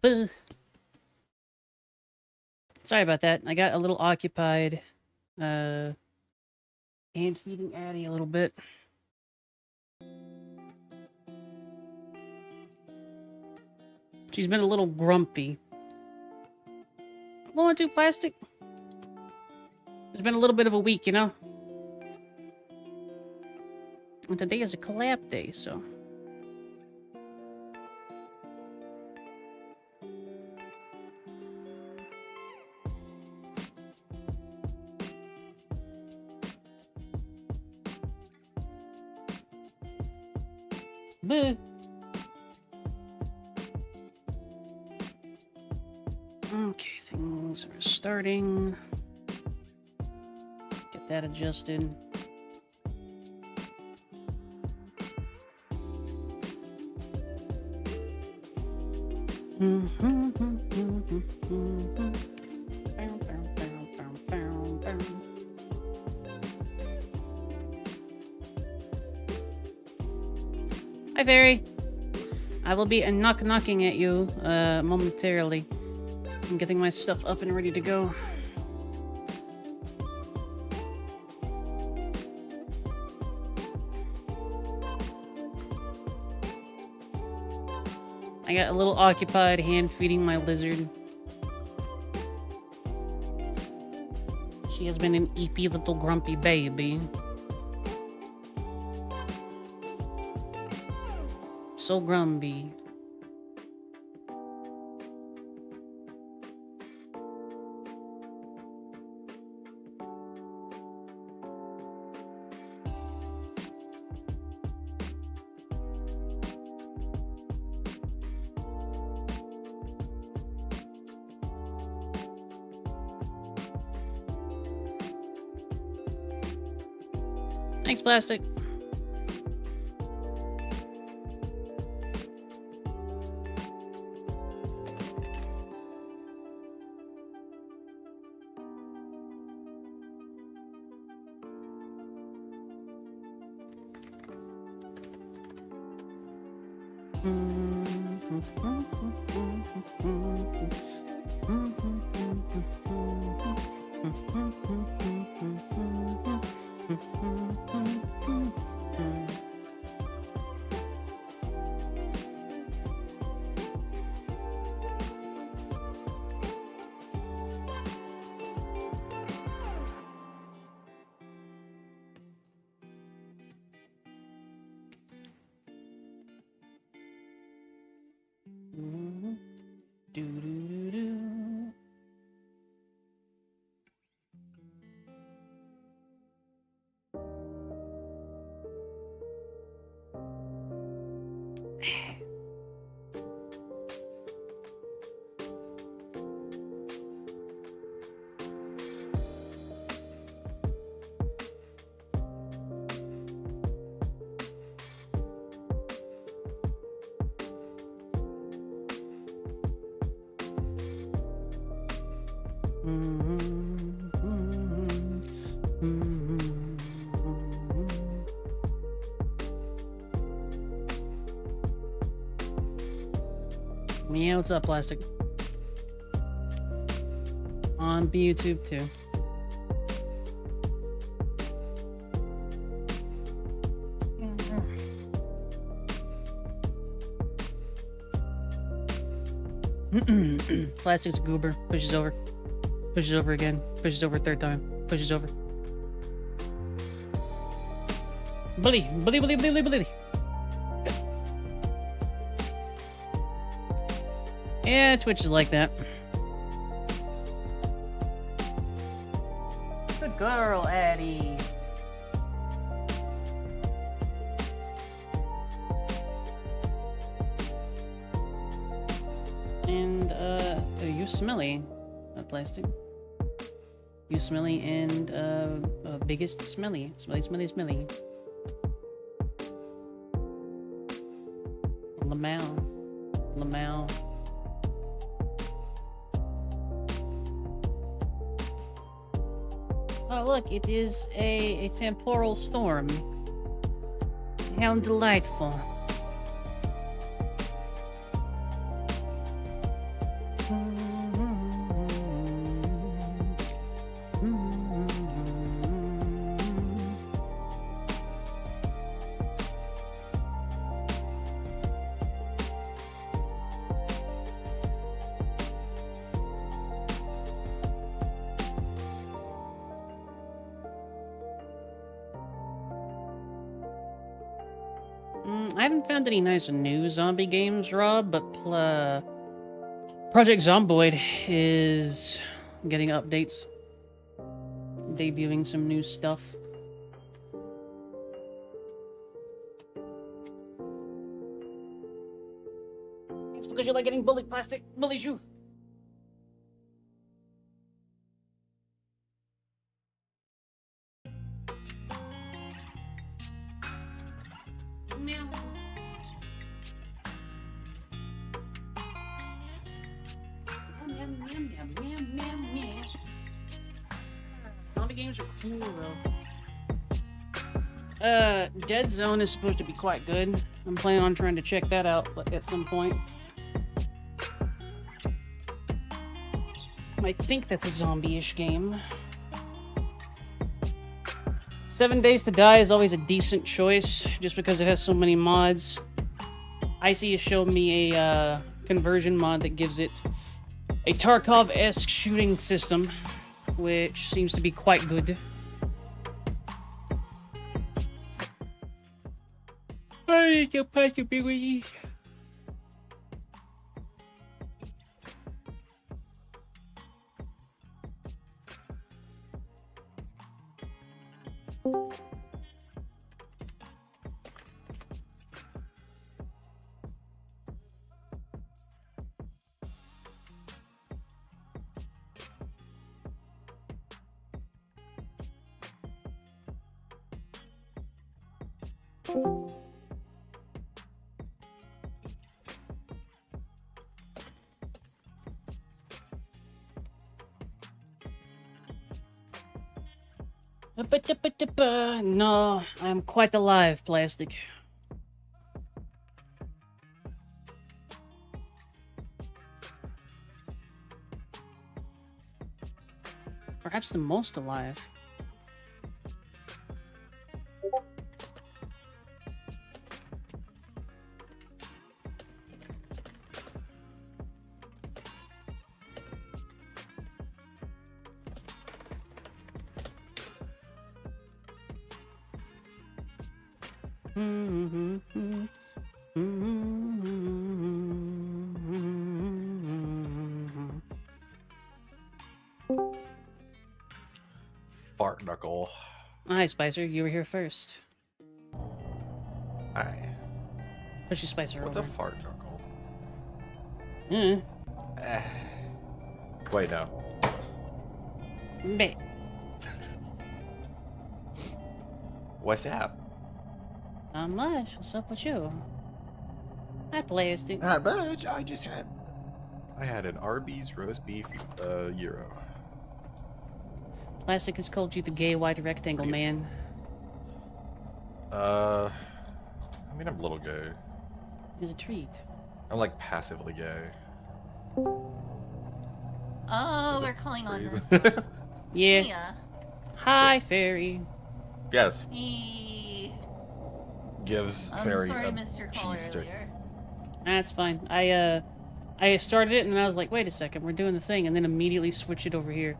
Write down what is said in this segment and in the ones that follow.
Buh. Sorry about that. I got a little occupied. And feeding Addie a little bit. She's been a little grumpy. Want to do plastic? It's been a little bit of a week, you know? And today is a collab day, so... Buh. Okay, things are starting. Get that adjusted. Hi, Fairy. I will be knocking at you momentarily. I'm getting my stuff up and ready to go. I got a little occupied hand feeding my lizard. She has been an eepy little grumpy baby. So grumpy. Thanks, Plastic. Yeah, what's up, Plastic? On YouTube too. Plastic's a goober. Pushes over. Pushes over again. Pushes over a third time. Pushes over. Bully. Bully, bully, bully, bully. Yeah, Twitch is like that. Good girl, Addie. And, you smelly, Plastic. You smelly and, biggest smelly. Smelly, smelly, smelly. Lamau. Lamau. Oh, look, it is a temporal storm. How delightful. I haven't found any nice new zombie games, Rob, but Project Zomboid is getting updates, debuting some new stuff. It's because you like getting bullied, plastic. Bullies you. Meow. Meow, meow, meow, meow, meow, meow. Zombie games are cool, though. Dead Zone is supposed to be quite good. I'm planning on trying to check that out at some point. I think that's a zombie-ish game. 7 Days to Die is always a decent choice, just because it has so many mods. Icy has shown me a conversion mod that gives it a Tarkov-esque shooting system, which seems to be quite good. No, I'm quite alive, Plastic. Perhaps the most alive. Fart knuckle. Hi, Spicer. You were here first. Aye. Push your Spicer What's over. a fart knuckle? Eh. Wait, no. Meh. What's up? Not much. What's up with you? Hi, Plastic. Not much. I had an Arby's roast beef gyro. Plastic has called you the gay white rectangle man. I mean, I'm a little gay. It's a treat. I'm like passively gay. Oh, we're calling on Phrase. this. Yeah. Mia. Hi, Fairy. Yes. He... Gives I'm Fairy sorry I a missed your call cheese stick. earlier. That's fine. I started it and then I was like, wait a second, we're doing the thing, and then immediately switched it over here.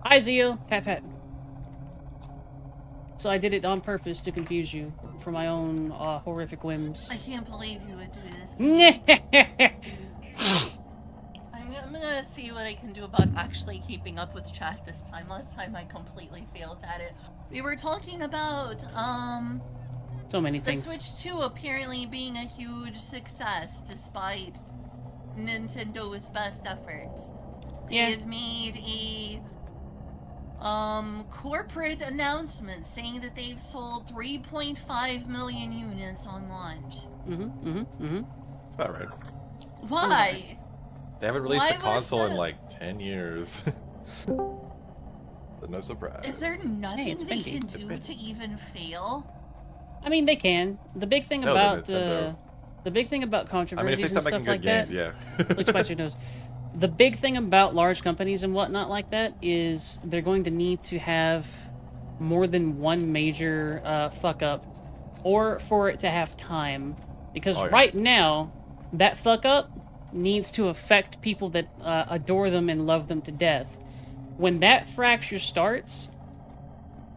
Hi, Zio. Pat pat. So I did it on purpose to confuse you for my own horrific whims. I can't believe you would do this. I'm gonna see what I can do about actually keeping up with chat this time. Last time I completely failed at it. We were talking about, So many the things. Switch 2 apparently being a huge success despite Nintendo's best efforts. Yeah. They've made a corporate announcement saying that they've sold 3.5 million units on launch. That's about right. Why? They haven't released Why a console was in like 10 years. So no surprise. Is there nothing it's they Bendy. can It's do Bendy. to even fail? I mean, they can. The big thing No, about they're Nintendo. the big thing about I controversies mean, if they and start stuff making good like games, that. yeah. Like Spicer knows. The big thing about large companies and whatnot like that is they're going to need to have more than one major fuck up, or for it to have time. Because Oh, yeah. right now, that fuck up needs to affect people that adore them and love them to death. When that fracture starts,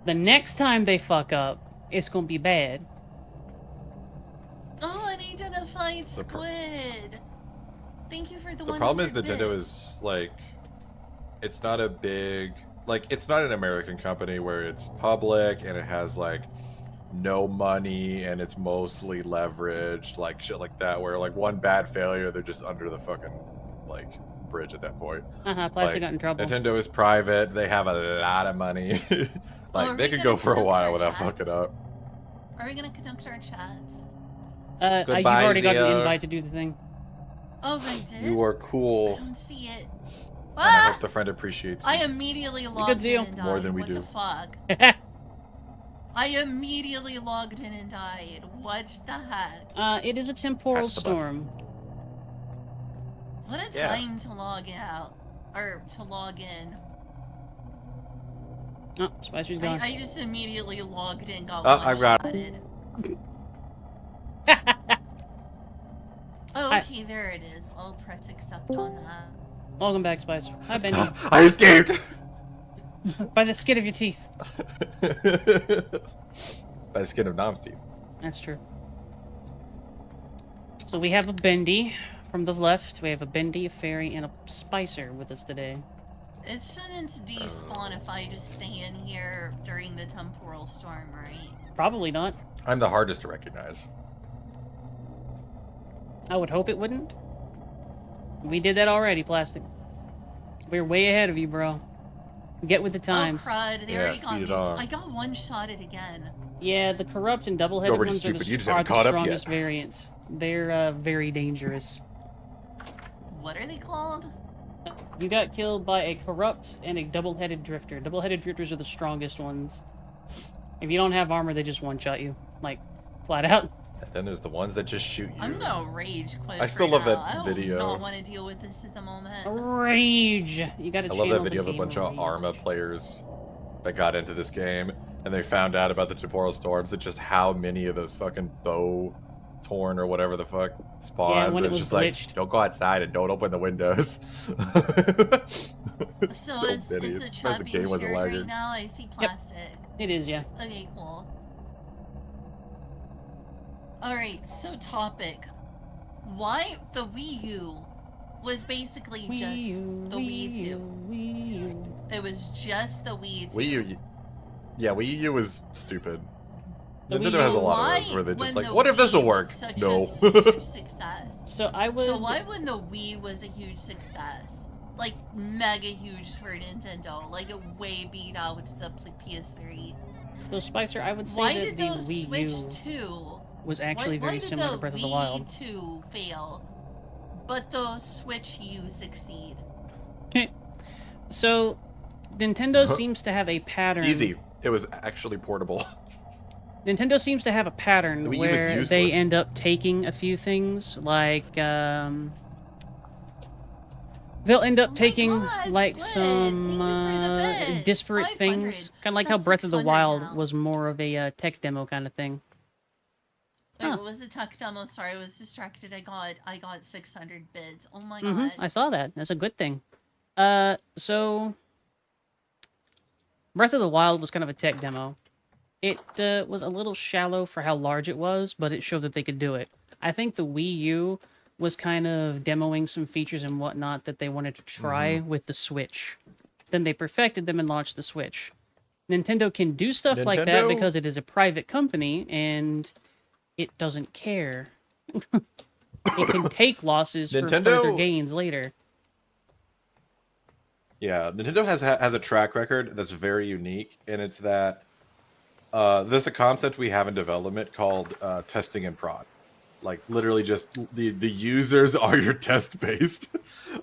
the next time they fuck up, it's gonna be bad. Oh, gonna fight Squid. Thank you for the problem is 100 Nintendo bits. is like, it's not a big, like, it's not an American company where it's public and it has like no money and it's mostly leveraged, like shit like that, where like one bad failure, they're just under the fucking like bridge at that point. Plastic Like, got in trouble. Nintendo is private, they have a lot of money. Like, they could go for a while without fucking up. Are we gonna conduct our chats? You've Goodbye, already got the Zia. invite to do the thing. Oh, I did? You are cool. I don't see it. And I Ah! hope the friend appreciates you. I immediately logged in and died. More than we what do. the fuck? I immediately logged in and died. What the heck? It is a temporal That's the button. storm. What a time to log out. Or to log in. Oh, Spicer's gone. I just immediately logged in, got I've got one-shotted. Oh, okay, there it is. I'll press accept on that. Welcome back, Spicer. Hi, Bendy. I escaped! By the skin of your teeth. By the skin of Nom's teeth. That's true. So we have a Bendy from the left. We have a Bendy, a Fairy, and a Spicer with us today. It shouldn't despawn if I just stay in here during the temporal storm, right? Probably not. I'm the hardest to recognize. I would hope it wouldn't. We did that already, Plastic. We're way ahead of you, bro. Get with the times. Oh, crud. They Yeah, already got speed it me. on. I got one-shotted again. Yeah, the corrupt and double-headed Already ones are stupid. You just the haven't caught up yet. strongest variants. They're very dangerous. What are they called? You got killed by a corrupt and a double-headed drifter. Double-headed drifters are the strongest ones. If you don't have armor, they just one-shot you. Like, flat out. And then there's the ones that just shoot you. I'm gonna rage quit. I still love that I video. don't want to deal with this at the moment. Rage! You gotta I love channel that video the of a bunch of gamer Arma rage. players that got into this game, and they found out about the temporal storms and just how many of those fucking bow torn or whatever the fuck spawns. Yeah, when and it was it's just glitched. like, don't go outside and don't open the windows. So is many. the It's chat the being game wasn't shared lagging. right now? I see plastic. It is, yeah. Okay, cool. Alright, so topic. Why the Wii U was basically just the Wii 2. It was just the Wii 2. Wii U, yeah, Wii U was stupid. The Wii Nintendo U- has a lot Why, of those where they're just when like, the what if this will Wii work? was such No. a huge success? So I would... So why when the Wii was a huge success, like mega huge for Nintendo, like it way beat out the PS3? So Spicer, I would say Why that did the those Wii Switch U 2? was actually why very did similar the to Breath of the Wii Wild. 2 fail, but the Switch U succeed? Okay. So Nintendo seems to have a pattern. Easy. It was actually portable. Nintendo seems to have a pattern The Wii U was where useless. they end up taking a few things, like they'll end up Oh my taking God, like Squid, some thank you for the bits. disparate 500. things, kind of like how That's Breath of the 600 Wild now. was more of a tech demo kind of thing. Wait, Huh. what was the tech demo? Sorry, I was distracted. I got 600 bids. Oh my Mm-hmm. god. I saw that. That's a good thing. So Breath of the Wild was kind of a tech demo. It was a little shallow for how large it was, but it showed that they could do it. I think the Wii U was kind of demoing some features and whatnot that they wanted to try with the Switch. Then they perfected them and launched the Switch. Nintendo can do stuff like that Nintendo? because it is a private company and it doesn't care. It can take losses for Nintendo- further gains later. Yeah, Nintendo has a track record that's very unique, and it's that there's a concept we have in development called testing and prod. Like literally, just the users are your test based.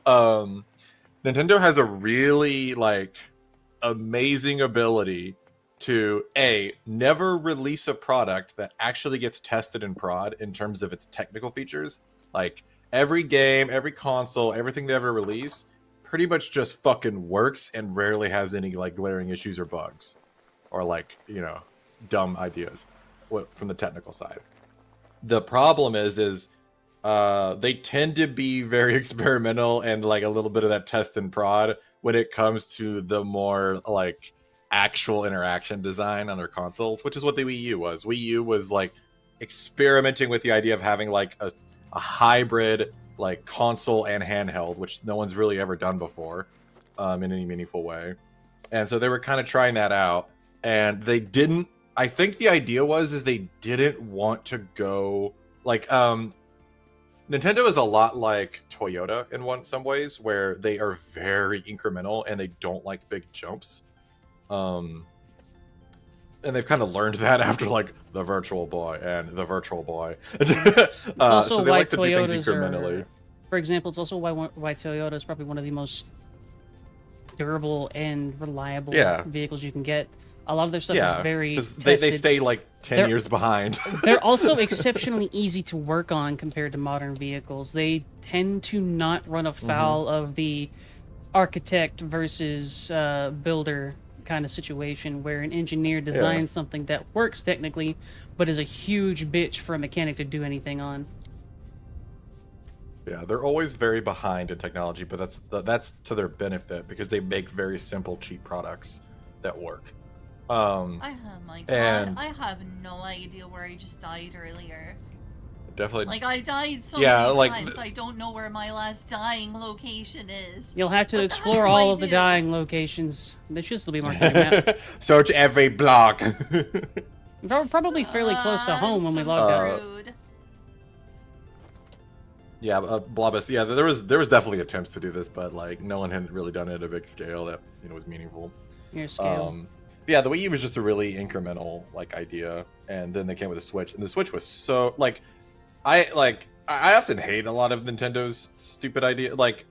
Nintendo has a really like amazing ability to never release a product that actually gets tested in prod in terms of its technical features. Like every game, every console, everything they ever release pretty much just fucking works and rarely has any like glaring issues or bugs or like, you know, dumb ideas from the technical side. The problem is they tend to be very experimental and like a little bit of that test and prod when it comes to the more like actual interaction design on their consoles, which is what the Wii U was. Wii U was like experimenting with the idea of having like a hybrid like console and handheld, which no one's really ever done before in any meaningful way. And so they were kind of trying that out, and they didn't. I think the idea is they didn't want to go like Nintendo is a lot like Toyota in some ways, where they are very incremental and they don't like big jumps. And they've kind of learned that after like the Virtual Boy and the Virtual Boy. So they like to do things incrementally. For example, it's also why Toyota is probably one of the most durable and reliable vehicles you can get. A lot of their stuff is very tested. They stay like 10 years behind. They're also exceptionally easy to work on compared to modern vehicles. They tend to not run afoul of the architect versus builder kind of situation, where an engineer designs something that works technically, but is a huge bitch for a mechanic to do anything on. Yeah, they're always very behind in technology, but that's to their benefit because they make very simple, cheap products that work. I have no idea where I just died earlier. Definitely. Like, I died so many times, I don't know where my last dying location is. You'll have to explore all of the dying locations. They should still be marked on your map. Search every block. We're probably fairly close to home when we logged out. Yeah, Blobus. Yeah, there was definitely attempts to do this, but like no one had really done it at a big scale that was meaningful. Your scale. Yeah, the Wii U was just a really incremental like idea, and then they came with a Switch, and the Switch was so like, I often hate a lot of Nintendo's stupid idea. Like,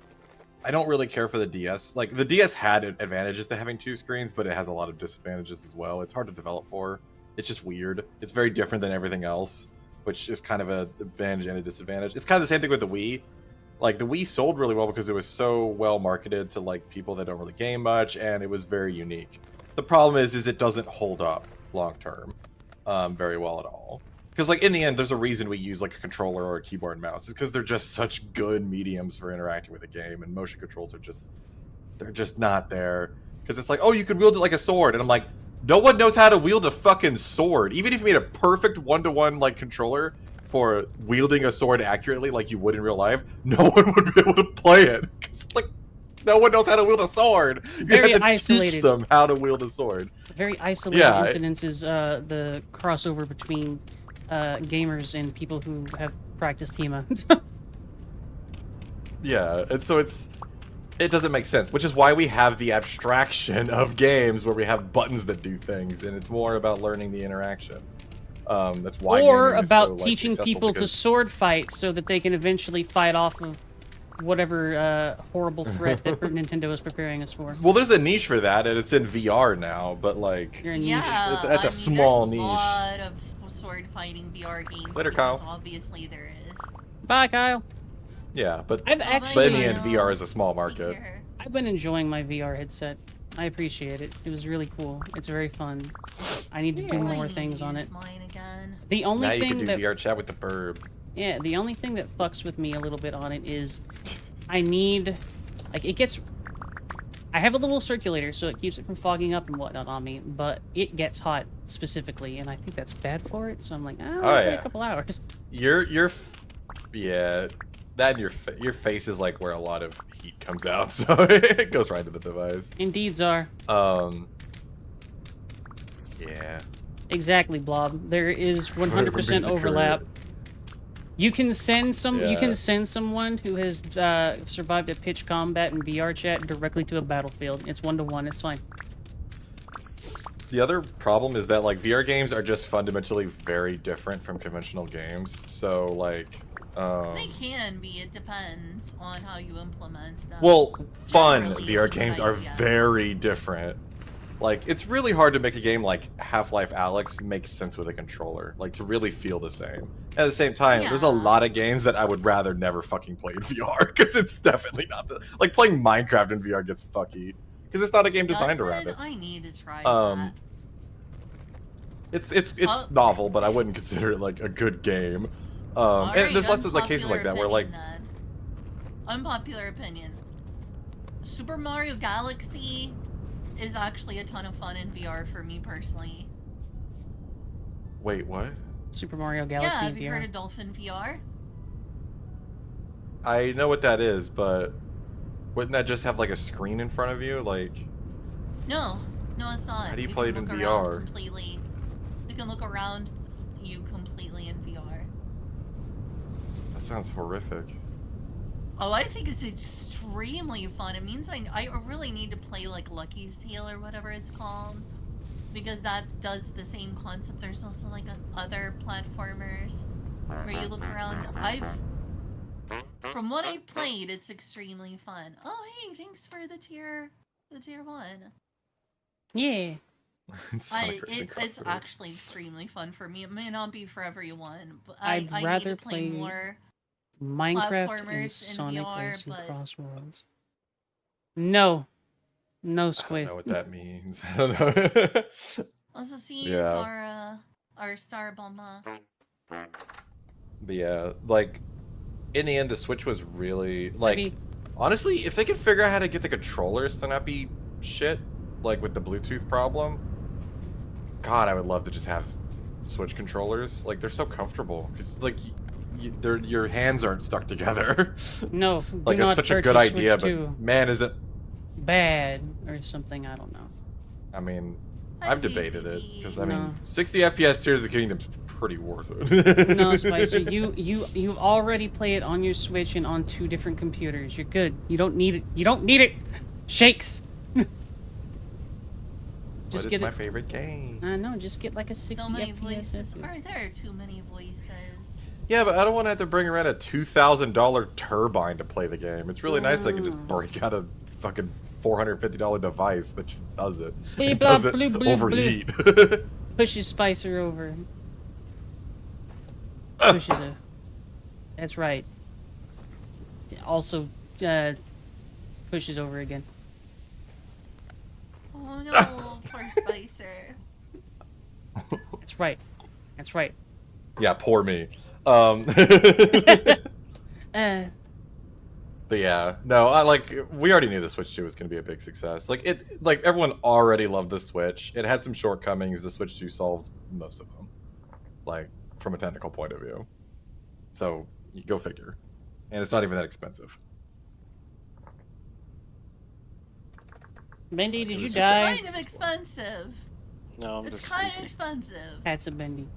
I don't really care for the DS. Like, the DS had advantages to having 2 screens, but it has a lot of disadvantages as well. It's hard to develop for. It's just weird. It's very different than everything else, which is kind of an advantage and a disadvantage. It's kind of the same thing with the Wii. Like, the Wii sold really well because it was so well marketed to like people that don't really game much, and it was very unique. The problem is it doesn't hold up long term very well at all. Because like in the end, there's a reason we use like a controller or a keyboard and mouse. It's because they're just such good mediums for interacting with a game, and motion controls are they're just not there. Because it's like, oh, you could wield it like a sword, and I'm like, no one knows how to wield a fucking sword. Even if you made a perfect one-to-one like controller for wielding a sword accurately, like you would in real life, no one would be able to play it. Like, no one knows how to wield a sword. You have to teach them how to wield a sword. Very isolated incidents is the crossover between gamers and people who have practiced HEMA. Yeah, and so it doesn't make sense, which is why we have the abstraction of games where we have buttons that do things, and it's more about learning the interaction. That's why. Or about teaching people to sword fight so that they can eventually fight off of whatever horrible threat that Nintendo is preparing us for. Well, there's a niche for that, and it's in VR now, but like, yeah, that's a small niche. There's a lot of sword fighting VR games. Later, Kyle. Obviously, there is. Bye, Kyle. Yeah, but but in the end, VR is a small market. I've been enjoying my VR headset. I appreciate it. It was really cool. It's very fun. I need to do more things on it. Mine again. The only now you thing can do VR chat with the burb. Yeah, the only thing that fucks with me a little bit on it is I need, like, I have a little circulator, so it keeps it from fogging up and whatnot on me, but it gets hot specifically, and I think that's bad for it, so I'm like, a couple hours. That and your face is like where a lot of heat comes out, so it goes right to the device. Indeeds are. Yeah. Exactly, Blob. There is 100% overlap. You can send someone who has survived a pitch combat in VR chat directly to a battlefield. It's 1-to-1. It's fine. The other problem is that like VR games are just fundamentally very different from conventional games. So like, they can be. It depends on how you implement them. Well, fun VR games are very different. Like, it's really hard to make a game like Half-Life Alyx make sense with a controller, like to really feel the same. At the same time, there's a lot of games that I would rather never fucking play in VR because it's definitely not like playing Minecraft in VR gets fucky because it's not a game designed around it. I need to try that. It's novel, but I wouldn't consider it like a good game. And there's lots of like cases like that where like unpopular opinion. Super Mario Galaxy is actually a ton of fun in VR for me personally. Wait, what? Super Mario Galaxy Yeah, in have you VR. heard of Dolphin VR? I know what that is, but wouldn't that just have like a screen in front of you? Like, No, no, it's not. how do you You play can it in look around VR? completely. You can look around you completely in VR. That sounds horrific. Oh, I think it's extremely fun. It means I really need to play like Lucky's Tale or whatever it's called, because that does the same concept. There's also like other platformers where you look around. From what I've played, it's extremely fun. Oh, hey, thanks for the tier 1. Yeah. Sonic Racing It's Crossroads. actually extremely fun for me. It may not be for everyone, but I'd I need rather to play play more Minecraft and platformers in Sonic VR, Racing but Crossworlds. No. No I don't squid. know what that means. I don't know. also see Yeah. our star bomba. But yeah, like in the end, the Switch was really like. Maybe. Honestly, if they could figure out how to get the controllers to not be shit, like with the Bluetooth problem, God, I would love to just have Switch controllers. Like they're so comfortable because like your hands aren't stuck together. No, do Like it's not such a good purchase idea, Switch but 2. man, is it? Bad or something, I don't know. I mean, Hi, I've debated it baby. because I No. mean, 60 FPS Tears of the Kingdom's pretty worth it. No, Spicer, you already play it on your Switch and on 2 different computers. You're good. You don't need it. You don't need it. Shakes. Just get my it. favorite game. I know. Just get like a 60 So many FPS. voices. FPU. Are there too many voices? Yeah, but I don't want to have to bring around a $2,000 turbine to play the game. It's really nice that I can just Mm. break out a fucking $450 device that just does it. Blee, It blah, doesn't blue, blue, overheat. Pushes Spicer over. Pushes her. That's right. Also, pushes over again. Oh no, poor Spicer. That's right. That's right. Yeah, poor me. But yeah, no, I like we already knew the Switch 2 was going to be a big success. Like everyone already loved the Switch. It had some shortcomings. The Switch 2 solved most of them, like from a technical point of view. So you go figure, and it's not even that expensive. Bendy, did you It's die? kind of expensive. No, I'm It's just kind of sleepy. expensive. That's a Bendy.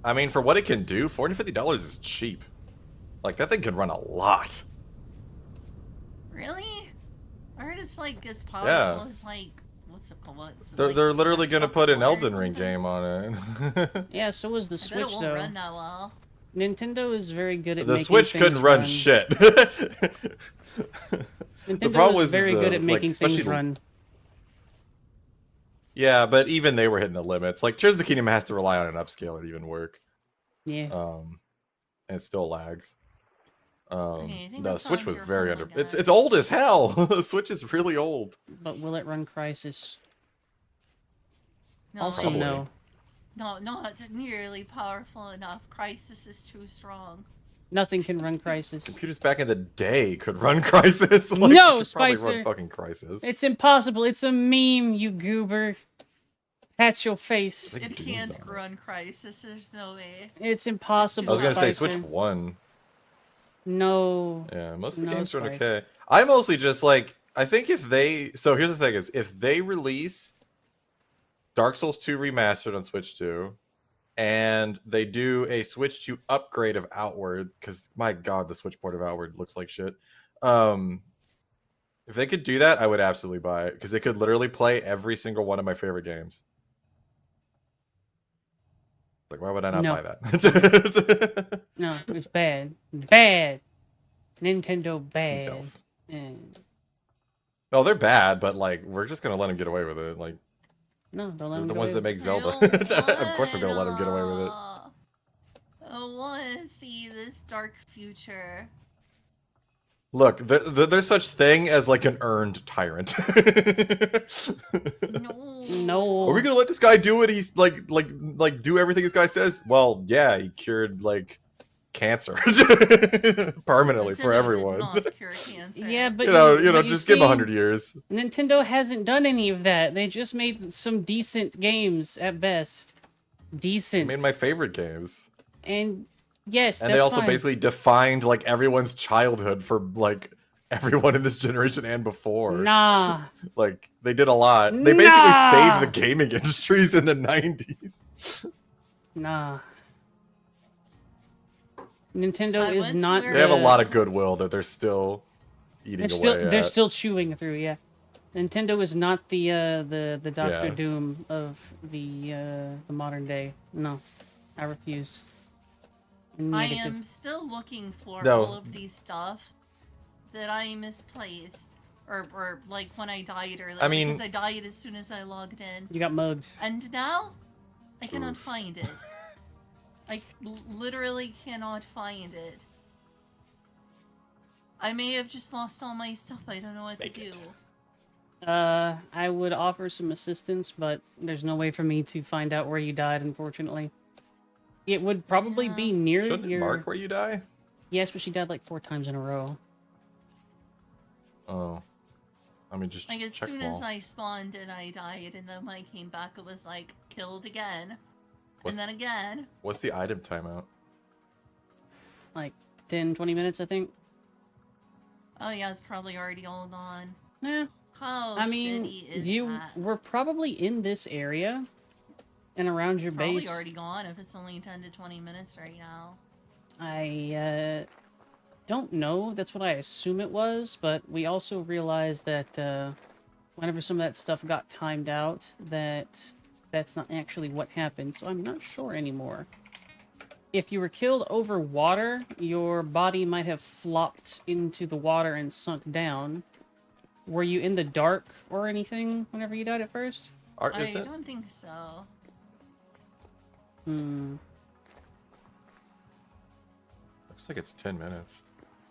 I mean, for what it can do, $450 is cheap. Like that thing can run a lot. Really? I heard it's like as powerful Yeah. as like what's it called? They're literally going to put an Elden Ring Ring game on it. Yeah, so was the I bet Switch it won't though. run that well. Nintendo is very good at The making Switch things couldn't run run. shit. Nintendo is very good at making things especially- run. Yeah, but even they were hitting the limits. Like Tears of the Kingdom has to rely on an upscaler to even work. Yeah. And it still lags. Okay, I think The that's Switch on was to your very home under. again. It's old as hell. The Switch is really old. But will it run Crisis? No, Also Probably. no. no, not nearly powerful enough. Crisis is too strong. Nothing can run Crisis. Computers back in the day could run Crisis. Like, No, it could probably Spicer. run fucking Crisis. It's impossible. It's a meme, you goober. That's your face. Like It games can't on it. run Crisis. There's no way. It's impossible. I was gonna say Spicer. Switch 1. No. Yeah, most of the No, games are Spice. okay. I mostly just like I think if they here's the thing is if they release Dark Souls 2 remastered on Switch 2 and they do a Switch 2 upgrade of Outward, because my god, the Switch port of Outward looks like shit. If they could do that, I would absolutely buy it because it could literally play every single one of my favorite games. Like, why would I not No. buy that? No, it's bad. Bad. Nintendo bad. Itself. And Oh, they're bad, but like we're just gonna let them get away with it. Like no, don't let they're them the go ones that away make I Zelda. don't Of course, they're gonna let them get away with it. I want to see this dark future. Look, there's such thing as like an earned tyrant. No. No. Are we gonna let this guy do what he's like do everything this guy says? Well, yeah, he cured like cancer permanently for Nintendo everyone. Did not cure cancer. Yeah, but you know, but just give him see, 100 years. Nintendo hasn't done any of that. They just made some decent games at best. They decent. made my favorite games. And yes, And that's they also fine. basically defined like everyone's childhood for like everyone in this generation and before. Nah. Like they did a lot. They basically saved the Nah. gaming industries in the 90s. Nah. Nintendo I is went to not where- They have a the- lot of goodwill that they're still eating away they're at. still chewing through, yeah. Nintendo is not the Doctor Yeah. Doom of the modern day. No. I refuse. I Negative. am still looking for No. all of these stuff that I misplaced. Or like when I died earlier. I mean- because I died as soon as I logged in. You got mugged. And now, I cannot Oof. find it. I literally cannot find it. I may have just lost all my stuff. I don't know what Make to it. do. I would offer some assistance, but there's no way for me to find out where you died, unfortunately. It would probably be Yeah. near Shouldn't it your... mark where you die? Yes, but she died like 4 times in a row. Oh. I mean, just Like as check soon them as all. I spawned and I died, and then when I came back, it was like killed again, What's, and then again. what's the item timeout? Like 10, 20 minutes, I think. Oh yeah, it's probably already all gone. Yeah. How I mean, shitty is you that? were probably in this area and around your Probably base. already gone if it's only 10 to 20 minutes right now. I don't know. That's what I assume it was, but we also realized that whenever some of that stuff got timed out, that's not actually what happened. So I'm not sure anymore. If you were killed over water, your body might have flopped into the water and sunk down. Were you in the dark or anything whenever you died at first? Art, is I it? don't think so. Hmm. Looks like it's 10 minutes.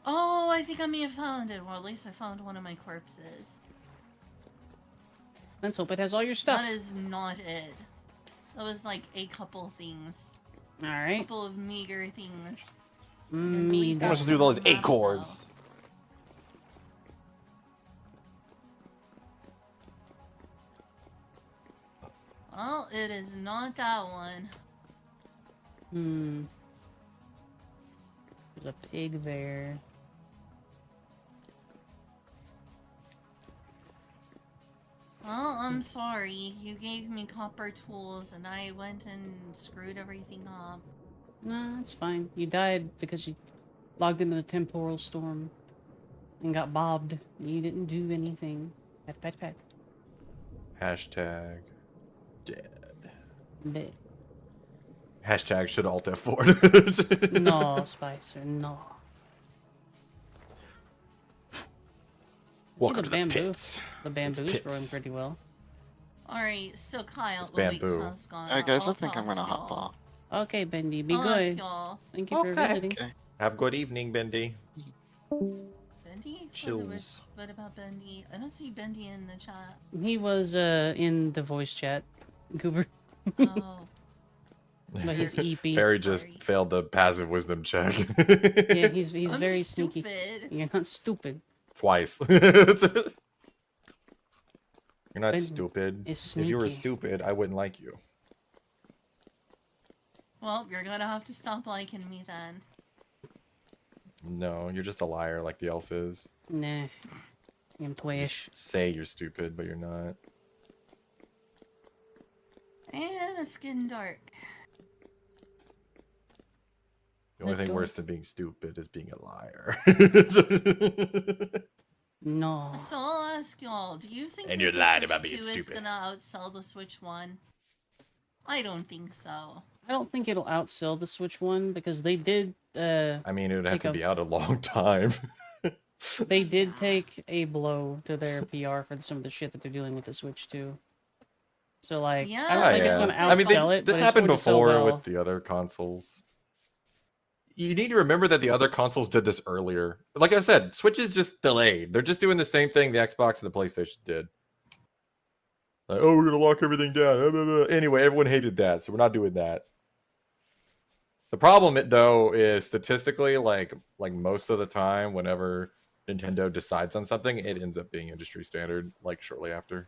Oh, I think I may have found it. Well, at least I found one of my corpses. Let's hope it has all your stuff. That is not it. That was like a couple things. A Alright. couple of meager things. Me Delete How much that to do with all these from the map, acorns? though. Well, it is not that one. Hmm. There's a pig there. Well, I'm sorry. You gave me copper tools and I went and screwed everything up. No, it's fine. You died because you logged into the temporal storm and got bobbed. You didn't do anything. Pat, pat, pat. Hashtag dead. Bleh. Hashtag should alt F4. No, Spicer, no. Welcome the to the bamboo. pits. The bamboo's pits. growing pretty well. Alright, so Kyle, It's well, wait, bamboo. Kyle's gone. Alright, guys, I I'll think I'm ask gonna hop y'all. off. Okay, Bendy, be I'll ask good. y'all. Thank you for Okay. visiting. Okay. Have a good evening, Bendy. Bendy? Chills. What about Bendy? I don't see Bendy in the chat. He was in the voice chat, Cooper. Oh. But he's EP. Fairy just Sorry. failed the passive wisdom check. Yeah, he's I'm very sneaky. stupid. You're not stupid. Twice. You're not Ben stupid. is If you were sneaky. stupid, I wouldn't like you. Well, you're gonna have to stop liking me then. No, you're just a liar like the elf is. Nah. I'm You twish. say you're stupid, but you're not. And it's getting dark. The only Let thing go. worse than being stupid is being a liar. No. So I'll ask y'all, do you think And that you're the lying Switch about being 2 is stupid. gonna outsell the Switch 1? I don't think so. I don't think it'll outsell the Switch 1 because they did I mean, it would have Take to a- be out a long time. they did take a blow to their PR for some of the shit that they're doing with the Switch 2. So like Yeah, I don't think it's gonna outsell I mean, it. this but it's happened going to sell before well. with the other consoles. You need to remember that the other consoles did this earlier. Like I said, Switch is just delayed. They're just doing the same thing the Xbox and the PlayStation did. Like, oh, we're gonna lock everything down. Blah, blah, blah. Anyway, everyone hated that, so we're not doing that. The problem, though, is statistically, like most of the time, whenever Nintendo decides on something, it ends up being industry standard. Like shortly after.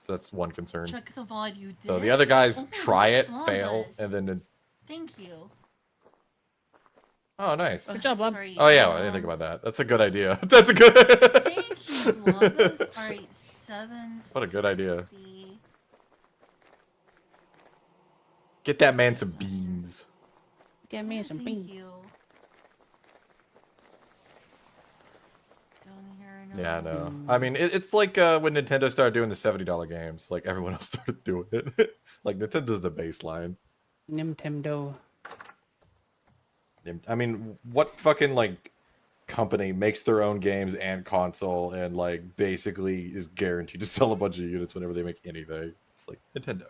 That's one concern. Check the VOD you did. So the other guys Oh, try it, Lambus. fail, and then. Thank you. Oh, nice. Good job, Bob. Sorry, Oh yeah, I didn't think about that. That's a good idea. That's a good. Thank you, Lambus. Alright, 7. What a good idea. 60. Get that man some beans. Get me some Thank beans. you. Down here, no. Yeah, I know. I mean, it's like when Nintendo started doing the $70 games. Like everyone else started doing it. Like Nintendo's the baseline. Nintendo. I mean, what fucking like company makes their own games and console and like basically is guaranteed to sell a bunch of units whenever they make anything? It's like Nintendo.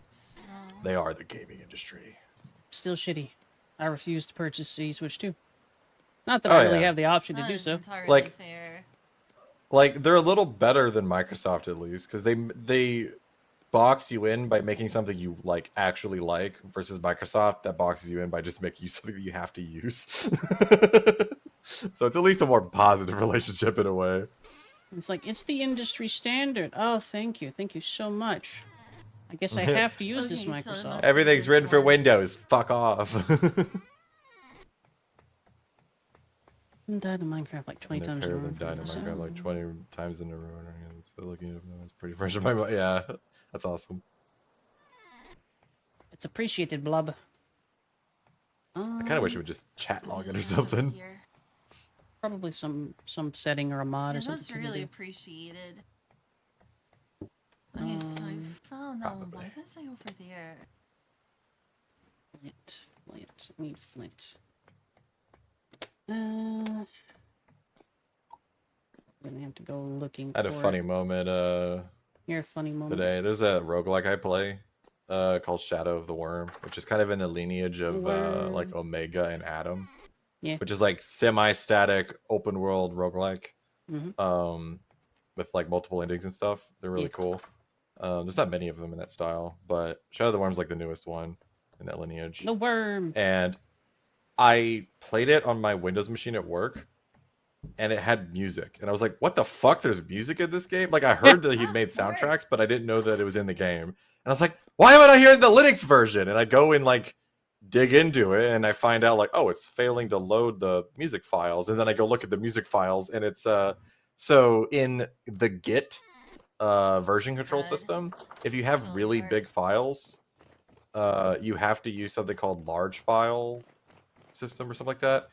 So, They are the gaming industry. Still shitty. I refuse to purchase the Switch 2. Not that Oh, I really yeah. have the option to that do is so. entirely Like- fair. Like they're a little better than Microsoft at least because they box you in by making something you like actually like versus Microsoft that boxes you in by just making you something that you have to use. So it's at least a more positive relationship in a way. It's like, it's the industry standard. Oh, thank you. Thank you so much. I guess I have to use this Okay, so Microsoft. that's- Everything's written for one. Windows. Fuck off. Died in Minecraft like 20 times in a row. Dynamite like 20 times in a row. So looking at it's pretty fresh in my mind. Yeah, that's awesome. It's appreciated, Blub. I kind of wish it would just chat log it or something. Here. Probably some setting or a mod Yeah, or something. that's to really do. appreciated. Okay, so I found that one. Probably. Why was I over there? Flint. I need flint. I'm gonna have to go looking I had a for funny it. moment Here, a funny moment. today. There's a roguelike I play called Shadow of the Worm, which is kind of in the lineage of like Worm. Omega and Adam. Yeah. Which is like semi-static open world roguelike. Mhm. With like multiple endings and stuff. They're really Yeah. cool. There's not many of them in that style, but Shadow of the Worm's like the newest one in that lineage. The worm. And I played it on my Windows machine at work, and it had music. And I was like, what the fuck? There's music in this game? Like, I heard that he'd made soundtracks, but I didn't know that it was in the game. And I was like, why am I not hearing the Linux version? And I go and, like, dig into it, and I find out, like, oh, it's failing to load the music files. And then I go look at the music files, and it's, so in the Git version control God. system, if you have So really hard. big files, you have to use something called large file system or something like that,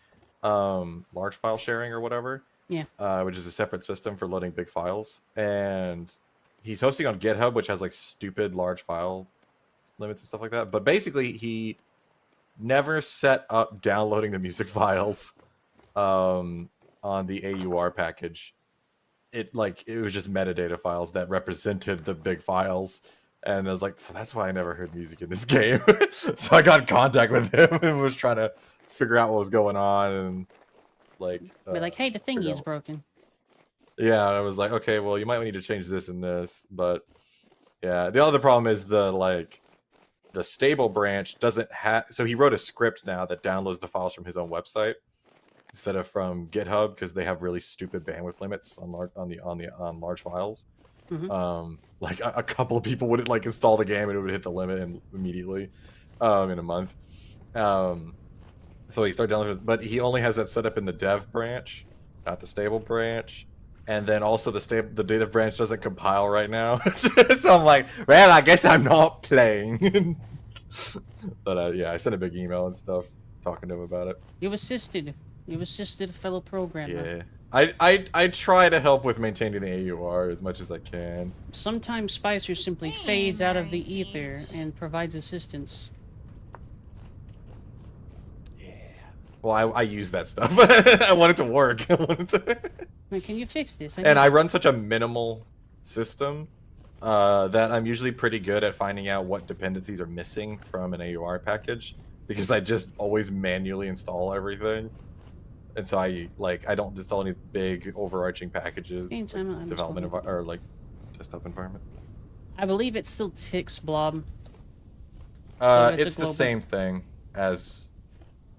large file sharing or whatever, Yeah. Which is a separate system for loading big files. And he's hosting on GitHub, which has like stupid large file limits and stuff like that. But basically, he never set up downloading the music files on the AUR package. It was just metadata files that represented the big files. And I was like, so that's why I never heard music in this game. So I got in contact with him and was trying to figure out what was going on, and like Be like, hey, the figure thingy's out- broken. Yeah, and I was like, okay, well, you might need to change this and this, but yeah, the other problem is the stable branch doesn't have. So he wrote a script now that downloads the files from his own website instead of from GitHub because they have really stupid bandwidth limits on large files. Mhm. Like a couple of people would like install the game and it would hit the limit immediately in a month. So he started downloading, but he only has that set up in the dev branch, not the stable branch. And then also the data branch doesn't compile right now. So I'm like, well, I guess I'm not playing. But yeah, I sent a big email and stuff talking to him about it. You've assisted. You've assisted a fellow programmer. Yeah. I try to help with maintaining the AUR as much as I can. Sometimes Spicer simply Hey, fades out of the Mary ether Sage. and provides assistance. Yeah. Well, I use that stuff. I want it to work. I want it to... Like, can you fix this? And I run such a minimal system that I'm usually pretty good at finding out what dependencies are missing from an AUR package because I just always manually install everything. And so I don't install any big overarching packages, Same time, I'm development scrolling. or like desktop environment. I believe it still ticks Blob. it's a It's the global- same thing as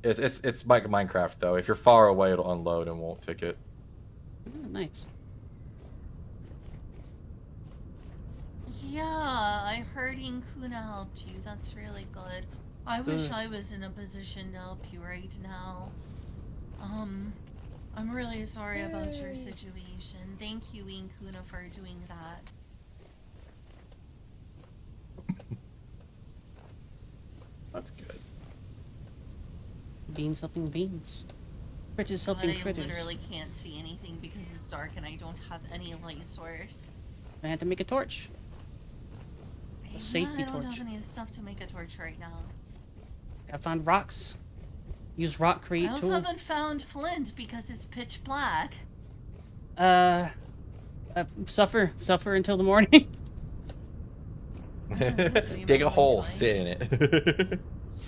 it's like Minecraft though. If you're far away, it'll unload and won't tick it. Oh, nice. Yeah, I heard Inkuna helped you. That's really good. I wish Good. I was in a position to help you right now. I'm really sorry about your situation. Thank you, Inkuna, for doing that. That's good. Beans helping beans. Critters But helping I critters. literally can't see anything because it's dark and I don't have any light source. I had to make a torch. A safety I don't torch. have any stuff to make a torch right now. I found rocks. Use rock create I also tool. haven't found flint because it's pitch black. Suffer until the morning. Dig a hole, sit in it.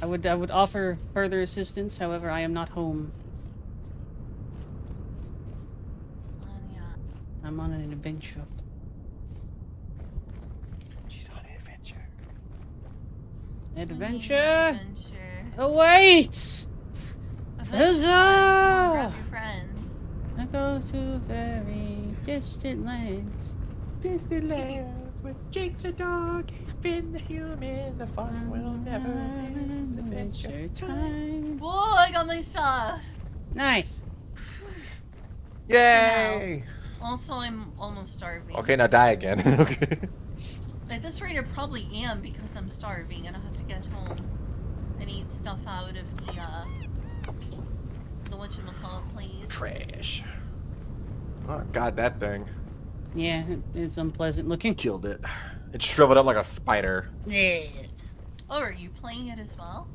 I would offer further assistance. However, I am not home. Yeah. I'm on an adventure. She's on an adventure. Adventure. Adventure. Oh wait! Adventure's Huzzah! fun. Grab your friends. I go to very distant lands. Distant lands with Jake the dog, Finn the human, the fun will never end. Adventure time. Whoa, I got my stuff. Nice. Yay! Also, I'm almost starving. Okay, now die again. Okay. At this rate, I probably am because I'm starving and I have to get home and eat stuff out of the whatchamacallit, please. Trash. Oh god, that thing. Yeah, it's unpleasant looking. Killed it. It shriveled up like a spider. Yeah. Oh, are you playing it as well?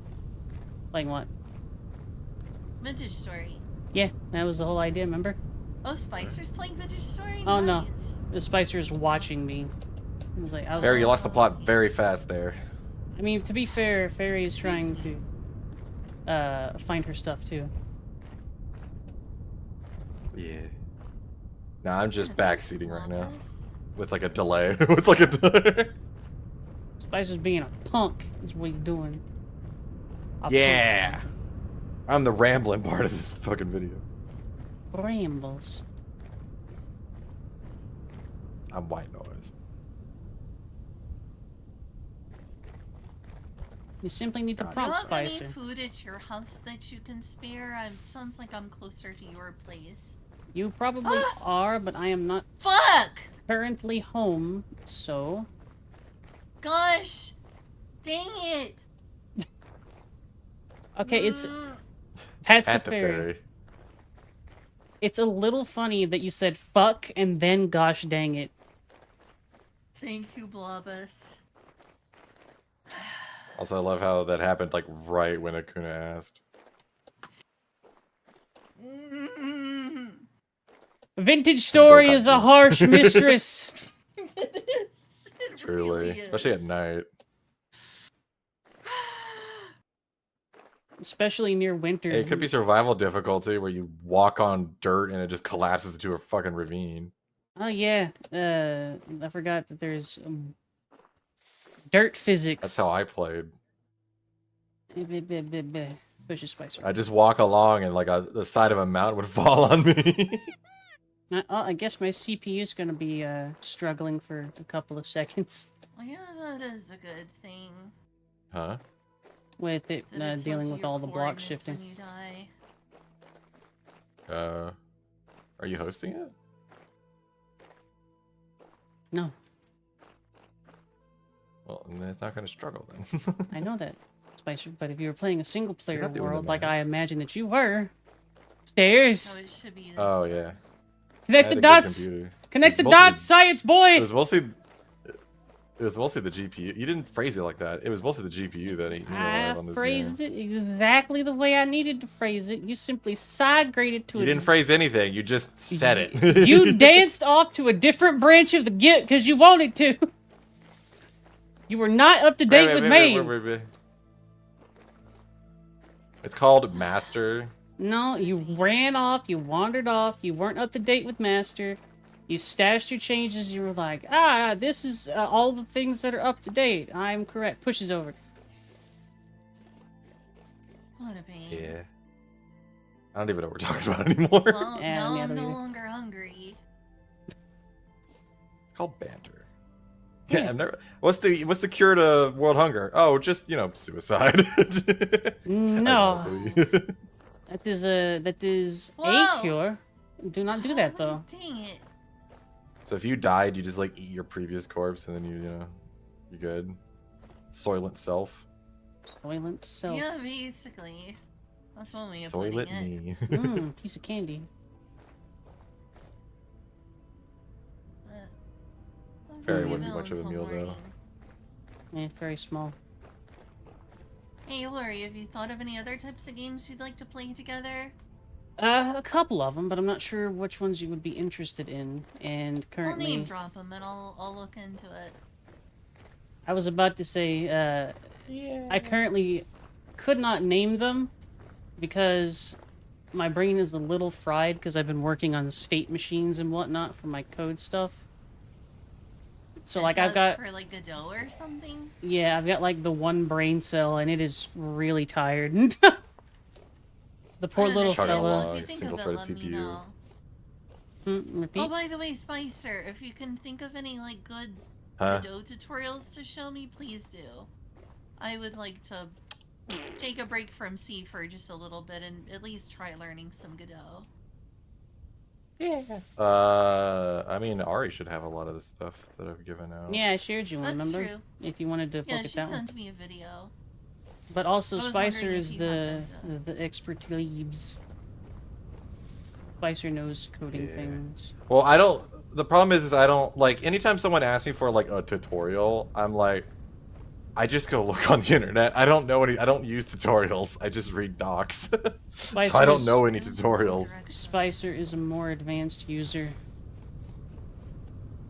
Playing what? Vintage Story. Yeah, that was the whole idea, remember? Oh, Spicer's playing Vintage Story? Oh, no. Nice. The Spicer's watching me. I was like, Barry, you lost the plot very fast there. I mean, to be fair, Fairy is Excuse trying me. to find her stuff too. Yeah. Nah, I'm just backseating right now. Yes. With like a delay. With like a delay. Spicer's being a punk is what he's doing. A Yeah. I'm the rambling part of this fucking video. punk. Rambles. I'm white noise. You simply need to God. Do you prompt have any Spicer. food at your house that you can spare? It sounds like I'm closer to your place. You probably are, but I am not Fuck! currently home, so... Gosh! Dang it! Okay, it's... Pat's the At the fairy. fairy. It's a little funny that you said fuck and then gosh dang it. Thank you, Blobus. Also, I love how that happened like right when Akuna asked. Vintage Story got is a juiced. harsh mistress. It Truly. really Especially at is. night. Especially near winter. Hey, it could be survival difficulty where you walk on dirt and it just collapses into a fucking ravine. Oh yeah, I forgot that there's dirt physics. That's how I played. Push a spicer. I just walk along and like the side of a mountain would fall on me. I guess my CPU is gonna be struggling for a couple of seconds Well, yeah, that is a good thing. Huh? with it That it tells dealing you with your all the block coordinates shifting. when you die. Are you hosting it? No, Well, then it's not gonna struggle then. I know that, Spicer. But if you were playing a single player not doing world the like math. I imagine that you were, stairs. So it should be this Oh way. yeah. Connect I the had a good dots. computer. Connect It the was mostly dots, science boy. It was mostly the GPU. You didn't phrase it like that. It was mostly the GPU that ate me alive on I this phrased game. it exactly the way I needed to phrase it. You simply side graded to You it. didn't phrase anything. You just said it. You danced off to a different branch of the Git because you wanted to. You were not up to date with me. Wait. It's called Master. No, you ran off. You wandered off. You weren't up to date with Master. You stashed your changes. You were like, this is all the things that are up to date. I'm correct. Pushes over. What a pain. Yeah. I don't even know what we're talking about anymore. Well, Yeah, now me I'm either. no longer hungry. It's called banter. Yeah, I've never. What's the cure to world hunger? Oh, just suicide. No, Ironically. that is a Whoa! cure. Do not do that though. Dang it. So if you died, you just like eat your previous corpse, and then you're good. Soylent self. Soylent self. Yeah, basically. That's one way of putting Soylent it. me. Piece of candy. Very Maybe wouldn't be I'll much of a until meal, though. morning. Yeah, very small. Hey, Auri, have you thought of any other types of games you'd like to play together? A couple of them, but I'm not sure which ones you would be interested in. And I'll name currently, drop them and I'll look into it. I was about to say, I currently could not name them because my brain is a little fried because I've been working on state machines and whatnot for my code stuff. So, Is like, I've that got, for like Godot or something? yeah, I've got like the one brain cell and it is really tired. The poor little Understandable. fella. If you think of it, Single-threaded let me CPU. know. Repeat. Oh, by the way, Spicer, if you can think of any like good Huh? Godot tutorials to show me, please do. I would like to take a break from C for just a little bit and at least try learning some Godot. Yeah. I mean, Auri should have a lot of the stuff that I've given out. Yeah, I shared you one, That's remember? true. If you wanted to Yeah, look at she that one. sent me a video. But also, I was Spicer wondering if is you the had the expert leaves. Spicer knows coding Yeah. things. Well, I don't. The problem is I don't like. Anytime someone asks me for like a tutorial, I'm like, I just go look on the internet. I don't know any. I don't use tutorials. I just read docs. So I don't know any tutorials. Spicer is a more advanced user.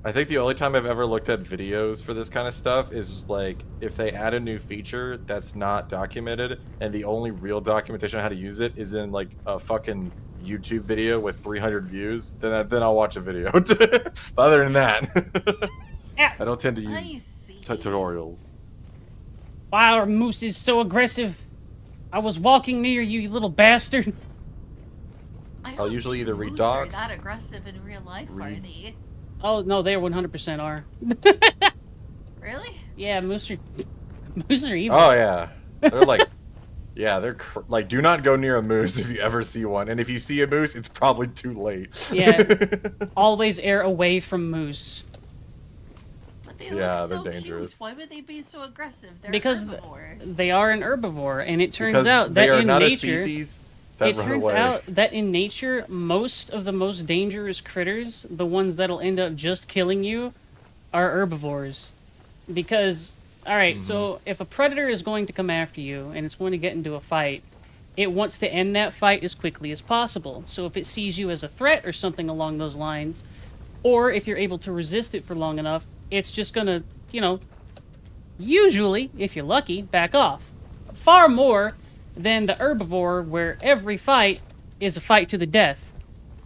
I think the only time I've ever looked at videos for this kind of stuff is like if they add a new feature that's not documented, and the only real documentation on how to use it is in like a fucking YouTube video with 300 views, then I'll watch a video. But other than that, I don't tend to I use see. tutorials. Wow, our moose is so aggressive. I was walking near you, you little bastard. I I'll don't usually think either read moose docs, are that aggressive in real life, are read- they? Oh no, they 100% are. Really? Yeah, moose are evil. Oh yeah, they're like, yeah, they're like, do not go near a moose if you ever see one, and if you see a moose, it's probably too late. Yeah. Always err away from moose. But they Yeah, look so they're dangerous. cute. Why would they be so aggressive? They're Because herbivores. they are an herbivore, and it turns Because out they that are in not a nature, species that it run turns away. out that in nature, most of the most dangerous critters, the ones that'll end up just killing you, are herbivores. Because, alright, so if a predator is going to come after you and it's going to get into a fight, it wants to end that fight as quickly as possible. So if it sees you as a threat or something along those lines, or if you're able to resist it for long enough, it's just gonna, usually, if you're lucky, back off. Far more than the herbivore, where every fight is a fight to the death.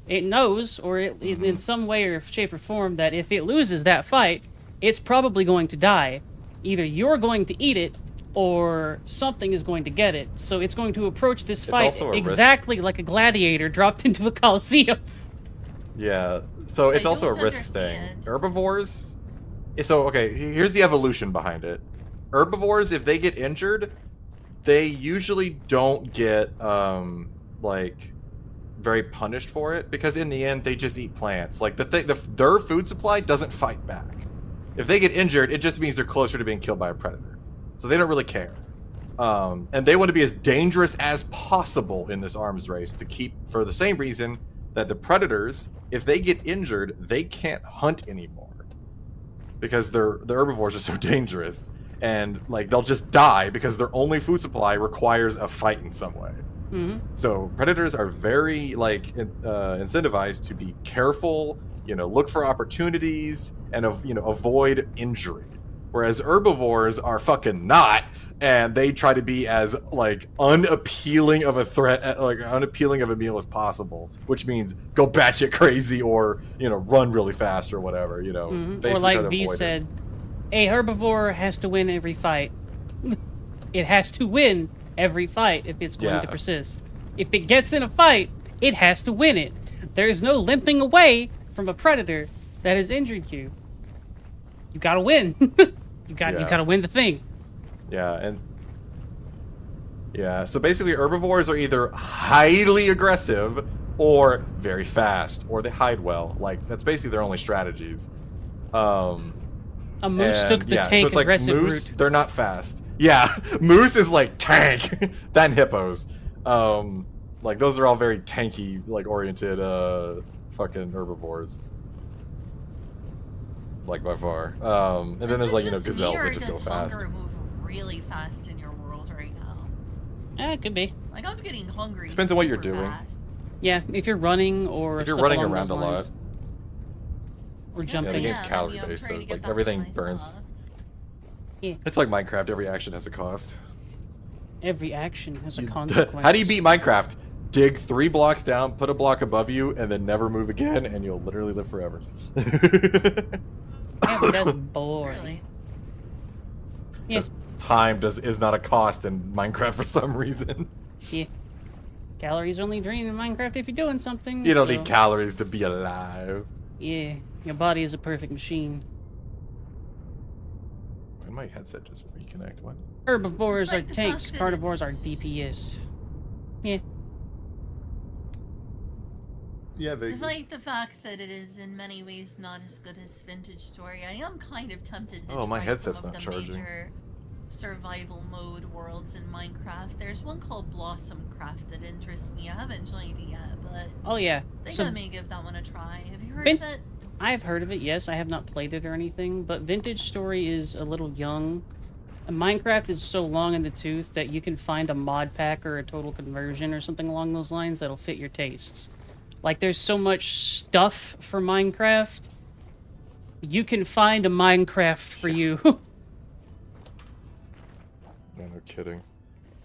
It knows, or in some way or shape or form, that if it loses that fight, it's probably going to die. Either you're going to eat it, or something is going to get it. So it's going to approach this fight also a risk. exactly like a gladiator dropped into a coliseum. Yeah, so it's I also a don't risk understand. thing. Herbivores. So okay, here's the evolution behind it. Herbivores, if they get injured, they usually don't get like very punished for it, because in the end they just eat plants. Like their food supply doesn't fight back. If they get injured, it just means they're closer to being killed by a predator. So they don't really care. And they want to be as dangerous as possible in this arms race to keep, for the same reason that the predators, if they get injured, they can't hunt anymore. Because the herbivores are so dangerous. And like they'll just die because their only food supply requires a fight in some way. Mm-hmm. So predators are very like incentivized to be careful, look for opportunities, and avoid injury. Whereas herbivores are fucking not, and they try to be as like unappealing of a threat, like unappealing of a meal as possible, which means go batshit crazy or run really fast or whatever. Or basically try like to V avoid it. said, a herbivore has to win every fight. It has to win every fight if it's going to persist. If it gets in a fight, it has to win it. There is no limping away from a predator that has injured you. you gotta win. you gotta win the thing. Yeah, so basically herbivores are either highly aggressive or very fast, or they hide well. Like that's basically their only strategies. A moose took the so tank it's like aggressive moose, route. they're not fast. Yeah, moose is like tank, then hippos. Like those are all very tanky, like oriented, fucking herbivores. Like by far. And then there's like gazelles that just go fast. Hunger move really fast in your world right now? Yeah, it could be. Like I'm getting hungry. Depends on what you're super doing. fast. Yeah, if you're running or If you're stuff running along around a those lot. lines. Or Yeah, the jumping. game's maybe calorie I'm based, trying so to get like back everything to burns. myself. Yeah. It's like Minecraft. Every action has a cost. Every action has a consequence. How do you beat Minecraft? Dig 3 blocks down, put a block above you, and then never move again, and you'll literally live forever. Yeah, but that's boring. Really? Yeah. Because time is not a cost in Minecraft for some reason. Yeah. Calories only drain in Minecraft if you're doing something. You don't so- need calories to be alive. Yeah, your body is a perfect machine. And my headset just reconnect. What? Herbivores are Despite the tanks, fact that carnivores are it's- DPS. Yeah. Yeah, they. Despite the fact that it is in many ways not as good as Vintage Story, I am kind of tempted to Oh, my try headset's some of not the charging. major survival mode worlds in Minecraft. There's one called Blossom Craft that interests me. I haven't joined it yet, but Oh yeah. I think So I may give that one a try. Have you heard Vin- of it? I've heard of it, yes. I have not played it or anything, but Vintage Story is a little young. And Minecraft is so long in the tooth that you can find a mod pack or a total conversion or something along those lines that'll fit your tastes. Like, there's so much stuff for Minecraft. You can find a Minecraft for you. No, no kidding.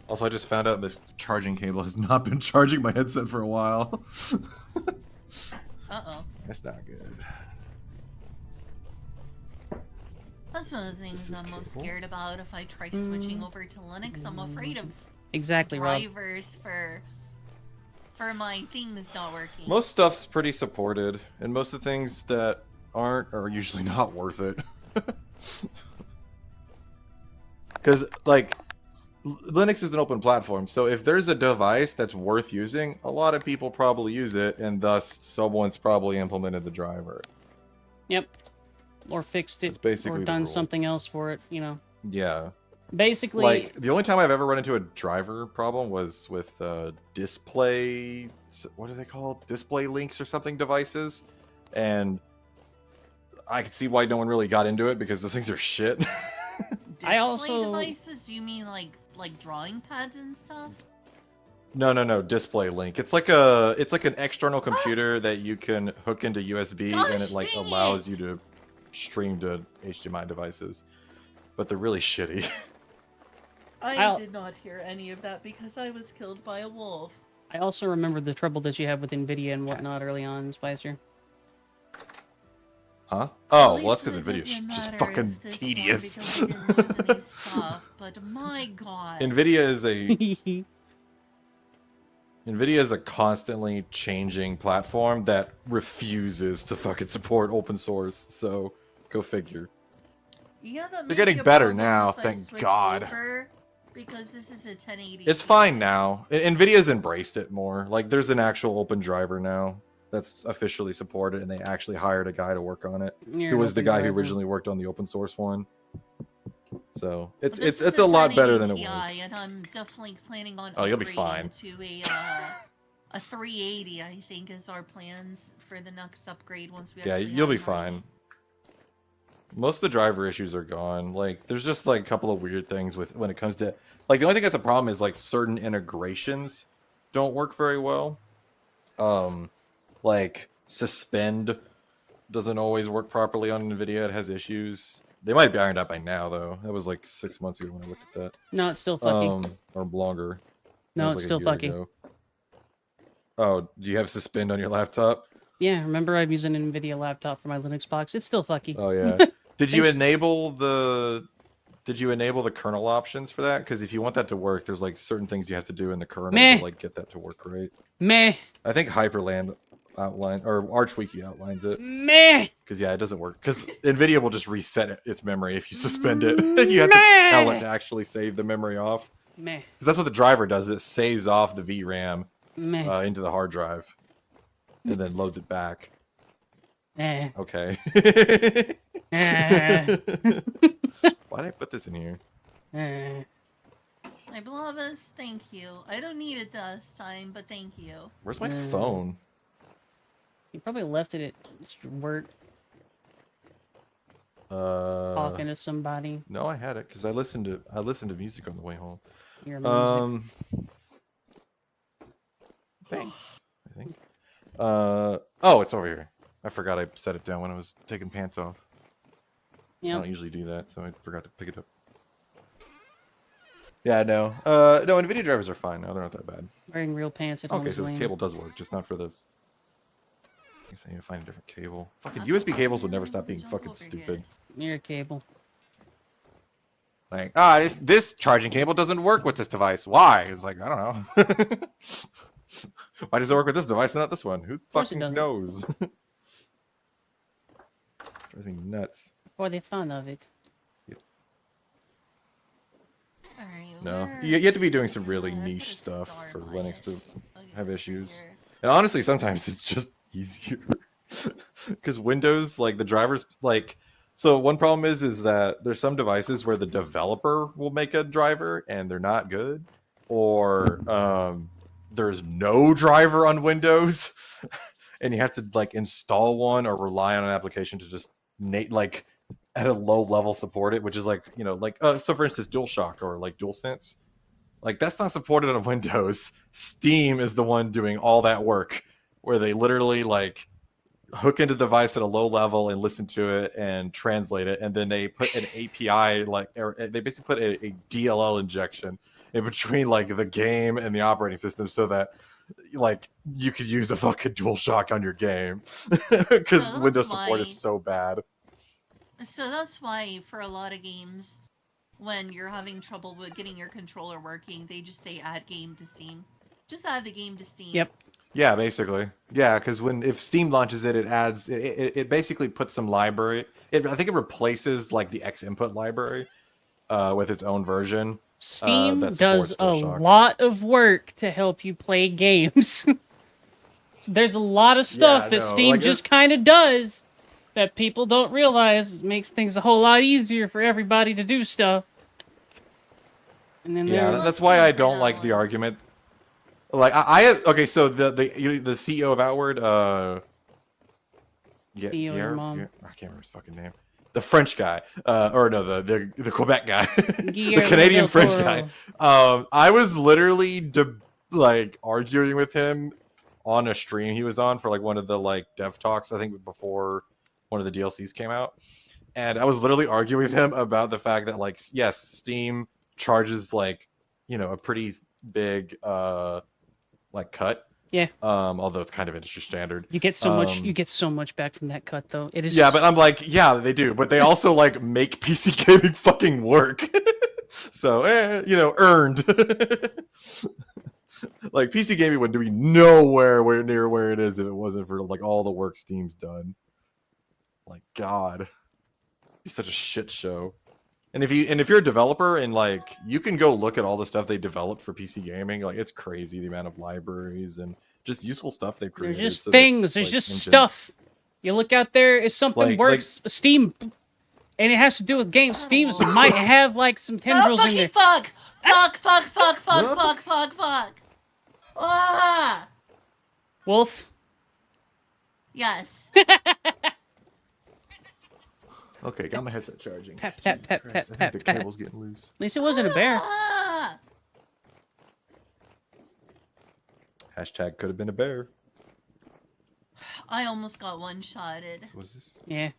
Also, I just found out this charging cable has not been charging my headset for a while. Uh-oh. That's not good. That's one of the things this I'm most cable? scared about if I try switching over to Linux. I'm afraid of Exactly, Rob. drivers for my things not working. Most stuff's pretty supported, and most of the things that aren't are usually not worth it. Because, like, Linux is an open platform, so if there's a device that's worth using, a lot of people probably use it, and thus someone's probably implemented the driver. Yep. Or fixed it, That's basically or the done rule. something else for it, you know. Yeah. Basically, Like, the only time I've ever run into a driver problem was with display... What are they called? Display links or something devices. And I could see why no one really got into it, because those things are shit. Display I also- devices? Do you mean like drawing pads and stuff? No, display link. It's like an external computer that you can hook into USB, and it Gosh, like dang allows it! you to stream to HDMI devices. But they're really shitty. I'll- did not hear any of that because I was killed by a wolf. I also remember the trouble that you had with NVIDIA and whatnot early on, Spicer. Huh? Oh, At well, that's least because it NVIDIA's doesn't just matter fucking if this one tedious. because I didn't lose any stuff, but my god. NVIDIA is a constantly changing platform that refuses to fucking support open source. So go figure. Yeah, that may They're getting be a better problem now, if I thank switch God. over, because this is a 1080. It's fine now. NVIDIA's embraced it more. Like, there's an actual open driver now that's officially supported, and they actually hired a guy to work on it, You're who an was the open guy who driver. originally worked on the open source one. So But it's this it's is a lot better 1080 than it was. Ti, and I'm definitely planning on Oh, you'll be upgrading fine. to a 380. I think is our plans for the next upgrade once we. Yeah, actually you'll have be it ready. fine. Most of the driver issues are gone. Like, there's just like a couple of weird things with when it comes to like the only thing that's a problem is like certain integrations don't work very well. Like suspend doesn't always work properly on NVIDIA. It has issues. They might be ironed out by now though. That was like 6 months ago when I looked at that. No, it's still fucky. Or longer. That No, was it's like a still year fucky. ago. Oh, do you have suspend on your laptop? Yeah, remember I'm using an NVIDIA laptop for my Linux box. It's still fucky. Oh yeah. Did you Thanks. enable the kernel options for that? Because if you want that to work, there's like certain things you have to do in the kernel Meh. to like get that to work right. Meh. I think Hyperland outline or ArchWiki outlines it. Meh. Because yeah, it doesn't work. Because NVIDIA will just reset its memory if you suspend it. You have to tell it to actually save the memory off. Meh. Because that's what the driver does. It saves off the VRAM Meh. into the hard drive, and then loads it back. Okay. Why did I put this in here? My beloveds, thank you. I don't need it this time, but thank you. Where's my phone? You probably left it at work. Talking to somebody. No, I had it because I listened to music on the way home. Your music. Thanks. I think. Oh, it's over here. I forgot I set it down when I was taking pants off. I don't usually do that, so I forgot to pick it up. Yeah, no. No, NVIDIA drivers are fine now. They're not that bad. Wearing real pants at home. Okay, so this cable does work, just not for this. I guess I need to find a different cable. Fucking USB cables would never stop being fucking stupid. Near cable. Like, this charging cable doesn't work with this device. Why? It's like, I don't know. Why does it work with this device and not this one? Who fucking knows? Drives me nuts. For the fun of it. No, you have to be doing some really niche stuff for Linux to have issues. And honestly, sometimes it's just easier. Because Windows, like the drivers, like... So one problem is that there's some devices where the developer will make a driver and they're not good. Or there's no driver on Windows. And you have to like install one or rely on an application to just like at a low level support it, which is like, you know, like so for instance DualShock or like DualSense, like that's not supported on Windows. Steam is the one doing all that work where they literally like hook into the device at a low level and listen to it and translate it, and then they put an API like they basically put a DLL injection in between like the game and the operating system so that like you could use a fucking DualShock on your game because Windows support is so bad. So that's why for a lot of games, when you're having trouble with getting your controller working, they just say add game to Steam. Just add the game to Steam. Yep. Yeah, basically. Yeah, because if Steam launches it, it adds it basically puts some library. I think it replaces like the X input library with its own version. Steam does a lot of work to help you play games. There's a lot of stuff that Steam like just kind of does that people don't realize. It makes things a whole lot easier for everybody to do stuff. And then that's why I don't like the argument. Like okay, so the CEO of Outward, I can't remember his fucking name. The French guy, or no, the Quebec guy, the Canadian French guy. I was literally like arguing with him on a stream he was on for like one of the like dev talks, I think before one of the DLCs came out, and I was literally arguing with him about the fact that like yes, Steam charges like, you know, a pretty big like cut. Yeah. Although it's kind of industry standard. You get so much. You get so much back from that cut, though. It is. Yeah, but I'm like, yeah, they do, but they also like make PC gaming fucking work. So, you know, earned. Like PC gaming would be nowhere near where it is if it wasn't for like all the work Steam's done. Like God, it'd be such a shit show. And if you're a developer and like you can go look at all the stuff they developed for PC gaming, like it's crazy the amount of libraries and just useful stuff they've created. There's just things. There's just stuff. You look out there, if something works, Steam, and it has to do with games. Steam's might have like some tendrils in there. Fuck! Ah! Wolf. Yes. Okay, got my headset charging. Pep. The cable's getting loose. At least it wasn't a bear. Hashtag could have been a bear. I almost got one-shotted. Was this? Yeah.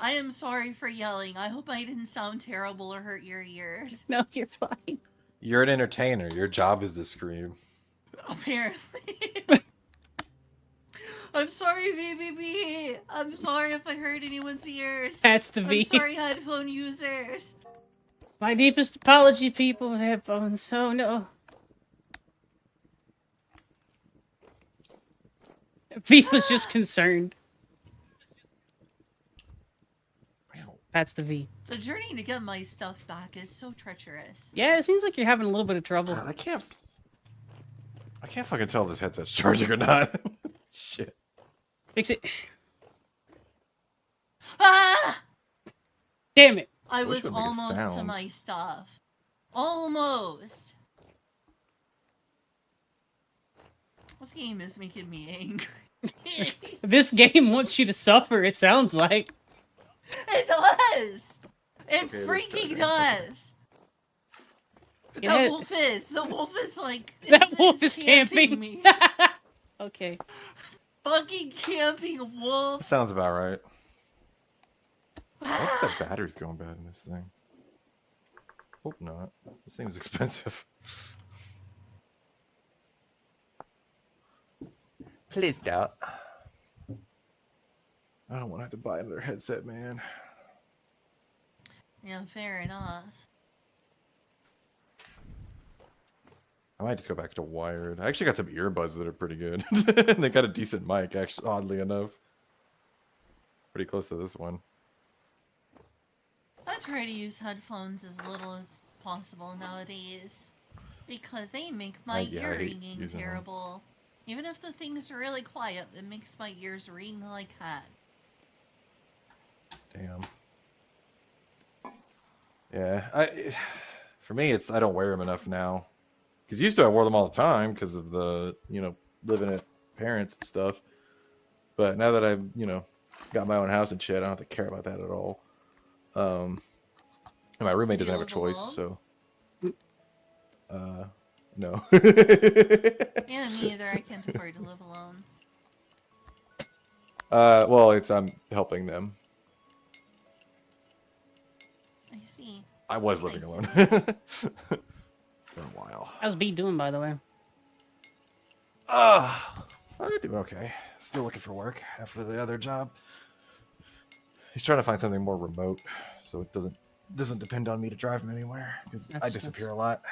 I am sorry for yelling. I hope I didn't sound terrible or hurt your ears. No, you're fine. You're an entertainer. Your job is to scream. Apparently. I'm sorry, VBB. I'm sorry if I hurt anyone's ears. That's the V. I'm sorry, headphone users. My deepest apology, people with headphones. Oh no. V was just concerned. That's the V. The journey to get my stuff back is so treacherous. Yeah, it seems like you're having a little bit of trouble. God, I can't fucking tell if this headset's charging or not. Shit. Fix it. Ah! Damn it. I wish was it would make a almost to sound. my stuff. Almost. This game is making me angry. This game wants you to suffer, it sounds like. It does! It Okay, freaking that's does! Yeah. The wolf is like... That it's wolf is camping. me. Okay. Fucking camping wolf! Sounds about right. I think the battery's going bad in this thing. Hope not. This thing is expensive. Please don't. I don't want to have to buy another headset, man. Yeah, fair enough. I might just go back to wired. I actually got some earbuds that are pretty good. And they got a decent mic, actually, oddly enough. Pretty close to this one. I try to use headphones as little as possible nowadays. Because they make my Yeah, I hate hearing using them. terrible. Even if the thing's really quiet, it makes my ears ring like heck. Damn. Yeah, for me, I don't wear them enough now. Because used to I wore them all the time because of the, living at parents and stuff. But now that I've, got my own house and shit, I don't have to care about that at all. And my roommate Do doesn't you have a choice, live so. No. Yeah, me either. I can't afford to live alone. Well, I'm helping them. I see. I was Nice. living alone. Been a while. How's B doing, by the way? I'm doing okay. Still looking for work after the other job. He's trying to find something more remote, so it doesn't depend on me to drive him anywhere because I disappear a lot.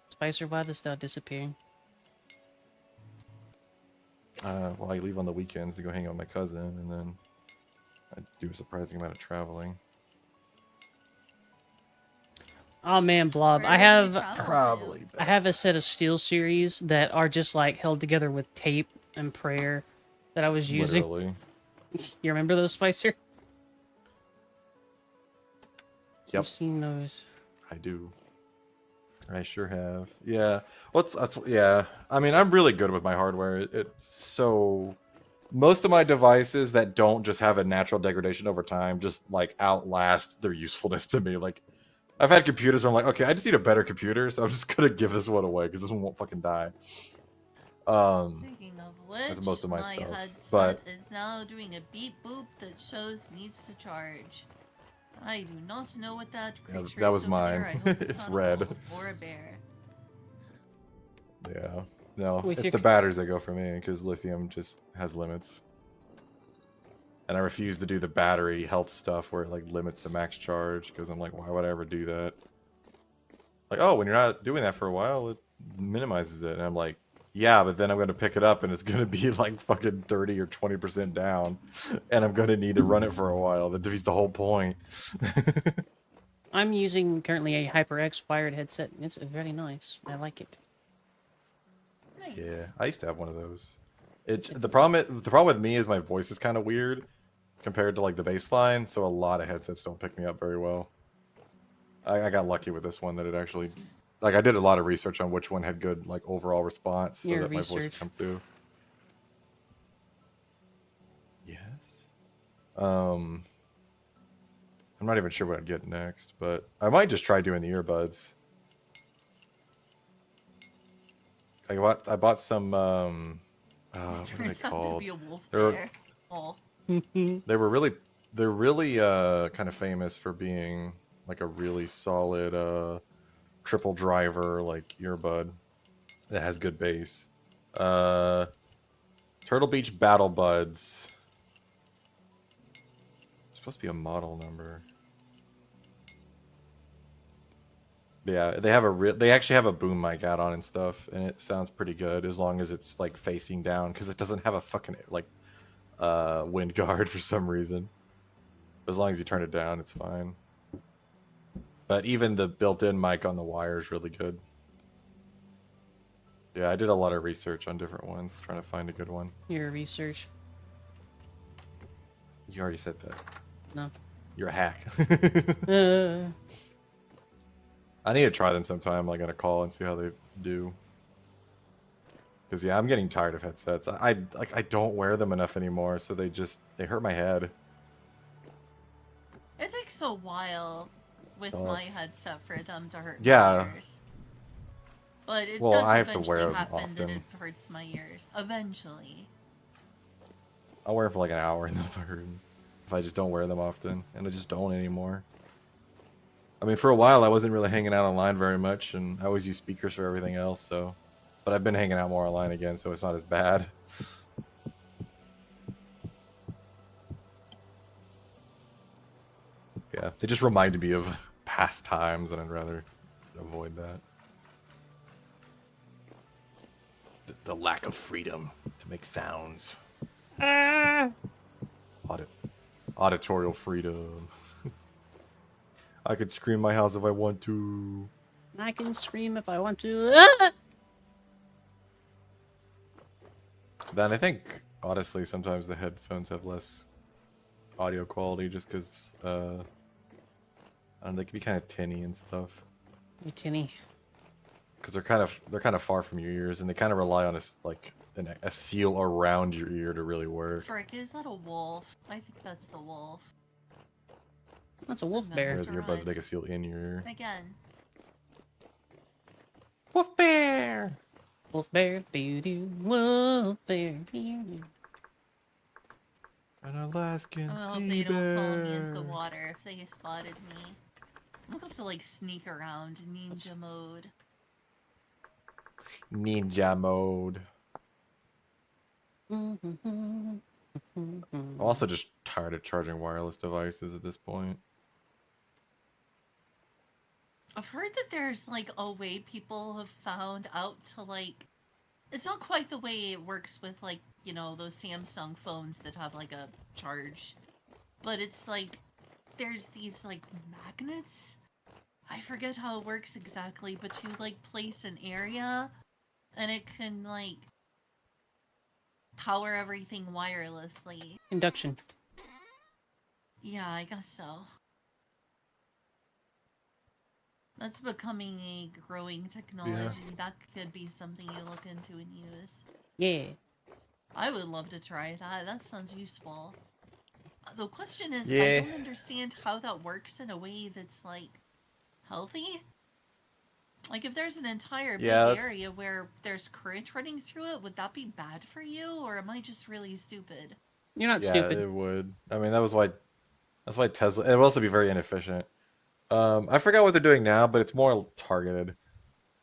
Spicer, why does that disappearing? Well, I leave on the weekends to go hang out with my cousin, and then I do a surprising amount of traveling. Oh man, Blob. Where I would you have travel Probably. to? I have a set of steel series that are just like held together with tape and prayer that I was using. Literally. You remember those, Spicer? Yep, You've seen those. I do. I sure have. Yeah. Yeah. I mean, I'm really good with my hardware. It's so most of my devices that don't just have a natural degradation over time just like outlast their usefulness to me. Like I've had computers where I'm like, okay, I just need a better computer, so I'm just gonna give this one away because this one won't fucking die. Speaking of which, that's most of my stuff, headset but- is now doing a beep boop that shows needs to charge. I do not know what that Yeah, creature that is was over mine. there. I hope It's not red. A wolf or a bear. Yeah. No, With it's your the batteries that go for me because lithium just has limits. And I refuse to do the battery health stuff where it like limits the max charge because I'm like, why would I ever do that? Like, oh, when you're not doing that for a while, it minimizes it. And I'm like, yeah, but then I'm going to pick it up and it's going to be like fucking 30 or 20% down. And I'm going to need to run it for a while. That defeats the whole point. I'm using currently a HyperX wired headset. It's very nice. I like it. Nice. Yeah, I used to have one of those. The problem with me is my voice is kind of weird compared to like the baseline, so a lot of headsets don't pick me up very well. I got lucky with this one that it actually, like I did a lot of research on which one had good like overall response so Your that my voice would research. come through. Yes. I'm not even sure what I'd get next, but I might just try doing the earbuds. I bought some what are they Turns out to called? be a wolf They're- bear. Oh. They're really kind of famous for being like a really solid triple driver like earbud that has good bass. Turtle Beach Battle Buds. Supposed to be a model number. Yeah, they have a they actually have a boom mic add-on and stuff, and it sounds pretty good as long as it's like facing down because it doesn't have a fucking like wind guard for some reason. As long as you turn it down, it's fine. But even the built-in mic on the wire is really good. Yeah, I did a lot of research on different ones, trying to find a good one. Your research. You already said that. No. You're a hack. Uh, I need to try them sometime, like on a call, and see how they do. Because yeah, I'm getting tired of headsets. I don't wear them enough anymore, so they hurt my head. It takes a while with my Sucks. headset for them to hurt Yeah. my ears. But it Well, does I have to eventually wear them happen that often. it hurts my ears. Eventually. I'll wear them for like an hour and they'll start hurting. If I just don't wear them often, and I just don't anymore. I mean, for a while I wasn't really hanging out online very much, and I always use speakers for everything else. So, but I've been hanging out more online again, so it's not as bad. Yeah, they just reminded me of past times, and I'd rather avoid that. The lack of freedom to make sounds. Auditorial freedom. I could scream my house if I want to. I can scream if I want to. Then I think, honestly, sometimes the headphones have less audio quality just because, I don't know, they can be kind of tinny and stuff. Hey, Tinny. Because they're kind of far from your ears, and they kind of rely on a seal around your ear to really work. Frick, is that a wolf? I think that's the wolf. That's a wolf No. bear. Whereas earbuds make a seal in your ear. Again. Wolf bear! Wolf bear. Doo-doo. Wolf bear. Doo-doo. An Alaskan I hope sea they don't bear. follow me into the water if they spotted me. I'm gonna have to like sneak around ninja mode. Ninja mode. I'm also just tired of charging wireless devices at this point. I've heard that there's like a way people have found out to like, it's not quite the way it works with like, you know, those Samsung phones that have like a charge, but it's like there's these like magnets. I forget how it works exactly, but you like place an area and it can like power everything wirelessly. Induction. Yeah, I guess so. That's becoming a growing technology. Yeah. That could be something you look into and use. Yeah. I would love to try that. That sounds useful. The question is, Yeah. I don't understand how that works in a way that's like healthy. Like if there's an entire big area where there's current running through it, would that be bad for you, or am I just really stupid? You're not Yeah, stupid. it would. I mean, that's why Tesla. It would also be very inefficient. I forgot what they're doing now, but it's more targeted.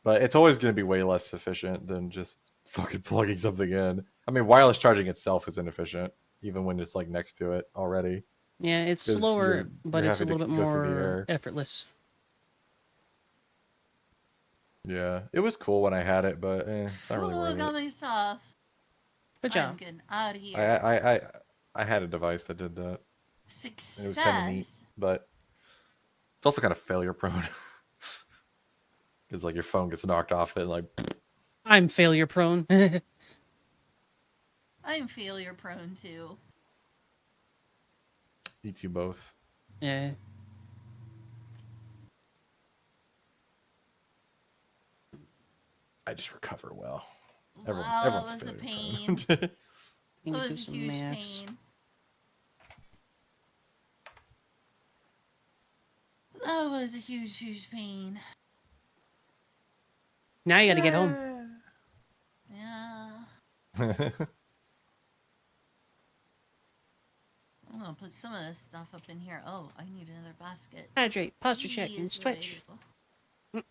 But it's always going to be way less efficient than just fucking plugging something in. I mean, wireless charging itself is inefficient, even when it's like next to it already. Yeah, it's 'Cause slower, but you're it's a having little to bit go through the more air. effortless. Yeah, it was cool when I had it, but it's not really Oh, worth got it. my stuff. Good I'm job. getting out of here. I had a device that did that. Success. And it was kind of neat, but it's also kind of failure prone. Because like your phone gets knocked off it, like I'm failure prone. I'm failure prone too. eats you both. Yeah. I just recover well. Wow, Everyone's that was a failure pain. prone. That Need to do was a some huge maps. pain. That was a huge, huge pain. Now you gotta get home. Yeah. I'm gonna put some of this stuff up in here. Oh, I need another basket. Hydrate, posture check, and Jeez, stretch. Ray.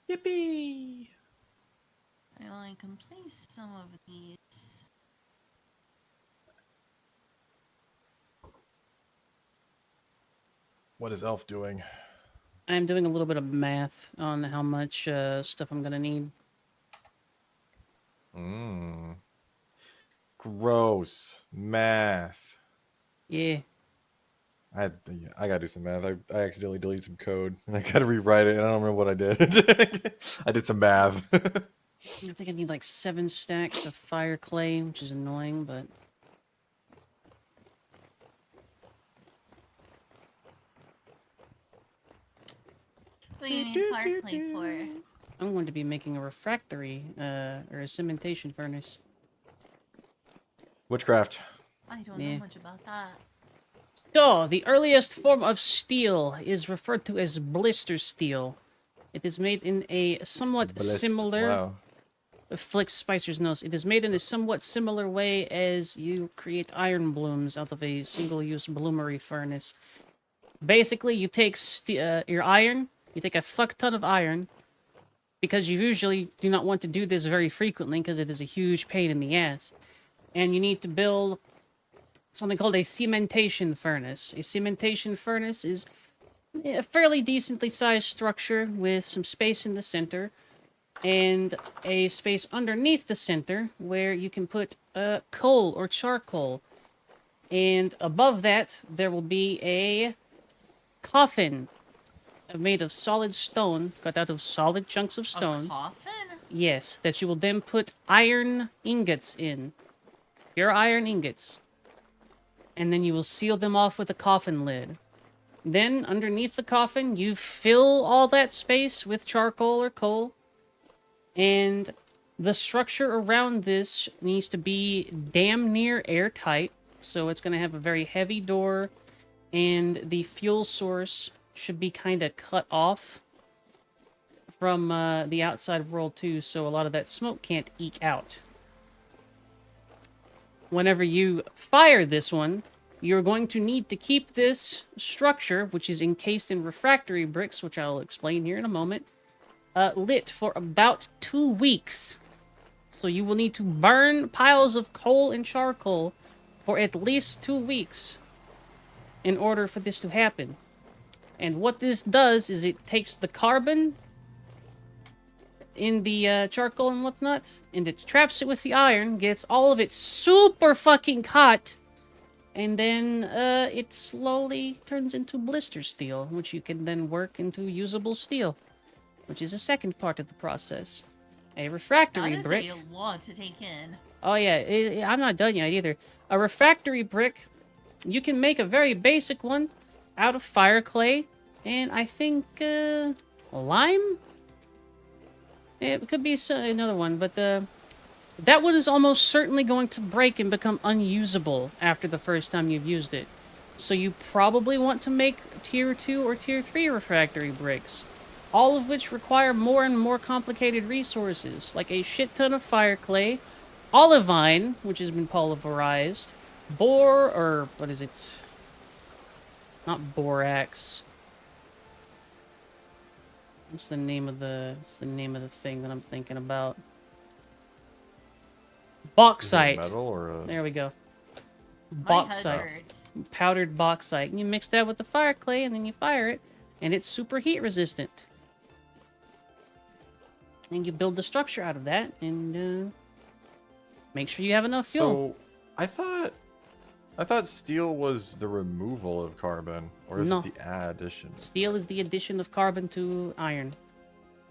Yippee! I can place some of these. What is Elf doing? I'm doing a little bit of math on how much stuff I'm gonna need. Gross math. Yeah. I gotta do some math. I accidentally deleted some code and I gotta rewrite it and I don't remember what I did. I did some math. I think I need like 7 stacks of fire clay, which is annoying, but... What do you need fire clay for? I'm going to be making a refractory, or a cementation furnace. Witchcraft. I don't Yeah. know much about that. So, the earliest form of steel is referred to as blister steel. It is made in a somewhat similar... Wow. Flicks Spicer's nose. It is made in a somewhat similar way as you create iron blooms out of a single-use bloomery furnace. Basically, you take your iron, you take a fuck ton of iron, because you usually do not want to do this very frequently because it is a huge pain in the ass. And you need to build something called a cementation furnace. A cementation furnace is a fairly decently sized structure with some space in the center and a space underneath the center where you can put coal or charcoal. And above that, there will be a coffin made of solid stone, cut out of solid chunks of stone. A coffin? Yes, that you will then put iron ingots in. Pure iron ingots. And then you will seal them off with a coffin lid. Then, underneath the coffin, you fill all that space with charcoal or coal. And the structure around this needs to be damn near airtight. So it's going to have a very heavy door. And the fuel source should be kind of cut off from the outside world too. So a lot of that smoke can't eke out. Whenever you fire this one, you're going to need to keep this structure, which is encased in refractory bricks, which I'll explain here in a moment, lit for about 2 weeks. So you will need to burn piles of coal and charcoal for at least 2 weeks in order for this to happen. And what this does is it takes the carbon in the charcoal and whatnot, and it traps it with the iron, gets all of it super fucking hot, and then it slowly turns into blister steel, which you can then work into usable steel, which is a second part of the process. A refractory brick. That is a lot to take in. Oh yeah, I'm not done yet either. A refractory brick, you can make a very basic one out of fire clay, and I think lime? It could be another one, but that one is almost certainly going to break and become unusable after the first time you've used it. So you probably want to make tier 2 or tier 3 refractory bricks, all of which require more and more complicated resources, like a shit ton of fire clay, olivine, which has been pulverized, what is it? Not borax. What's the name of the thing that I'm thinking about? Bauxite. Metal or There we go. My head Bauxite. hurts. Powdered bauxite. And you mix that with the fire clay and then you fire it, and it's super heat resistant. And you build the structure out of that, and make sure you have enough fuel. So, I thought steel was the removal of carbon, or is No. it the addition? Steel is the addition of carbon to iron.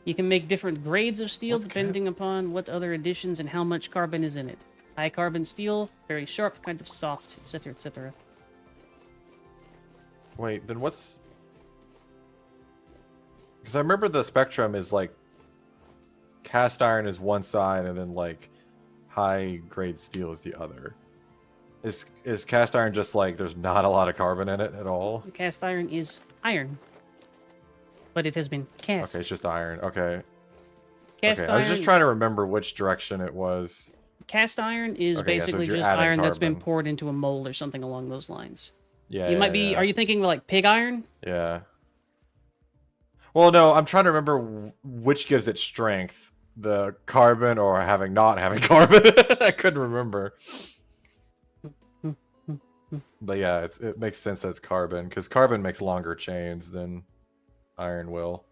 You can make different grades of steel depending upon what other additions and how much carbon is in it. High carbon steel, very sharp, kind of soft, etc., etc. Wait, then what's... Because I remember the spectrum is like cast iron is one side and then like high grade steel is the other. Is cast iron just like there's not a lot of carbon in it at all? Cast iron is iron, but it has been cast. Okay, it's just iron. Okay. Cast Okay, iron. I was just trying to remember which direction it was. Cast iron is Okay, yeah, so basically if you're just adding iron that's been carbon. poured into a mold or something along those lines. Yeah. You might be. Yeah. Are you thinking like pig iron? Yeah. Well, no, I'm trying to remember which gives it strength, the carbon or not having carbon. I couldn't remember. But yeah, it makes sense that it's carbon, because carbon makes longer chains than iron will.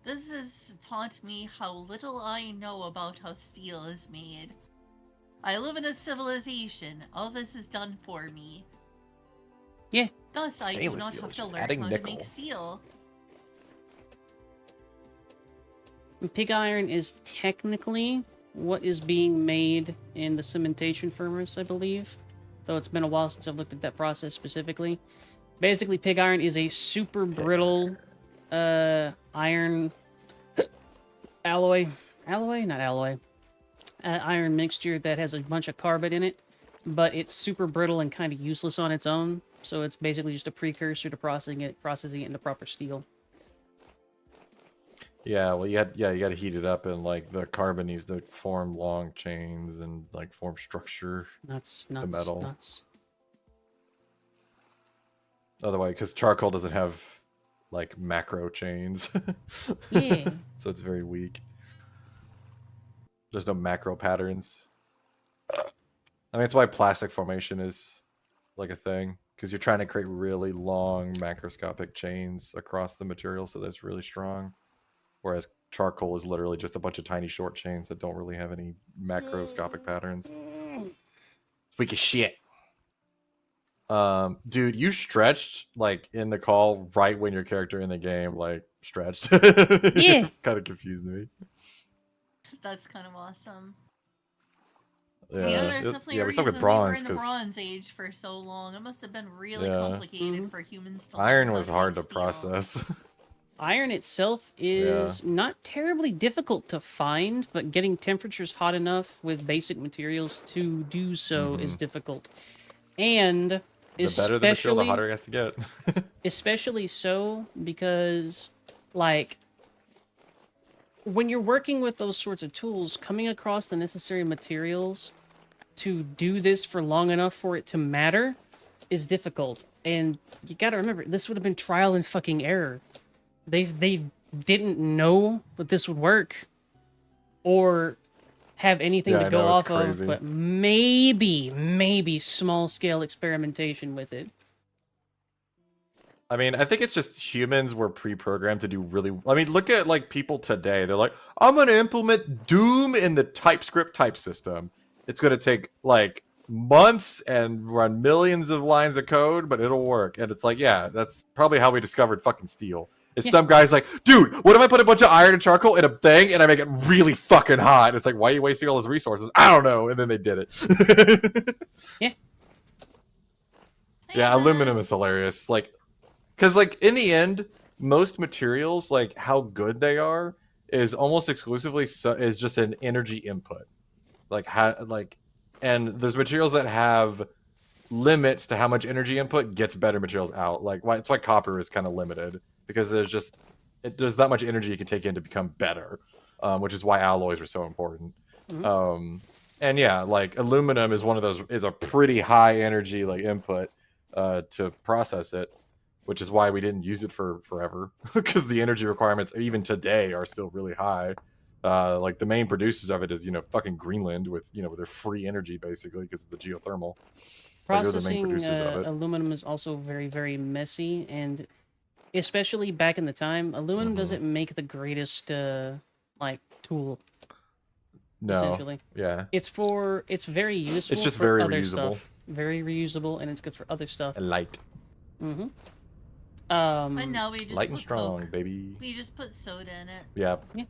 This has taught me how little I know about how steel is made. I live in a civilization. All this is done for me. Yeah. Thus, I do Stainless not steel have is to just learn adding how nickel. to make steel. Pig iron is technically what is being made in the cementation furnace, I believe. Though it's been a while since I've looked at that process specifically. Basically, pig iron is a super brittle iron alloy. Alloy? Not alloy. Iron mixture that has a bunch of carbon in it, but it's super brittle and kind of useless on its own. So it's basically just a precursor to processing it into proper steel. Yeah, well, you got to heat it up, and like the carbon needs to form long chains and like form structure. Nuts, The nuts, metal. nuts. Otherwise, because charcoal doesn't have like macro chains, Yeah. so it's very weak. There's no macro patterns. I mean, that's why plastic formation is like a thing, because you're trying to create really long macroscopic chains across the material, so that's really strong. Whereas charcoal is literally just a bunch of tiny short chains that don't really have any macroscopic patterns. Freak as shit. Dude, you stretched like in the call right when your character in the game like stretched. Yeah. Kind of confused me. That's kind of awesome. Yeah, You know, there's definitely a we stuck with reason we were bronze in the because Bronze Age for so long. It must have been really Yeah. complicated for humans to learn iron how was to hard make to steel. process. Iron itself is not terribly difficult to find, but getting temperatures hot enough with basic materials to do so is difficult. And The better the material, the especially hotter it has to get. especially so because like when you're working with those sorts of tools, coming across the necessary materials to do this for long enough for it to matter is difficult. And you gotta remember, this would have been trial and fucking error. They didn't know that this would work or have anything Yeah, to I go know, it's off of, crazy. but maybe small scale experimentation with it. I mean, I think it's just humans were pre-programmed to do really. I mean, look at like people today. They're like, I'm going to implement Doom in the TypeScript type system. It's going to take like months and run millions of lines of code, but it'll work. And it's like, yeah, that's probably how we discovered fucking steel. Is some guy's like, dude, what if I put a bunch of iron and charcoal in a thing and I make it really fucking hot? And it's like, why are you wasting all those resources? I don't know. And then they did it. Yeah. Yeah, aluminum is hilarious. Like, because like in the end, most materials, like how good they are, is almost exclusively is just an energy input. And there's materials that have limits to how much energy input gets better materials out. Like that's why copper is kind of limited, because there's that much energy you can take in to become better, which is why alloys are so important. And yeah, like aluminum is one of those, is a pretty high energy like input to process it, which is why we didn't use it for forever, because the energy requirements even today are still really high. Like the main producers of it is fucking Greenland with with their free energy basically because of the geothermal. Processing aluminum is also very, very messy, and especially back in the time, aluminum doesn't make the greatest like tool. No. Essentially. Yeah. It's very useful. It's just for very other reusable. Stuff. Very reusable, and it's good for other stuff. And light. Mm-hmm. But now we just light and put strong, Coke. baby. We just put soda in it. Yeah. Yeah.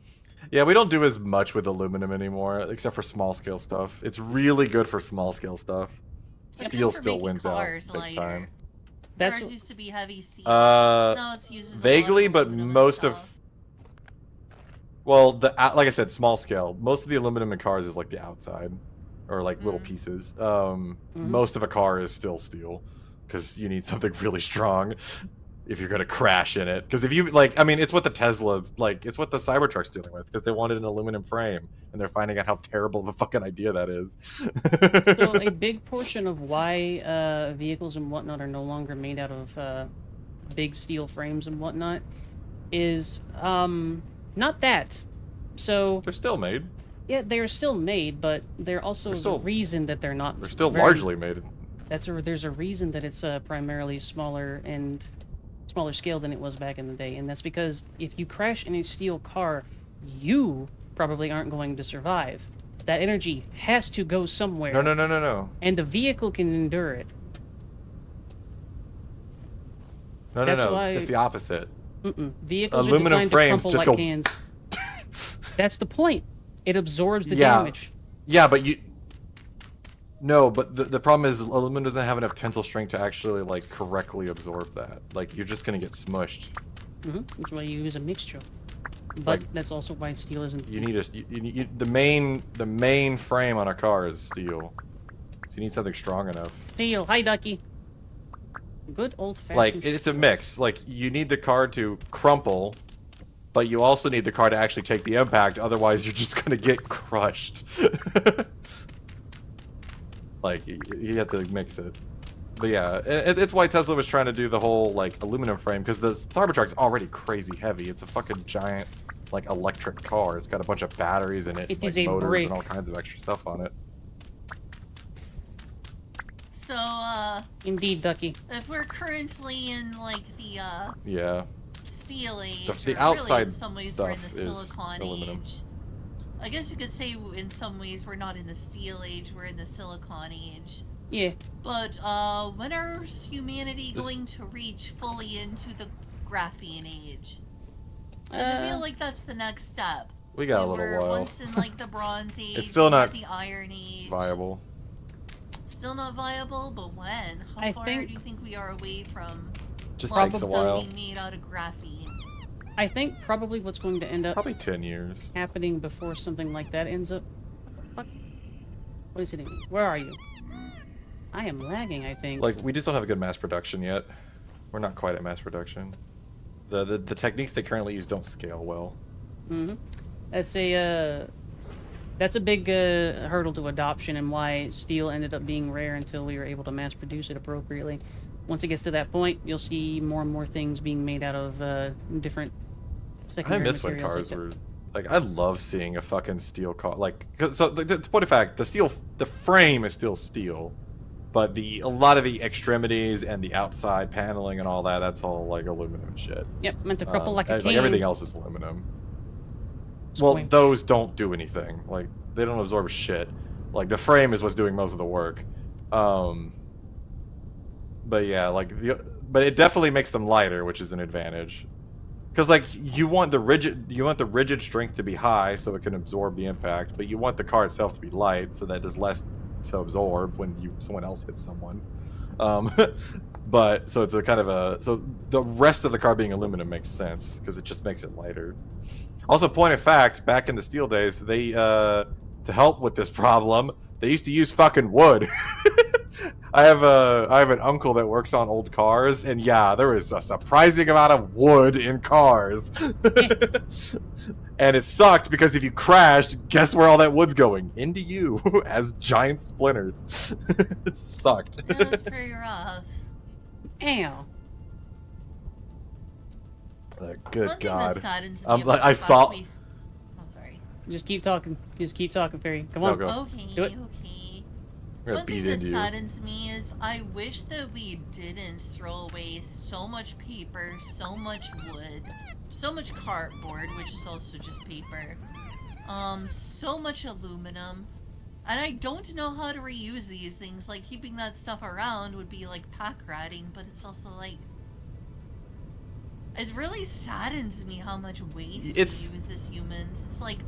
Yeah, we don't do as much with aluminum anymore, except for small scale stuff. It's really good for small scale stuff. It's Steel good for still making wins out cars big lighter. time. Cars used to be heavy steel. Now it's used as vaguely, a lot but aluminum and most of stuff. well, like I said, small scale. Most of the aluminum in cars is like the outside, or like little pieces. Most of a car is still steel, because you need something really strong if you're gonna crash in it. Because if you like, I mean, it's what the Tesla's like. It's what the Cybertruck's dealing with, because they wanted an aluminum frame, and they're finding out how terrible of a fucking idea that is. So a big portion of why vehicles and whatnot are no longer made out of big steel frames and whatnot is not that. So they're still made. Yeah, they're still made, but they're also the reason that they're not. They're still largely made. There's a reason that it's primarily smaller scale than it was back in the day, and that's because if you crash in a steel car, you probably aren't going to survive. That energy has to go somewhere. No. And the vehicle can endure it. That's No. why... It's the opposite. Vehicles Aluminum are designed frames to crumple just like go... cans. That's the point. It absorbs the damage. Yeah, but you... No, but the problem is aluminum doesn't have enough tensile strength to actually, like, correctly absorb that. Like, you're just gonna get smushed. That's why you use a mixture. But Like, that's also why steel isn't... You need the main frame on a car is steel. So you need something strong enough. Steel. Hi, Ducky. Good old-fashioned... Like, it's a mix. Like, you need the car to crumple, but you also need the car to actually take the impact, otherwise you're just gonna get crushed. Like, you have to mix it. But yeah, it's why Tesla was trying to do the whole, like, aluminum frame, because the Cybertruck's already crazy heavy. It's a fucking giant, like, electric car. It's got a bunch of batteries in it, It like, is a motors brick. and all kinds of extra stuff on it. So, Indeed, Ducky. if we're currently in, like, the, Yeah. steel age, The or really outside in some ways we're in the stuff is silicon aluminum. age. I guess you could say in some ways we're not in the steel age, we're in the silicon age. Yeah. But, when is humanity going to reach fully into the graphene age? Because I feel like that's the next step. We got a We little were while. once in, like, the Bronze Age. It's still we not had the Iron Age. Viable. Still not viable, but when? How I far think- do you think we are away from Just lots takes a of stuff while. being made out of graphene? I think probably what's going to end up Probably 10 years. happening before something like that ends up... What? What is hitting me? Where are you? I am lagging, I think. Like, we just don't have a good mass production yet. We're not quite at mass production. The techniques they currently use don't scale well. That's a big hurdle to adoption, and why steel ended up being rare until we were able to mass produce it appropriately. Once it gets to that point, you'll see more and more things being made out of different I secondary miss when materials cars like that. were like, I love seeing a fucking steel car. Like, so the point of fact, the frame is still steel, but a lot of the extremities and the outside paneling and all that, that's all like aluminum and shit. Yep, meant to crumple like a Like can. everything else is aluminum. Well, Squint. those don't do anything. Like, they don't absorb shit. Like, the frame is what's doing most of the work. But yeah, but it definitely makes them lighter, which is an advantage. Because, like, you want the rigid strength to be high so it can absorb the impact, but you want the car itself to be light so that there's less to absorb when someone else hits someone. But so it's a kind of so the rest of the car being aluminum makes sense because it just makes it lighter. Also, point of fact, back in the steel days, they to help with this problem, they used to use fucking wood. I have an uncle that works on old cars, and yeah, there is a surprising amount of wood in cars. And it sucked because if you crashed, guess where all that wood's going? Into you as giant splinters. It sucked. Yeah, that's pretty rough. Ow. Good One God. thing that saddens me I'm like, about I the fact saw. we- I'm sorry. Just keep talking. Just keep talking, Fairy. Come No, on. go. Okay, Do it. okay. I'm gonna One beat thing that into you. saddens me is I wish that we didn't throw away so much paper, so much wood, so much cardboard, which is also just paper, so much aluminum, and I don't know how to reuse these things. Like, keeping that stuff around would be like pack ratting, but it's also like, it really saddens me how much waste It's- we use as humans. It's like,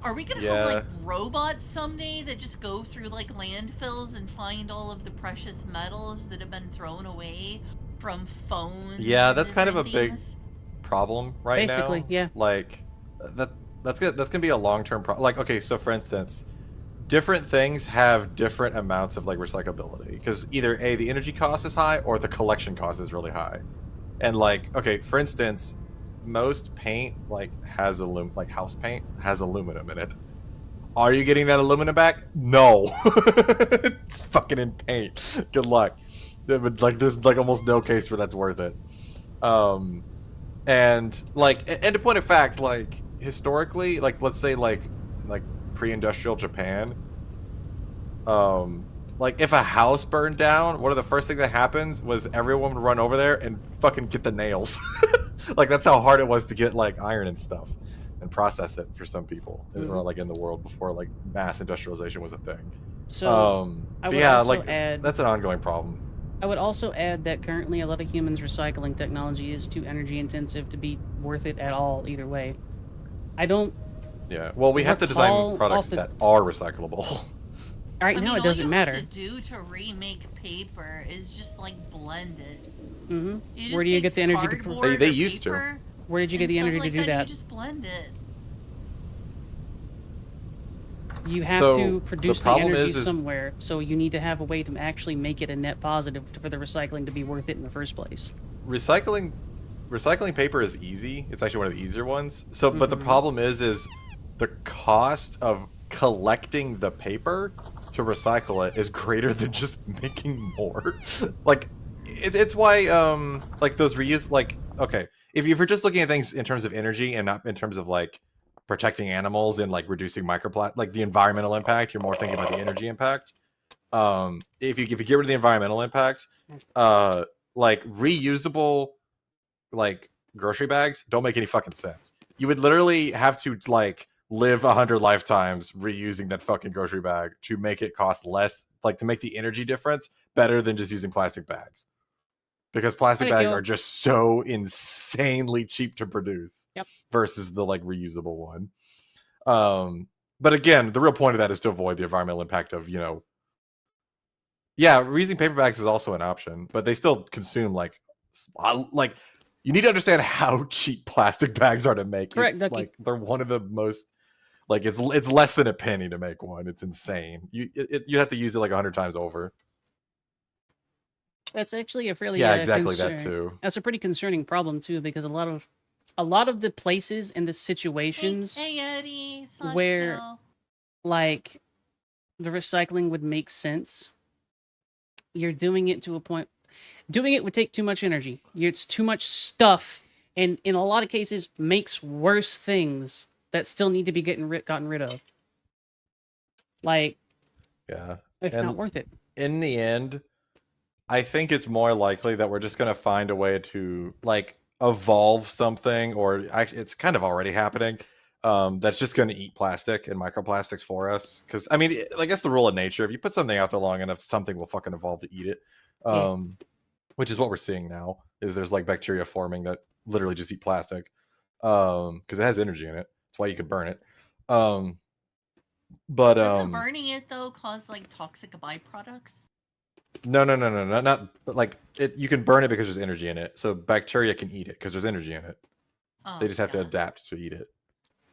are we gonna Yeah. have like robots someday that just go through like landfills and find all of the precious metals that have been thrown away from phones? Yeah, and that's kind of a different big things? problem right now. Basically, yeah. Like that's gonna be a long-term problem. Like, okay, so for instance, different things have different amounts of like recyclability because either A, the energy cost is high, or the collection cost is really high. And like, okay, for instance, most paint has house paint has aluminum in it. Are you getting that aluminum back? No. It's fucking in paint. Good luck. There's like almost no case where that's worth it. And to point of fact, like historically, like let's say like pre-industrial Japan, like if a house burned down, one of the first things that happens was everyone would run over there and fucking get the nails. Like that's how hard it was to get like iron and stuff and process it for some people, like in the world before like mass industrialization was a thing. So I but would yeah, also like add, that's an ongoing problem. I would also add that currently a lot of humans' recycling technology is too energy intensive to be worth it at all either way. I don't. Yeah, well, we have to recall design products off the that are recyclable. Right now, it doesn't matter. All you have to do to remake paper is just like blend it. Where do you get the energy to? They used to. Where did you get the energy to do that? You just blend it. You have to produce the energy somewhere, so you need to have a way to actually make it a net positive for the recycling to be worth it in the first place. Recycling paper is easy. It's actually one of the easier ones. So, but the problem is the cost of collecting the paper to recycle it is greater than just making more. Like, it's why like those reuse, like, okay, if you're just looking at things in terms of energy and not in terms of like protecting animals and like reducing like the environmental impact, you're more thinking about the energy impact. If you get rid of the environmental impact, like reusable like grocery bags don't make any fucking sense. You would literally have to like live 100 lifetimes reusing that fucking grocery bag to make it cost less, like to make the energy difference better than just using plastic bags. Because plastic bags are just so insanely cheap to produce versus the like reusable one. But again, the real point of that is to avoid the environmental impact of, reusing paper bags is also an option, but they still consume like you need to understand how cheap plastic bags are to make. Correct, it's, like they're one of the most, like it's less than a penny to make one. It's insane. You have to use it like 100 times over. That's actually a fairly exactly that too. That's a pretty concerning problem too, because a lot of the places and the situations where like the recycling would make sense, you're doing it to a point. Doing it would take too much energy. It's too much stuff, and in a lot of cases, makes worse things that still need to be gotten rid of. Like, it's not worth it. In the end, I think it's more likely that we're just going to find a way to like evolve something, or it's kind of already happening. That's just going to eat plastic and microplastics for us. Because I mean, I guess the rule of nature: if you put something out there long enough, something will fucking evolve to eat it. Which is what we're seeing now. Is there's like bacteria forming that literally just eat plastic, because it has energy in it. That's why you could burn it. But doesn't burning it though cause like toxic byproducts? No, not like it. You can burn it because there's energy in it. So bacteria can eat it because there's energy in it. They just have to adapt to eat it.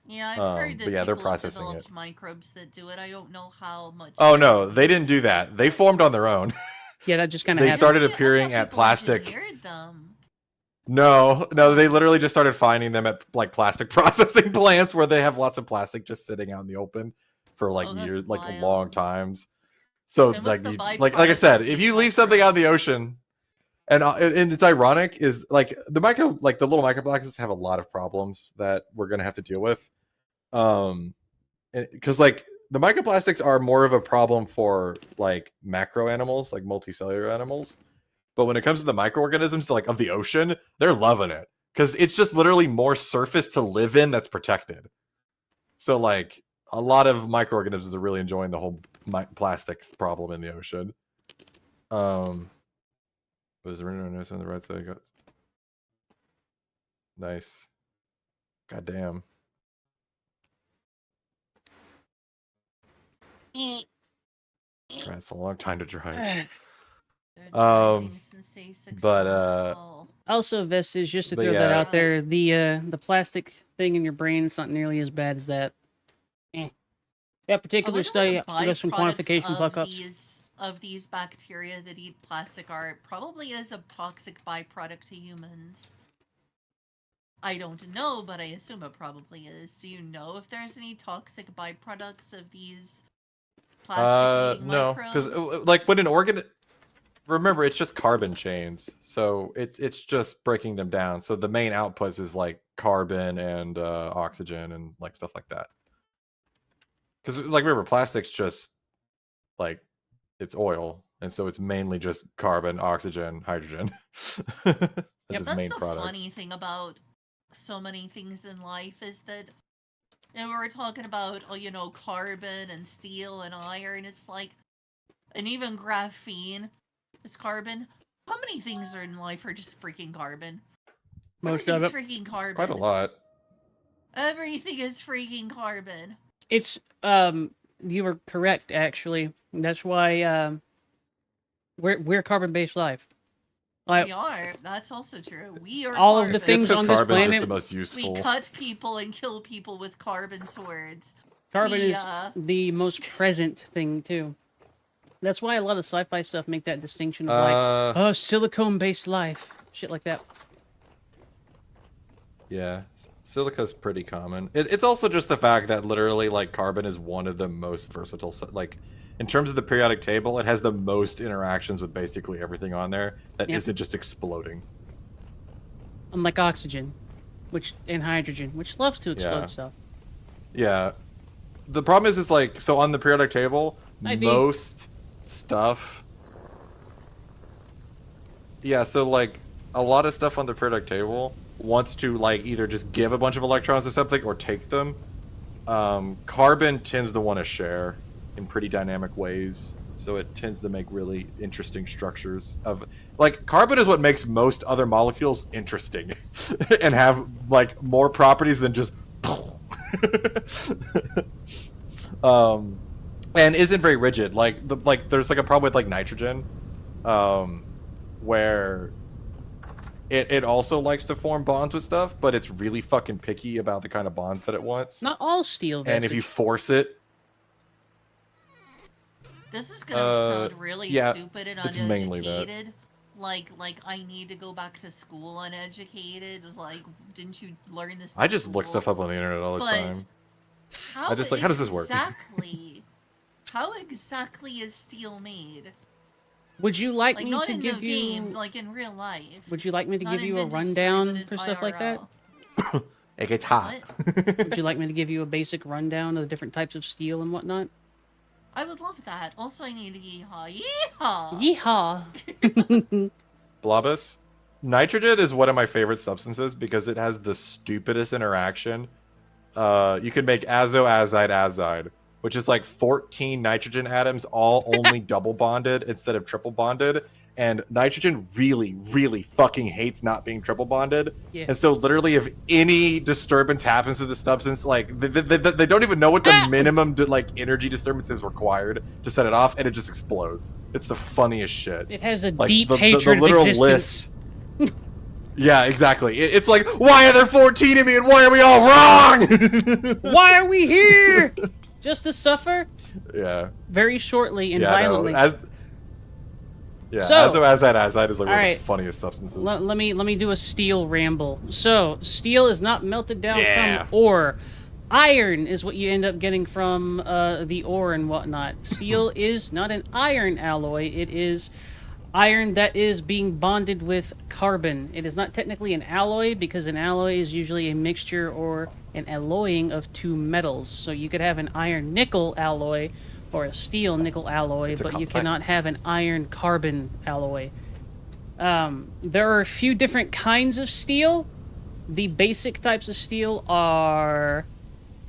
Yeah, I've heard that they're processing developed it. Microbes that do it. I don't know how much. Oh no, they didn't do that. They formed on their own. Yeah, that just kind of they started appearing at plastic. No, they literally just started finding them at like plastic processing plants where they have lots of plastic just sitting out in the open for like years, like long times. So like I said, if you leave something out in the ocean, and it's ironic is like the little microplastics have a lot of problems that we're gonna have to deal with, because like the microplastics are more of a problem for like macro animals, like multicellular animals. But when it comes to the microorganisms like of the ocean, they're loving it because it's just literally more surface to live in that's protected. So like a lot of microorganisms are really enjoying the whole plastic problem in the ocean. Was there anyone else on the right side? Nice. God damn. It's a long time to drive. But also, Vestige, just to throw that out there, the plastic thing in your brain is not nearly as bad as that. That particular study does some quantification fuck-ups. Of these bacteria that eat plastic are probably as a toxic byproduct to humans. I don't know, but I assume it probably is. Do you know if there's any toxic byproducts of these plastic no, because like when an remember it's just carbon chains, so it's just breaking them down. So the main outputs is like carbon and oxygen and like stuff like that. Because like remember, plastic's just like it's oil, and so it's mainly just carbon, oxygen, hydrogen. That's Yeah, its that's main the products. funny thing about so many things in life is that, and we were talking about, carbon and steel and iron. It's like, and even graphene is carbon. How many things are in life are just freaking carbon? Most of Everything's it. freaking carbon. Quite a lot. Everything is freaking carbon. It's you were correct actually. That's why we're carbon-based life. We are. That's also true. We are all carbon. of the things It's because on this carbon's just planet- the most useful. We cut people and kill people with carbon swords. Carbon is the most present thing too. That's why a lot of sci-fi stuff make that distinction of like, silicone-based life, shit like that. Yeah, silica's pretty common. It's also just the fact that literally, like, carbon is one of the most versatile. Like, in terms of the periodic table, it has the most interactions with basically everything on there that isn't just exploding. Unlike oxygen, and hydrogen, which loves to explode stuff. Yeah. The problem is like, so on the periodic table, most stuff. Yeah, so like a lot of stuff on the periodic table wants to like either just give a bunch of electrons or something or take them. Carbon tends to want to share in pretty dynamic ways, so it tends to make really interesting structures of like carbon is what makes most other molecules interesting and have like more properties than just and isn't very rigid. Like there's like a problem with like nitrogen, where it also likes to form bonds with stuff, but it's really fucking picky about the kind of bonds that it wants. Not all steel. And if you force it, this is gonna sound really stupid and it's mainly that. uneducated. Like I need to go back to school uneducated. Like, didn't you learn this? I just look stuff up on the internet all the time. How how does this work? Exactly. How exactly is steel made? Would you like me not to in give the you? game, like in real life. Would you like me to Not give in you a Vintage Story, rundown but in for stuff like that? IRL. It gets hot. Would you like me to give you a basic rundown of the different types of steel and whatnot? I would love that. Also, I need a yeehaw. Yeehaw! Yeehaw! Blobus, nitrogen is one of my favorite substances because it has the stupidest interaction. You could make azo-azide, which is like 14 nitrogen atoms, all only double bonded instead of triple bonded. And nitrogen really, really fucking hates not being triple bonded. Yeah. And so literally if any disturbance happens to the substance, like they don't even know what the minimum energy disturbance is required to set it off, and it just explodes. It's the funniest shit. It has a deep hatred of existence. List. Yeah, exactly. It's like, why are there 14 of me and why are we all wrong? Why are we here? Just to suffer? Yeah. Very shortly and violently. Azo-azide is like one of the funniest substances. Let me do a steel ramble. So, steel is not melted down from ore. Iron is what you end up getting from the ore and whatnot. Steel is not an iron alloy. It is iron that is being bonded with carbon. It is not technically an alloy because an alloy is usually a mixture or an alloying of two metals. So you could have an iron-nickel alloy or a steel-nickel alloy, but you cannot have an iron-carbon alloy. There are a few different kinds of steel. The basic types of steel are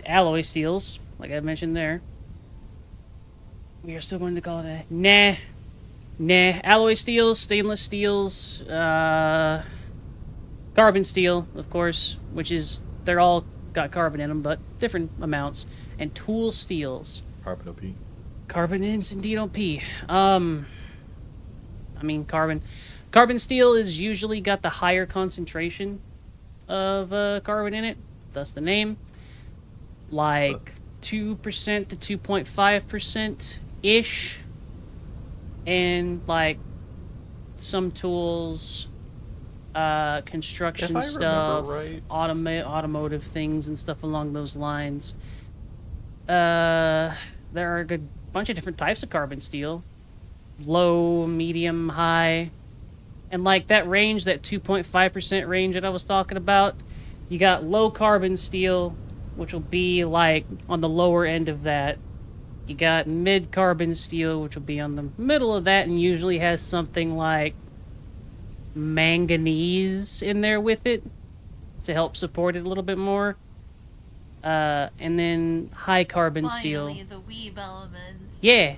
alloy steels, like I mentioned there. We are still going to call it alloy steels, stainless steels, carbon steel, of course, which is, they're all got carbon in them, but different amounts, and tool steels. Carbon OP. Carbon is indeed OP. I mean, carbon steel is usually got the higher concentration of carbon in it, thus the name. Like 2% to 2.5%-ish. And like some tools, construction stuff, automotive things and stuff along those lines. There are a good bunch of different types of carbon steel. Low, medium, high. And like that range, that 2.5% range that I was talking about, you got low carbon steel, which will be like on the lower end of that. You got mid-carbon steel, which will be on the middle of that, and usually has something like manganese in there with it to help support it a little bit more. And then high-carbon steel. Finally, the weeb elements. Yeah.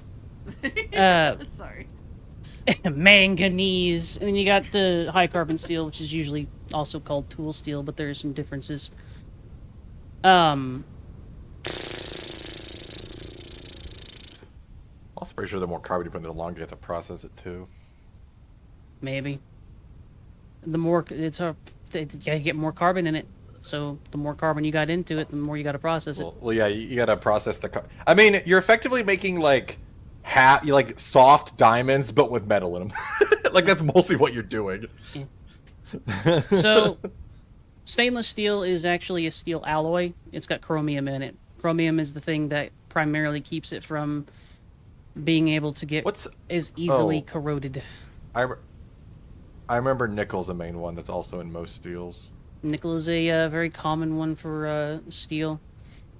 Sorry. Manganese. And then you got the high-carbon steel, which is usually also called tool steel, but there are some differences. I'm also pretty sure the more carbon you put in, the longer you have to process it too. Maybe. The more you gotta get more carbon in it. So the more carbon you got into it, the more you gotta process it. Well, yeah, you gotta process the. I mean, you're effectively making like like soft diamonds, but with metal in them. Like that's mostly what you're doing. Yeah. So, stainless steel is actually a steel alloy. It's got chromium in it. Chromium is the thing that primarily keeps it from being able to get as easily corroded. I remember nickel's a main one that's also in most steels. Nickel is a very common one for steel.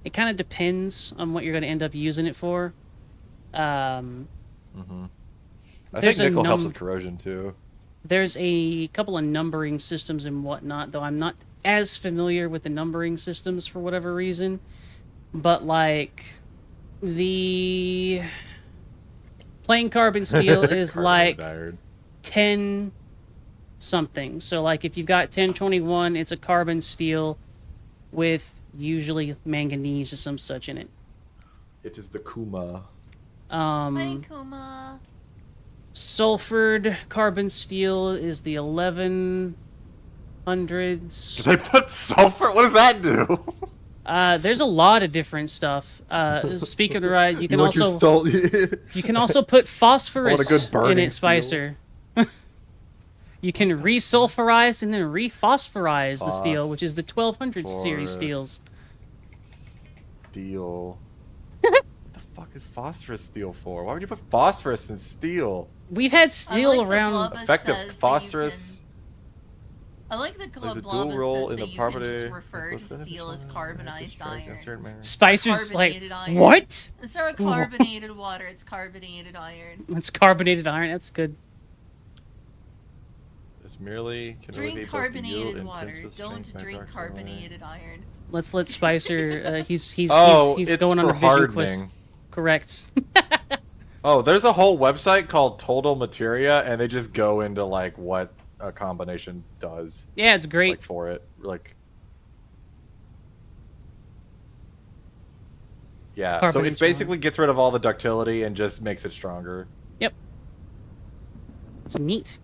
It kind of depends on what you're going to end up using it for. I think nickel helps with corrosion too. There's a couple of numbering systems and whatnot, though I'm not as familiar with the numbering systems for whatever reason. But like the plain carbon steel is like 10 something. So like if you've got 1021, it's a carbon steel with usually manganese or some such in it. It is the Kuma. Hi, Kuma. Sulfured carbon steel is the 1100s. Did they put sulfur? What does that do? There's a lot of different stuff. Speaking of right, you can you can also put phosphorus in it, Spicer. You can resulfurize and then rephosphorize the steel, which is the 1200 series steels. Steel. What the fuck is phosphorus steel for? Why would you put phosphorus in steel? We've had steel around. Effective phosphorus. I like the Globus says that you can just refer to steel as carbonized iron. Spicer's like, what? Instead of carbonated water, it's carbonated iron. It's carbonated iron. That's good. It's merely drink carbonated water. Don't drink carbonated iron. Let's let Spicer. He's going on a vision quest. Correct. Oh, there's a whole website called Total Materia, and they just go into like what a combination does. Yeah, it's great like, for it. Like, yeah. So it basically gets rid of all the ductility and just makes it stronger. Yep. It's neat.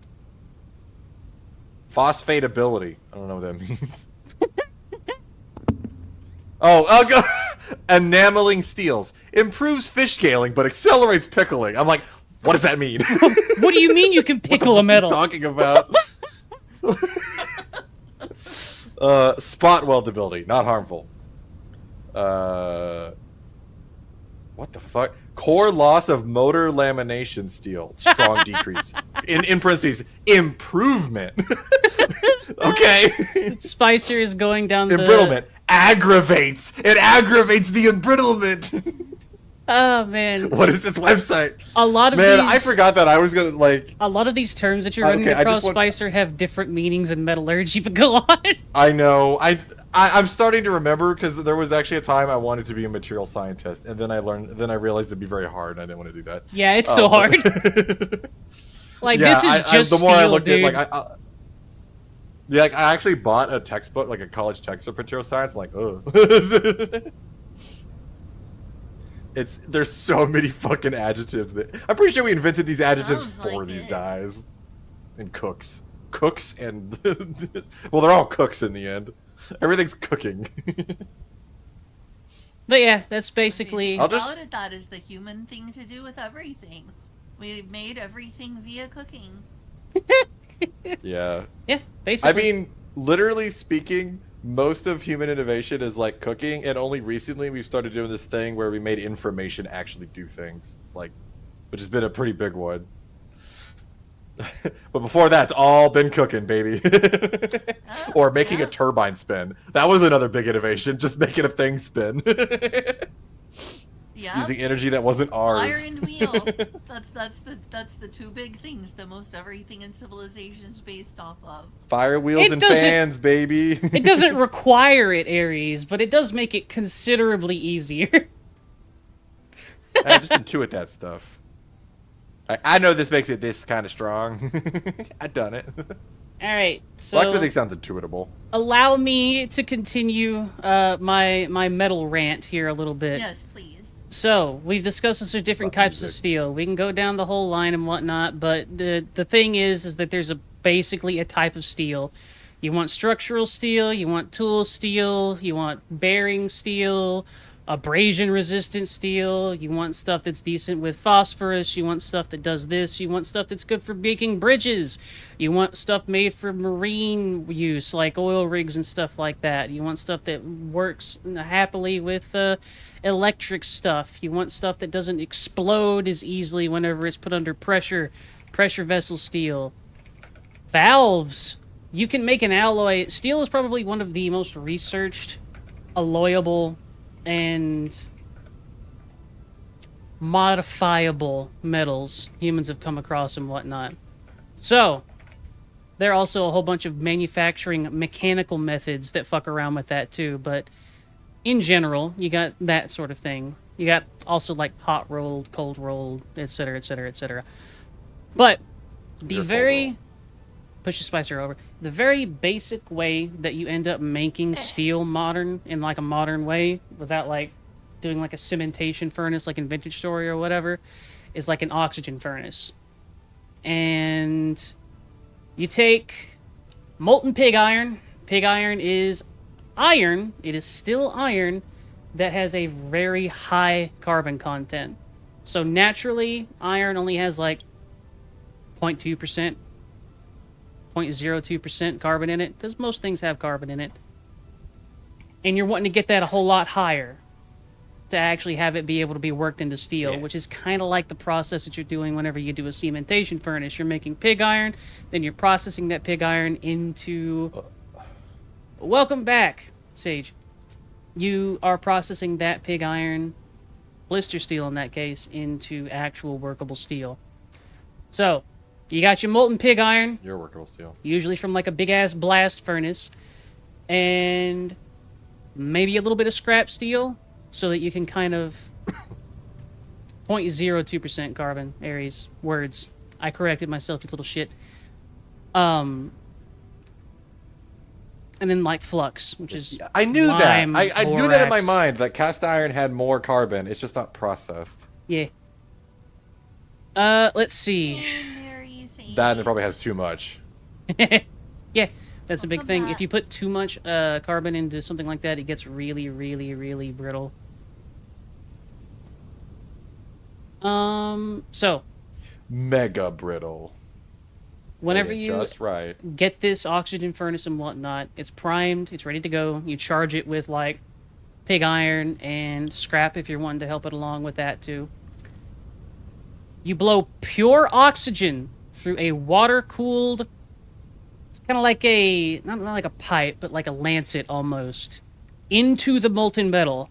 Phosphatability. I don't know what that means. I'll go. Enameling steels. Improves fish scaling, but accelerates pickling. I'm like, what does that mean? What do you mean you can pickle a metal? What are you talking about? Spot weldability. Not harmful. What the fuck? Core loss of motor lamination steel. Strong decrease. In parentheses, improvement. Okay. Spicer is going down the... Embrittlement. Aggravates. It aggravates the embrittlement. Oh, man. What is this website? A lot of Man, these... I forgot that I was going to, like... A lot of these terms that you're running across, Spicer, have different meanings in metallurgy, but go on. I know. I'm starting to remember, because there was actually a time I wanted to be a material scientist, and then I realized it'd be very hard, and I didn't want to do that. Yeah, it's so hard. Like, yeah, this is just the more steel, I looked dude. at, like, yeah, like, I actually bought a textbook, like a college textbook for material science, like, ugh. There's so many fucking adjectives that I'm pretty sure we invented these adjectives for these guys. And cooks. Cooks and well, they're all cooks in the end. Everything's cooking. But yeah, that's basically That is the human thing to do with everything. We made everything via cooking. Yeah. Yeah, basically. I mean, literally speaking, most of human innovation is like cooking, and only recently we've started doing this thing where we made information actually do things, like, which has been a pretty big one. But before that, it's all been cooking, baby. Or making a turbine spin. That was another big innovation, just making a thing spin. Yeah. Using energy that wasn't ours. Fire and wheel. That's the two big things that most everything in civilization is based off of. Fire wheels It and doesn't- fans, baby. It doesn't require it, Aries, but it does make it considerably easier. I just intuit that stuff. I know this makes it this kind of strong. I've done it. All right, so Well, actually, I think sounds intuitable. allow me to continue my metal rant here a little bit. Yes, please. So we've discussed this are different Fuck types of music. steel. We can go down the whole line and whatnot, but the thing is that there's basically a type of steel. You want structural steel, you want tool steel, you want bearing steel, abrasion resistant steel, you want stuff that's decent with phosphorus, you want stuff that does this, you want stuff that's good for making bridges, you want stuff made for marine use like oil rigs and stuff like that, you want stuff that works happily with electric stuff, you want stuff that doesn't explode as easily whenever it's put under pressure vessel steel. Valves. You can make an alloy. Steel is probably one of the most researched, alloyable, and modifiable metals humans have come across and whatnot. So, there are also a whole bunch of manufacturing mechanical methods that fuck around with that too, but in general, you got that sort of thing. You got also like hot rolled, cold rolled, etc., etc., etc. But the Your cold very roll. push the spicer over. The very basic way that you end up making steel modern in like a modern way without like doing like a cementation furnace like in Vintage Story or whatever is like an oxygen furnace. And you take molten pig iron. Pig iron is iron. It is still iron that has a very high carbon content. So naturally, iron only has like 0.2%. 0.02% carbon in it, because most things have carbon in it. And you're wanting to get that a whole lot higher to actually have it be able to be worked into steel, Yeah. which is kind of like the process that you're doing whenever you do a cementation furnace. You're making pig iron, then you're processing that pig iron into... Welcome back, Sage. You are processing that pig iron, blister steel in that case, into actual workable steel. So, you got your molten pig iron, Your workable steel. usually from like a big ass blast furnace, and maybe a little bit of scrap steel so that you can kind of 0.02% carbon. Aries words. I corrected myself, you little shit. And then like flux, which is I knew lime, that. I knew that in my borax. mind, that cast iron had more carbon. It's just not processed. Yeah. Let's see. That and it probably has too much. Yeah, that's a big Welcome thing. back. If you put too much carbon into something like that, it gets really, really, really brittle. So Mega brittle. whenever Getting you just right. get this oxygen furnace and whatnot, it's primed, it's ready to go. You charge it with like pig iron and scrap if you're wanting to help it along with that too. You blow pure oxygen through a water-cooled... It's kind of like a... Not like a pipe, but like a lancet almost. Into the molten metal.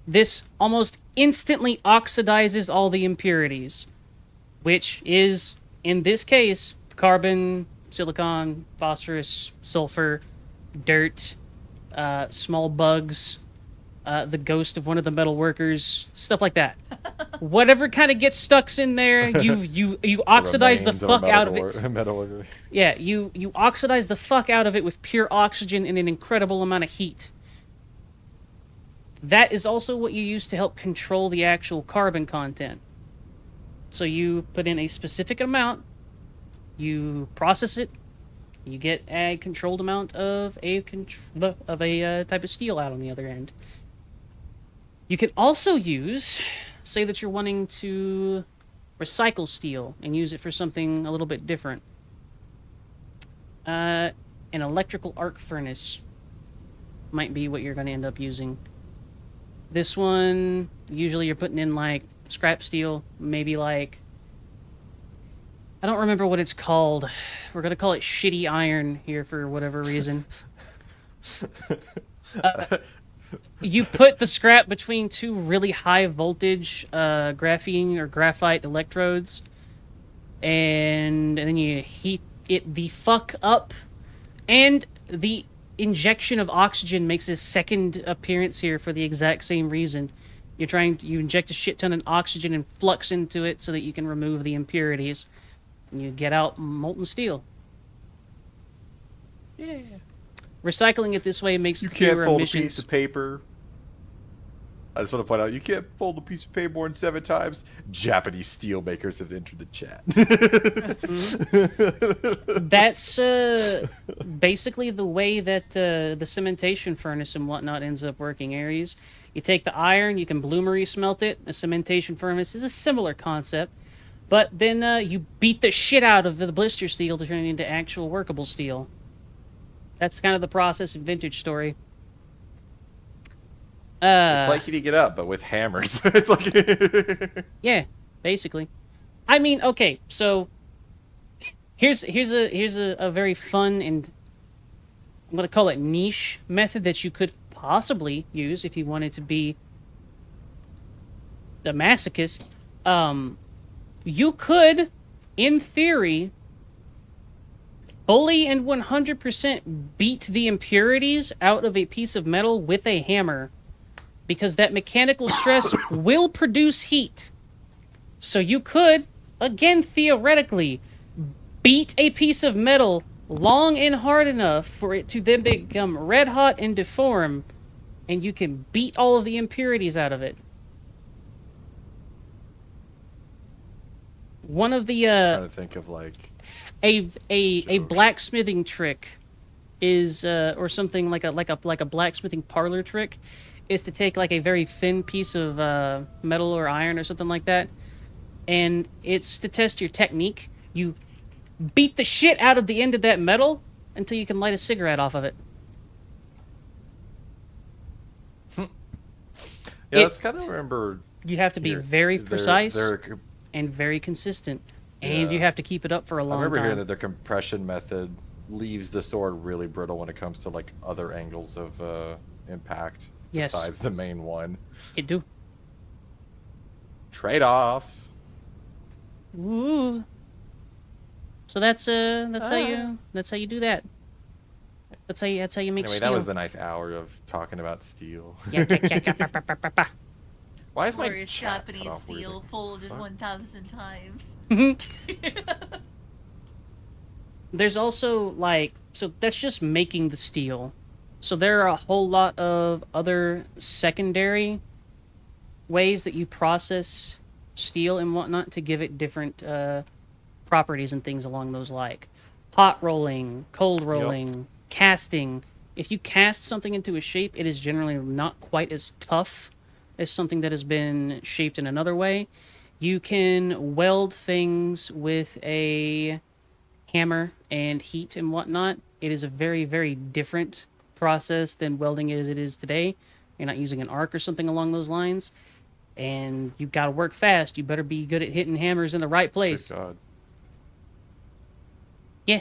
This almost instantly oxidizes all the impurities. Which is, in this case, carbon, silicon, phosphorus, sulfur, dirt, small bugs, the ghost of one of the metal workers, stuff like that. Whatever kind of gets stuck in there, you oxidize the fuck out of it. Metal worker. Yeah, you oxidize the fuck out of it with pure oxygen and an incredible amount of heat. That is also what you use to help control the actual carbon content. So you put in a specific amount, you process it, you get a controlled amount of a type of steel out on the other end. You can also use, say that you're wanting to recycle steel and use it for something a little bit different. An electrical arc furnace might be what you're going to end up using. This one, usually you're putting in like scrap steel, maybe like... I don't remember what it's called. We're going to call it shitty iron here for whatever reason. you put the scrap between two really high voltage graphene or graphite electrodes, and then you heat it the fuck up, and the injection of oxygen makes a second appearance here for the exact same reason. You inject a shit ton of oxygen and flux into it so that you can remove the impurities, and you get out molten steel. Yeah. Recycling it this way makes You can't fewer fold emissions. a piece of paper. I just want to point out, you can't fold a piece of paper more than 7 times. Japanese steel makers have entered the chat. That's basically the way that the cementation furnace and whatnot ends up working, Aries. You take the iron, you can bloomery smelt it. A cementation furnace is a similar concept, but then you beat the shit out of the blister steel to turn it into actual workable steel. That's kind of the process in Vintage Story. It's like heating it up, but with hammers. It's like Yeah, basically. I mean, okay, so here's a very fun and I'm gonna call it niche method that you could possibly use if you wanted to be the masochist. You could, in theory, fully and 100% beat the impurities out of a piece of metal with a hammer, because that mechanical stress will produce heat. So you could, again theoretically, beat a piece of metal long and hard enough for it to then become red hot and deform, and you can beat all of the impurities out of it. One of the trying to think of like a blacksmithing trick is or something like a blacksmithing parlor trick is to take like a very thin piece of metal or iron or something like that, and it's to test your technique. You beat the shit out of the end of that metal until you can light a cigarette off of it. yeah, that's kind of remember. You have to be very precise and very consistent, and Yeah. you have to keep it up for a I long remember time. hearing that the compression method leaves the sword really brittle when it comes to like other angles of impact Yes. besides the main one. It do. Trade-offs. Ooh. So that's how you do that. That's how you make Anyway, steel. that was the nice hour of talking about steel. Yeah, yeah. Why is my Glorious chat cut Japanese off weirdly? steel folded What? 1,000 times. There's also so that's just making the steel. So there are a whole lot of other secondary ways that you process steel and whatnot to give it different properties and things along those like hot rolling, cold rolling, casting. If you cast something into a shape, it is generally not quite as tough as something that has been shaped in another way. You can weld things with a hammer and heat and whatnot. It is a very, very different process than welding as it is today. You're not using an arc or something along those lines. And you've got to work fast. You better be good at hitting hammers in the right place. Good God. Yeah.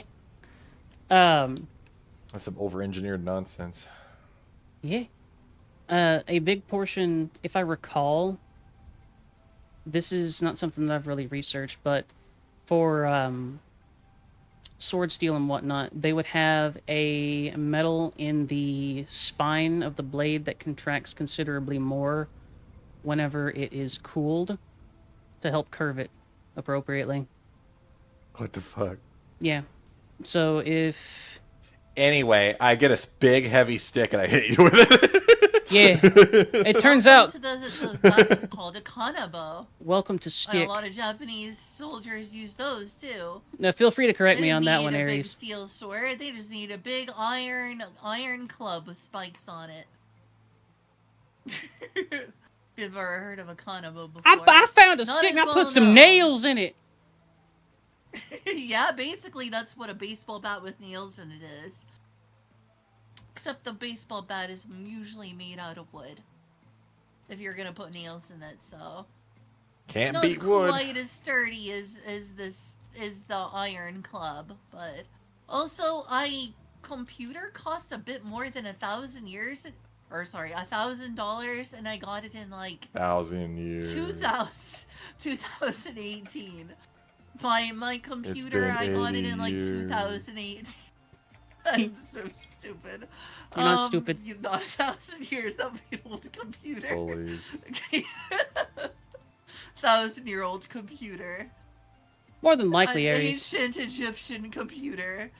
That's some over-engineered nonsense. Yeah. A big portion, if I recall, this is not something that I've really researched, but for sword steel and whatnot, they would have a metal in the spine of the blade that contracts considerably more whenever it is cooled to help curve it appropriately. What the fuck? Yeah. So if... Anyway, I get a big, heavy stick and I hit you with it. Yeah. It turns out... That's called a kanabo. Welcome to And stick. a lot of Japanese soldiers use those too. Now, feel free to correct They me didn't on that need one, a big Aries. steel sword. They just need a big iron club with spikes on it. You've ever heard of a kanabo before? I found a Not stick and as I well put some known. nails in it. Yeah, basically that's what a baseball bat with nails in it is. Except the baseball bat is usually made out of wood. If you're gonna put nails in it, so Can't not beat wood. quite as sturdy as the iron club, but also computer costs a bit more than 1,000 years or sorry, $1,000, and I got it in like 1,000 years. 2018. My computer, been I got it 80 in like years. 2018. I'm so stupid. You're not stupid. You're not 1,000 years. That would be an old computer. Bullies. Okay. 1,000-year-old computer. More than likely, An Aries. ancient Egyptian computer.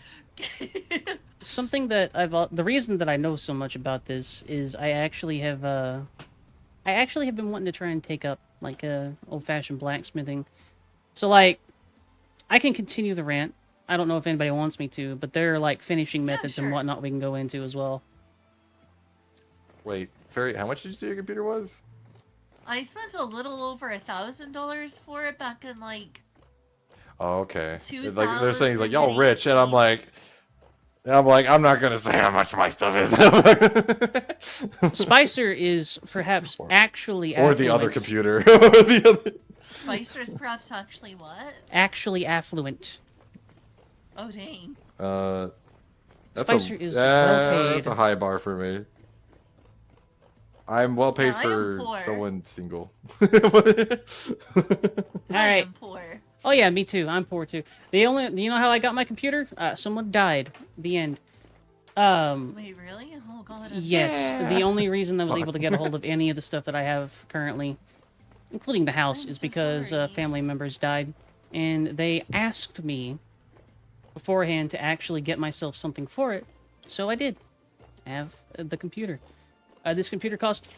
Something that the reason that I know so much about this is I actually have been wanting to try and take up like old-fashioned blacksmithing. So like, I can continue the rant. I don't know if anybody wants me to, but there are like finishing methods sure. and whatnot we can go into as well. Wait, Fairy, how much did you say your computer was? I spent a little over $1,000 for it back in like. Oh, okay. It's like they're saying like y'all rich, and I'm 2018. like I'm not gonna say how much my stuff is. Spicer is perhaps actually or the other affluent. computer. Or the other. Spicer's perhaps actually what? Actually affluent. Oh dang. That's Spicer is well paid. That's a high bar for me. I'm well paid Yeah, I am for poor. someone single. All I right. am poor. Oh yeah, me too. I'm poor too. You know how I got my computer? Someone died. The end. Wait, really? Oh god. Yes. Yeah. The only reason I was Fuck. able to get a hold of any of the stuff that I have currently, including the house, I'm is so because sorry. family members died, and they asked me beforehand to actually get myself something for it, so I did. I have the computer. This computer cost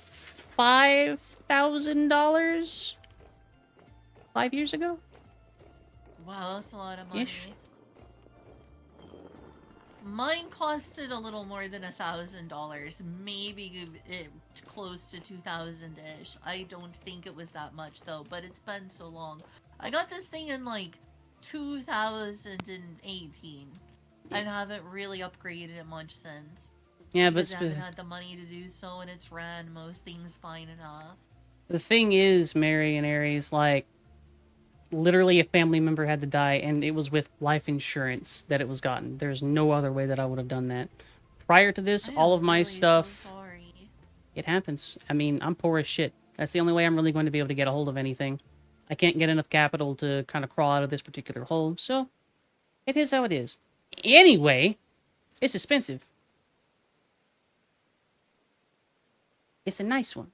$5,000 5 years ago. Wow, that's a lot of money. Ish. Mine costed a little more than $1,000, maybe close to 2,000-ish. I don't think it was that much though, but it's been so long. I got this thing in like 2018. I haven't really upgraded it much since. Yeah, but Because I haven't had the money to do so, and it's ran most things fine enough. the thing is, Mary and Aries, like, literally a family member had to die, and it was with life insurance that it was gotten. There's no other way that I would have done that. Prior to this, I all am of my really stuff, so sorry. it happens. I mean, I'm poor as shit. That's the only way I'm really going to be able to get a hold of anything. I can't get enough capital to kind of crawl out of this particular hole, so it is how it is. Anyway, it's expensive. It's a nice one.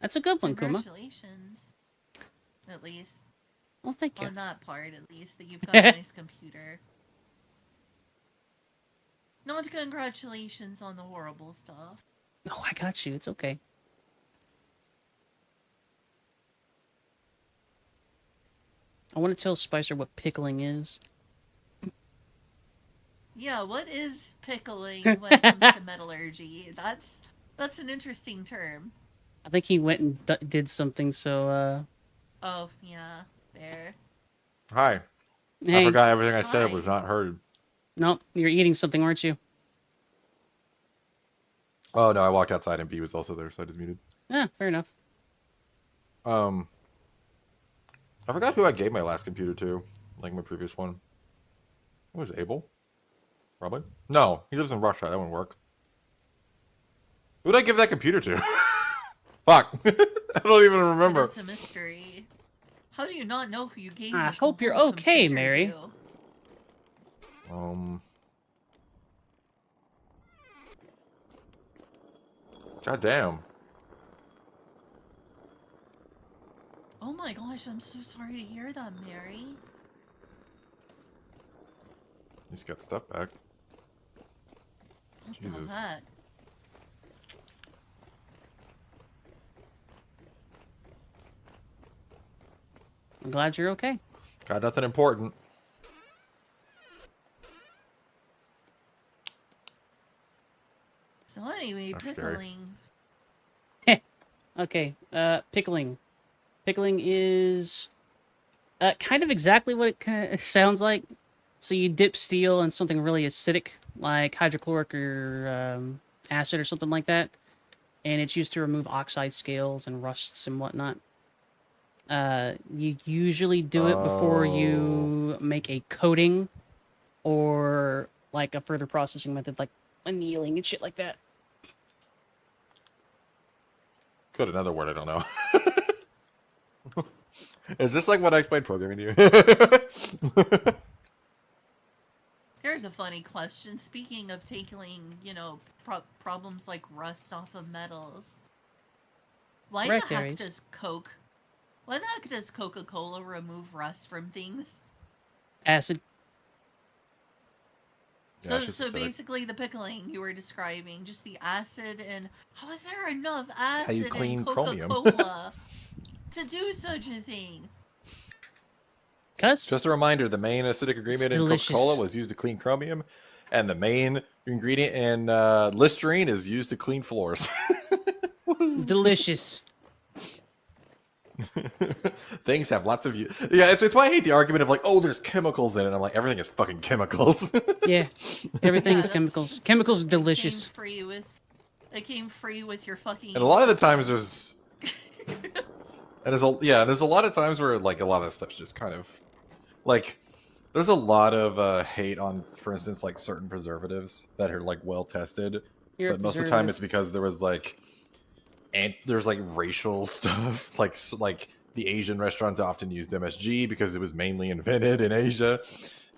That's a good one, Kuma. Congratulations. At least. Well, thank you. On that part, at least, that you've got a nice computer. Not congratulations on the horrible stuff. Oh, I got you. It's okay. I want to tell Spicer what pickling is. Yeah, what is pickling when it comes to metallurgy? That's an interesting term. I think he went and did something, so, Oh, yeah, fair. Hi. hey. I forgot everything I said Hi. was not heard. No, you're eating something, aren't you? Oh no, I walked outside and B was also there, so I just muted. Ah, fair enough. I forgot who I gave my last computer to, like my previous one. Who was Abel? Probably. No, he lives in Russia. That wouldn't work. Who did I give that computer to? Fuck. I don't even remember. It's a mystery. How do you not know who you gave I your hope you're whole okay, computer Mary. to? God damn. Oh my gosh, I'm so sorry to hear that, Mary. He's got stuff back. What Jesus. the heck? I'm glad you're okay. Got nothing important. So anyway, That's scary. pickling. Okay, pickling. Pickling is kind of exactly what it sounds like. So you dip steel in something really acidic, like hydrochloric or acid or something like that, and it's used to remove oxide scales and rusts and whatnot. You usually do it before you make a coating or like a further processing method, like annealing and shit like that. Go to another word I don't know. Is this like what I explained programming to you? Here's a funny question. Speaking of taking, you know, problems like rust off of metals, why the heck does Coca-Cola remove rust from things? Acid. Yeah, So basically the pickling you were describing, just the acid, and how is there enough acid in Coca-Cola to do such a thing? Just a reminder, the main acidic ingredient in Coca-Cola was used to clean chromium, and the main ingredient in Listerine is used to clean floors. Delicious. Things have lots of use. Yeah, it's why I hate the argument of like, oh, there's chemicals in it. I'm like, everything is fucking chemicals. Yeah, everything is chemicals. Chemicals are delicious. It came free with your fucking. And a lot of the times there's, there's a lot of times where like a lot of that stuff's just kind of, like, there's a lot of hate on, for instance, like certain preservatives that are like well tested, but most of the time it's because there was like. And there's like racial stuff, like the Asian restaurants often used MSG because it was mainly invented in Asia,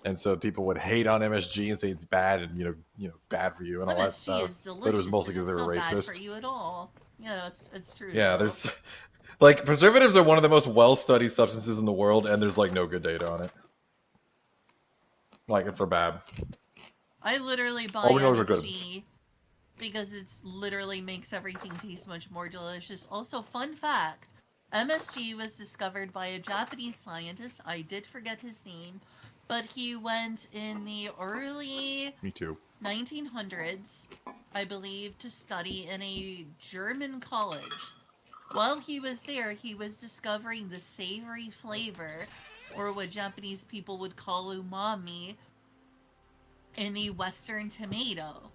and so people would hate on MSG and say it's bad and you know bad for you and all that stuff. But it was mostly because they were racist. Bad for you at all. Yeah, it's true. Yeah, there's like preservatives are one of the most well-studied substances in the world, and there's like no good data on it. Like if they're bad. I literally buy MSG. Because it literally makes everything taste much more delicious. Also, fun fact, MSG was discovered by a Japanese scientist. I did forget his name, but he went in the early 1900s, I believe, to study in a German college. While he was there, he was discovering the savory flavor, or what Japanese people would call umami, in the Western tomato.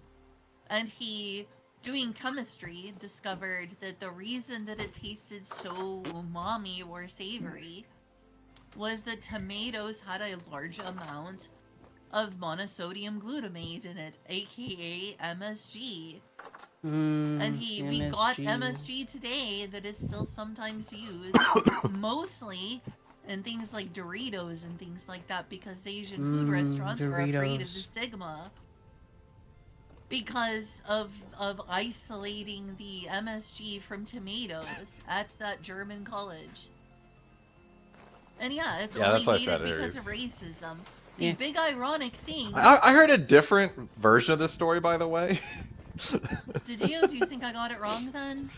And he, doing chemistry, discovered that the reason that it tasted so umami or savory was that tomatoes had a large amount of monosodium glutamate in it, aka MSG. And we got MSG today that is still sometimes used, mostly in things like Doritos and things like that, because Asian food restaurants are afraid of the stigma. Because of isolating the MSG from tomatoes at that German college. And yeah, it's only hated because of racism. The big ironic thing... I heard a different version of this story, by the way. Did you? Do you think I got it wrong then?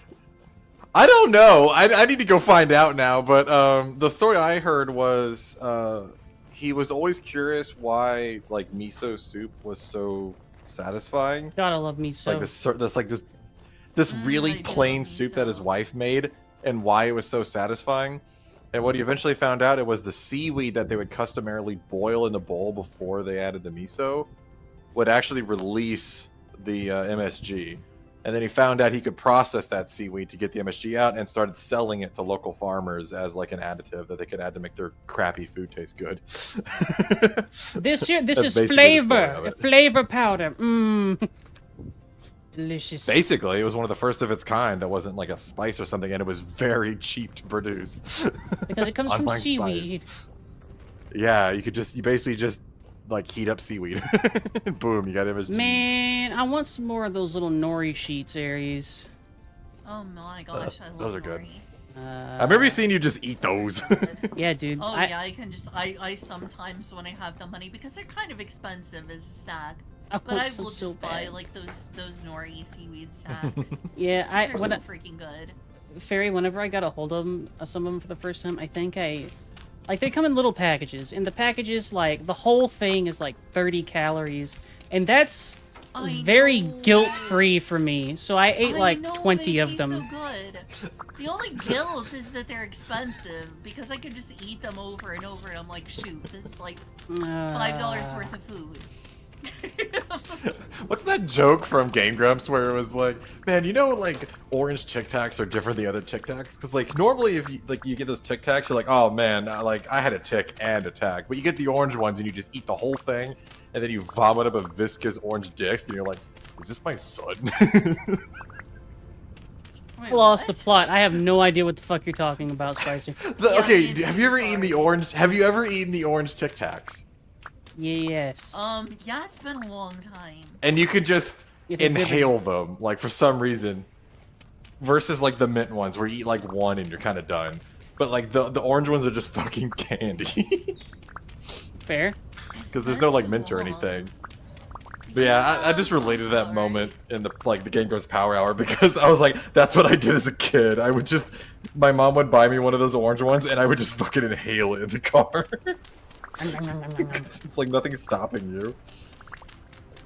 I don't know. I need to go find out now, but the story I heard was he was always curious why like miso soup was so satisfying. Gotta love miso. This really plain soup that his wife made, and why it was so satisfying. And what he eventually found out, it was the seaweed that they would customarily boil in the bowl before they added the miso would actually release the MSG. And then he found out he could process that seaweed to get the MSG out, and started selling it to local farmers as like an additive that they could add to make their crappy food taste good. This is flavor. Flavor powder. Delicious. Basically, it was one of the first of its kind that wasn't like a spice or something, and it was very cheap to produce. Because it comes from seaweed. Spice. Yeah, you basically just like heat up seaweed. Boom, you got MSG. Man, I want some more of those little nori sheets, Aries. Oh my gosh, I love those are nori. good. I remember seeing you just eat those. Yeah, dude. Oh yeah, I sometimes when I have the money, because they're kind of expensive as a snack. But I will just buy like those nori seaweed snacks. Yeah, they're so freaking good. Fairy, whenever I got a hold of some of them for the first time, I think like they come in little packages. In the packages, like the whole thing is like 30 calories, and that's very guilt-free for me. So I ate like 20 of them. So good. The only guilt is that they're expensive, because I could just eat them over and over, and I'm like, shoot, this is like $5 worth of food. What's that joke from Game Grumps where it was like, man, you know, like orange Tic Tacs are different than the other Tic Tacs? Because like normally if you get those Tic Tacs, you're like, oh man, I had a tick and a tac. But you get the orange ones and you just eat the whole thing, and then you vomit up a viscous orange disc, and you're like, is this my son? Wait, I lost the what? plot. I have no idea what the fuck you're talking about, Spicer. Yeah, Okay, me have too, you ever eaten the sorry. orange? Have you ever eaten the orange Tic Tacs? Yes. Yeah, it's been a long time. And you could just If they've ever- inhale them, like for some reason, versus like the mint ones where you eat like one and you're kind of done. But like the orange ones are just fucking candy Fair. because there's no like mint or anything. But yeah, I just related to that sounds moment in the Game Grumps Power Hour because I was like, that's what I did as a kid. I would just, my mom would buy me one of those orange ones and I would just fucking inhale it in the car. It's like nothing's stopping you.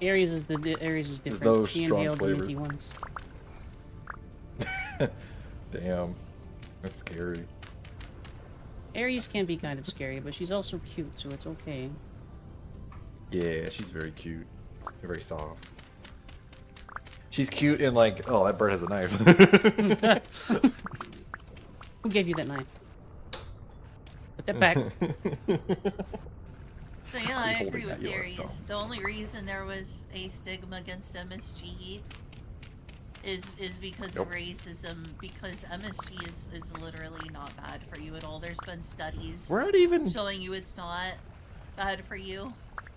Aries is different. no She strong inhaled the flavor. minty ones. Damn, that's scary. Aries can be kind of scary, but she's also cute, so it's okay. Yeah, she's very cute. Very soft. She's cute and like, oh, that bird has a knife. Who gave you that knife? Put that back. So yeah, I holding agree that, with you are Aries. thumbs. The only reason there was a stigma against MSG is because Nope. of racism. Because MSG is literally not bad for you at all. There's been studies We're not even. showing you it's not bad for you.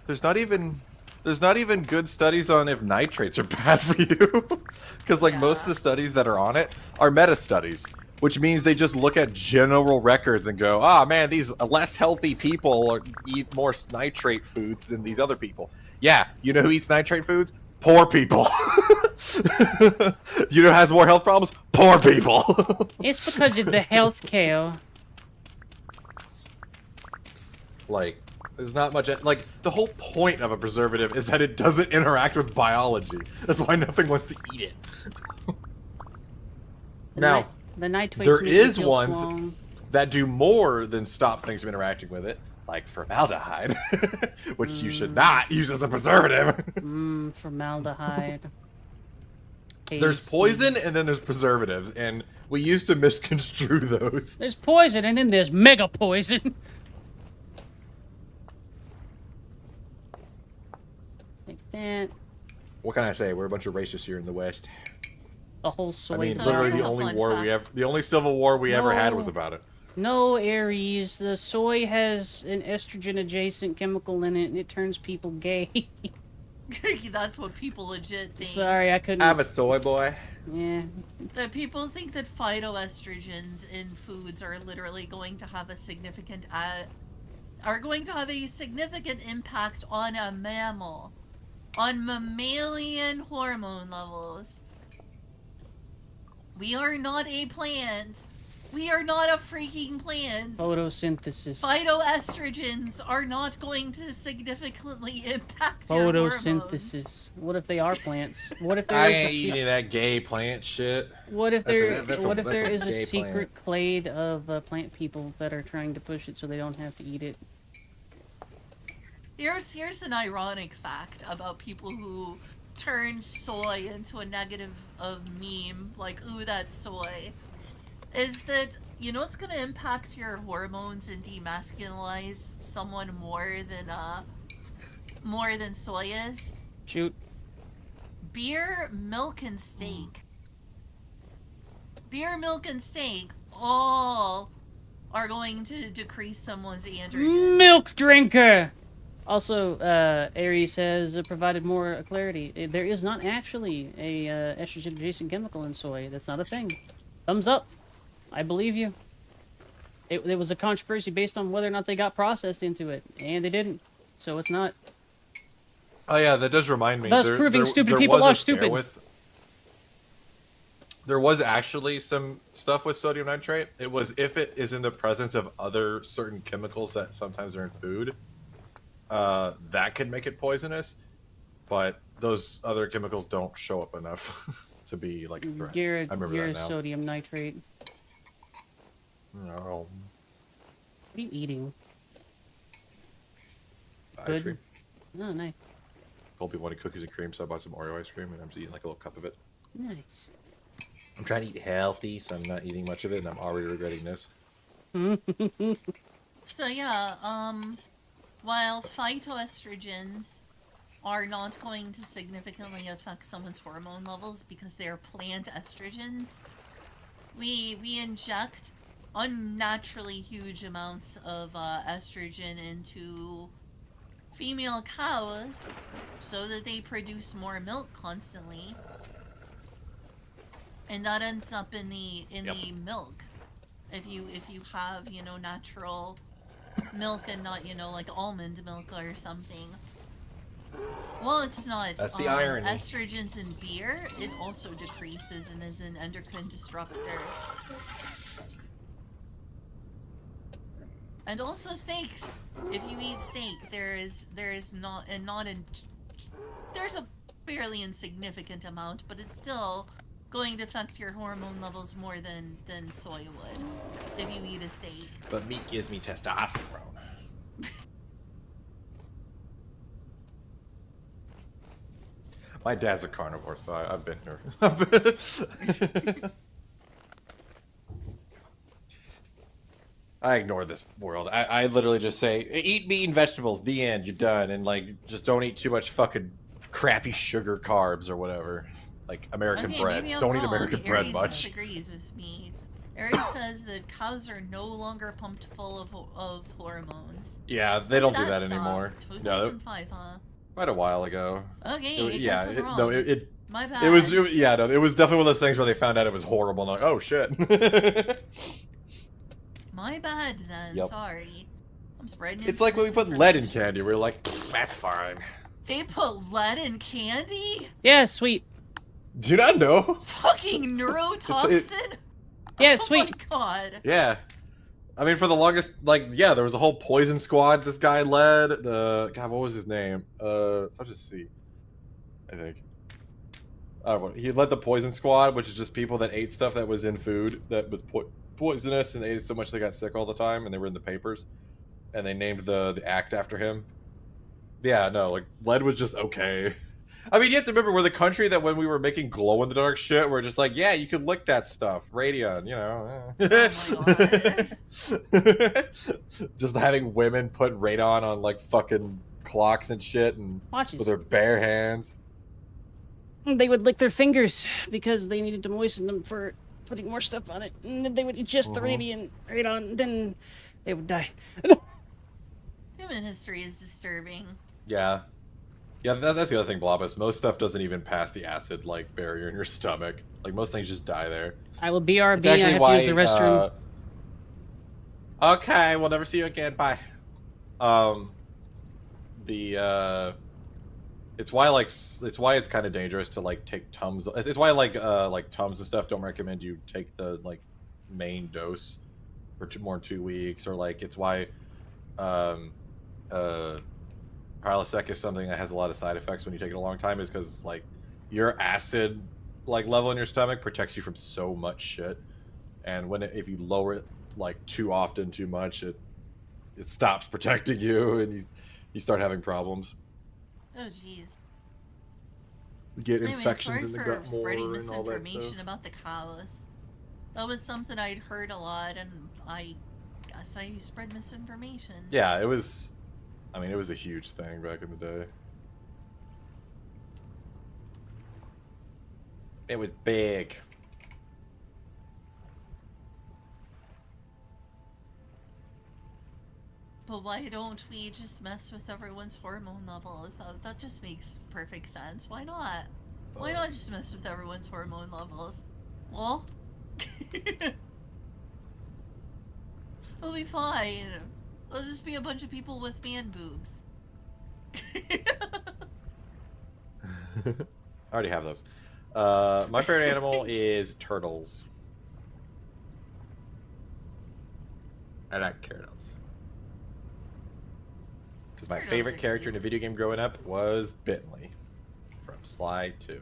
There's not even good studies on if nitrates are bad for you. Because like most of Yeah. the studies that are on it are meta studies, which means they just look at general records and go, ah, man, these less healthy people eat more nitrate foods than these other people. Yeah, you know who eats nitrate foods? Poor people. You know who has more health problems? Poor people. It's because of the health care. Like, there's not much. Like, the whole point of a preservative is that it doesn't interact with biology. That's why nothing wants to eat it. Now, the nitrates there make me is feel ones strong. that do more than stop things from interacting with it, like formaldehyde, which you should not use as a preservative. Formaldehyde. There's Tasty. poison and then there's preservatives, and we used to misconstrue those. There's poison, and then there's mega poison. Like that. What can I say? We're a bunch of racists here in the West. A whole soy. I mean, So literally here's the a only fun war fact. we ever, the only civil war we ever had No. was about it. No, Aries. The soy has an estrogen-adjacent chemical in it, and it turns people gay. That's what people legit think. Sorry, I couldn't. I'm a soy boy. Yeah. That people think that phytoestrogens in foods are literally going to have a significant impact on a mammal, on mammalian hormone levels. We are not a plant. We are not a freaking plant. Photosynthesis. Phytoestrogens are not going to significantly impact your hormones. Photosynthesis. What if they are plants? What if there I is ain't a eating that gay plant shit. what if that's a- what if that's there a is a gay secret clade of plant people that are trying to push it so they don't have to eat it? Here's an ironic fact about people who turn soy into a negative of meme, like, ooh, that's soy, is that, you know what's gonna impact your hormones and demasculinize someone more than soy is? Shoot. Beer, milk, and steak. Beer, milk, and steak all are going to decrease someone's androgen. Milk drinker. Also, Aries has provided more clarity. There is not actually a estrogen-adjacent chemical in soy. That's not a thing. Thumbs up. I believe you. It was a controversy based on whether or not they got processed into it, and they didn't. So it's not. Oh yeah, that does remind me. Thus proving stupid people was a are scare stupid. There was actually some stuff with sodium nitrate. It was if it is in the presence of other certain chemicals that sometimes are in food, that could make it poisonous. But those other chemicals don't show up enough to be like a threat. I remember that now. Sodium nitrate. No. What are you eating? Ice Good. cream. Oh, nice. Told people wanted cookies and cream, so I bought some Oreo ice cream, and I'm just eating like a little cup of it. Nice. I'm trying to eat healthy, so I'm not eating much of it, and I'm already regretting this. So yeah, while phytoestrogens are not going to significantly affect someone's hormone levels because they are plant estrogens, we inject unnaturally huge amounts of estrogen into female cows so that they produce more milk constantly, and that ends up in the milk. If you have, you know, natural milk and not, you know, like almond milk or something. Well, it's not. That's the irony. Estrogens in beer, it also decreases and is an endocrine disruptor. And also steaks. If you eat steak, there's a fairly insignificant amount, but it's still going to affect your hormone levels more than soy would if you eat a steak. But meat gives me testosterone. My dad's a carnivore, so I've been here. I ignore this world. I literally just say, eat meat and vegetables, the end, you're done. And, like, just don't eat too much fucking crappy sugar carbs or whatever. Like, American bread. Don't eat American bread much. Disagrees with me. Aries says that cows are no longer pumped full of hormones. Yeah, they don't do that anymore. 2005, huh? Quite a while ago. Okay, yeah, no, it my bad. It was definitely one of those things where they found out it was horrible and like, oh shit. My bad then. Yep. Sorry. I'm spreading. It's like when we put lead in candy. We're like, that's fine. They put lead in candy? Yeah, sweet. Do you not know? Fucking neurotoxin? Yeah, oh sweet. Oh my god. Yeah. I mean, for the longest, like, yeah, there was a whole poison squad this guy led. God, what was his name? I'll just see. I think. I don't know. He led the poison squad, which is just people that ate stuff that was in food that was poisonous, and they ate it so much they got sick all the time, and they were in the papers. And they named the act after him. Yeah, no, like, lead was just okay. I mean, you have to remember, we're the country that when we were making glow-in-the-dark shit, we're just like, yeah, you can lick that stuff. Radion, you know. Oh my god. Just having women put radon on, like, fucking clocks and shit, and Watches. with their bare hands. They would lick their fingers because they needed to moisten them for putting more stuff on it. And then they would ingest the radon, then they would die. Human history is disturbing. Yeah. Yeah, that's the other thing, Blobus. Most stuff doesn't even pass the acid, like, barrier in your stomach. Like, most things just die there. I will BRB. It's I have to use the restroom. Okay, we'll never see you again. Bye. It's why it's kind of dangerous to, like, take Tums. It's why, like Tums and stuff don't recommend you take the, like, main dose for more than 2 weeks, or, like, it's why Prilosec is something that has a lot of side effects when you take it a long time, is because, like, your acid, like, level in your stomach protects you from so much shit, and if you lower it, like, too often, too much, it stops protecting you, and you start having problems. Oh jeez. You get Anyway, infections in the gut more spreading and all that misinformation stuff. about the cows. That was something I'd heard a lot, and I guess I spread misinformation. Yeah, it was a huge thing back in the day. It was big. But why don't we just mess with everyone's hormone levels? That just makes perfect sense. Why not? Why not just mess with everyone's hormone levels? Well, it'll be fine. It'll just be a bunch of people with man boobs. I already have those. My favorite animal is turtles. I like turtles. Because my favorite character in a video game growing up was Bentley from Sly 2.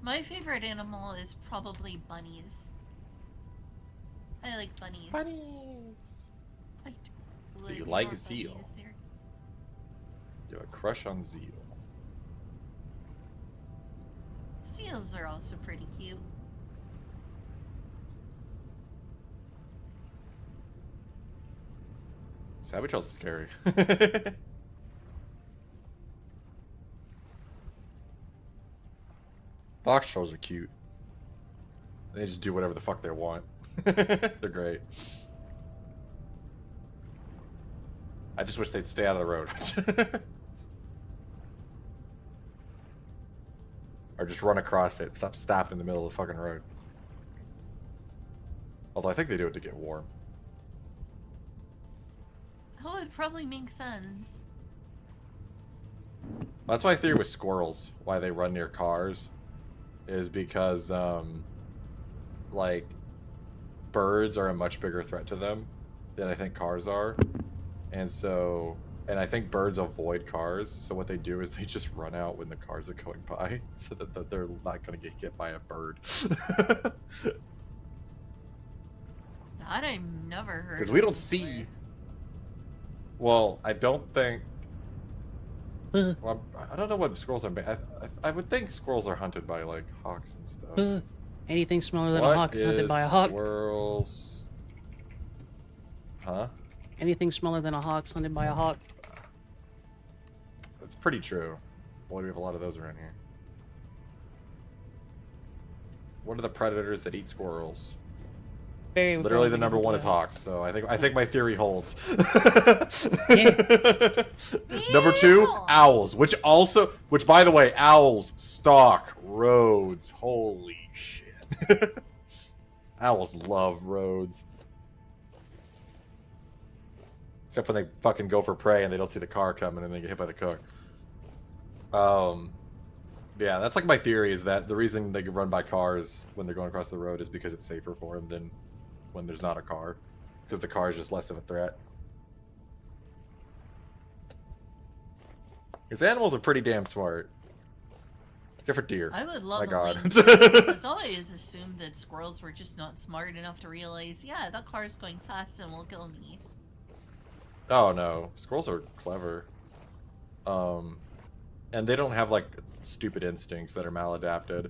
My favorite animal is probably bunnies. I like bunnies. Bunnies! I So you more like bunnies. Zeal. They're- You have a crush on Zeal. Seals are also pretty cute. Sabotage is scary. Fox trolls are cute. They just do whatever the fuck they want. They're great. I just wish they'd stay out of the road. Or just run across it. Stop stopping in the middle of the fucking road. Although I think they do it to get warm. That would probably make sense. That's my theory with squirrels. Why they run near cars. Is because, like, birds are a much bigger threat to them than I think cars are. And so, and I think birds avoid cars, so what they do is they just run out when the cars are going by, so that they're not going to get hit by a bird. That I've never heard. Because we don't see... Well, I don't think... Well, I don't know what squirrels are... I would think squirrels are hunted by, like, hawks and stuff. Anything smaller than a hawk is hunted by a hawk. Squirrels... Huh? Anything smaller than a hawk's hunted by a hawk. That's pretty true. Boy, we have a lot of those around here. What are the predators that eat squirrels? Literally, the number one is hawks. So I think my theory holds. Number two, owls. Which by the way, owls stalk roads. Holy shit! Owls love roads. Except when they fucking go for prey and they don't see the car coming and they get hit by the car. Yeah, that's like my theory is that the reason they get run by cars when they're going across the road is because it's safer for them than when there's not a car. Because the car is just less of a threat. Because animals are pretty damn smart. Except for deer. I would love My God. because I always assumed that squirrels were just not smart enough to realize, yeah, that car's going fast and will kill me. Oh no, squirrels are clever. And they don't have like stupid instincts that are maladapted.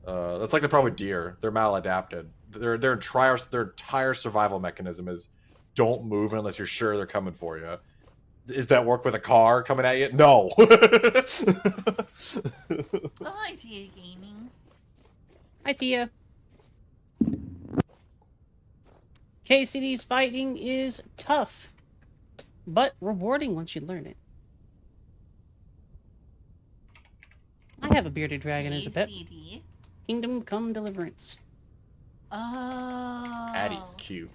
That's like the problem with deer. They're maladapted. Their entire survival mechanism is don't move unless you're sure they're coming for you. Does that work with a car coming at you? No. Hi, TA Gaming. Hi, Tia. KCD's fighting is tough, but rewarding once you learn it. I have a bearded dragon as a pet. KCD. Kingdom Come Deliverance. Oh. Addie's cute.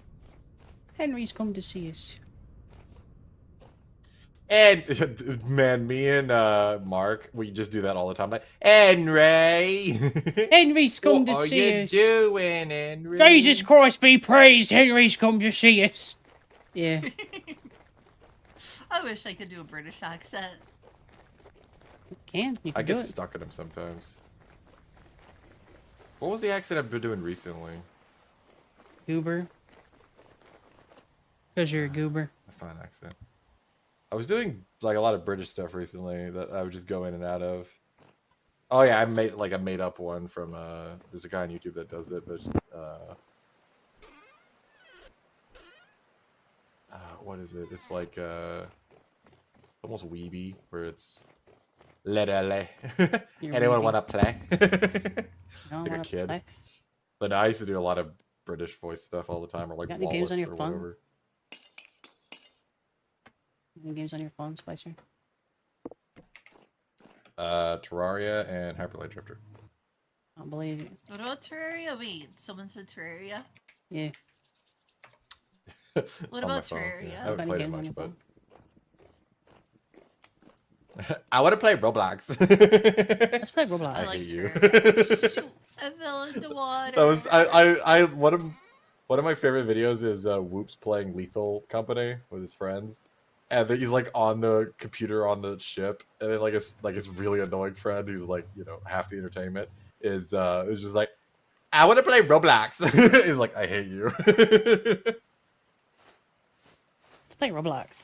Henry's come to see us. And man, me and Mark, we just do that all the time. Like, Henry, Henry's come to what see are you us. doing, Henry? Jesus Christ be praised! Henry's come to see us. Yeah. I wish I could do a British accent. You I can do get it. stuck in them sometimes. What was the accent I've been doing recently? Goober. Because you're a goober. That's not an accent. I was doing like a lot of British stuff recently that I would just go in and out of. Oh yeah, I made like a made up one from there's a guy on YouTube that does it, but what is it? It's like almost weeby, where it's literally. Anyone want to play? Like a kid. Play? But I used to do a lot of British voice stuff all the time, or like Got any games on Wallace your or phone? whatever. Any games on your phone, Spicer? Terraria and Hyperlight Drifter. I don't believe you. What about Terraria? Wait, someone said Terraria? Yeah. What On my about phone, Terraria? yeah. I haven't Got any played it games on much, your but phone? I want to play Roblox. Let's play Roblox. I I like hate you. Terraria. Shoot, I fell into water. That was I one of my favorite videos is Whoops playing Lethal Company with his friends, and then he's like on the computer on the ship, and then his really annoying friend who's like half the entertainment is just like, I want to play Roblox. He's like, I hate you. Let's play Roblox.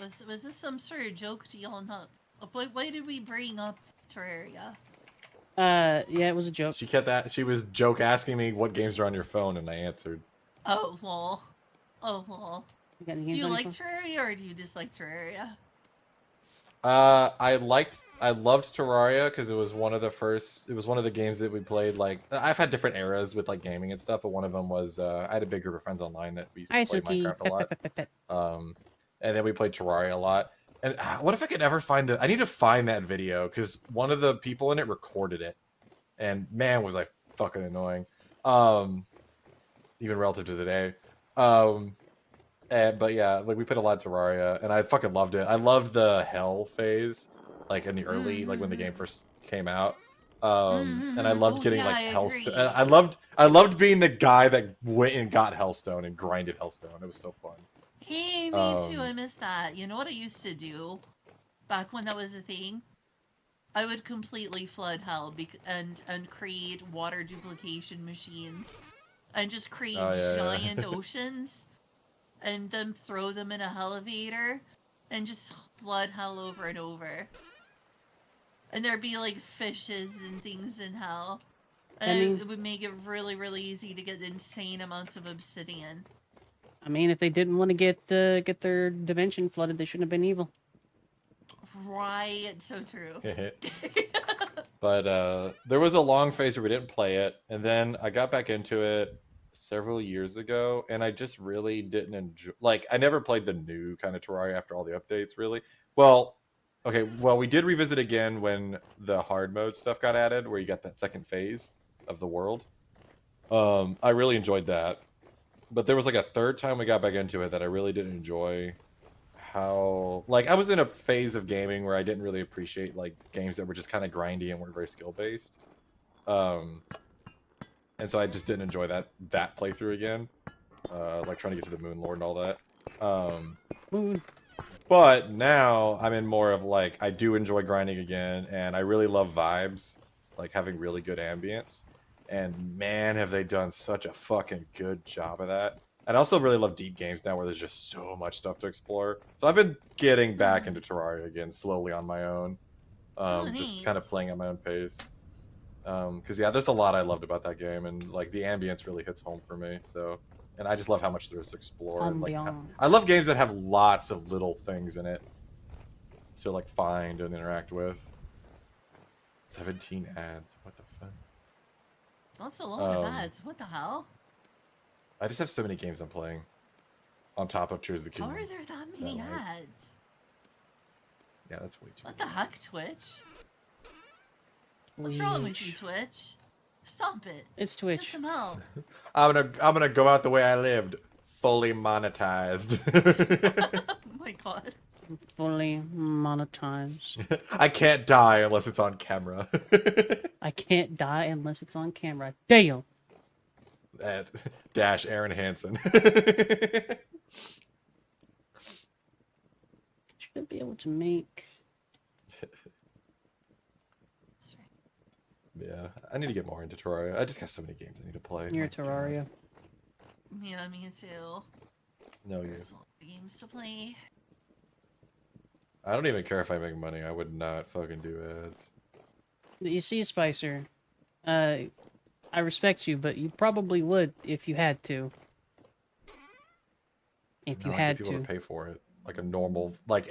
Was this some sort of joke to y'all not? Why did we bring up Terraria? Yeah, it was a joke. She was joke asking me what games are on your phone, and I answered. Oh lol. Oh lol. You got any Do games you on your like phone? Terraria or do you dislike Terraria? I loved Terraria because it was one of the games that we played. Like, I've had different eras with like gaming and stuff, but one of them was I had a big group of friends online that we used to Hi, play Suki. Minecraft a lot. And then we played Terraria a lot. And what if I could ever find I need to find that video because one of the people in it recorded it, and man, was I fucking annoying. Even relative to today. But yeah, like we played a lot of Terraria, and I fucking loved it. I loved the hell phase, like in the early, like when the game first came out. And I loved Oh getting yeah, like I Hellstone. agree. I loved being the guy that went and got Hellstone and grinded Hellstone. It was so fun. Hey, me too. I miss that. You know what I used to do back when that was a thing? I would completely flood hell and create water duplication machines and just create Oh, yeah, giant yeah. oceans and then throw them in a elevator and just flood hell over and over. And there'd be like fishes and things in hell. And I mean- it would make it really, really easy to get insane amounts of obsidian. I mean, if they didn't want to get their dimension flooded, they shouldn't have been evil. Right, so true. But there was a long phase where we didn't play it, and then I got back into it several years ago, and I just really didn't enjoy. Like, I never played the new kind of Terraria after all the updates. Really, well, okay, well, we did revisit again when the hard mode stuff got added, where you got that second phase of the world. I really enjoyed that, but there was like a third time we got back into it that I really didn't enjoy. How, like, I was in a phase of gaming where I didn't really appreciate like games that were just kind of grindy and weren't very skill based. And so I just didn't enjoy that playthrough again. Like trying to get to the Moon Lord and all that. Moon. But now I'm in more of like, I do enjoy grinding again, and I really love vibes, like having really good ambience. And man, have they done such a fucking good job of that. And I also really love deep games now where there's just so much stuff to explore. So I've been getting back into Terraria again slowly on my own. Just kind of Nice. playing at my own pace. Because yeah, there's a lot I loved about that game, and like the ambience really hits home for me. So, and I just love how much there is to explore. And, like, Ambiance. I love games that have lots of little things in it to like find and interact with. 17 ads. What the fuck? That's a lot of ads. What the hell? I just have so many games I'm playing on top of Tears of the How Kingdom. are there that many like- ads? Yeah, that's way too What many the heck, games. Twitch? What's wrong with you, Twitch? Stop it. It's Get Twitch. some help. I'm gonna go out the way I lived, fully monetized. Oh my god. Fully monetized. I can't die unless it's on camera. I can't die unless it's on camera. Damn. At dash Aaron Hansen. Should be able to make. That's right. Yeah, I need to get more into Terraria. I just got so many games I need to play. Near My God. Terraria. Yeah, me too. No, you. There's a lot of games to play. I don't even care if I make money. I would not fucking do ads. You see, Spicer, I respect you, but you probably would if you had to. If you No, I had get people to. to pay for it, like a normal, like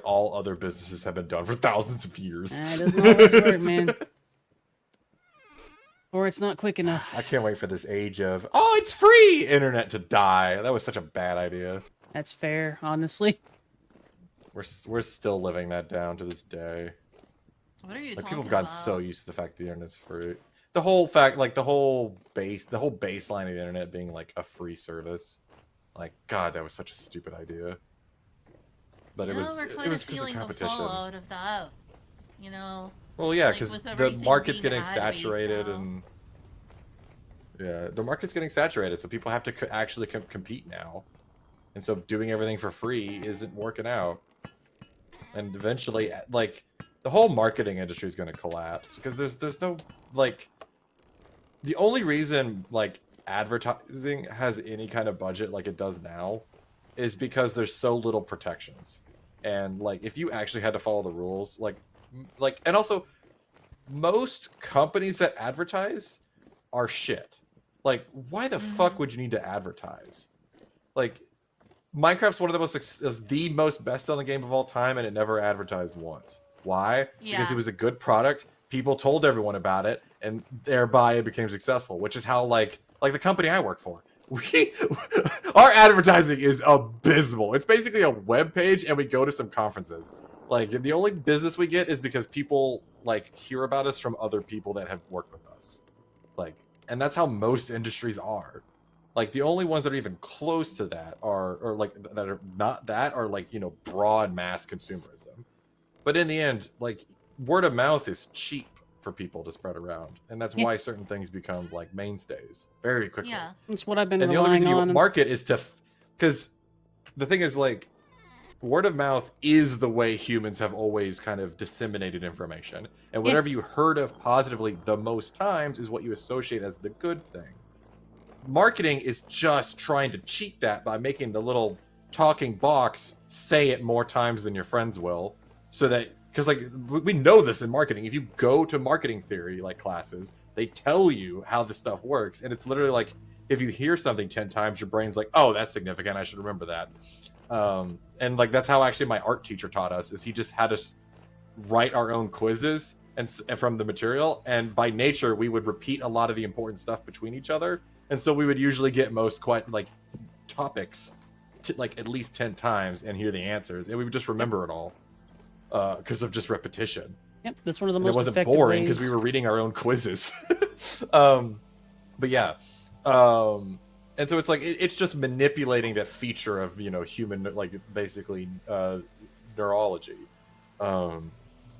all other businesses have been done for thousands of years. It doesn't always work, man. Or it's not quick enough. I can't wait for this age of it's free internet to die. That was such a bad idea. That's fair, honestly. We're still living that down to this day. What are you Like talking people have gotten about? so used to the fact the internet's free. The whole fact, like the whole baseline of the internet being like a free service. Like, God, that was such a stupid idea. But Yeah, it was we're it kind was of because of feeling the competition. fallout of that. You know. Well, yeah, like, because with the everything market's being getting ad-based saturated, now. and yeah, the market's getting saturated, so people have to actually compete now, and so doing everything for free isn't working out. And eventually, like, the whole marketing industry is going to collapse because there's no, like, the only reason like advertising has any kind of budget like it does now is because there's so little protections. And like if you actually had to follow the rules, like and also most companies that advertise are shit. Like, why the fuck would you need to advertise? Like, Minecraft's one of the the most best-selling game of all time, and it never advertised once. Why? Yeah. Because it was a good product. People told everyone about it, and thereby it became successful. Which is how like the company I work for, our advertising is abysmal. It's basically a web page, and we go to some conferences. Like the only business we get is because people like hear about us from other people that have worked with us. Like, and that's how most industries are. Like the only ones that are even close to that or like that are not that are like, you know, broad mass consumerism. But in the end, like word of mouth is cheap for people to spread around, and that's why certain things become like mainstays very quickly. Yeah. That's what I've been And the only relying reason you on. market is to, because the thing is like word of mouth is the way humans have always kind of disseminated information, and whatever you heard of positively the most times is what you associate as the good thing. Marketing is just trying to cheat that by making the little talking box say it more times than your friends will, so that, because like we know this in marketing, if you go to marketing theory like classes, they tell you how this stuff works, and it's literally like if you hear something 10 times, your brain's like, oh, that's significant, I should remember that. And like that's how actually my art teacher taught us, is he just had us write our own quizzes and from the material, and by nature we would repeat a lot of the important stuff between each other, and so we would usually get most quite like topics like at least 10 times and hear the answers, and we would just remember it all because of just repetition. Yep, that's one of the And most it wasn't effective boring ways. because we were reading our own quizzes. But yeah, and so it's like it's just manipulating that feature of, you know, human, like basically neurology.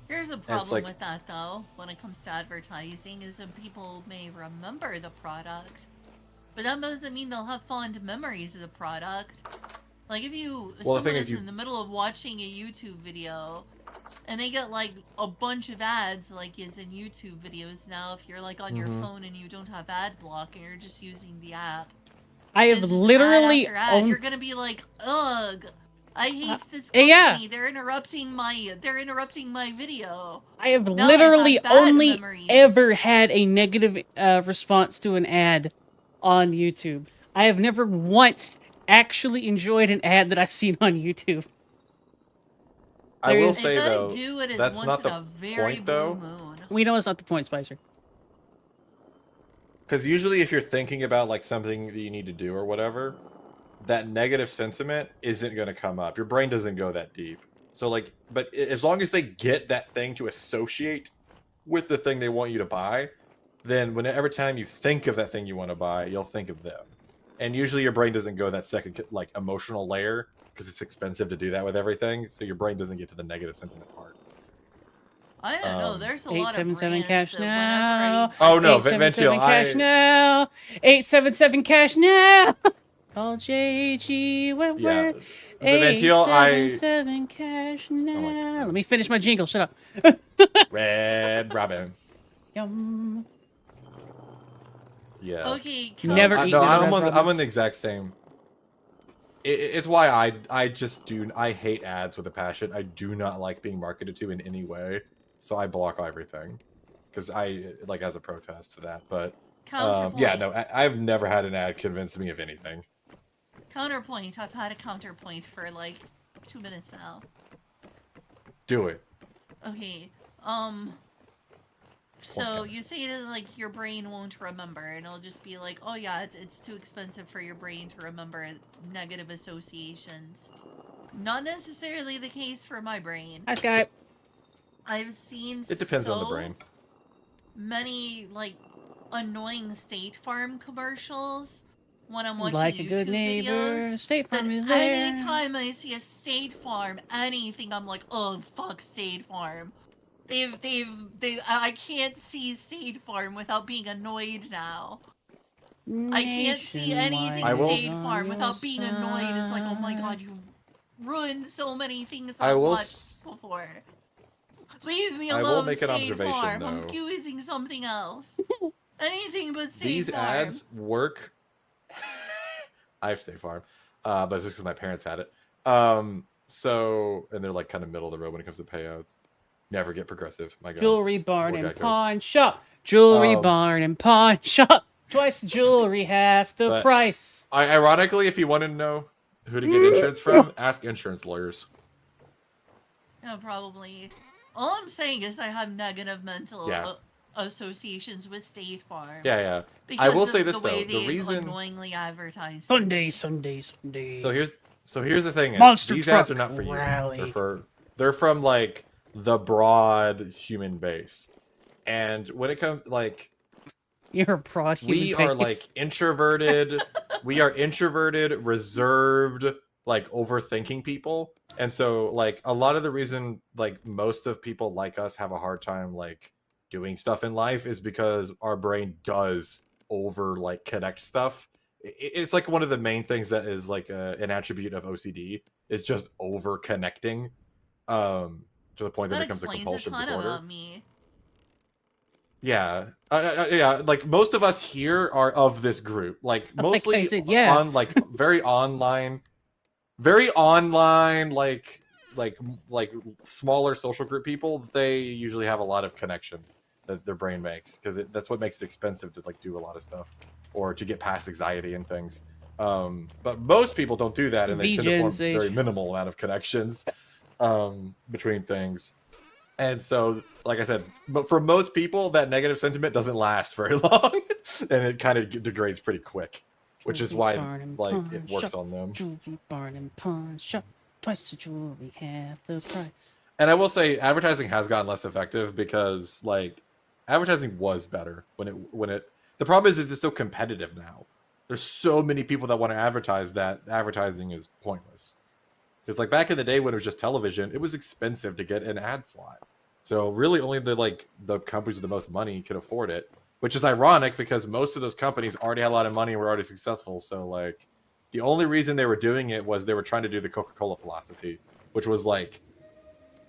Here's a problem like- with that, though, when it comes to advertising, is that people may remember the product, but that doesn't mean they'll have fond memories of the product. Like, if Well, the someone thing is is in the middle of watching a YouTube video, and they get, like, a bunch of ads, like is in YouTube videos now, if you're, like, on your phone and you don't have ad block and you're just using the app. I have It's just literally ad after ad. owned. You're gonna be like, ugh, I hate this yeah. company. They're interrupting my video. I have Now I literally have bad only memories. ever had a negative response to an ad on YouTube. I have never once actually enjoyed an ad that I've seen on YouTube. I will There's- They say gotta though, do it as that's once not in the a very point, blue though. moon. We know it's not the point, Spicer. Because usually if you're thinking about like something that you need to do or whatever, that negative sentiment isn't going to come up. Your brain doesn't go that deep. So like, but as long as they get that thing to associate with the thing they want you to buy, then whenever time you think of that thing you want to buy, you'll think of them. And usually your brain doesn't go that second like emotional layer, because it's expensive to do that with everything. So your brain doesn't get to the negative sentiment part. I don't know. There's a lot of 877 brands cash that now. Oh no, 877 Ventio, cash now. 877 cash now. Call JG when yeah, we're Ventio, 877 cash now. God. Let me finish my jingle. Shut up. Red Robin. Yum. Yeah. Okay, Never eat No, Red I'm Robins. on the exact same. It's why I just I hate ads with a passion. I do not like being marketed to in any way, so I block everything, because I like as a protest to that. But counterpoint. yeah, no, I've never had an ad convince me of anything. Counterpoint. I've had a counterpoint for like 2 minutes now. Do it. Okay. So you say that like your brain won't remember, and it'll just be like, oh yeah, it's too expensive for your brain to remember negative associations. Not necessarily the case for my brain. Hi, Skype. I've seen It depends on the so brain. many like annoying State Farm commercials when I'm watching Like a YouTube good neighbor, videos. State Farm That is there. anytime I see a State Farm, anything, I'm like, oh fuck State Farm. I can't see State Farm without being annoyed now. I can't see anything I will- State Farm without being annoyed. It's like, oh my god, you ruined so many things I I've will watched before. Leave me I alone, will make an State observation, Farm. I'm though. using something else. Anything but State These Farm. ads work. I have State Farm, but it's just because my parents had it. So, and they're like kind of middle of the road when it comes to payouts. Never get Progressive. My God. Jewelry barn Or and Geico. pawn shop. Jewelry Um, barn and pawn shop. Twice the jewelry, half the but- price. Ironically, if you want to know, who to get insurance from, ask insurance lawyers. Yeah, probably. All I'm saying is I have negative mental associations with State Farm. Yeah. Because I will of say this the way though. The they reason annoyingly advertise. Sunday. So here's the thing: is Monster these truck ads are not for rally. you. They're from like the broad human base, and when it comes like You're a broad human we base. are like introverted, we are introverted, reserved, like overthinking people, and so like a lot of the reason like most of people like us have a hard time like doing stuff in life is because our brain does over like connect stuff. It's like one of the main things that is like an attribute of OCD is just over connecting, to the point that it becomes a compulsive disorder. About me. Yeah, yeah. Like most of us here are of this group. Like mostly I said, yeah. on like very online, like smaller social group people. They usually have a lot of connections that their brain makes because that's what makes it expensive to like do a lot of stuff or to get past anxiety and things. But most people don't do that, and they tend to form very minimal amount of connections between things. And so, like I said, but for most people, that negative sentiment doesn't last very long, and it kind of degrades pretty quick, which is why like it works on them. Jewelry barn and pawn shop, twice the jewelry, half the price. And I will say, advertising has gotten less effective because like advertising was better when it. The problem is it's so competitive now. There's so many people that want to advertise that advertising is pointless. Because like back in the day when it was just television, it was expensive to get an ad slot. So really only the companies with the most money could afford it, which is ironic because most of those companies already had a lot of money and were already successful. So like the only reason they were doing it was they were trying to do the Coca-Cola philosophy, which was like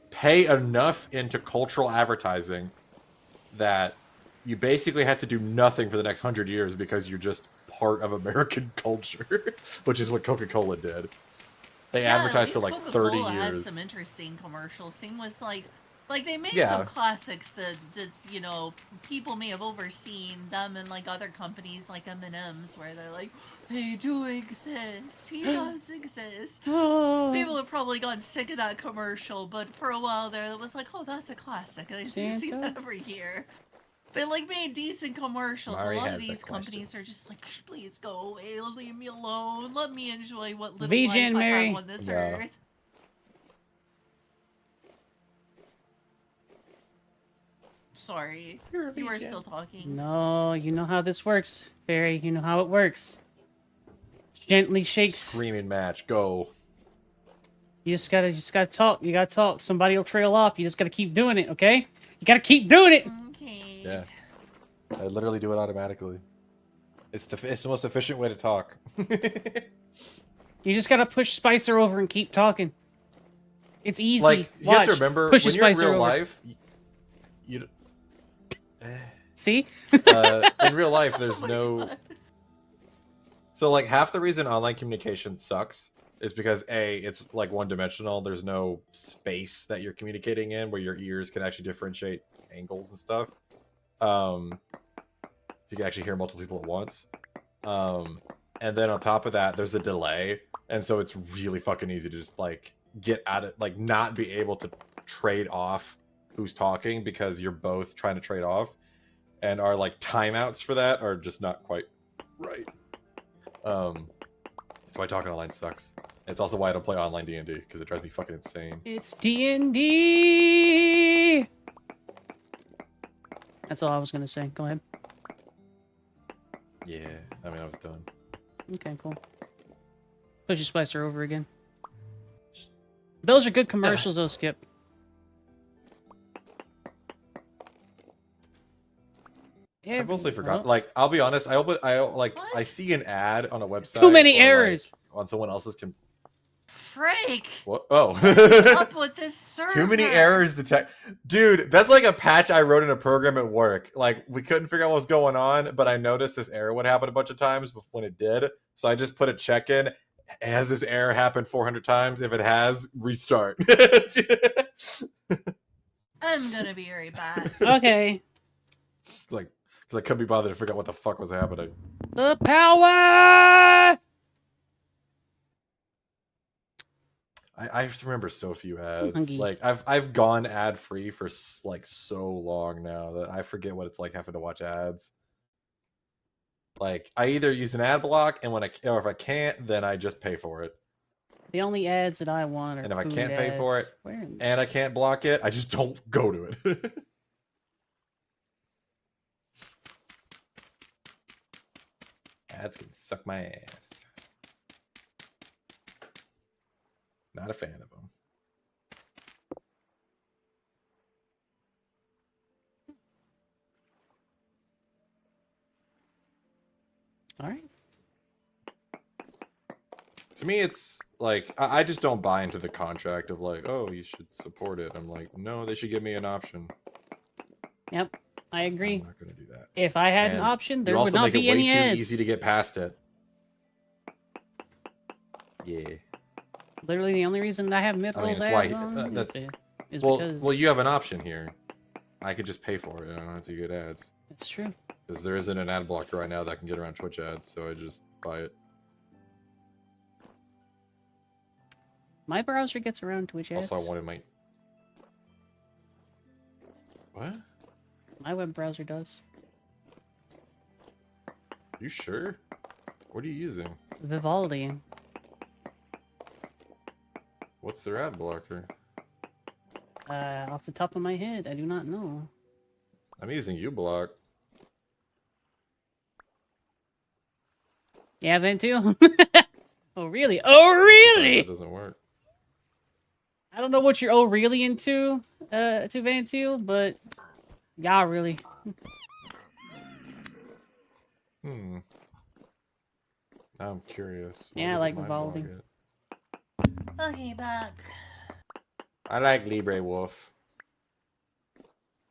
pay enough into cultural advertising that you basically have to do nothing for the next 100 years because you're just part of American culture, which is what Coca-Cola did. They advertised for like Coca-Cola 30 years. Had some interesting commercials. Same with like they made some classics that you know people may have overseen them and like other companies like M&M's where they're like, they do exist. He does exist. People have probably gotten sick of that commercial, but for a while there, it was like, oh, that's a classic. I see that every year. They like made decent commercials. Mari a lot of these companies are just like, please go away, leave me alone, let me enjoy what little life I have on this earth. Sorry, you were still talking. No, you know how this works, Fairy. You know how it works. Gently shakes. Screaming match, go. You just gotta talk. You gotta talk. Somebody will trail off. You just gotta keep doing it, okay? You gotta keep doing it. Okay. Yeah. I literally do it automatically. It's the most efficient way to talk. You just gotta push Spicer over and keep talking. It's easy. Like you have to remember when you're in real life, you see. In real life, there's no. So like half the reason online communication sucks is because it's like one-dimensional. There's no space that you're communicating in where your ears can actually differentiate angles and stuff. You can actually hear multiple people at once. And then on top of that, there's a delay, and so it's really fucking easy to just like get at it, like not be able to trade off who's talking because you're both trying to trade off, and our like timeouts for that are just not quite right. That's why talking online sucks. It's also why I don't play online D&D because it drives me fucking insane. It's D&D. That's all I was gonna say. Go ahead. Yeah, I mean I was done. Okay, cool. Push your Spicer over again. Those are good commercials, though, Skip. I mostly forgot. Like, I'll be honest. I see an ad on a website. Too many errors on someone else's Freak! What? Oh. What's up with this server? Too many errors detect. Dude, that's like a patch I wrote in a program at work. Like, we couldn't figure out what was going on, but I noticed this error would happen a bunch of times when it did. So I just put a check in. Has this error happened 400 times? If it has, restart. I'm gonna be right back. Okay. Like, because I couldn't be bothered to figure out what the fuck was happening. The power! I just remember so few ads. hungry. Like I've gone ad free for like so long now that I forget what it's like having to watch ads. Like I either use an ad block, and or if I can't, then I just pay for it. The only ads that I want are And if I food can't pay for ads. it, Where in- and I can't block it, I just don't go to it. Ads can suck my ass. Not a fan of them. All right. To me, it's like I just don't buy into the contract of like, oh, you should support it. I'm like, no, they should give me an option. Yep, I agree. I'm not going to do that. If I had an And option, you there would also not make be it way any too ads. easy to get past it. Yeah. Literally, the only reason I have mid-rolls ads on is because well, you have an option here. I could just pay for it. I don't have to get ads. it's true. Because there isn't an ad blocker right now that can get around Twitch ads, so I just buy it. My browser gets around Twitch ads. Also, I wanted my... What? My web browser does. You sure? What are you using? Vivaldi. What's their ad blocker? Off the top of my head, I do not know. I'm using uBlock. Yeah, Ventil? Oh, really? Oh, really? That doesn't work. I don't know what you're really into, to Ventil, but yeah, really. Hmm. Now I'm curious. Why Yeah, I doesn't like mine Vivaldi. block it? Okay, back. I like Libre Wolf.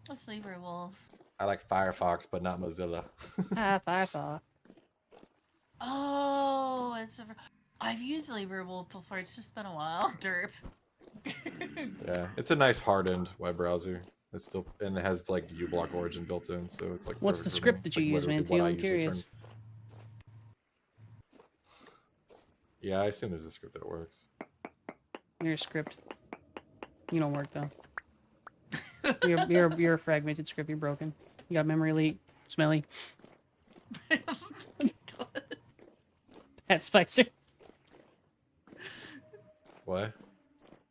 What's Libra Wolf? I like Firefox, but not Mozilla. Firefox. Oh, I've used Libra Wolf before. It's just been a while. Derp. Yeah, it's a nice hardened web browser. It's still, and it has like uBlock origin built in, so it's like. What's the perfect for script me. that you Like, use, literally man? what I I'm usually curious. turn. Yeah, I assume there's a script that works. You're a script. You don't work though. You're a fragmented script. You're broken. You got memory leak. Smelly. Pat Spicer. What?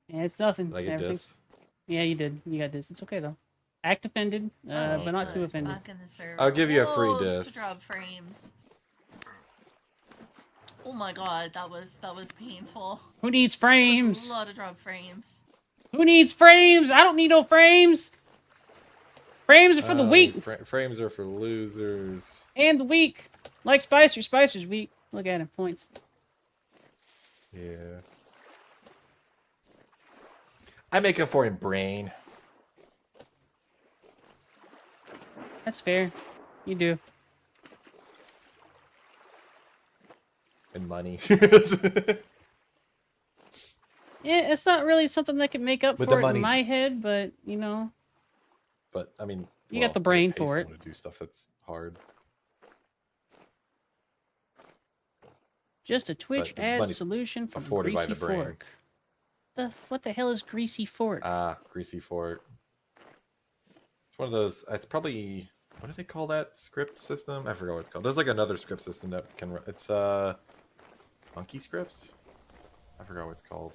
Yeah, it's nothing. Did I get Everything's- dissed? Yeah, you did. You got this. It's okay though. Act offended, but not too good. offended. Back in the server. I'll give you a free Whoa, disc. drop frames. Oh my god, that was painful. Who needs That was frames? a lot of drop frames. Who needs frames? I don't need no frames. Frames are for the weak Frames are for losers. and the weak. Like Spicer. Spicer's weak. Look at him. Points. Yeah. I make up for him, brain. That's fair. You do. And money. Yeah, it's not really something that can make up With for the it in money. my head, but you know, But I mean, You got the brain pay for it. someone to do stuff that's hard. just a Twitch the ad money's solution from afforded by Greasy the brain. Fork. What the hell is Greasy Fork? Ah, Greasy Fork. It's one of those. It's probably, what do they call that script system? I forgot what it's called. There's like another script system that can run. It's Monkey Scripts. I forgot what it's called.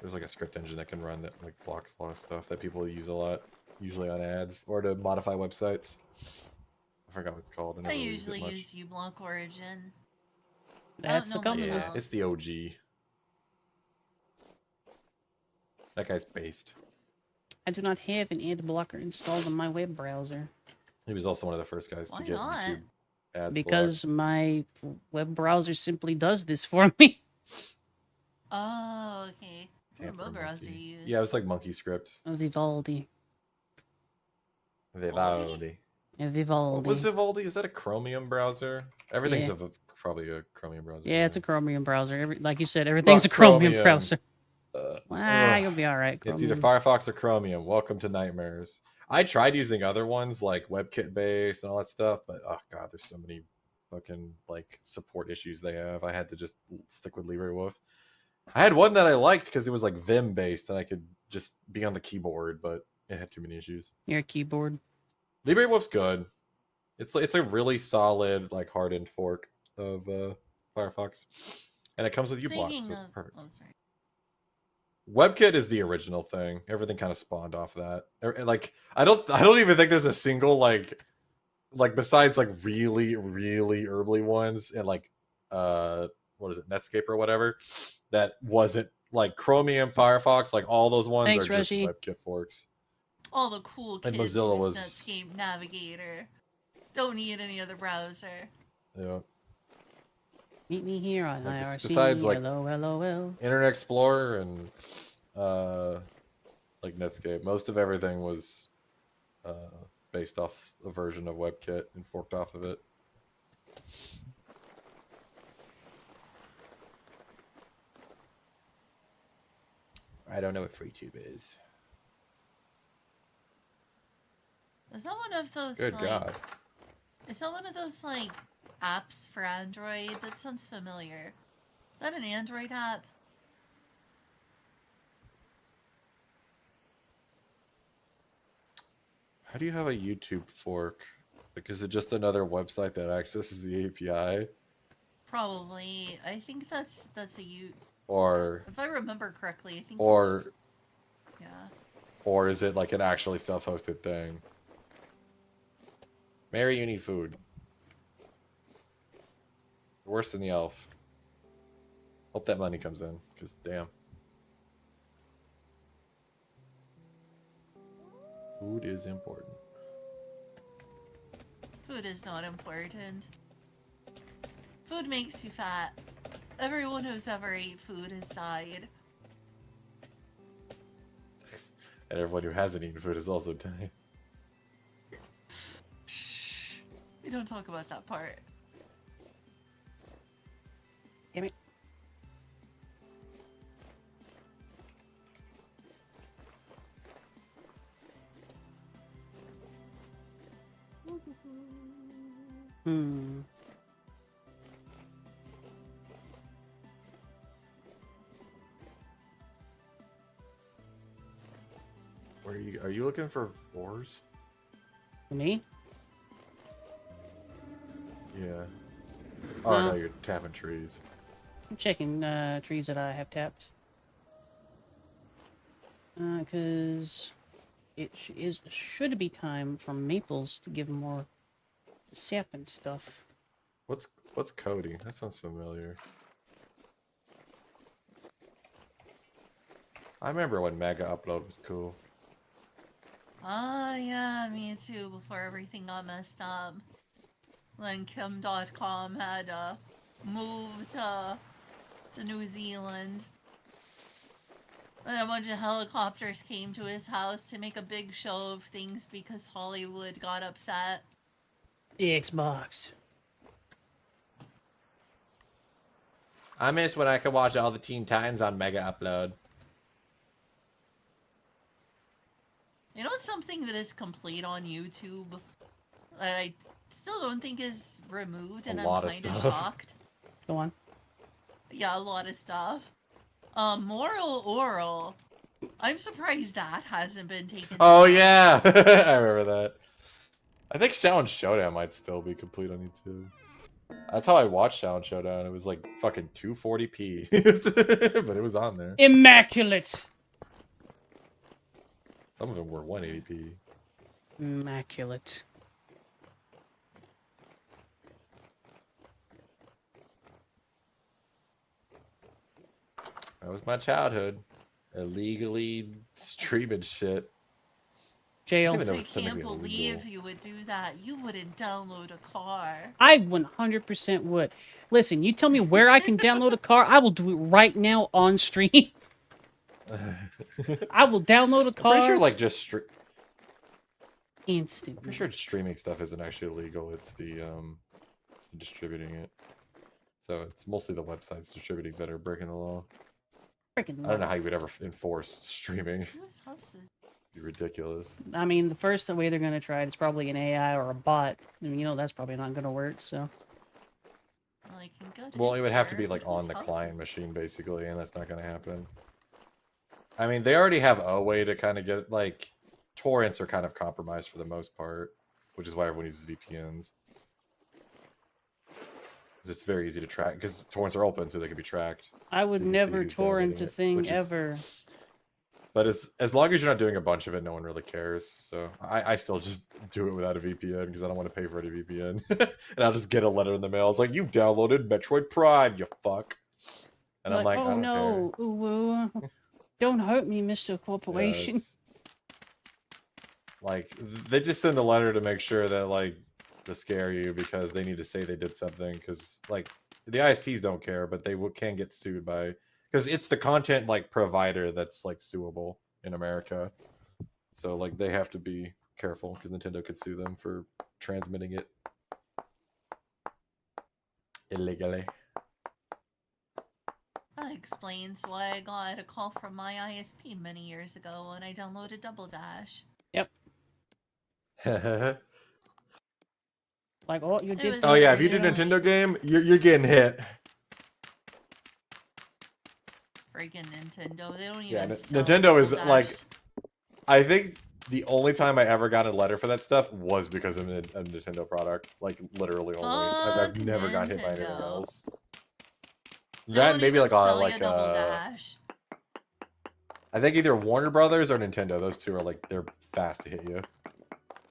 There's like a script engine that can run that like blocks a lot of stuff that people use a lot, usually on ads or to modify websites. I forgot what it's called. I never used it usually much. use uBlock Origin. That's the know much company. Yeah, else. it's the OG. That guy's based. I do not have an ad blocker installed on my web browser He was also one of the first guys Why to get not? YouTube ads because my web browser simply does this for me. Oh, okay. blocked. What browser you use? Yeah, it was like Monkey Script. Vivaldi. Vivaldi. Vivaldi. What was Vivaldi? Is that a Chromium browser? Everything's Yeah. probably a Chromium browser. Yeah, it's a Chromium browser. Like you said, everything's Not a Chromium Chromium. browser. Ugh. You'll be all right. It's either Chromium. Firefox or Chromium. Welcome to nightmares. I tried using other ones like WebKit based and all that stuff, but oh god, there's so many fucking like support issues they have. I had to just stick with LibreWolf. I had one that I liked because it was like Vim based and I could just be on the keyboard, but it had too many issues. Your keyboard. LibreWolf's good. It's a really solid like hardened fork of Firefox, and it comes with uBlock, so it's perfect. Oh, sorry. WebKit is the original thing. Everything kind of spawned off that. Like I don't even think there's a single like besides like really early ones and like what is it, Netscape or whatever, that wasn't like Chromium, Firefox, like all those ones Thanks, are just Reggie. WebKit forks. All the cool And kids Mozilla use was- Netscape Navigator. Don't need any other browser. Yeah. Meet me here on Like, IRC. besides, like, LOL. Internet Explorer and like Netscape, most of everything was based off a version of WebKit and forked off of it. I don't know what FreeTube is. Is that one of those Good like God. is that one of those like apps for Android? That sounds familiar. Is that an Android app? How do you have a YouTube fork? Like, is it just another website that accesses the API? Probably. I think that's a Or if I remember correctly, I think or yeah. or is it like an actually self-hosted thing? Mary, you need food. Worse than the elf. Hope that money comes in, because damn. Food is important. Food is not important. Food makes you fat. Everyone who's ever ate food has died. And everyone who hasn't eaten food has also died. Shh. We don't talk about that part. Damn it. Hmm. Where are you looking for ores? Me? Yeah. Oh No. no, you're tapping trees. I'm checking trees that I have tapped. Because it should be time for maples to give more sap and stuff. What's Cody? That sounds familiar. I remember when Mega Upload was cool. Ah, yeah, me too, before everything got messed up. When Kim.com had moved to New Zealand. And a bunch of helicopters came to his house to make a big show of things because Hollywood got upset. The Xbox. I miss when I could watch all the Teen Titans on Mega Upload. You know what's something that is complete on YouTube that I still don't think is removed, and A I'm lot of kind of stuff. shocked? Go on. Yeah, a lot of stuff. Moral Oral. I'm surprised that hasn't been taken Oh down. yeah, I remember that. I think Shao Showdown might still be complete on YouTube. That's how I watched Shao Showdown. It was like fucking 240p, but it was on there. Immaculate. Some of them were 180p. Immaculate. That was my childhood. Illegally streaming shit. Jail. Even though I it's can't technically believe illegal. you would do that. You wouldn't download a car. I 100% would. Listen, you tell me where I can download a car, I will do it right now on stream. I will download a car Pretty sure like just instantly. pretty sure streaming stuff isn't actually illegal. It's the distributing it. So it's mostly the websites distributing that are breaking the law. Freaking I don't know love how you would ever enforce streaming. Whose house is It'd be ridiculous. it. I mean, the first way they're going to try it is probably an AI or a bot. And you know that's probably not going to work, so. I can go to Well, it would have to be wherever like on whose the house client is machine, this? basically, and that's not going to happen. I mean, they already have a way to kind of get like torrents are kind of compromised for the most part, which is why everyone uses VPNs. 'Cause it's very easy to track because torrents are open, so they can be tracked. I would So you can see never who's torrent downloading a it, thing which is- ever. But as long as you're not doing a bunch of it, no one really cares. So I still just do it without a VPN because I don't want to pay for any VPN. And I'll just get a letter in the mail. It's like, you downloaded Metroid Prime, you fuck. And I'm like, oh I don't no, ooh, don't hurt me, Mr. care. Corporation. It's- like, they just send a letter to make sure that, like, to scare you because they need to say they did something. Because, like, the ISPs don't care, but they can get sued by... Because it's the content, like, provider that's, like, suable in America. So, like, they have to be careful because Nintendo could sue them for transmitting it illegally. That explains why I got a call from my ISP many years ago when I downloaded Double Dash. Like, oh, you It did. was Oh yeah, if very you do annoying. Nintendo game, you're getting hit. Freaking Nintendo. They don't even Yeah, sell Nintendo Double is Dash. like... I think the only time I ever got a letter for that stuff was because of a Nintendo product. Like, literally only. I've Fuck never got hit by anything Nintendo. else. They That don't maybe even like on sell you like Double Dash. I think either Warner Brothers or Nintendo. Those two are like they're fast to hit you.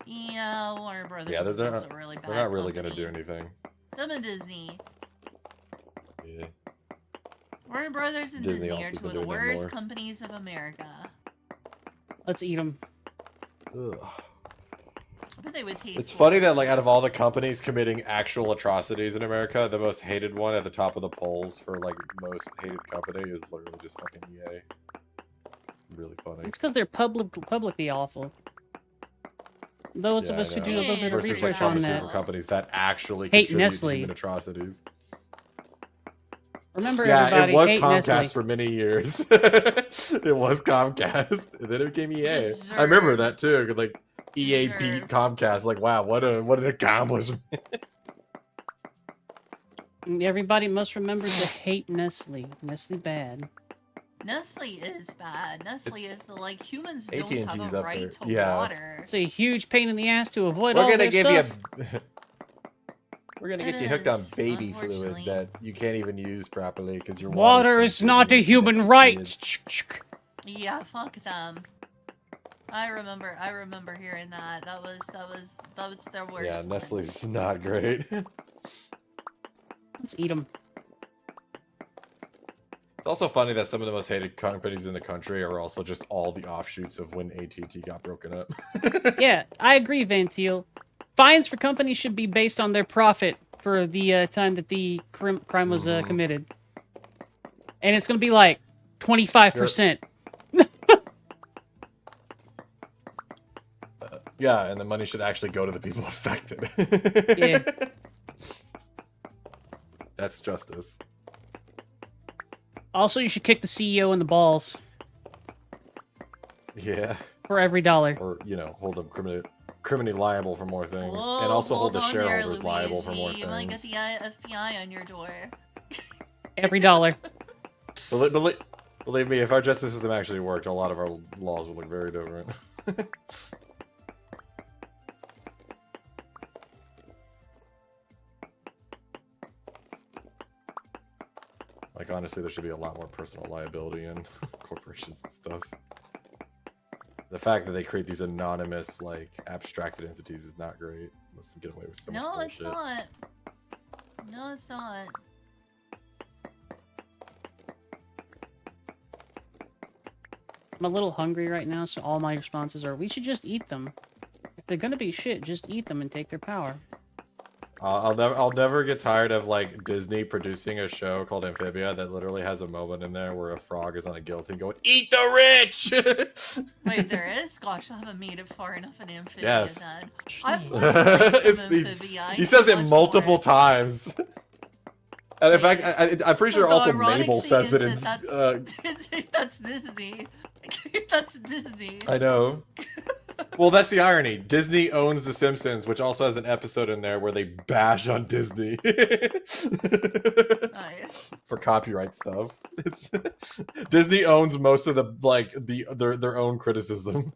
Yeah, Warner Brothers Yeah, is they're also not, really bad. they're not really company. gonna do anything. Them and Disney. Yeah. Warner Brothers and Disney Disney also are two been of the doing that worst more. companies of America. Let's eat them. Ugh. But they would taste. It's funny that like out of all the companies committing actual atrocities in America, the most hated one at the top of the polls for like most hated company is literally just fucking EA. Really funny. It's because they're publicly awful. Those of Yeah, us I who know. do a little bit of Versus like research on pharmaceutical that. companies that actually Hate contribute Nestle. to human atrocities. Remember, Yeah, everybody, it was hate Comcast Nestle. for many years. It was Comcast, and then it became EA. I remember Deserved. that too. 'Cause, like EA beat Deserved. Comcast. Like, wow, what an accomplishment. Everybody must remember to hate Nestle. Nestle bad. Nestle is bad. Nestle It's- is the like humans AT&T's don't have a up right there. to Yeah. water. It's a huge pain in the ass to avoid We're all gonna their give stuff. you we're gonna It get you hooked on is, baby fluid unfortunately. that you can't even use properly because your Water water's is not a contaminated human with right. kids. Yeah, fuck them. I remember hearing that. That was their worst. Yeah, one. Nestle's not great. Let's eat them. It's also funny that some of the most hated companies in the country are also just all the offshoots of when AT&T got broken up. Yeah, I agree, Van Teal. Fines for companies should be based on their profit for the time that the crime was committed. And it's going to be like 25%. Yeah, and the money should actually go to the people affected. Yeah. That's justice. Also, you should kick the CEO in the balls Yeah. for every dollar. Or, you know, hold them criminally liable for more things. Whoa, and also hold the on there, shareholders liable for more Luigi. You might get things. the FBI on your door. Every dollar. Believe me, if our justice system actually worked, a lot of our laws would look very different. Like, honestly, there should be a lot more personal liability in corporations and stuff. The fact that they create these anonymous, like, abstracted entities is not great. Lets them get away with so much No, bullshit. it's not. No, it's not. I'm a little hungry right now, so all my responses are, we should just eat them. If they're gonna be shit, just eat them and take their power. I'll never get tired of like Disney producing a show called Amphibia that literally has a moment in there where a frog is on a guillotine going, "Eat the rich!" Wait, there is? Gosh, I haven't made it far enough in Amphibia Yes. then. I've Jeez. watched like, some He Amphibia. I he need says to it watch multiple more. times. And in fact, place. I'm pretty sure But the also ironic Mabel thing says is it in. that's Disney. That's Disney. I know. Well, that's the irony. Disney owns The Simpsons, which also has an episode in there where they bash on Disney Nice. for copyright stuff. It's Disney owns most of their own criticism.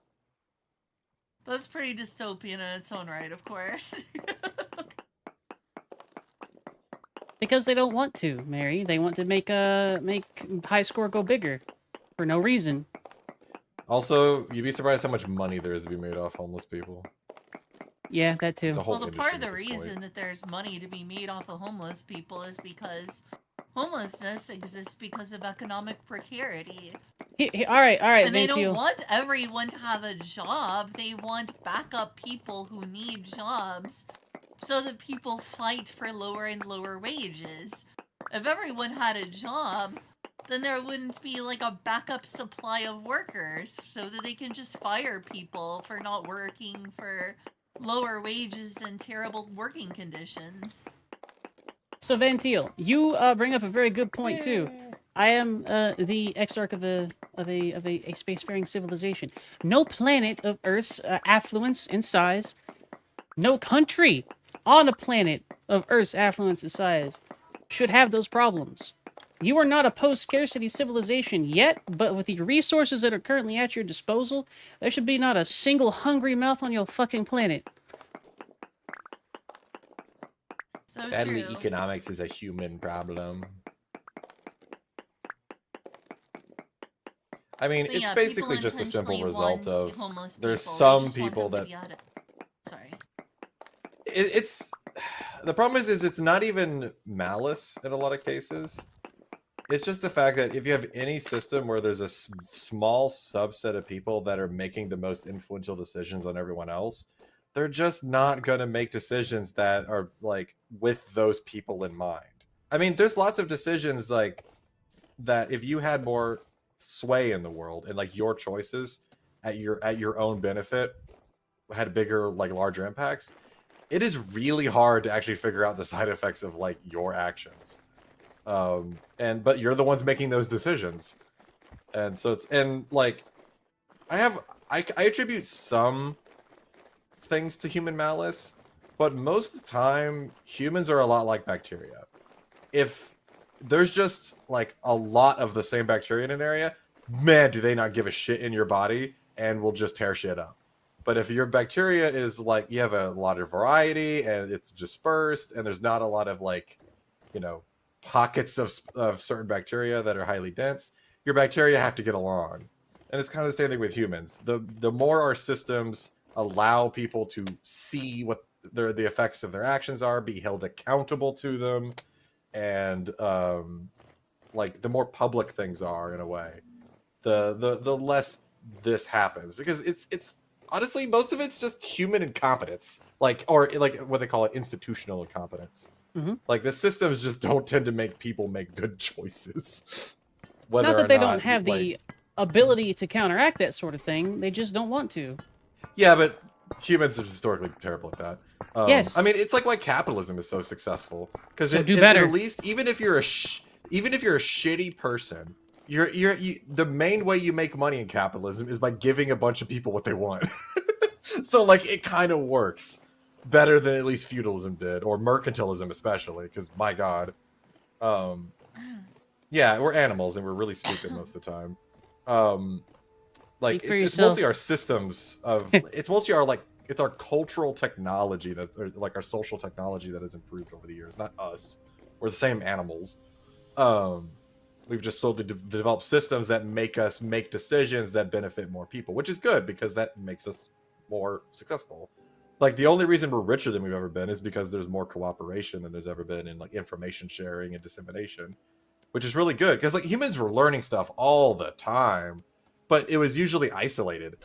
That's pretty dystopian in its own right, of course. Because they don't want to, Mary. They want to make high score go bigger for no reason. Also, you'd be surprised how much money there is to be made off homeless people. Yeah, that too. It's a whole Well, the part of the industry at this reason point. that there's money to be made off of homeless people is because homelessness exists because of economic precarity. All right, And they Ventio. don't want everyone to have a job. They want backup people who need jobs so that people fight for lower and lower wages. If everyone had a job, then there wouldn't be like a backup supply of workers so that they can just fire people for not working for lower wages and terrible working conditions. So Ventile, you bring up a very good point too. I am the exarch of a spacefaring civilization. No planet of Earth's affluence and size, no country on a planet of Earth's affluence and size should have those problems. You are not a post-scarcity civilization yet, but with the resources that are currently at your disposal, there should be not a single hungry mouth on your fucking planet. So Sadly, true. economics is a human problem. I mean, But it's yeah, basically people just a simple intentionally result want of homeless there's people. They some just want people them to that be Sorry. it's the problem is it's not even malice in a lot of cases. It's just the fact that if you have any system where there's a small subset of people that are making the most influential decisions on everyone else, they're just not going to make decisions that are like with those people in mind. I mean, there's lots of decisions like that if you had more sway in the world and like your choices at your own benefit had bigger, like larger impacts, it is really hard to actually figure out the side effects of like your actions. But you're the ones making those decisions. And so I attribute some things to human malice, but most of the time humans are a lot like bacteria. If there's just like a lot of the same bacteria in an area, man, do they not give a shit in your body and will just tear shit up. But if your bacteria is like, you have a lot of variety and it's dispersed and there's not a lot of like, pockets of certain bacteria that are highly dense, your bacteria have to get along. And it's kind of the same thing with humans. The more our systems allow people to see what the effects of their actions are, be held accountable to them, and like the more public things are in a way, the less this happens, because it's honestly most of it's just human incompetence, or what they call it, institutional incompetence. Mm-hmm. Like the systems just don't tend to make people make good choices. Not that they don't have the ability to counteract that sort of thing, they just don't want to. Yeah, but humans are historically terrible at that. Yes. I mean, it's like why capitalism is so successful, because So do better. At least even if you're a shitty person, the main way you make money in capitalism is by giving a bunch of people what they want. So like it kind of works better than at least feudalism did, or mercantilism especially, because my god, yeah, we're animals and we're really stupid most of the time. Like it's mostly our systems of it's mostly it's our cultural technology or like our social technology that has improved over the years, not us. We're the same animals. We've just slowly developed systems that make us make decisions that benefit more people, which is good because that makes us more successful. Like the only reason we're richer than we've ever been is because there's more cooperation than there's ever been in like information sharing and dissemination, which is really good because like humans were learning stuff all the time, but it was usually isolated.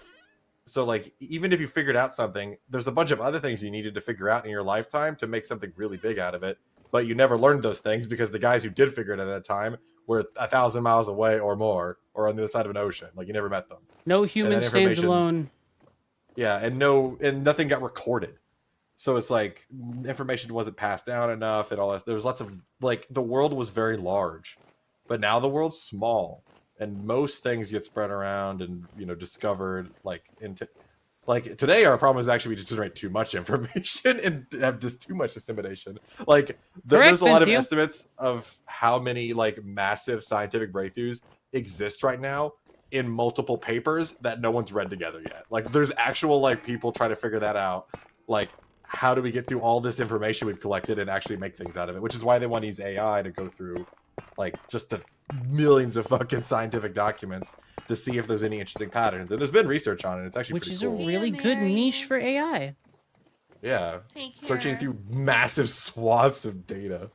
So like even if you figured out something, there's a bunch of other things you needed to figure out in your lifetime to make something really big out of it, but you never learned those things because the guys who did figure it out at that time were 1,000 miles away or more, or on the other side of an ocean. Like you never met them. No human stands alone. Yeah, and nothing got recorded. So it's like information wasn't passed down enough and all that. There was lots of like the world was very large, but now the world's small, and most things get spread around and discovered like into like today. Our problem is actually we just generate too much information and have just too much dissemination. Like there's a lot of estimates of how many like massive scientific breakthroughs exist right now in multiple papers that no one's read together yet. Like there's actual like people trying to figure that out. Like how do we get through all this information we've collected and actually make things out of it? Which is why they want to use AI to go through like just the millions of fucking scientific documents to see if there's any interesting patterns. And there's been research on it. It's actually pretty cool. Which is a really good niche for AI. Yeah. Searching through massive swaths of data.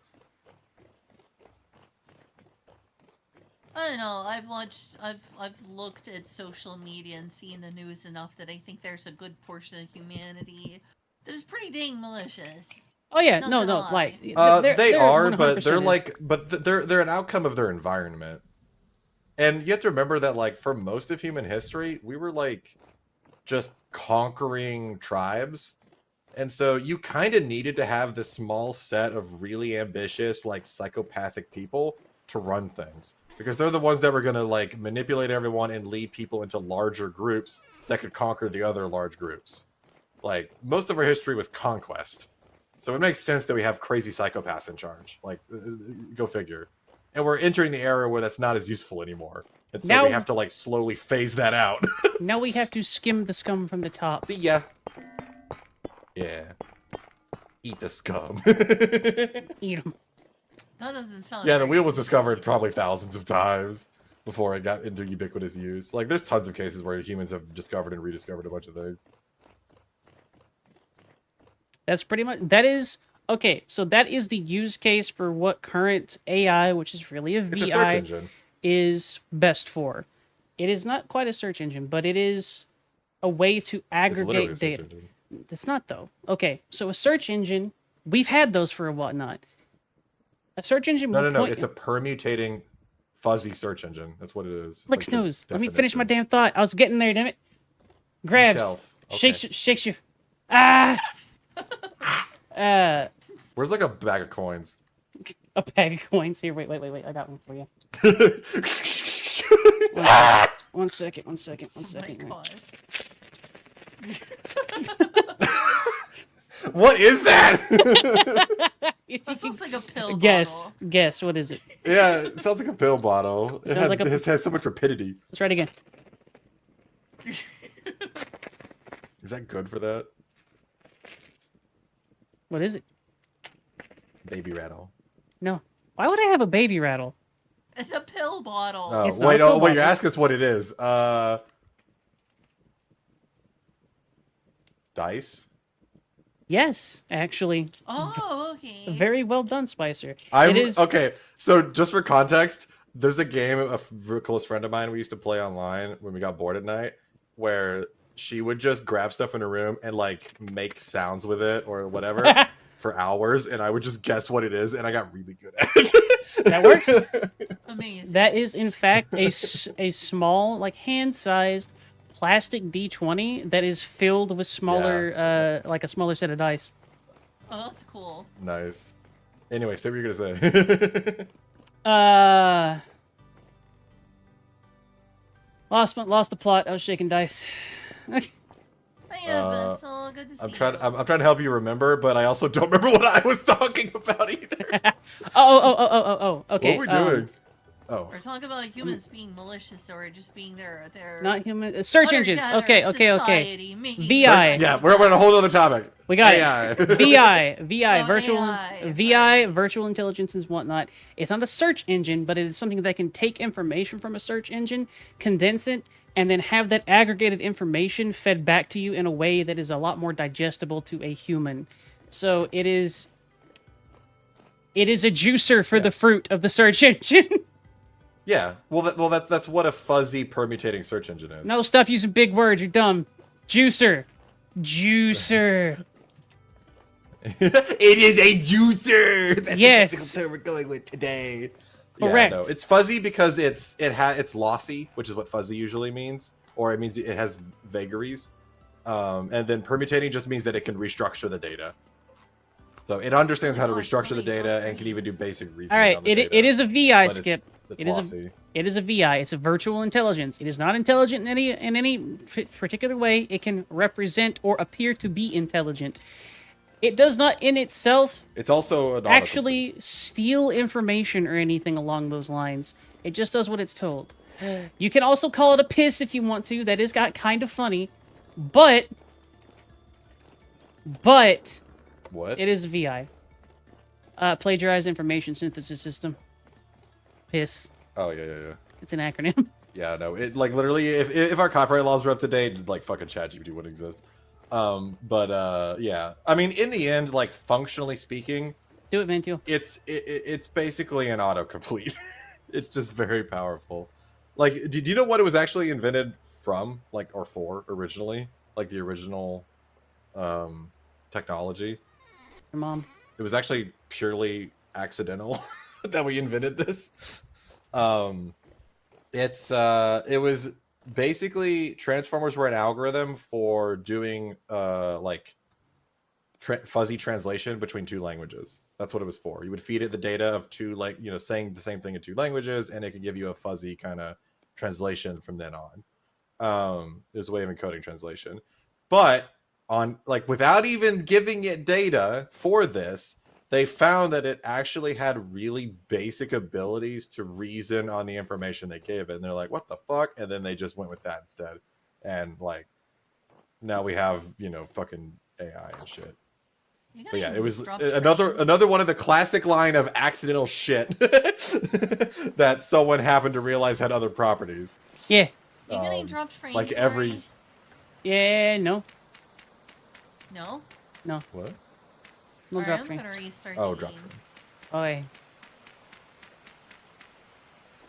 I don't know. I've looked at social media and seen the news enough that I think there's a good portion of humanity that is pretty dang malicious. Oh yeah, Not no, gonna lie. like they are, but 100% they're is. like, but they're an outcome of their environment. And you have to remember that, like, for most of human history, we were like just conquering tribes. And so you kind of needed to have this small set of really ambitious, like, psychopathic people to run things. Because they're the ones that were going to, like, manipulate everyone and lead people into larger groups that could conquer the other large groups. Like, most of our history was conquest. So it makes sense that we have crazy psychopaths in charge. Like, go figure. And we're entering the era where that's not as useful anymore. And so we have to, like, slowly phase that out. Now we have to skim the scum from the top. See ya. Yeah. Eat the scum. Eat them. That doesn't sound Yeah, the very wheel was discovered probably thousands of times before it got into ubiquitous use. Like, there's tons of cases where humans have discovered and rediscovered a bunch of things. That's pretty much... That is... Okay, so that is the use case for what current AI, which is really a It's a search VI, engine. is best for. It is not quite a search engine, but it is a way to aggregate It's literally a data. search engine. It's not, though. Okay, so a search engine, we've had those for a whatnot. A search engine will No. point... It's a permutating fuzzy search engine. That's what it is. It's Lick like the snooze. Let me finish my definition. damn thought. I was getting there, damn it. Grabs. Yourself. Shakes Okay. you. Shakes you. Ah! Where's like a bag of coins? A bag of coins here. Wait. I got one for you. One second. Oh my god. What is that? That sounds like a pill Guess. bottle. Guess. What is it? Yeah, it sounds like a pill bottle. Sounds like a- It has so much rapidity. Let's try it again. Is that good for that? What is it? Baby rattle. No. Why would I have a baby rattle? It's a pill bottle. Oh, It's not wait, a pill wait, you're bottle. asking us what it is. Dice? Yes, actually. Oh, okay. Very well done, Spicer. I'm It is. okay. So just for context, there's a game a real close friend of mine we used to play online when we got bored at night, where she would just grab stuff in her room and like make sounds with it or whatever for hours, and I would just guess what it is, and I got really good at it. That works. Amazing. That is, in fact, a small, like hand-sized plastic D20 that is filled with smaller, like a smaller set of dice. Oh, that's cool. Nice. Anyway, so what were you gonna say? Oh. Lost the plot. I was shaking dice. Hey, Vessel, good to see I'm you. trying to help you remember, but I also don't remember what I was talking about either. Oh. Okay. What were we doing? Oh, We're talking about humans being malicious or just being their Not human. Search engines. Okay. society, making VI. yeah, we're on a whole other topic. We got AI. it. VI, Oh, virtual, AI, VI, right. virtual intelligence and whatnot. It's not a search engine, but it is something that can take information from a search engine, condense it, and then have that aggregated information fed back to you in a way that is a lot more digestible to a human. So it is a juicer for the fruit of the search engine. Yeah, well, that's what a fuzzy permutating search engine is. No, stop using big words. You're dumb. Juicer. Juicer. It is a juicer. That's Yes. the technical term we're going with today. Correct. Yeah, no, it's fuzzy because it's lossy, which is what fuzzy usually means, or it means it has vagaries. And then permutating just means that it can restructure the data. So it understands how to restructure the data and can even do basic reasoning. All right, on the data, it is a VI but skip. It's It lossy. is a VI. It's a virtual intelligence. It is not intelligent in any particular way. It can represent or appear to be intelligent. It does not in itself It's also an actually steal information or anything along those lines. It just does what it's told. You can also call it a piss if you want to. That is got kind of funny, but what? it is a VI. Plagiarized information synthesis system. PISS. Oh yeah. It's an acronym. Yeah, no. It like literally, if our copyright laws were up to date, like fucking ChatGPT wouldn't exist. Yeah. I mean, in the end, like functionally speaking, Do it, Ventio. it's basically an autocomplete. It's just very powerful. Like, do you know what it was actually invented from, like, or for originally? Like the original technology. Your mom. It was actually purely accidental that we invented this. It was basically Transformers were an algorithm for doing fuzzy translation between two languages. That's what it was for. You would feed it the data of two, like, saying the same thing in two languages, and it could give you a fuzzy kind of translation from then on. There's a way of encoding translation, but on without even giving it data for this, they found that it actually had really basic abilities to reason on the information they gave it. And they're like, what the fuck? And then they just went with that instead. And now we have, fucking AI and shit. But yeah, it was another one of the classic line of accidental shit that someone happened to realize had other properties. Yeah. You're getting dropped frames. Like every. Yeah, no. No? No. What? No drop frame. I'm gonna restart Oh, the drop game. frame. Oi.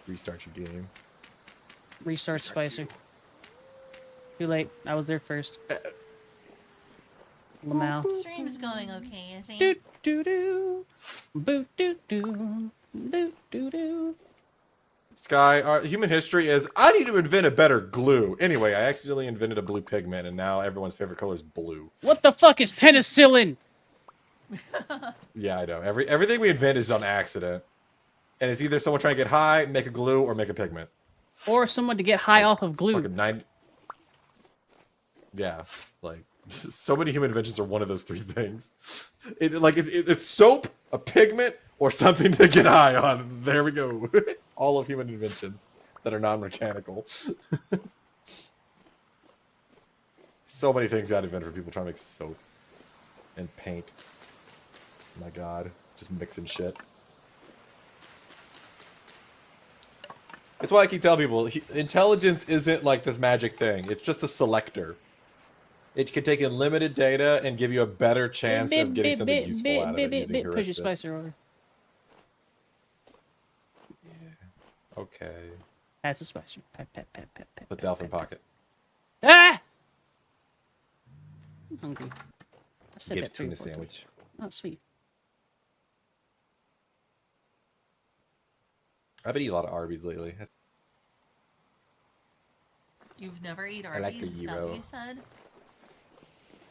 Restart your game. Restart Spicer. Too late. I was there first. Lamau. Stream's going okay, I think. Doot doo doo. Boot doo doo. Doot doo doo. Sky, human history is, I need to invent a better glue. Anyway, I accidentally invented a blue pigment, and now everyone's favorite color is blue. What the fuck is penicillin? Yeah, I know. Everything we invent is on accident. And it's either someone trying to get high, make a glue, or make a pigment. Or someone to get high off of glue. Fucking 90... Yeah, so many human inventions are one of those three things. It's soap, a pigment, or something to get high on. There we go. All of human inventions that are non-mechanical. So many things got invented for people trying to make soap and paint. My God, just mixing shit. That's why I keep telling people, intelligence isn't like this magic thing. It's just a selector. It can take in limited data and give you a better chance of getting something useful out of it using heuristics. Push your Spicer over. Yeah. Okay. That's a Spicer. Pat, pat, pat, pat, pat. Put the elf in pocket. Ah! I'm hungry. I said Get that a tuna 3 or 4 sandwich. times. Oh, sweet. I've been eating a lot of Arby's lately. You've never eaten I like Arby's, the is that gyro. what you said?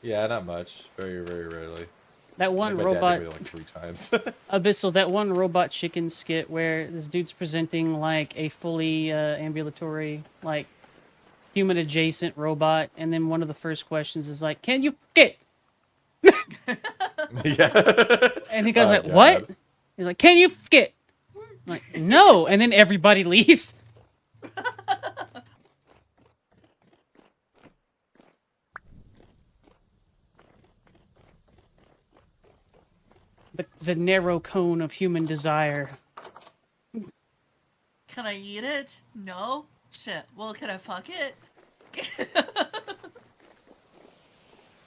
Yeah, not much. Very, very rarely. That one My dad robot, took me like 3 times. Abyssal, that one robot chicken skit where this dude's presenting like a fully ambulatory, like human adjacent robot, and then one of the first questions is like, "Can you get?" Yeah. And he goes Oh, like, God. "What?" He's like, "Can you get?" I'm like, "No," and then everybody leaves. The narrow cone of human desire. Can I eat it? No? Shit. Well, can I fuck it?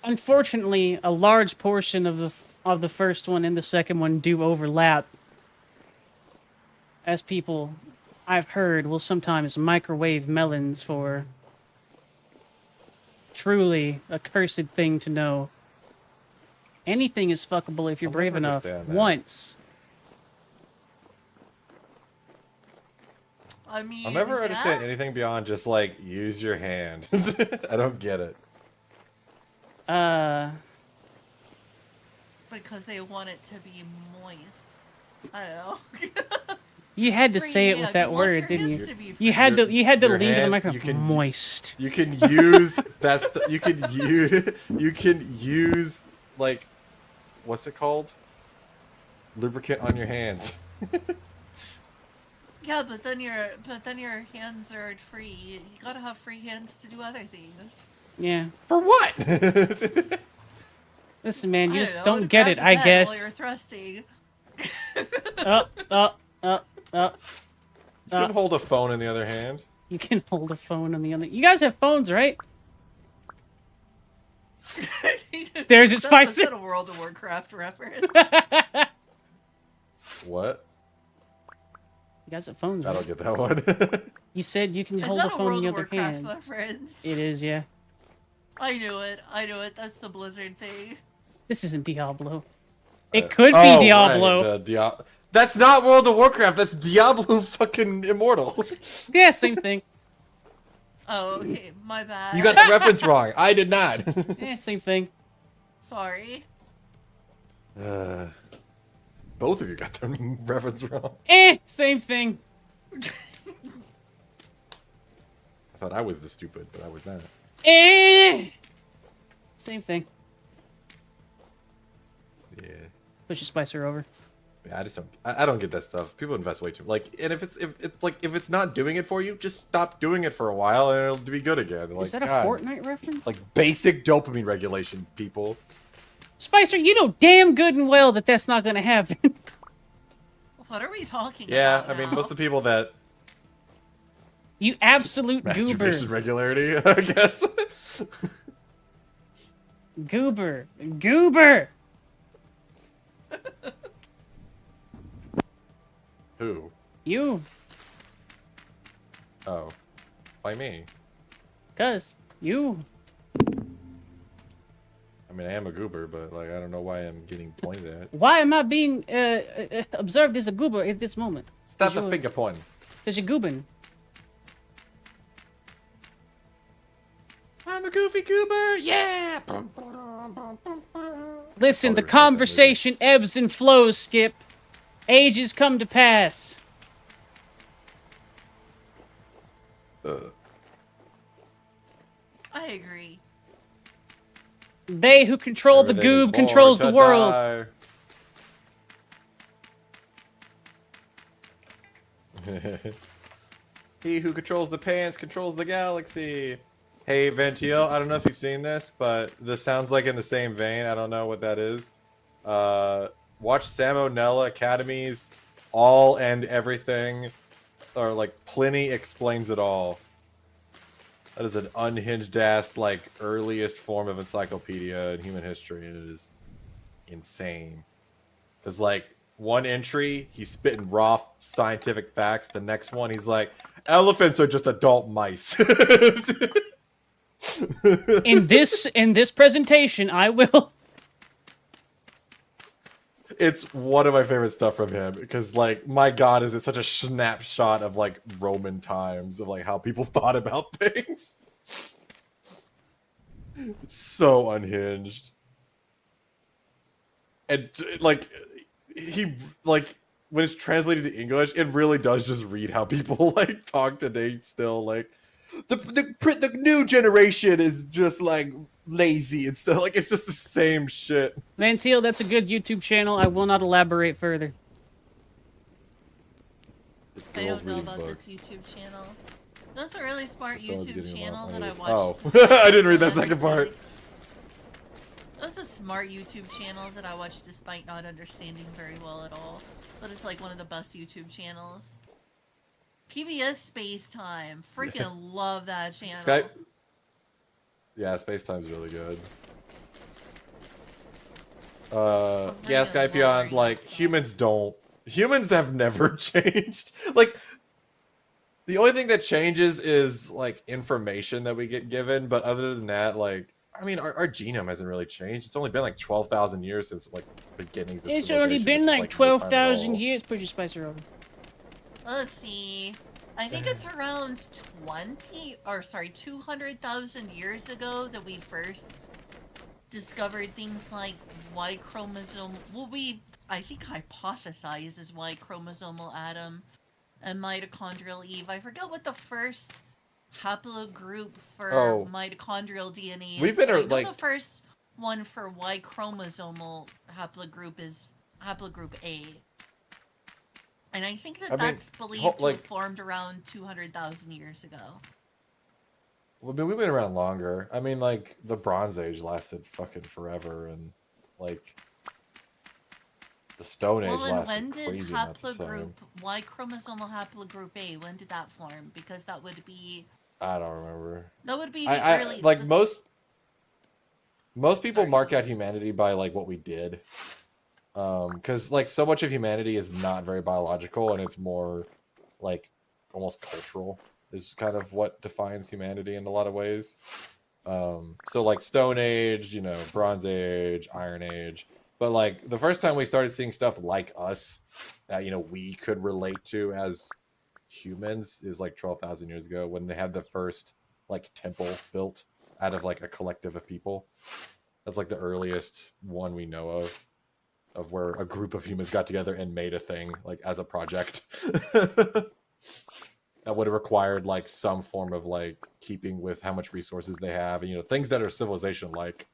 Unfortunately, a large portion of the first one and the second one do overlap, as people I've heard will sometimes microwave melons for truly a cursed thing to know. Anything is fuckable if you're I'll brave never enough understand that. once. I mean, I'll never yeah. understand anything beyond just use your hand. I don't get it. Because they want it to be moist. I don't know. You had to Free, say it yeah, with that you want word, your didn't hands you? to be You free. had to Your lean to the hand- microphone. you can- Moist. You can use you can use like what's it called? Lubricant on your hands. Yeah, but then your hands aren't free. You gotta have free hands to do other things. Yeah. For what? Listen, man, you I just don't know, don't to get grab it, the I bed guess. While you're thrusting. Up, up, up, up. You can hold a phone in the other hand. You can hold a phone on the other. You guys have phones, right? Stares at That was Spicer. a World of Warcraft reference. You What? guys have phones, I right? don't get that one. You said you can Is hold that a a phone in World the of other Warcraft hand. reference? It is, yeah. I knew it. That's the Blizzard thing. This isn't Diablo. It could be Oh, Diablo. Right, that's not World of Warcraft. That's Diablo fucking Immortal. Yeah, same thing. Oh, okay. My bad. You got the reference wrong. I did not. Yeah, same thing. Sorry. Both of you got the reference wrong. Same thing. I thought I was the stupid, but I was not. Same thing. Yeah. Push your Spicer over. Yeah, I just don't. I don't get that stuff. People invest way too. Like, and if it's not doing it for you, just stop doing it for a while, and it'll be good again. Like, Is that a God, Fortnite reference? like basic dopamine regulation, people. Spicer, you know damn good and well that that's not gonna happen. What are we talking Yeah, about? I mean, now? most of the people that You absolute goober. masturbation regularity, I guess. Goober. Goober! Who? You. Oh, why me? Cuz. You. I mean, I am a goober, but like, I don't know why I'm getting pointed at. Why am I being observed as a goober at this moment? Stop the finger point. Because you're goobing. I'm a goofy goober, yeah. Listen, the Probably respect that conversation ebbs and flows, Skip. Ages come to pass. I agree. They who control the Everything is goob born controls to the world. die. He who controls the pants controls the galaxy. Hey, Ventiel, I don't know if you've seen this, but this sounds like in the same vein. I don't know what that is. Watch Salmonella Academy's All and Everything, or like Pliny Explains It All. That is an unhinged ass, like, earliest form of encyclopedia in human history, and it is insane. Because, like, one entry, he's spitting raw scientific facts. The next one, he's like, elephants are just adult mice. In this presentation, I will. It's one of my favorite stuff from him because, like, my God, is it such a snapshot of like Roman times of like how people thought about things. It's so unhinged, and like he like when it's translated to English, it really does just read how people like talk today. Still, like the new generation is just like lazy and stuff. Like it's just the same shit. Van Teal, that's a good YouTube channel. I will not elaborate further. I don't know about this YouTube channel. That's a really smart Someone's YouTube getting channel along that I with- watched. Oh, I didn't read that second part. That's a smart YouTube channel that I watched despite not understanding very well at all. But it's like one of the best YouTube channels. PBS Space Time. Freaking love that channel. Skype. Yeah, Space Time's really good. Yeah, Skype Beyond, like, humans have never changed. Like, the only thing that changes is, like, information that we get given, but other than that, like, I mean, our genome hasn't really changed. It's only been, like, 12,000 years since, like, beginnings of It's only civilization, been which is, like no time at 12,000 all. years. Push your Spicer over. Let's see. I think it's around 200,000 years ago that we first discovered things like Y chromosome. Well, I think hypothesize is Y chromosomal Adam and mitochondrial Eve. I forget what the first haplogroup for mitochondrial DNA is. We've been But I know like the first one for Y chromosomal haplogroup is haplogroup A. And I think that that's believed to have formed around 200,000 years ago. Well, I mean, we've been around longer. I mean, like, the Bronze Age lasted fucking forever, and, like, the Stone Age lasted when did crazy amounts of time. Y chromosomal haplogroup A, when did that form? Because that would be... I don't remember. That would be the early... Like, most people mark out humanity by, like, what we did. Because, like, so much of humanity is not very biological, and it's more, like, almost cultural. Is kind of what defines humanity in a lot of ways. So like Stone Age, you know, Bronze Age, Iron Age. But like the first time we started seeing stuff like us that, you know, we could relate to as humans is like 12,000 years ago when they had the first like temple built out of like a collective of people. That's like the earliest one we know of where a group of humans got together and made a thing like as a project. That would have required like some form of like keeping with how much resources they have, and you know, things that are civilization like.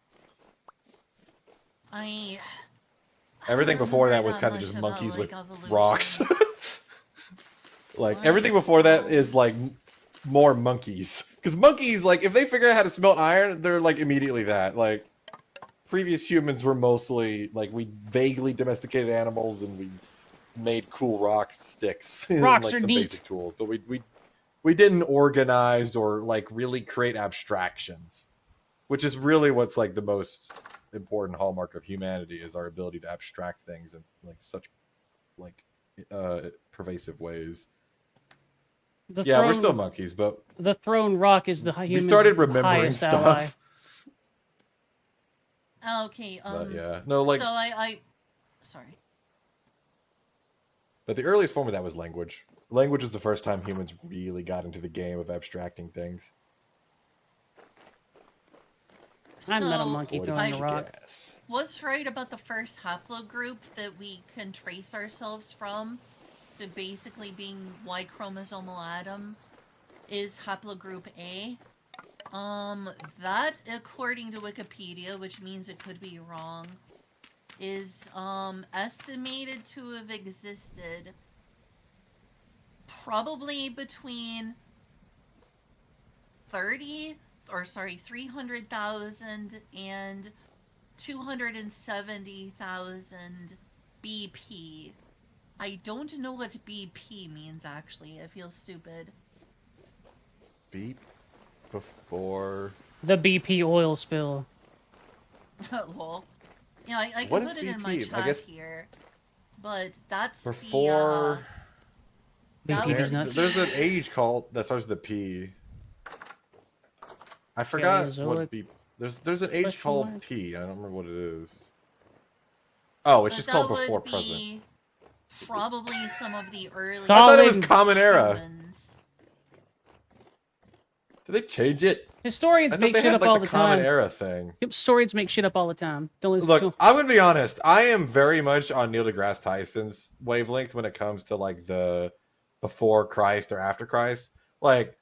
Everything before that was kind of just monkeys with rocks. Like everything before that is like more monkeys, because monkeys, like if they figure out how to smelt iron, they're like immediately that. Like previous humans were mostly like we vaguely domesticated animals and we made cool rock sticks and Rocks like are some neat. basic tools, but we didn't organize or like really create abstractions, which is really what's like the most important hallmark of humanity is our ability to abstract things in like such like pervasive ways. We're still monkeys, but the throne rock is the we started remembering highest stuff. ally. Okay. But yeah, no, like. So I sorry. But the earliest form of that was language. Language was the first time humans really got into the game of abstracting things. I'm not a monkey throwing a rock. What's right about the first haplogroup that we can trace ourselves from to basically being Y chromosomal Adam is haplogroup A. That, according to Wikipedia, which means it could be wrong, is estimated to have existed probably between 300,000 and 270,000 BP. I don't know what BP means, actually. I feel stupid. Beep before... The BP oil spill. Lol. Yeah, I can put it BP? in my chat here. But that's before... BP's nuts. There's an age called that starts with a P. I forgot what B. There's an age called P. I don't remember what it is. Oh, it's just called before present. Probably some of the early. I thought it was Common Era. Did they change it? Historians make shit up all the time. Common Era thing. Yep, historians make shit up all the time. Don't listen to them. Look, I'm gonna be honest. I am very much on Neil deGrasse Tyson's wavelength when it comes to like the before Christ or after Christ. Like,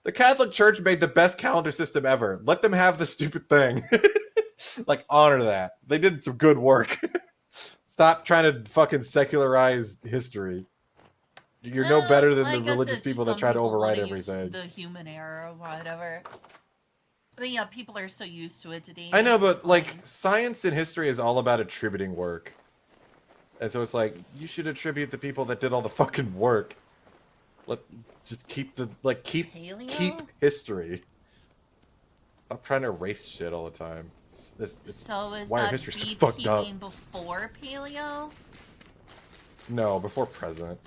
the Catholic Church made the best calendar system ever. Let them have the stupid thing. Like, honor that. They did some good work. Stop trying to fucking secularize history. You're no better than the religious people that try to override everything. The human era or whatever. But yeah, people are so used to it today. I know, but like, science and history is all about attributing work. And so it's like, you should attribute the people that did all the fucking work. Just keep the keep history. I'm trying to erase shit all the time. So is why that history's BP fucked up. Before paleo? No, before present.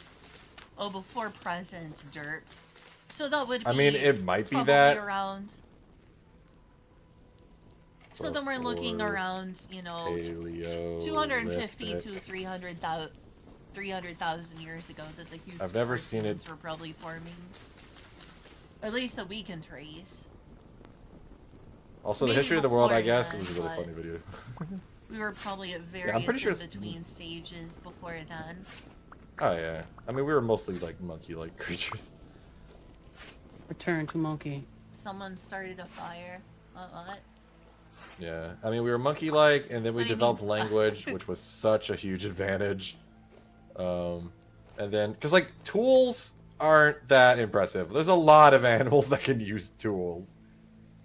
Oh, before present, dirt. So that would be. I mean, it might be that. Around. So then we're looking around, you know, 250 to 300,000 years ago that the Houston were probably forming. Or at least that we can trace. Also, the Maybe history of the world, I before guess, then, was a really but- funny video. We were probably at I'm various pretty sure in it's- between stages before then. Oh yeah. I mean, we were mostly like monkey-like creatures. Return to monkey. Someone started a fire. What? Yeah. I mean, we were monkey-like, and then we What do you developed mean, language, which was such a huge advantage. And then, because like tools aren't that impressive. There's a lot of animals that can use tools,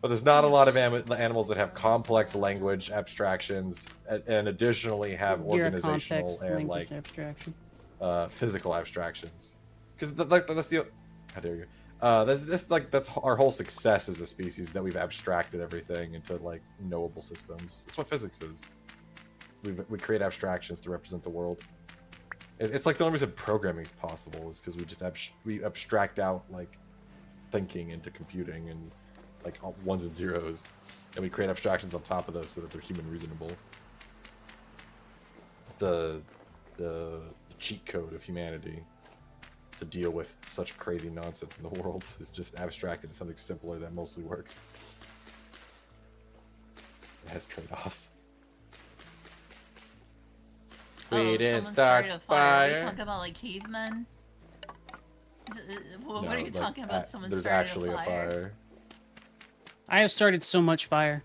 but there's not a lot of animals that have complex language abstractions, and additionally have You're a organizational context and language like abstraction. physical abstractions. Because that's the how dare you? That's our whole success as a species, that we've abstracted everything into like knowable systems. That's what physics is. We create abstractions to represent the world. It's like the only reason programming is possible is because we just we abstract out like thinking into computing and like ones and zeros, and we create abstractions on top of those so that they're human reasonable. It's the cheat code of humanity to deal with such crazy nonsense in the world, is just abstract into something simpler that mostly works. It has trade-offs. We didn't Someone start started a fire. Are we fire. talking about like cavemen? What No, are you like, talking about? Someone there's started actually a fire. I have started so much fire.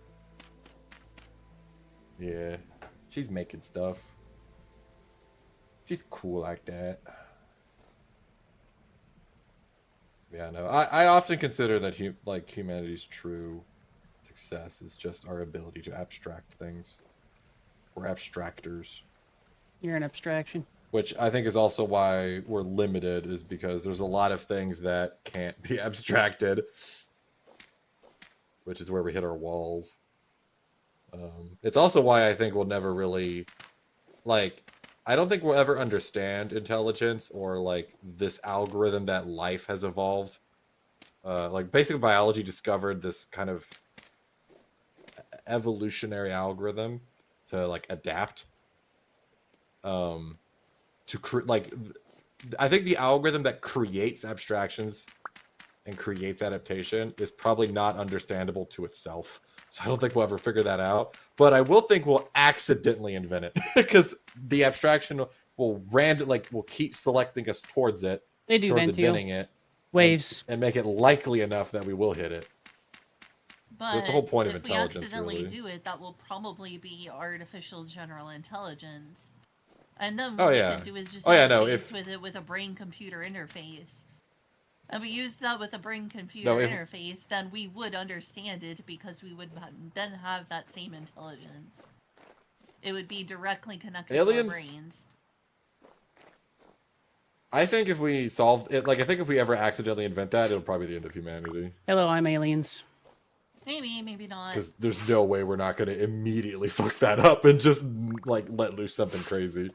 Yeah, she's making stuff. She's cool like that. Yeah, no. I often consider that humanity's true success is just our ability to abstract things. We're abstractors. You're an abstraction. Which I think is also why we're limited, is because there's a lot of things that can't be abstracted. Which is where we hit our walls. It's also why I think we'll never really, like, I don't think we'll ever understand intelligence or, like, this algorithm that life has evolved. Like, basic biology discovered this kind of evolutionary algorithm to, like, adapt. I think the algorithm that creates abstractions and creates adaptation is probably not understandable to itself. So I don't think we'll ever figure that out. But I will think we'll accidentally invent it because the abstraction will will keep selecting us towards it, They do, towards Ventio. inventing it, Waves. and make it likely enough that we will hit it. But That's the whole point of if intelligence, we accidentally really. do it, that will probably be artificial general intelligence. And then Oh, what we yeah. could do is just Oh, yeah, no, interface with it with a brain-computer interface. And we use that with a brain-computer No, if- interface, then we would understand it because we would then have that same intelligence. It would be directly connected to our Aliens- brains. I think if we solved it, like, I think if we ever accidentally invent that, it'll probably be the end of humanity. Hello, I'm aliens. Maybe, maybe not. Because there's no way we're not going to immediately fuck that up and just, like, let loose something crazy.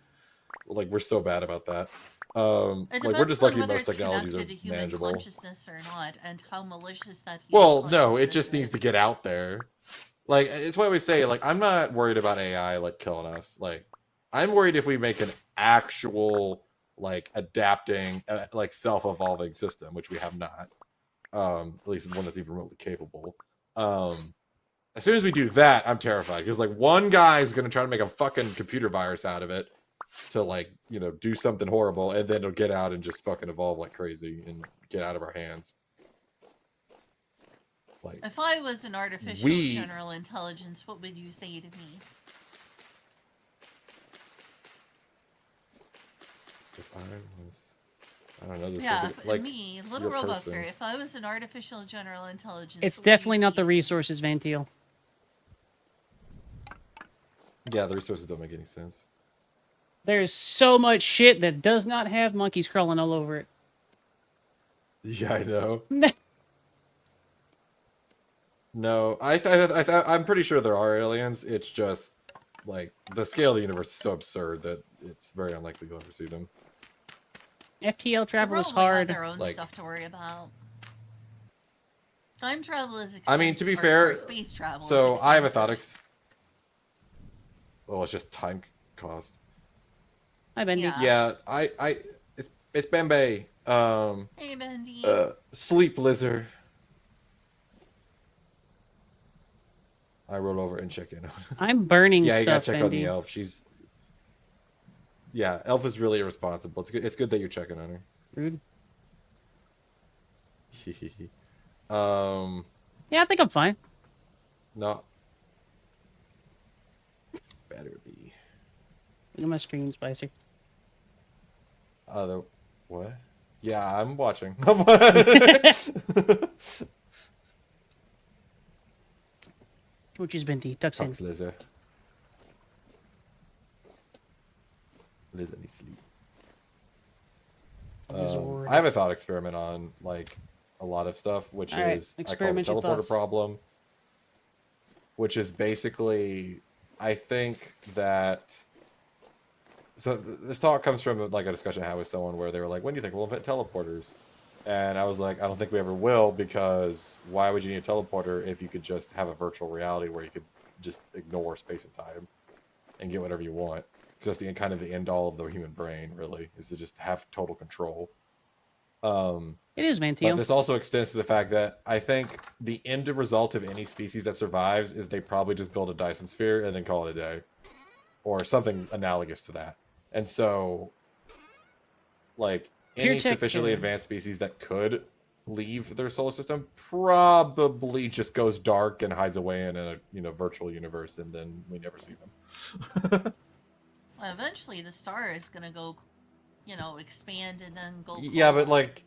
Like, we're so bad about that. It Like, we're just depends on lucky whether most it's technologies are connected to human manageable. consciousness or not, and how malicious that human Well, no, it consciousness just needs to is. get out there. Like, it's why we say, like, I'm not worried about AI, like, killing us. Like, I'm worried if we make an actual, like, adapting, like, self-evolving system, which we have not. At least one that's even remotely capable. As soon as we do that, I'm terrified. Because, like, one guy's going to try to make a fucking computer virus out of it to, like, you know, do something horrible, and then it'll get out and just fucking evolve like crazy and get out of our hands. Like, If I was an artificial general intelligence, what would you say to me? if I was, I don't know. This Yeah, like me, little your robot person. fairy. If I was an artificial general intelligence, It's what would you definitely not say the to me? resources, Ventio. Yeah, the resources don't make any sense. There's so much shit that does not have monkeys crawling all over it. Yeah, I know. No, I'm pretty sure there are aliens. It's just like the scale of the universe is so absurd that it's very unlikely you'll ever see them. FTL They travel is probably have hard. their own Like- stuff to worry about. Time travel is expensive. I mean, to be or, fair, sorry, space travel. So is I have a expensive. thought. Well, it's just time cost. Hi, Bendy. Yeah. Yeah, it's Bembe. Hey, Bendy. Sleep lizard. I rolled over and check in. I'm burning Yeah, you gotta stuff, check on the Andy. elf. Yeah, elf is really irresponsible. It's good that you're checking on Rude. her. Yeah, I think I'm fine. No. Better be. Look at my screen, Spicer. Other what? Yeah, I'm watching. Which has been D. Tucks in. Talks Lizard. Lizard needs sleep. Lizard. I have a thought experiment on like a lot of stuff, which All right, is I call the experiment your teleporter thoughts. problem, which is basically I think that. So this talk comes from like a discussion I had with someone where they were like, "When do you think we'll invent teleporters?" And I was like, "I don't think we ever will, because why would you need a teleporter if you could just have a virtual reality where you could just ignore space and time and get whatever you want?" Because that's the kind of the end all of the human brain, really, is to just have total control. It is, But Manteo. this also extends to the fact that I think the end result of any species that survives is they probably just build a Dyson sphere and then call it a day, or something analogous to that. And so, like, any Pure tech, sufficiently advanced species that could leave their solar system probably just goes dark and hides away in a virtual universe, and then we never see them. Well, eventually the star is gonna go, expand and then go. Yeah, but cold. like,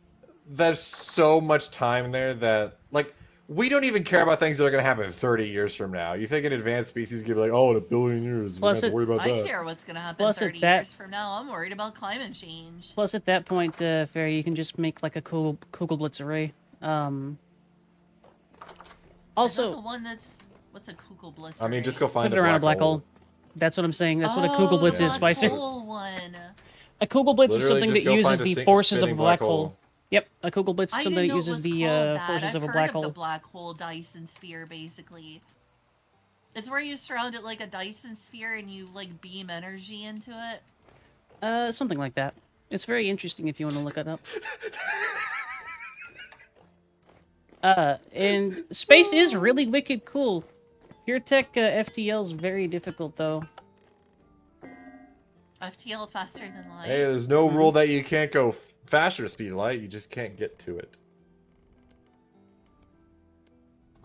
there's so much time there that like we don't even care about things that are going to happen 30 years from now. You think an advanced species could be like, oh, in a billion years, we don't Plus have to worry about I that. care what's gonna happen Plus, at 30 that- years from now. I'm worried about climate change. Plus, at that point, Fairy, you can just make like a Kugelblitz array. Is that Also, the one that's what's a Kugel Blitz? I mean, just go find put it around a black hole. That's what I'm saying. That's what a Kugelblitz is, Spicer. One. A Kugelblitz is Literally something just that go uses find a the forces of a spinning black hole. Yep, a Kugelblitz is I something didn't that know it uses was the called that. forces I've of a heard black of hole. the black hole Dyson sphere, basically. It's where you surround it like a Dyson sphere and you like beam energy into it. Something like that. It's very interesting if you want to look it up. And space is really wicked cool. Pure Tech FTL is very difficult, though. FTL faster than light. Hey, there's no rule that you can't go faster to speed of light. You just can't get to it.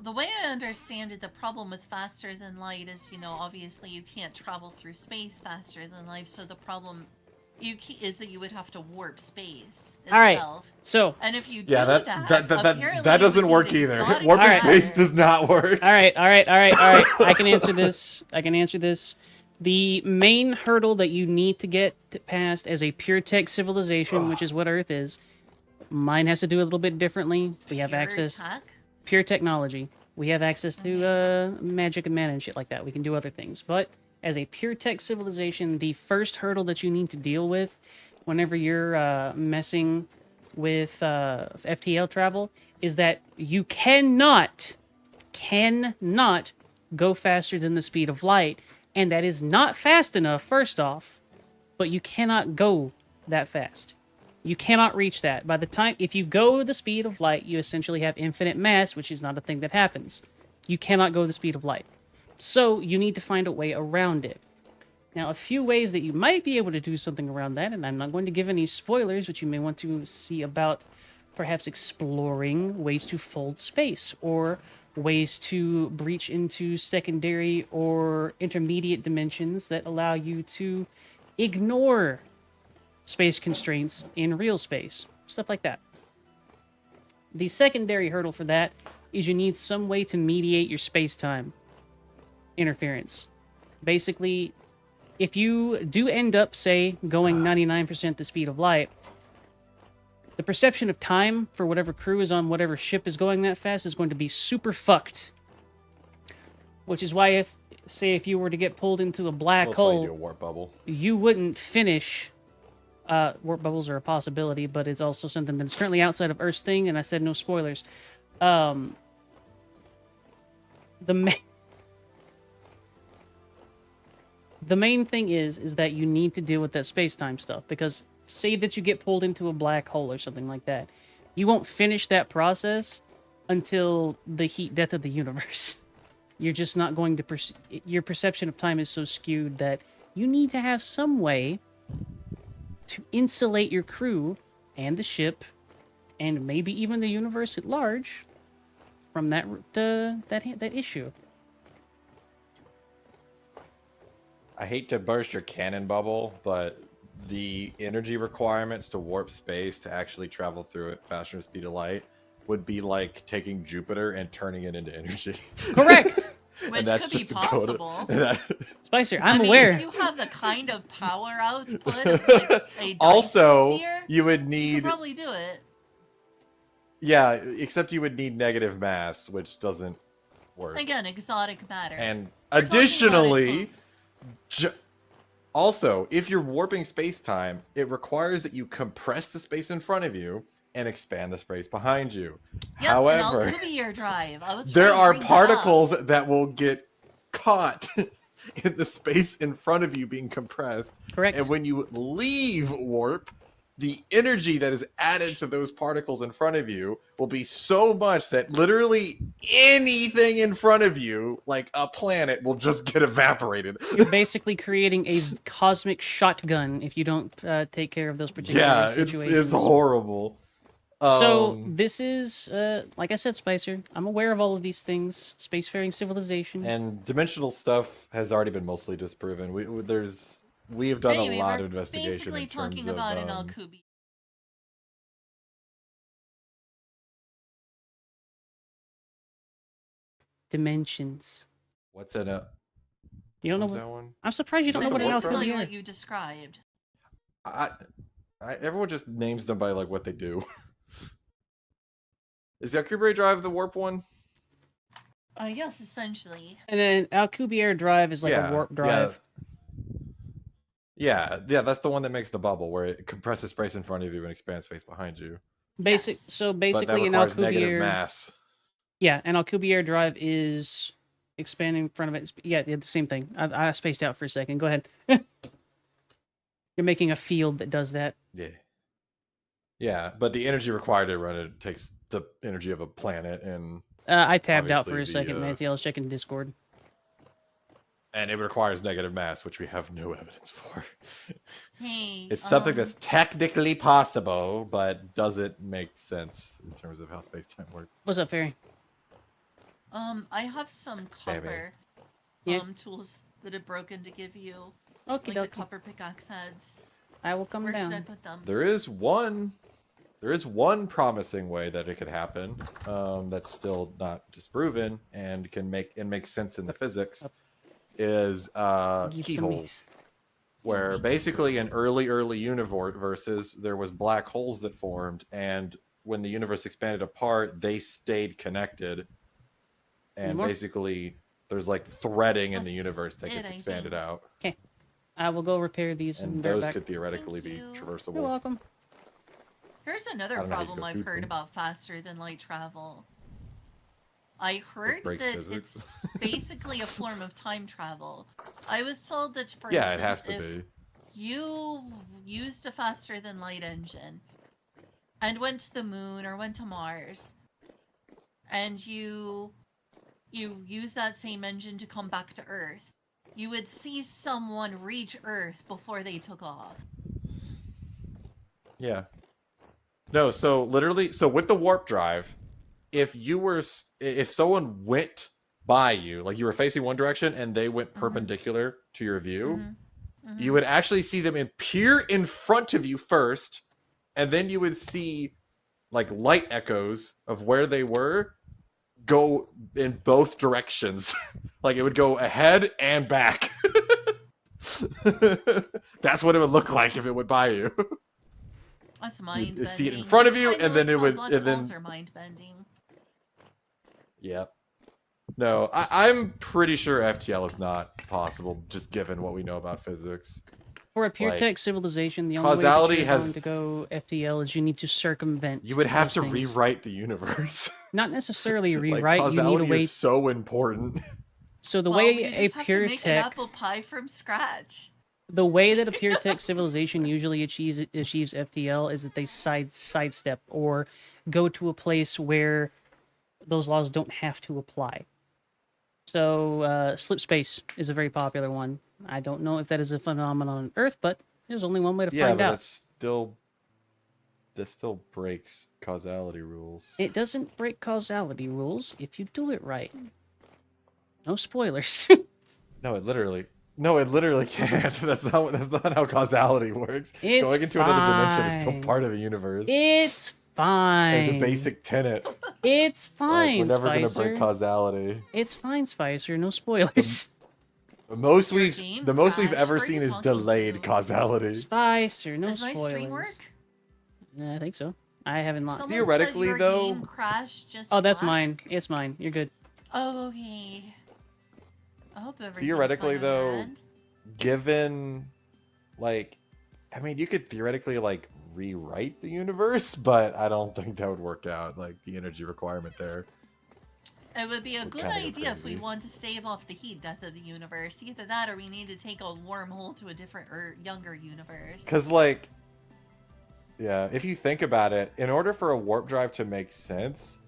The way I understand it, the problem with faster than light is, obviously you can't travel through space faster than light. So the problem is that you would have to warp space itself. All right, so And if you Yeah, do that apparently doesn't it would work be either. exotic Warping Alright. space does not work. all right. I can answer this. The main hurdle that you need to get past as a pure tech civilization, which is what Earth is, mine has to do a little bit differently. We have pure access tech. pure technology. We have access to magic and mana and shit like that. We can do other things. But as a pure tech civilization, the first hurdle that you need to deal with whenever you're messing with FTL travel is that you cannot go faster than the speed of light. And that is not fast enough, first off, but you cannot go that fast. You cannot reach that. By the time, if you go the speed of light, you essentially have infinite mass, which is not a thing that happens. You cannot go the speed of light. So you need to find a way around it. Now, a few ways that you might be able to do something around that, and I'm not going to give any spoilers, but you may want to see about perhaps exploring ways to fold space, or ways to breach into secondary or intermediate dimensions that allow you to ignore space constraints in real space. Stuff like that. The secondary hurdle for that is you need some way to mediate your space-time interference. Basically, if you do end up, say, going 99% the speed of light, the perception of time for whatever crew is on whatever ship is going that fast is going to be super fucked. Which is why if you were to get pulled into a black That's why you hole, do a warp bubble. you wouldn't finish. Warp bubbles are a possibility, but it's also something that's currently outside of Earth's thing, and I said no spoilers. The main thing is that you need to deal with that space-time stuff, because say that you get pulled into a black hole or something like that, you won't finish that process until the heat death of the universe. you're just not going to your perception of time is so skewed that you need to have some way to insulate your crew and the ship and maybe even the universe at large from that issue. I hate to burst your cannon bubble, but the energy requirements to warp space to actually travel through it faster than the speed of light would be like taking Jupiter and turning it into energy. Correct. Which could be possible. Spicer, I mean, aware. if you have the kind of power output of like a Also, sphere, you would you need. could probably do it. Yeah, except you would need negative mass, which doesn't work. Again, exotic matter. And We're talking about additionally, also, if you're warping space-time, it requires that you compress the space in front of you and expand the space behind you. Yep, However, an Alcubierre drive. there are particles that will get caught in the space in front of you being compressed. Correct. And when you leave warp, the energy that is added to those particles in front of you will be so much that literally anything in front of you, like a planet, will just get evaporated. You're basically creating a cosmic shotgun if you don't take care of those particular situations. It's horrible. So this is, like I said, Spicer, I'm aware of all of these things. Spacefaring civilization. And dimensional stuff has already been mostly disproven. We have done a lot of investigation. Basically in terms talking of, about an Alcubierre. Dimensions. What's in a? You don't know that one? I'm surprised you don't know what an Basically Alcubierre. what you described. Everyone just names them by like what they do. Is the Alcubierre drive the warp one? Yes, essentially. And then Alcubierre drive is like a warp drive. Yeah, that's the one that makes the bubble, where it compresses space in front of you and expands space behind you. So But that basically, an requires negative Alcubierre. mass. Yeah, an Alcubierre drive is expanding in front of it. Yeah, the same thing. I spaced out for a second. Go ahead. You're making a field that does that. Yeah, but the energy required to run it takes the energy of a planet, and I tabbed out for a obviously second, Nancy. I was checking Discord. and it requires negative mass, which we have no evidence for. Hey, It's something that's technically possible, but does it make sense in terms of how space-time works? What's up, Fairy? I have some copper tools that have broken to give you. Okie Like the dokie. copper pickaxe heads. I will come Where should I down. put them? There is one promising way that it could happen, that's still not disproven and can make sense in the physics, is Give to me. keyholes. Where basically in early universes there was black holes that formed, and when the universe expanded apart, they stayed connected. And More? basically there's like threading in the That's universe that it, gets I expanded think. out. I will go repair these And and bear those back. could theoretically be Thank you. traversable. You're welcome. Here's I another don't know how you problem go I've through heard them. about faster than light travel. I heard breaks that physics. it's basically a form of time travel. I was told that, for Yeah, it instance, has to if be. you used a faster than light engine and went to the moon or went to Mars, and you use that same engine to come back to Earth, you would see someone reach Earth before they took off. Yeah. No, so literally, so with the warp drive, if someone went by you, like you were facing one direction and they went perpendicular to your view, you would actually see them appear in front of you first, and then you would see like light echoes of where they were go in both directions. Like it would go ahead and back. That's what it would look like if it went by you. That's mind bending. See it in front of you, and then it would, Black holes are mind bending. Yep. No, I'm pretty sure FTL is not possible, just given what we know about physics. For a pure Like, tech civilization, the only way that causality you're has- going to go FTL is you need to circumvent. You would have those to things. rewrite the universe. Not necessarily Like, rewrite. You need a causality way. is so important. So the Well, way we a just have pure to make an tech, apple pie from scratch. the way that a pure tech civilization usually achieves FTL is that they sidestep or go to a place where those laws don't have to apply. So slip space is a very popular one. I don't know if that is a phenomenon on Earth, but there's only one way to Yeah, find but out. that still breaks causality rules. It doesn't break causality rules if you do it right. No spoilers. No, it literally can't. That's not how causality works. It's Going into another dimension is still fine. part of the universe. It's fine. It's a basic tenet. It's Like, we're fine, never gonna Spicer. break causality. It's fine, Spicer. No spoilers. The most Your we've game ever crashed? Who are seen you is talking delayed to? causality. Spicer, no Does my spoilers. stream work? Yeah, I think so. I haven't lost. Someone Theoretically, said your though- game crashed just Oh, that's black. mine. It's mine. You're good. Oh, okay. I hope everything's Theoretically, fine on your though, end. Given, like, I mean, you could theoretically like rewrite the universe, but I don't think that would work out. Like the energy requirement there. It would be a Would good kinda go idea if we crazy. want to stave off the heat death of the universe. Either that or we need to take a wormhole to a different or younger universe. Because, like, yeah, if you think about it, in order for a warp drive to make sense,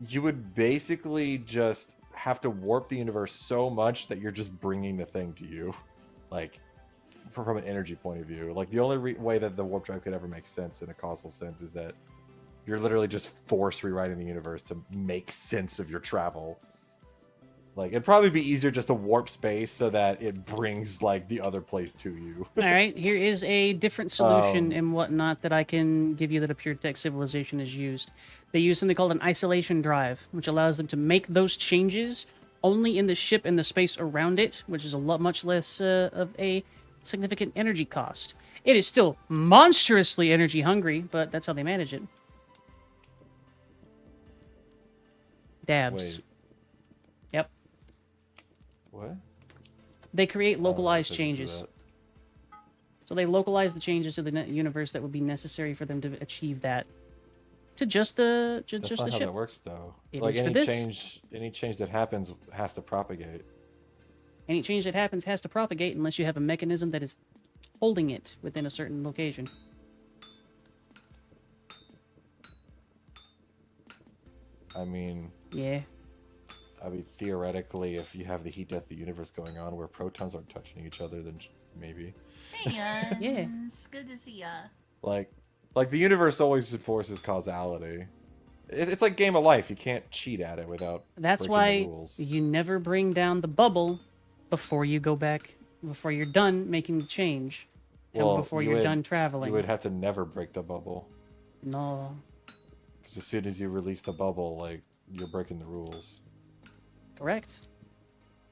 you would basically just have to warp the universe so much that you're just bringing the thing to you. Like, from an energy point of view. Like, the only way that the warp drive could ever make sense in a causal sense is that you're literally just force rewriting the universe to make sense of your travel. Like, it'd probably be easier just to warp space so that it brings, like, the other place to you. All right, here is a different solution Um, and whatnot that I can give you that a pure tech civilization has used. They use something called an isolation drive, which allows them to make those changes only in the ship and the space around it, which is a lot much less of a significant energy cost. It is still monstrously energy hungry, but that's how they manage it. Dabs. Wait, Yep. what? They create I don't know the localized physics of changes. that. So they localize the changes to the universe that would be necessary for them to achieve that. To just the That's just not the how ship. that works, though. It Like, is for any this. change that happens has to propagate. Any change that happens has to propagate unless you have a mechanism that is holding it within a certain location. I mean, Yeah. theoretically, if you have the heat death of the universe going on where protons aren't touching each other, then maybe. Hey, Yeah. It's good to see ya. Like the universe always enforces causality. It's like Game of Life. You can't cheat at it without That's breaking the why rules. you never bring down the bubble before you go back, before you're done making the change, and Well, before you you're would- done traveling. You would have to never break the bubble. No. Because as soon as you release the bubble, like, you're breaking the rules. Correct.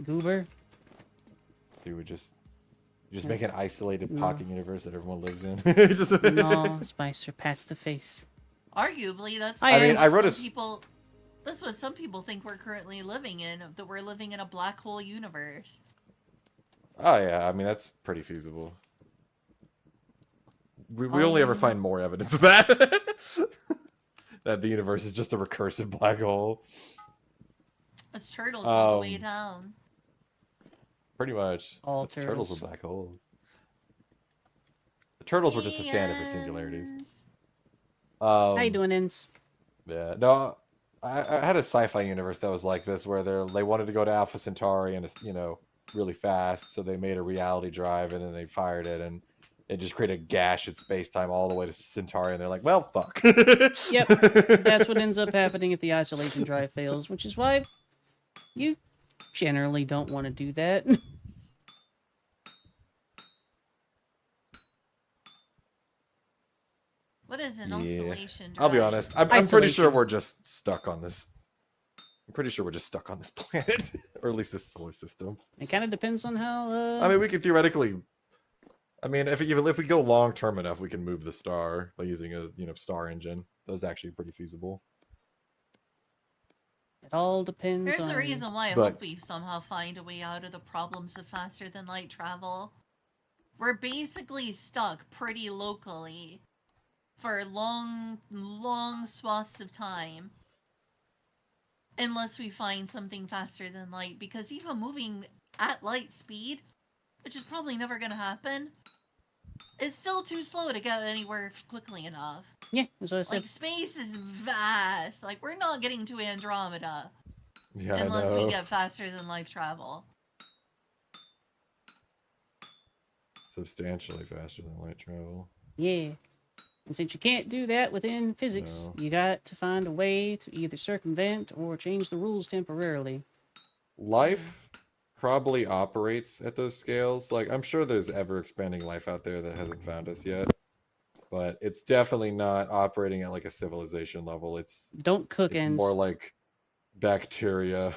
Goober. So you would just make an isolated No. pocket universe that everyone lives in. Just- No, Spicer pats the face. Arguably, that's. I mean, what I wrote some a s- people. That's what some people think we're currently living in. That we're living in a black hole universe. Oh yeah, I mean that's pretty feasible. We only ever find more evidence of that. That the universe is just a recursive black hole. It's turtles all the way Um, down. Pretty much. All But the turtles turtles. were black holes. The turtles were just a standard for singularities. Aliens. How you doing, Ins? Yeah, no, I had a sci-fi universe that was like this, where they wanted to go to Alpha Centauri and it's, really fast, so they made a reality drive and then they fired it and it just created a gash in space-time all the way to Centauri, and they're like, well, fuck. Yep, that's what ends up happening if the isolation drive fails, which is why you generally don't want to do that. What is an Yeah. oscillation? I'll be drive? honest. I'm pretty sure Isolation. we're just stuck on this. I'm pretty sure we're just stuck on this planet, or at least this solar system. It kind of depends on how. I mean, we could theoretically. I mean, if we go long term enough, we can move the star by using a star engine. That's actually pretty feasible. It all depends Here's on. the reason why I But- hope we somehow find a way out of the problems of faster than light travel. We're basically stuck pretty locally for long swaths of time. Unless we find something faster than light, because even moving at light speed, which is probably never going to happen, it's still too slow to get anywhere quickly enough. Yeah, that's what I said. Like, space is vast. Like, we're not getting to Andromeda. Yeah, Unless I know. we get faster than light travel. Substantially faster than light travel. Yeah. And since you can't do that within physics, No. you got to find a way to either circumvent or change the rules temporarily. Life probably operates at those scales. Like, I'm sure there's ever expanding life out there that hasn't found us yet. But it's definitely not operating at like a civilization level. It's Don't cook it's ends. more like bacteria.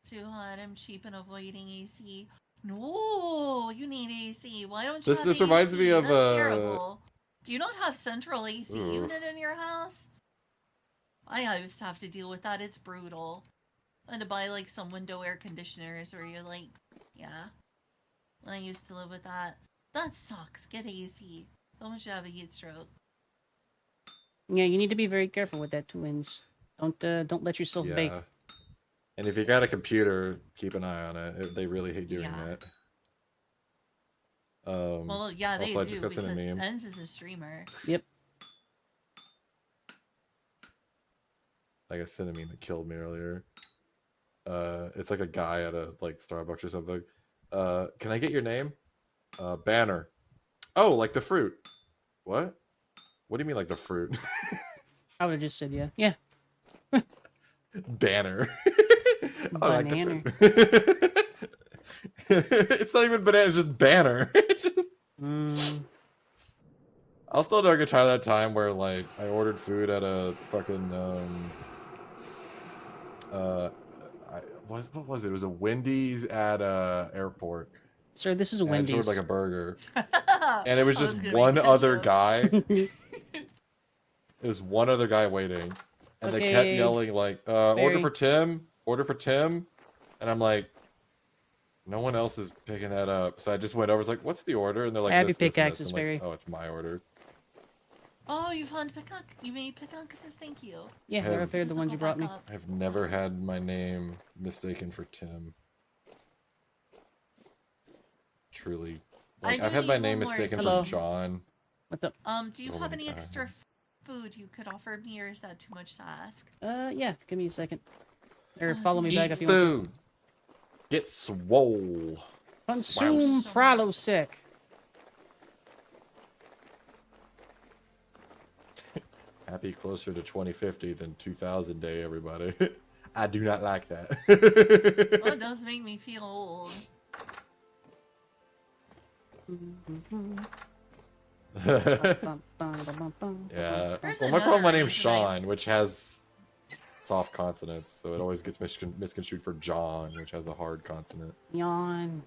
Too hot. I'm cheap and avoiding AC. No, you need AC. Why don't you This have this reminds me AC? of That's terrible. Do you not have central AC Ooh. unit in your house? I used to have to deal with that. It's brutal. And to buy like some window air conditioners where you're like, yeah. When I used to live with that. That sucks. Get AC. Don't want you to have a heat stroke. Yeah, you need to be very careful with that, twins. Don't let yourself bake. Yeah. And if you got a computer, keep an eye on it. They really hate doing Yeah. that. Well, yeah, they also, I do just got sent a because meme. Enz is a streamer. Yep. I got sent a meme that killed me earlier. It's like a guy at a like Starbucks or something. Can I get your name? Banner. Oh, like the fruit. What? What do you mean like the fruit? I would have just said yeah. Yeah. Banner. I like the Banana. fruit. It's not even banana, it's just banner. It's just... I'll still never get tired of that time where like I ordered food at a fucking what was it? It was a Wendy's at a airport. Sir, this is a And I just Wendy's. ordered like a burger. And it was I was just gonna one make that other joke. guy. It was one other guy waiting. And they kept Okay. yelling like, order Barry. for Tim, order for Tim. And I'm like, no one else is picking that up. So I just went over, was like, what's the order? And they're like, I have this, your this, and pickaxes, this. I'm like, Barry. oh, it's my order. Oh, you found pickaxe. You made pickaxes. Thank you. Yeah, I Have- repaired the ones you brought me. I've never had my name mistaken for Tim. Truly. Like, I I've do had my need name one more mistaken Hello. for John. What's up? Do you Oh have my any God. extra food you could offer me, or is that too much to ask? Yeah, give me a second. Or Uh, follow me Eat back Eat if you want food. Get swole. to. Consume Swouse. Pralosec. Happy closer to 2050 than 2000 day, everybody. I do not like that. Well, it does make me feel old. Yeah. There's Well, my problem, my another name's reason I- Sean, which has soft consonants, so it always gets misconstrued for John, which has a hard consonant. Yawn.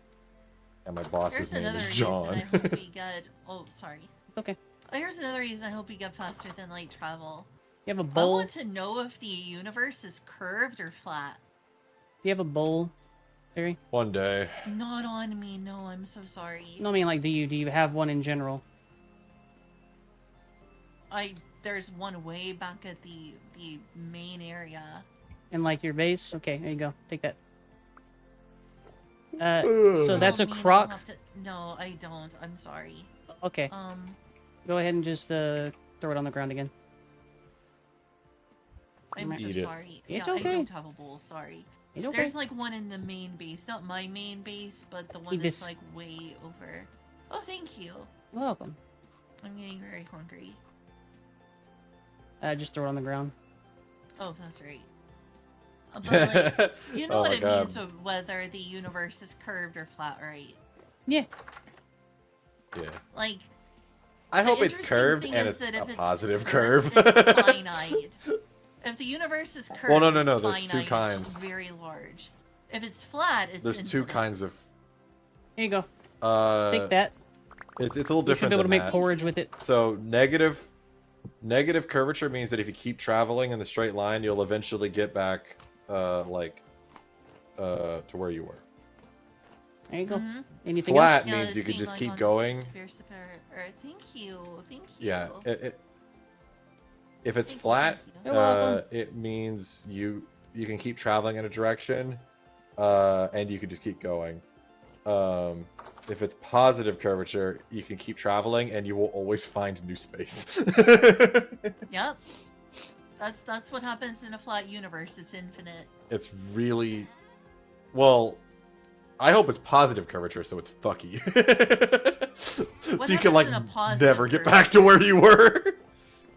And my boss's Here's name another is reason John. I hope we get. Oh, sorry. Okay. Here's another reason I hope we get faster than light travel. You have a I bowl? want to know if the universe is curved or flat. Do you have a bowl, Barry? One day. Not on me. No, I'm so sorry. No, I mean, like, do you have one in general? There's one way back at the main area. In, like, your base? Okay, there you go. Take that. So that's a Oh, man, I'll crock? have to- No, I don't. I'm sorry. Okay, go ahead and just, throw it on the ground again. I'm so Eat it. sorry. It's yeah, okay. I don't have a bowl. Sorry. It's okay. There's like one in the main base, not my main base, but the one Eat that's this. like way over. Oh, thank you. You're welcome. I'm getting very hungry. Just throw it on the ground. Oh, that's right. But like, you know Oh what my it God. means of whether the universe is curved or flat, right? Yeah. Yeah. Like, I the hope it's interesting curved thing and is it's that a if it's positive curved, curve. it's finite. If the universe is curved, Well, no, it's there's two finite, kinds. It's very large. If it's flat, it's There's two infinite. kinds of. Here you go. Uh, Take that. It's a little You should different be able to than make that. porridge with it. So negative curvature means that if you keep traveling in the straight line, you'll eventually get back, to where you were. There you go. Mhm. Anything Flat else? Yeah, means it's you could being just like keep on going. Sphere Superior. Thank you. Thank you. Yeah. If it's Thank you, flat, thank you. You're welcome. it means you can keep traveling in a direction, and you can just keep going. If it's positive curvature, you can keep traveling, and you will always find new space. Yep. That's what happens in a flat universe. It's infinite. It's really, well, I hope it's positive curvature, so it's fucky. So you can like happens in a positive never get back to where you were.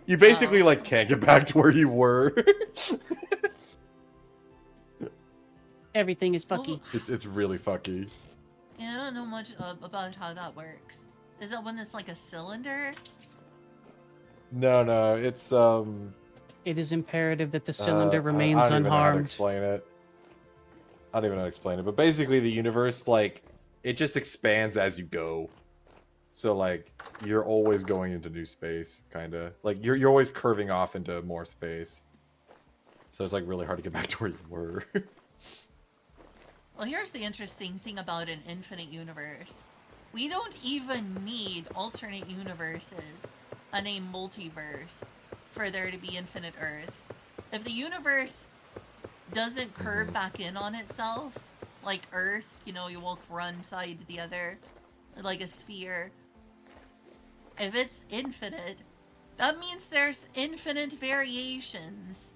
You basically Oh. like can't get back to where you were. Everything is fucky. Well, It's really fucky. yeah, I don't know much about how that works. Is that when it's like a cylinder? No, it's It is imperative that the cylinder remains I don't even know how to unharmed. explain it. I don't even know how to explain it, but basically the universe, like, it just expands as you go. So like you're always going into new space, kind of like you're always curving off into more space. So it's like really hard to get back to where you were. Well, here's the interesting thing about an infinite universe. We don't even need alternate universes and a multiverse for there to be infinite Earths. If the universe doesn't curve back in on itself, like Earth, you know, you walk one side to the other, like a sphere. If it's infinite, that means there's infinite variations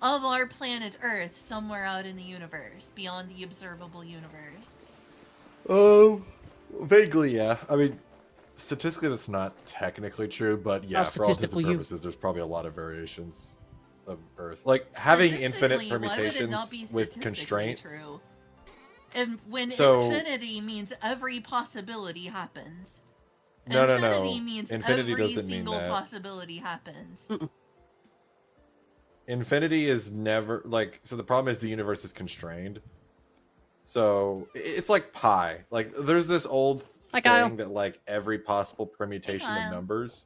of our planet Earth somewhere out in the universe, beyond the observable universe. Oh, vaguely, yeah. I mean, statistically, that's not technically true, but yeah, for all intents and statistical you? purposes, there's probably a lot of variations of Earth. Like having infinite Statistically, why would it permutations not be with statistically constraints. true? And when So- infinity means every possibility happens. No. Infinity means Infinity every doesn't mean single that. possibility happens. Infinity is never like, so the problem is the universe is constrained. So it's like pi. Like there's this old Hi, Kyle. thing that like every possible permutation Hey, of Kyle. numbers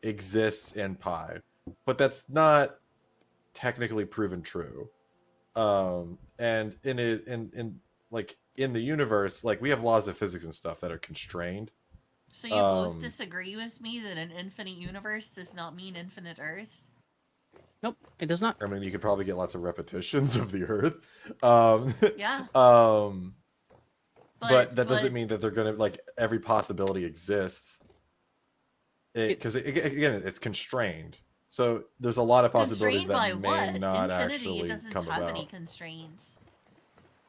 exists in pi, but that's not technically proven true. And in the universe, like we have laws of physics and stuff that are constrained. So you both disagree with me that an infinite universe does not mean infinite Earths? Nope, it does not. I mean, you could probably get lots of repetitions of the Earth. Yeah. But that doesn't mean that they're gonna like every possibility exists. Because again, it's constrained. So there's a lot of possibilities constrained by that may what? not Infinity actually doesn't come have about. any constraints.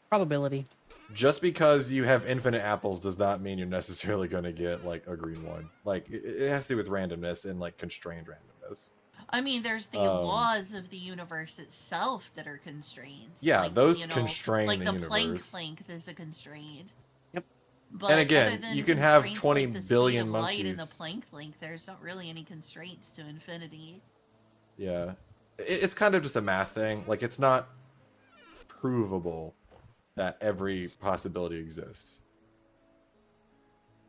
Probability. Just because you have infinite apples does not mean you're necessarily going to get like a green one. Like it has to do with randomness and like constrained randomness. I mean, there's the laws of the universe itself that are constraints. Yeah, like, those you know, constrain like the the Planck universe. length is a constraint. Yep. But And again, other than you can have constraints 20 like the billion speed of light and the monkeys. Planck length, there's not really any constraints to infinity. Yeah, it's kind of just a math thing. Like it's not provable that every possibility exists.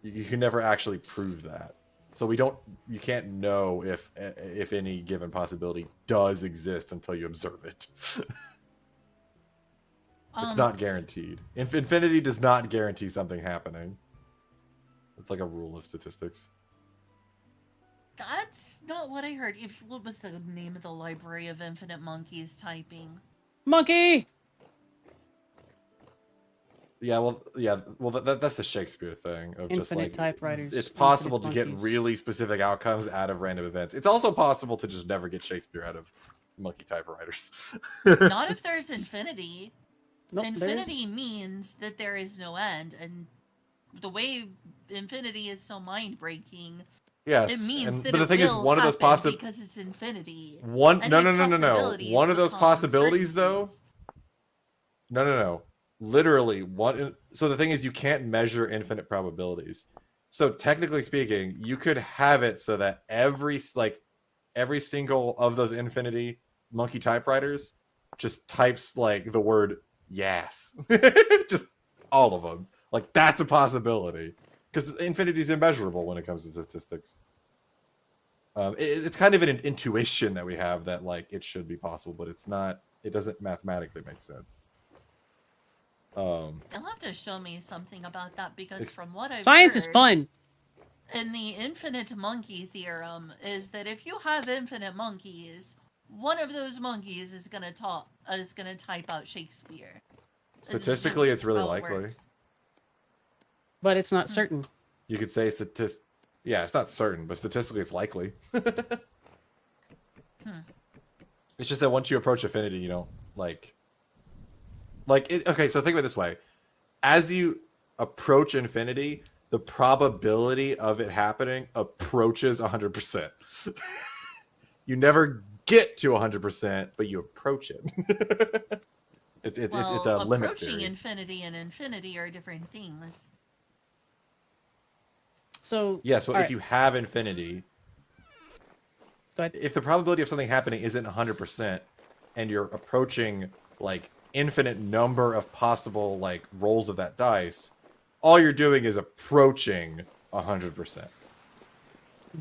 You can never actually prove that. So you can't know if any given possibility does exist until you observe it. It's not guaranteed. Infinity does not guarantee something happening. It's like a rule of statistics. That's not what I heard. What was the name of the library of infinite monkeys typing? Monkey! Well, that's the Shakespeare thing of just Infinite like typewriters. it's possible to infinite get monkeys. really specific outcomes out of random events. It's also possible to just never get Shakespeare out of monkey typewriters. Not if there's infinity. Nope, there is. Infinity means that there is no end, and the way infinity is so mind-breaking, Yes, it means that but the it thing is, will one of those happen because it's infinity. No. And possibilities One of those become possibilities, though. certainties. No. Literally one. So the thing is, you can't measure infinite probabilities. So technically speaking, you could have it so that every single of those infinity monkey typewriters just types like the word yes, just all of them. Like that's a possibility because infinity is immeasurable when it comes to statistics. It's kind of an intuition that we have that like it should be possible, but it's not. It doesn't mathematically make sense. You'll have to show me something about that because from what I've Science heard, is fun. in the infinite monkey theorem is that if you have infinite monkeys, one of those monkeys is gonna type out Shakespeare. Statistically, just it's really how it likely. works. But it's not certain. You could say Yeah, it's not certain, but statistically, it's likely. It's just that once you approach infinity, you don't okay, so think of it this way. As you approach infinity, the probability of it happening approaches 100%. You never get to 100%, but you approach it. It's a limit approaching theory. infinity and infinity are different things. So Yes, but if alright, you have infinity, go ahead. if the probability of something happening isn't 100%, and you're approaching like infinite number of possible like rolls of that dice, all you're doing is approaching 100%.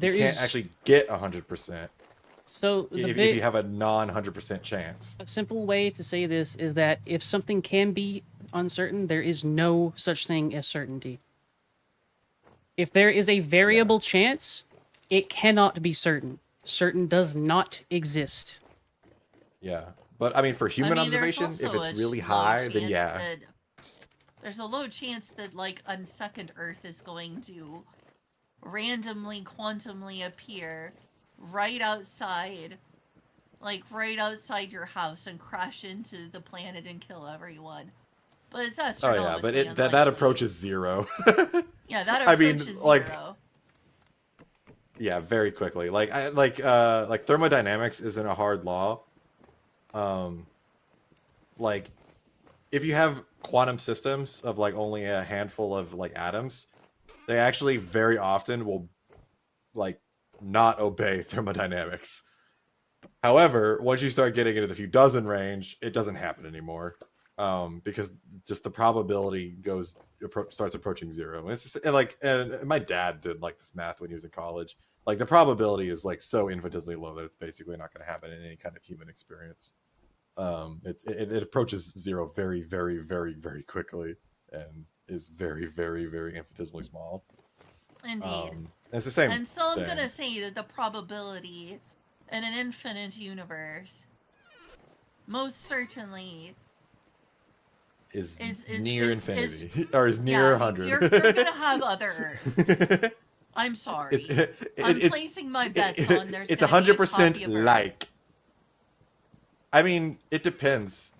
You can't actually get 100%. So if you have a non 100% chance. A simple way to say this is that if something can be uncertain, there is no such thing as certainty. If there is a variable chance, it cannot be certain. Certain does not exist. Yeah. But I mean, for human observation, if it's really high, then yeah. There's a low chance that like a second Earth is going to randomly, quantumly appear right outside your house and crash into the planet and kill everyone. But it's astronomically unlikely. That approaches zero. Yeah, that approaches zero. Yeah, very quickly. Like thermodynamics isn't a hard law. Like if you have quantum systems of like only a handful of like atoms, they actually very often will like not obey thermodynamics. However, once you start getting into the few dozen range, it doesn't happen anymore, because just the probability starts approaching zero. And it's just, and my dad did like this math when he was in college. Like the probability is like so infinitesimally low that it's basically not going to happen in any kind of human experience. It approaches zero very, very, very, very quickly, and is very, very, very infinitesimally small. Indeed. It's the same. And so I'm gonna say that the probability in an infinite universe most certainly is near infinity, or is near 100. You're gonna have other Earths. I'm sorry. I'm placing my bets on there's it's gonna 100% be a like. I mean, it depends.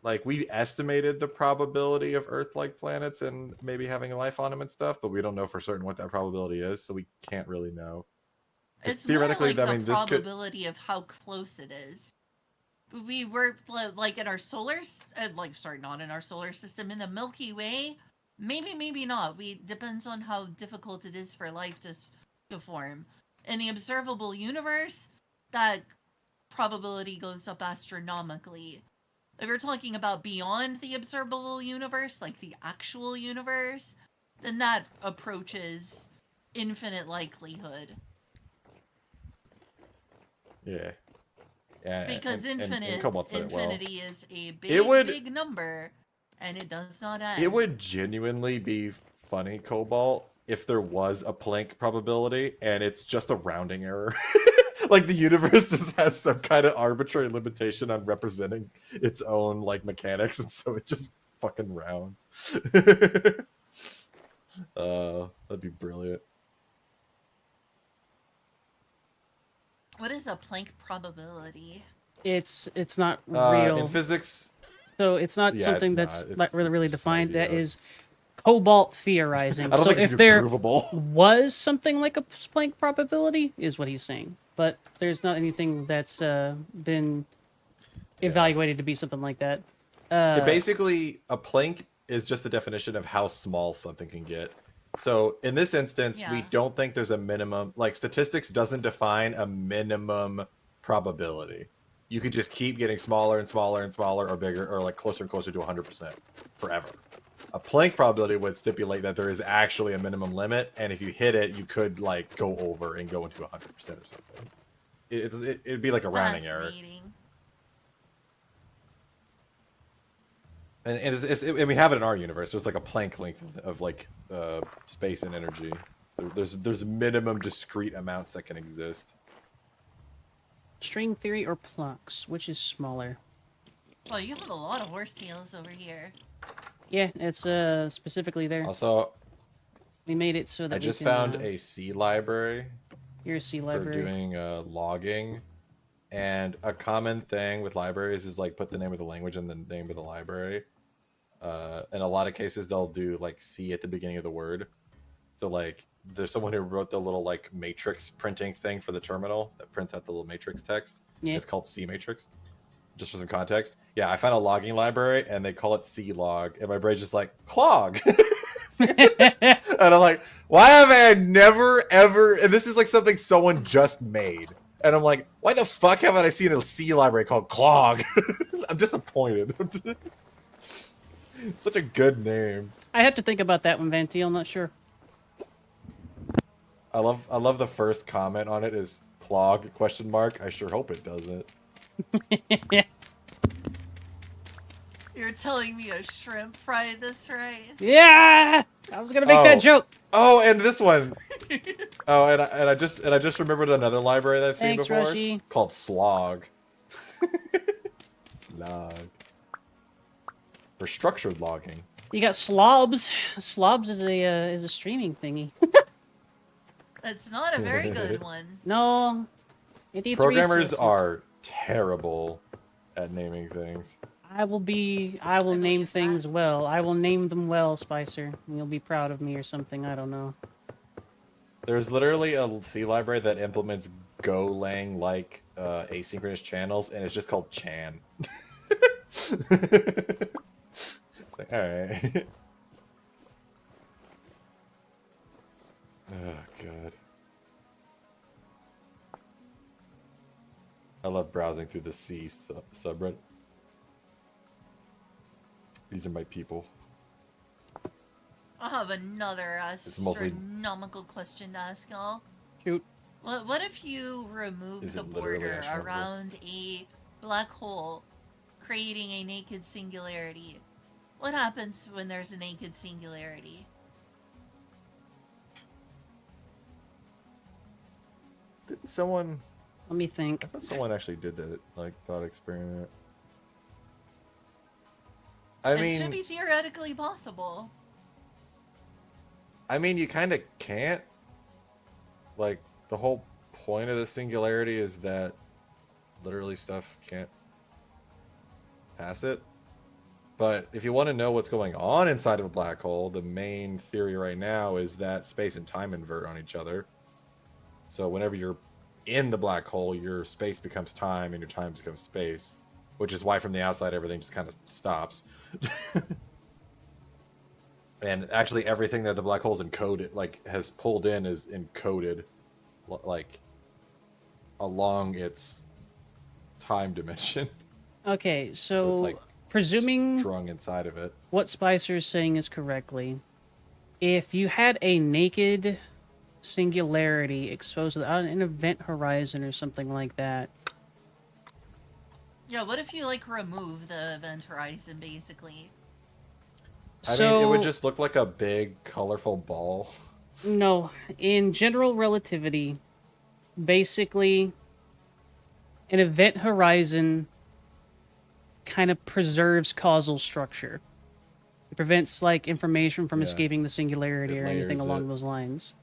Like we estimated the probability of Earth-like planets and maybe having life on them and stuff, but we don't know for certain what that probability is, so we can't really know. It's theoretically more like the probability of how close it is. We were like in our not in our solar system, in the Milky Way. Maybe not. Depends on how difficult it is for life to form. In the observable universe, that probability goes up astronomically. If you're talking about beyond the observable universe, like the actual universe, then that approaches infinite likelihood. Yeah. Because infinity is a big number, and it does not end. It would genuinely be funny, Cobalt, if there was a Planck probability and it's just a rounding error. Like the universe just has some kind of arbitrary limitation on representing its own like mechanics, and so it just fucking rounds. That'd be brilliant. What is a Planck probability? It's not real in physics. So it's not something that's really defined. That is Cobalt theorizing. So if there was something like a Planck probability, is what he's saying. But there's not anything that's been evaluated to be something like that. Basically, a Planck is just a definition of how small something can get. So in this instance, we don't think there's a minimum. Like statistics doesn't define a minimum probability. You could just keep getting smaller and smaller and smaller, or bigger, or like closer and closer to 100% forever. A Planck probability would stipulate that there is actually a minimum limit, and if you hit it, you could like go over and go into 100% or something. It'd be like a rounding error. And we have it in our universe. There's like a Planck length of like space and energy. There's minimum discrete amounts that can exist. String theory or Planck's, which is smaller? Well, you have a lot of horsetails over here. Yeah, it's specifically there. Also, we made it so that I just found a C library. Here's a C library for doing logging, And a common thing with libraries is like put the name of the language and the name of the library. In a lot of cases, they'll do like C at the beginning of the word. So like, there's someone who wrote the little like matrix printing thing for the terminal that prints out the little matrix text. Yeah. It's called C matrix. Just for some context, yeah, I found a logging library and they call it C log, and my brain's just like clog. And I'm like, why have I never ever? And this is like something someone just made, and I'm like, why the fuck haven't I seen a C library called clog? I'm disappointed. Such a good name. I have to think about that one, Venti. I'm not sure. I love the first comment on it is clog question mark. I sure hope it doesn't. You're telling me a shrimp fried this rice? Yeah, I was gonna make that joke. Oh, and this one. Oh, and I just remembered another library that I've seen Thanks, before Rushy. called Slog. Slog. For structured logging. You got Slobs. Slobs is a streaming thingy. That's not a very good one. No, it needs Programmers resources. are terrible at naming things. I will name things well. I will name them well, Spicer. And you'll be proud of me or something. I don't know. There's literally a C library that implements Golang like asynchronous channels, and it's just called Chan. It's like, all right. Oh god. I love browsing through the C subreddit. These are my people. I have another mostly- astronomical question to ask y'all. Shoot. What if you remove Is the it literally border astronomical? around a black hole, creating a naked singularity? What happens when there's a naked singularity? Didn't someone... Let me think. I thought someone actually did that, like, thought experiment. It should be theoretically possible. I mean, you kind of can't. Like, the whole point of the singularity is that literally stuff can't pass it. But if you want to know what's going on inside of a black hole, the main theory right now is that space and time invert on each other. So whenever you're in the black hole, your space becomes time and your time becomes space, which is why from the outside everything just kind of stops. And actually everything that the black hole's encoded, like, has pulled in is encoded, like, along its time dimension. Okay, So it's like presuming strung inside of it. what Spicer is saying is correctly, if you had a naked singularity exposed to an event horizon or something like that. Yeah, what if you, like, remove the event horizon, basically? I mean, it would just look like a big, colorful ball. No, in general relativity, basically, an event horizon kind of preserves causal structure. It prevents, like, information from escaping the singularity It or anything layers along it. those lines.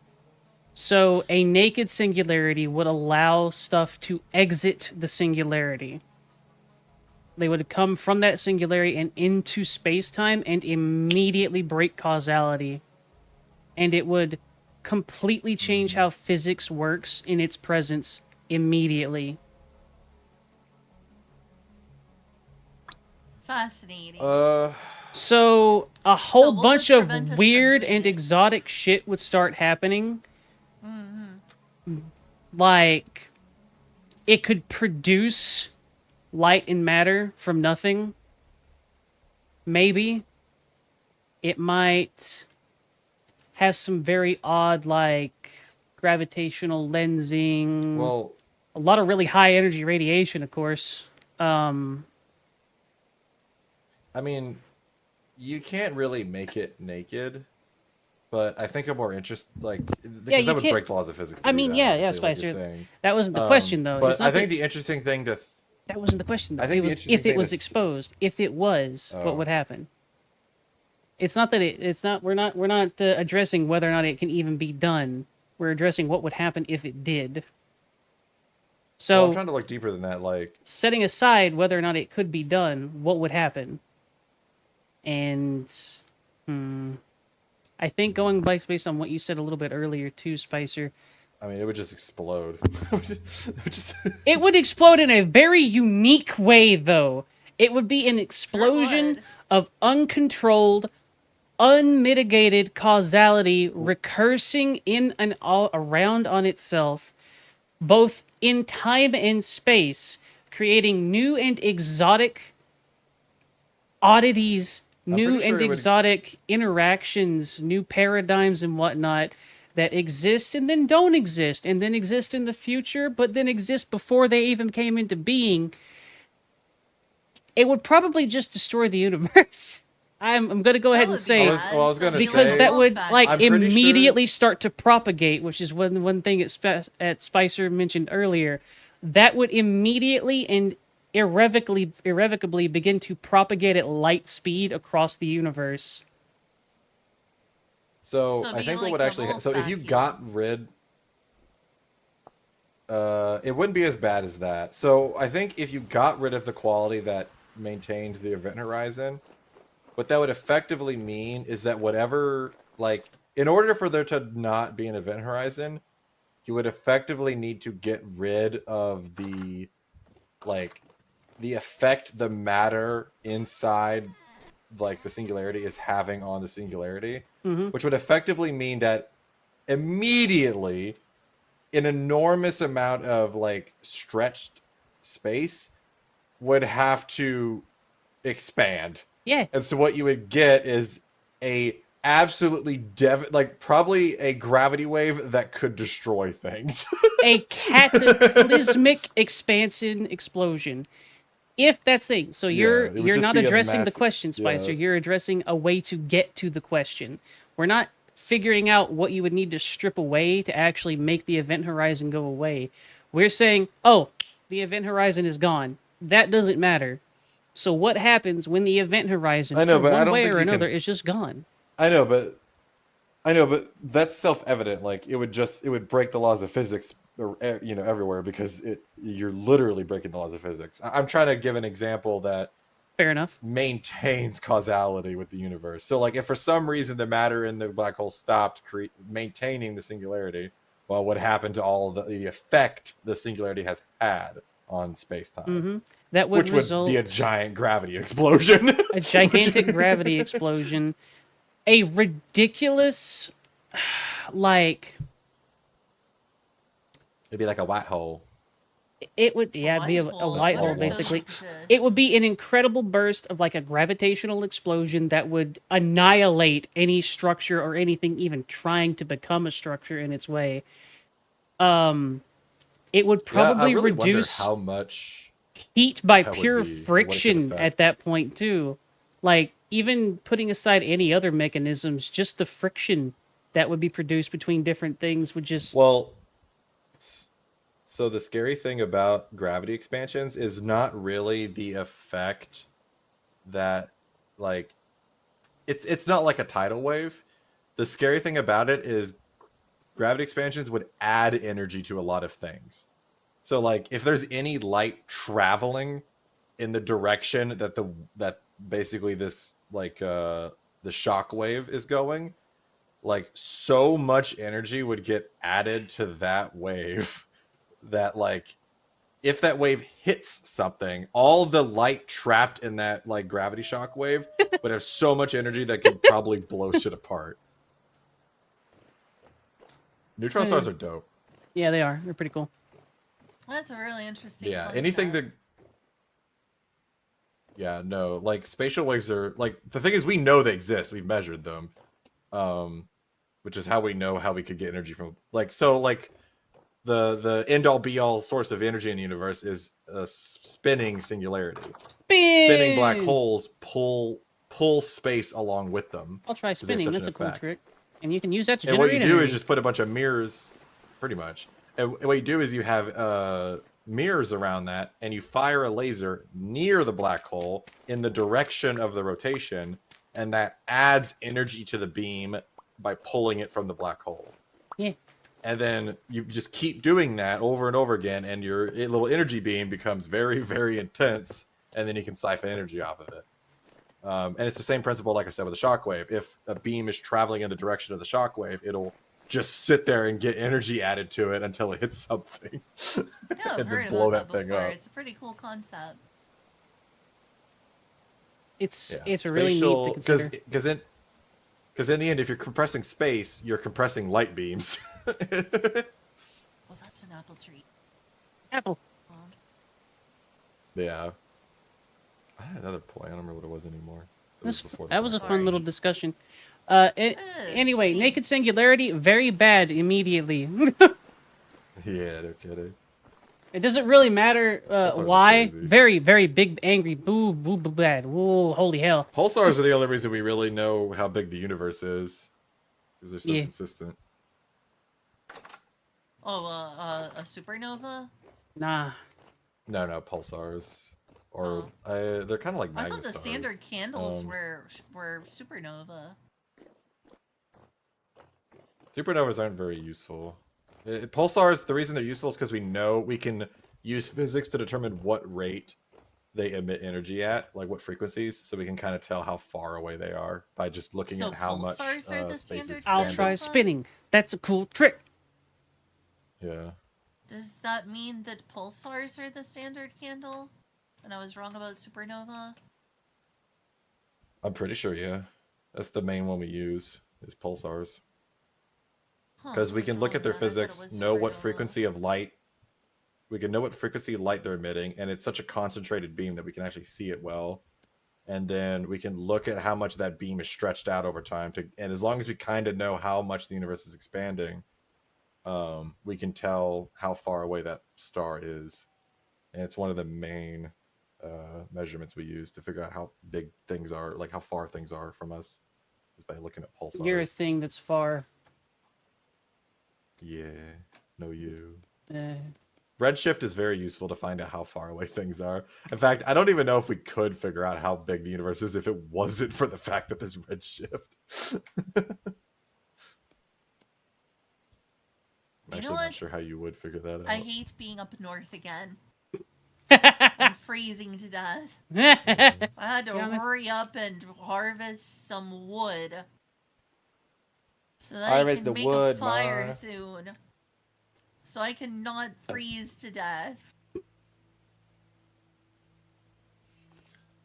So, a naked singularity would allow stuff to exit the singularity. They would come from that singularity and into space-time and immediately break causality. And it would completely change how physics works in its presence immediately. Fascinating. So a whole what would bunch prevent us of from weird doing and it? exotic shit would start happening. Mm-hmm. Like, it could produce light and matter from nothing. Maybe. It might have some very odd, like, gravitational lensing. Well, A lot of really high energy radiation, of course. I mean, you can't really make it naked, but I think I'm more interested, like, because you that would can't- break the laws of physics. to I do mean, that, yeah, obviously, like you're Spicer. saying. That wasn't the question, though. But It's not I think that- the interesting thing to that wasn't the question, though. I think It the was interesting if it thing was is- exposed. If it was, Oh. what would happen? It's not that it's not. We're not addressing whether or not it can even be done. We're addressing what would happen if it did. So well, I'm trying to look deeper than that. Like, setting aside whether or not it could be done, what would happen? And I think going based on what you said a little bit earlier too, Spicer, I mean, it would just explode. it would explode in a very unique way, though. It would be an Sure explosion would. of uncontrolled, unmitigated causality recursing in and all around on itself, both in time and space, creating new and exotic oddities, new pretty sure and it would- exotic interactions, new paradigms and whatnot that exist and then don't exist, and then exist in the future, but then exist before they even came into being. It would probably just destroy the universe. I'm going to go ahead and say it. I was gonna Because say- that would like I'm pretty immediately start to propagate, which is one thing at Spicer mentioned earlier. That would immediately and irrevocably begin to propagate at light speed across the universe. So So I be think like what would the actually so if you Wolfpack, got rid it wouldn't be as bad as that. So I think if you got rid of the quality that maintained the event horizon, what that would effectively mean is that whatever, like, in order for there to not be an event horizon, you would effectively need to get rid of the, like, the effect the matter inside, like, the singularity is having on the singularity, which would effectively mean that immediately an enormous amount of, like, stretched space would have to expand. Yeah. And so what you would get is a absolutely like probably a gravity wave that could destroy things. A cataclysmic expansion explosion. If that's the thing. So Yeah, it would you're just not be a addressing the massive- question, Spicer. yeah. You're addressing a way to get to the question. We're not figuring out what you would need to strip away to actually make the event horizon go away. We're saying, oh, the event horizon is gone. That doesn't matter. So what happens when the event horizon, I know, for but I one don't way think or you can- another, is just gone? I know, but that's self-evident. Like it would break the laws of physics, everywhere because you're literally breaking the laws of physics. I'm trying to give an example that Fair enough. maintains causality with the universe. So, like, if for some reason the matter in the black hole stopped maintaining the singularity, well, what happened to all of the effect the singularity has had on space-time? That would Which result would be a giant gravity explosion. a gigantic gravity explosion, a ridiculous, like It'd be like a white hole. it would it'd be a white hole basically. It would be an incredible burst of like a gravitational explosion that would annihilate any structure or anything even trying to become a structure in its way. It would probably I really wonder reduce how much heat by that would pure be, what it could friction affect. at that point too. Like even putting aside any other mechanisms, just the friction that would be produced between different things would just Well, so the scary thing about gravity expansions is not really the effect that, like, it's not like a tidal wave. The scary thing about it is gravity expansions would add energy to a lot of things. So, like, if there's any light traveling in the direction that basically this, like, the shock wave is going, like, so much energy would get added to that wave that, like, if that wave hits something, all the light trapped in that, like, gravity shock wave would have so much energy that could probably blow shit apart. Neutron stars are dope. yeah, they are. They're pretty cool. That's a really interesting. Yeah, concept. anything that... Yeah, no, like, spatial waves are... Like, the thing is, we know they exist. We've measured them. Which is how we know how we could get energy from... Like, so, like... The end-all be-all source of energy in the universe is a spinning singularity. Spinning black holes pull space along with them. I'll try 'cause they have spinning. such That's an a cool effect. trick. And you can use that to And generate what you do energy. is just put a bunch of mirrors, pretty much. And what you do is you have mirrors around that, and you fire a laser near the black hole in the direction of the rotation, and that adds energy to the beam by pulling it from the black hole. Yeah. and then you just keep doing that over and over again, and your little energy beam becomes very, very intense, and then you can siphon energy off of it. And it's the same principle, like I said, with the shockwave. If a beam is traveling in the direction of the shockwave, it'll just sit there and get energy added to it until it hits something, Yeah, I've and heard then blow about that thing before. up. It's a pretty cool concept. It's Yeah, really neat to consider. Because in the end, if you're compressing space, you're compressing light beams. Well, that's an apple tree. Apple. Yeah. I had another point. I don't remember what it was anymore. It was before That was a point. fun little discussion. Anyway, Steve. naked singularity, very bad immediately. Yeah, no kidding. It doesn't really matter Pulsars are why. crazy. Very, very big, angry, boo, boo, boo, bad. Whoa, holy hell. Pulsars are the only reason we really know how big the universe is. Because they're so Yeah. consistent. Oh, a supernova? Nah. No, pulsars. Or they're kind of like I magnestars. thought the standard candles Um, were supernova. Supernovas aren't very useful. Pulsars, the reason they're useful is because we know we can use physics to determine what rate they emit energy at, like what frequencies, so we can kind of tell how far away they are by just looking So at how much pulsars are the space standard is I'll expanded. try Supernova? spinning. That's a cool trick. Yeah. Does that mean that pulsars are the standard candle? And I was wrong about supernova? I'm pretty sure, yeah. That's the main one we use, is pulsars. Huh, Because I we was can look wrong at their then. I thought it physics, was know what supernova. frequency of light. We can know what frequency of light they're emitting, and it's such a concentrated beam that we can actually see it well. And then we can look at how much that beam is stretched out over time. And as long as we kind of know how much the universe is expanding, we can tell how far away that star is. And it's one of the main measurements we use to figure out how big things are, like how far things are from us, is by looking at pulsars. You're a thing that's far. Yeah, no you. Uh, Redshift is very useful to find out how far away things are. In fact, I don't even know if we could figure out how big the universe is if it wasn't for the fact that there's redshift. I'm You know actually not what? sure how you would figure that out. I hate being up north again. I'm freezing to death. I had to Yeah, I'm- hurry up and harvest some wood. So that Harvest I the can make wood, a fire Ma. soon. So I can not freeze to death.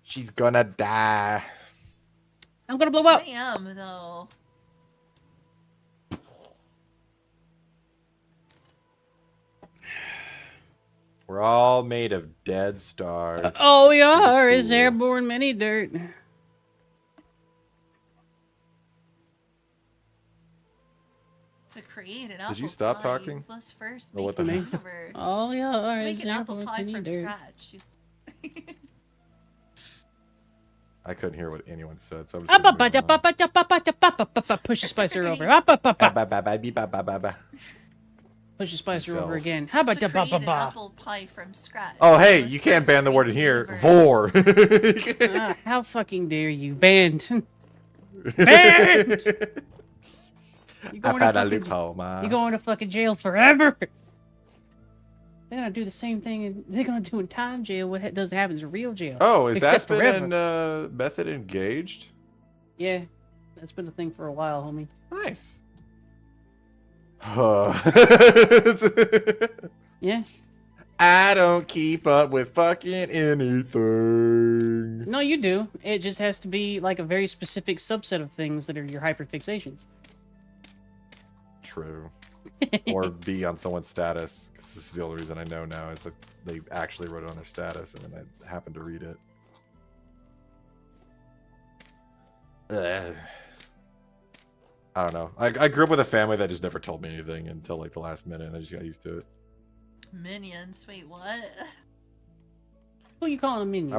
She's gonna die. I'm gonna blow up. I am, though. We're all made of dead stars. All we Pretty are is cool. airborne mini dirt. To create an apple Did you stop pie, talking? you must first Or make what the the heck? universe. All we are To make is an apple airborne pie mini from dirt. scratch. I couldn't hear what anyone said, so I'm Push the spicer over. Push the spicer over Yourself. again. How about To the create an ba? apple pie from scratch. Oh, you hey, must you can't first ban the make word in here. universe. Vor. How fucking dare you? Banned. Banned! You I going, found to a fucking, loophole, man. you going to fucking jail forever. They're gonna do the same thing, and they're gonna do in time jail what doesn't happen in real jail. Oh, is Except Aspen forever. and Method engaged? Yeah, that's been a thing for a while, homie. Nice. Yeah. I don't keep up with fucking anything. No, you do. It just has to be like a very specific subset of things that are your hyperfixations. True. Or be on someone's status. Because this is the only reason I know now is that they actually wrote it on their status and then I happened to read it. Ugh. I don't know. I grew up with a family that just never told me anything until like the last minute and I just got used to it. Minions, wait, what? Who you calling a minion?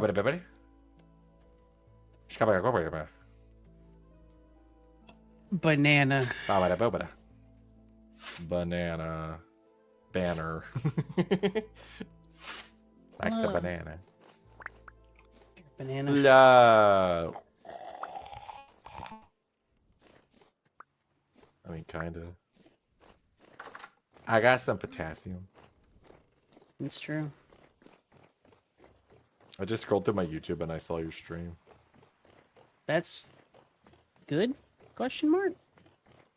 Banana. Banana. Banner. Like the banana. Banana. La. I mean, kinda. I got some potassium. It's true. I just scrolled through my YouTube and I saw your stream. That's good? Question mark?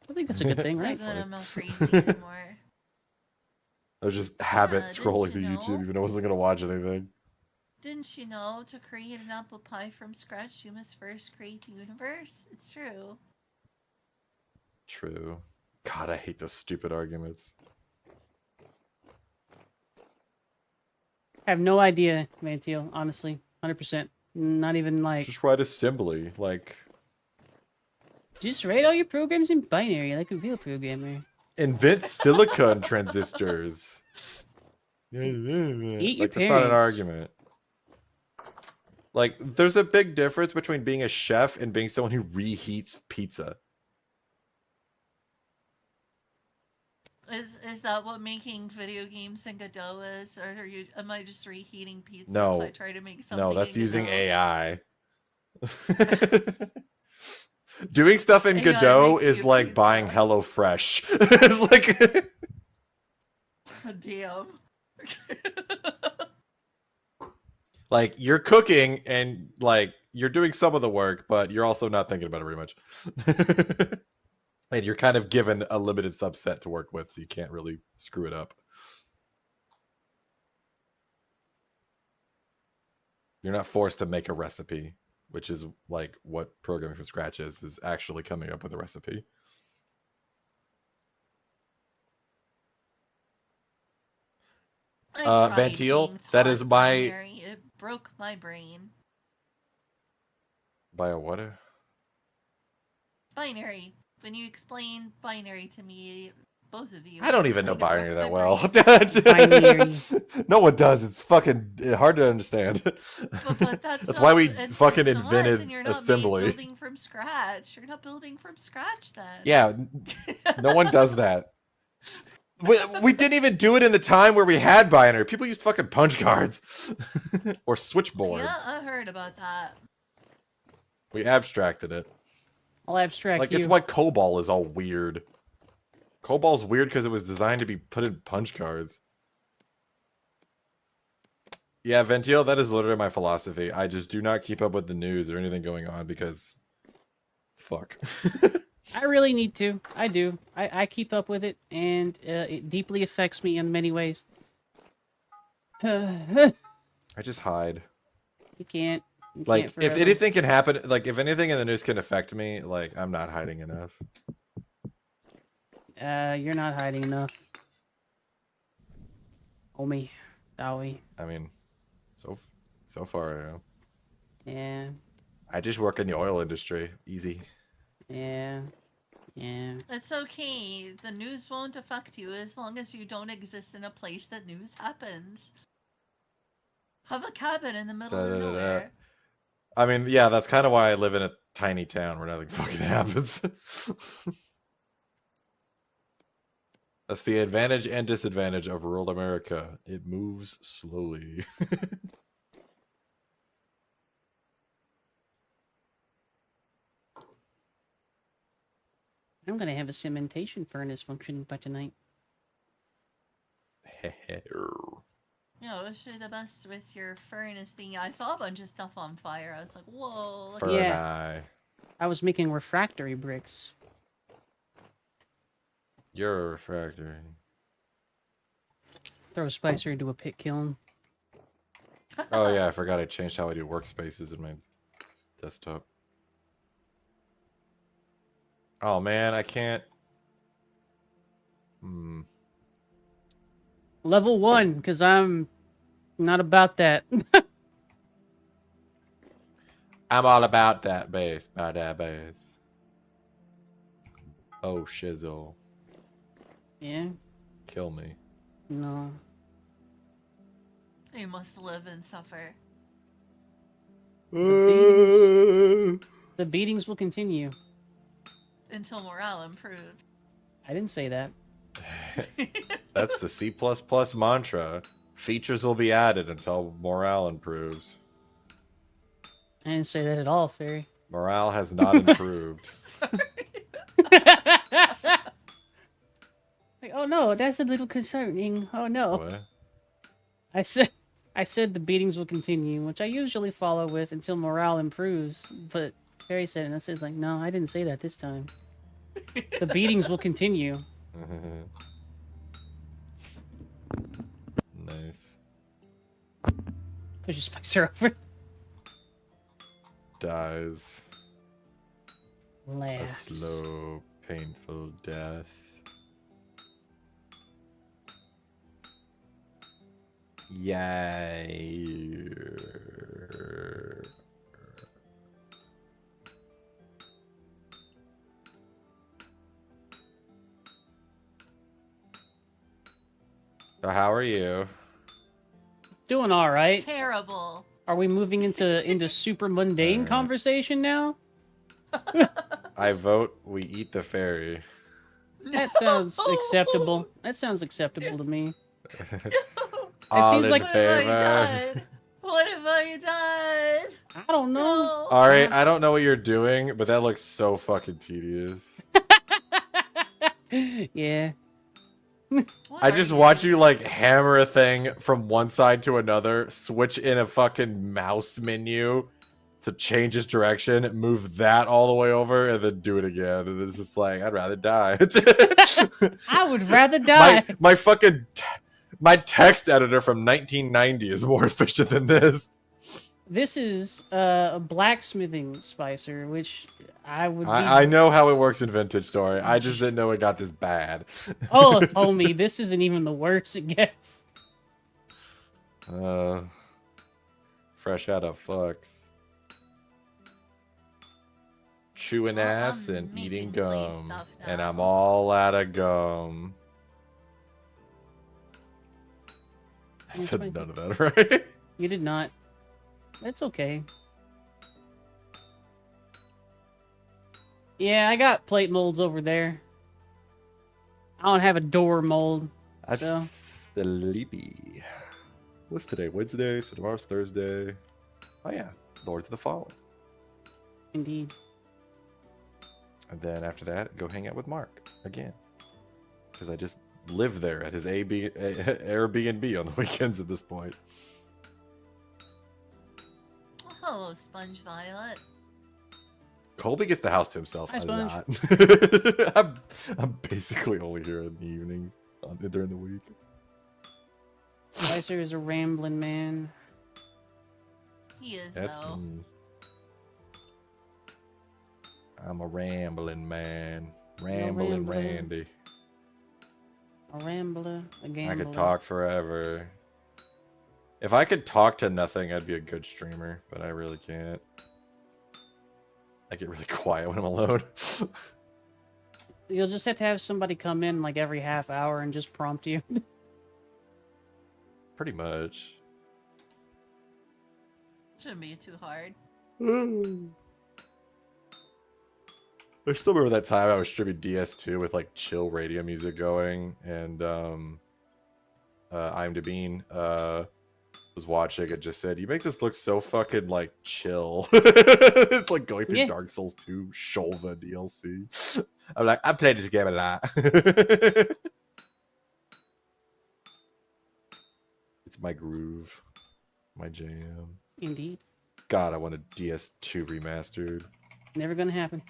I think that's a good thing, right? That's when I'm not crazy anymore. I was just habit Yeah, scrolling didn't through you YouTube, know? even though I wasn't gonna watch anything. Didn't you know to create an apple pie from scratch, you must first create the universe? It's true. True. God, I hate those stupid arguments. I have no idea, Mantiel, honestly. 100%. Not even like... Just write assembly, like... Just write all your programs in binary like a real programmer. Invent silicon transistors. Eat your Like, that's not an parents. argument. Like, there's a big difference between being a chef and being someone who reheats pizza. Is that what making video games in Godot is, or am I just reheating pizza No. if I try to make something? No, that's in using Godot? AI. Doing stuff in AI Godot making is you like pizza. buying HelloFresh. It's like... Damn. Like, you're cooking and, like, you're doing some of the work, but you're also not thinking about it very much. And you're kind of given a limited subset to work with, so you can't really screw it up. You're not forced to make a recipe, which is, like, what programming from scratch is actually coming up with a recipe. I tried Ventile, being that taught is my... binary. It broke my brain. By a what? Binary. When you explain binary to me, both of you. I don't even know it binary broke that my well. Binary. No one does. It's fucking hard to understand. But that's That's not, why we it's fucking not, invented then you're not assembly. building from scratch. You're not building from scratch then. Yeah, no one does that. We didn't even do it in the time where we had binary. People used fucking punch cards or switchboards. Yeah, I heard about that. We abstracted it. I'll abstract Like, you. it's why COBOL is all weird. COBOL's weird because it was designed to be put in punch cards. Yeah, Ventile, that is literally my philosophy. I just do not keep up with the news or anything going on because... Fuck. I really need to. I do. I keep up with it, and it deeply affects me in many ways. You I just hide. can't. You Like, can't if forever. anything can happen, like, if anything in the news can affect me, like, I'm not hiding enough. You're not hiding enough. Homie. Dowie. I mean, so far, I am. Yeah. I just work in the oil industry. Easy. Yeah. Yeah. It's okay. The news won't affect you as long as you don't exist in a place that news happens. Have a cabin in the middle of nowhere. I mean, yeah, that's kind of why I live in a tiny town where nothing fucking happens. That's the advantage and disadvantage of rural America. It moves slowly. I'm gonna have a cementation furnace functioning by tonight. You know, wish you the best with your furnace thing. I saw a bunch of stuff on fire. I was like, whoa. Look Furnace. Yeah. I was making refractory bricks. You're a refractory. Throw a spicer into a pit kiln. Oh yeah, I forgot I changed how I do workspaces in my desktop. Oh man, I can't. Level 1, because I'm not about that. I'm all about that bass, by that bass. Oh shizzle. Yeah? Kill me. No. You must live and suffer. The beatings will continue. Until morale improved. I didn't say that. That's the C++ mantra. Features will be added until morale improves. I didn't say that at all, Fairy. Morale has not improved. Like, oh no, that's a little concerning. Oh no. What? I said the beatings will continue, which I usually follow with until morale improves. But Harry said it, and I said, like, no, I didn't say that this time. The beatings will continue. Nice. Push your Spicer over. Dies. A Laughs. slow, painful death. Yay. So how are you? Doing all right. Terrible. Are we moving into super mundane conversation now? I vote we eat the fairy. That sounds acceptable. That sounds acceptable to me. All seems in like- What have I favor. done? What have I done? I don't know. No. Auri, I don't know what you're doing, but that looks so fucking tedious. Yeah. What I are just you watch doing? you like hammer a thing from one side to another, switch in a fucking mouse menu to change its direction, move that all the way over, and then do it again. And it's just like, I'd rather die. I would rather die. My fucking my text editor from 1990 is more efficient than this. This is a blacksmithing Spicer, which I would be... I know how it works in Vintage Story. I just didn't know it got this bad. Oh, homie, this isn't even the worst it gets. Fresh out of fucks. Chewing Well, ass I'm and eating making play gum. stuff And now. I'm all out of gum. I That's said fine. none of that, right? You did not. That's okay. Yeah, I got plate molds over there. I don't have a door mold. I'm So- sleepy. What's today? Wednesday, so tomorrow's Thursday. Oh yeah, Lords of the Fallen. Indeed. And then after that, go hang out with Mark again. Because I just live there at his Airbnb on the weekends at this point. Oh, hello, Sponge Violet. Colby gets the house to himself Hi, a Sponge. lot. I'm basically only here in the evenings during the week. Spicer is a rambling man. He is, That's though. me. I'm a rambling man. Rambling rambler. Randy. A rambler, a gambler. I could talk forever. If I could talk to nothing, I'd be a good streamer, but I really can't. I get really quiet when I'm alone. You'll just have to have somebody come in like every half hour and just prompt you. Pretty much. Shouldn't be too hard. I still remember that time I was streaming DS2 with like chill radio music going, and I'm Bean was watching and just said, "You make this look so fucking like chill." It's like going through Yeah. Dark Souls 2 Shulva DLC. I'm like, I played this game a lot. It's my groove, my jam. Indeed. God, I want a DS2 remastered. Never gonna happen.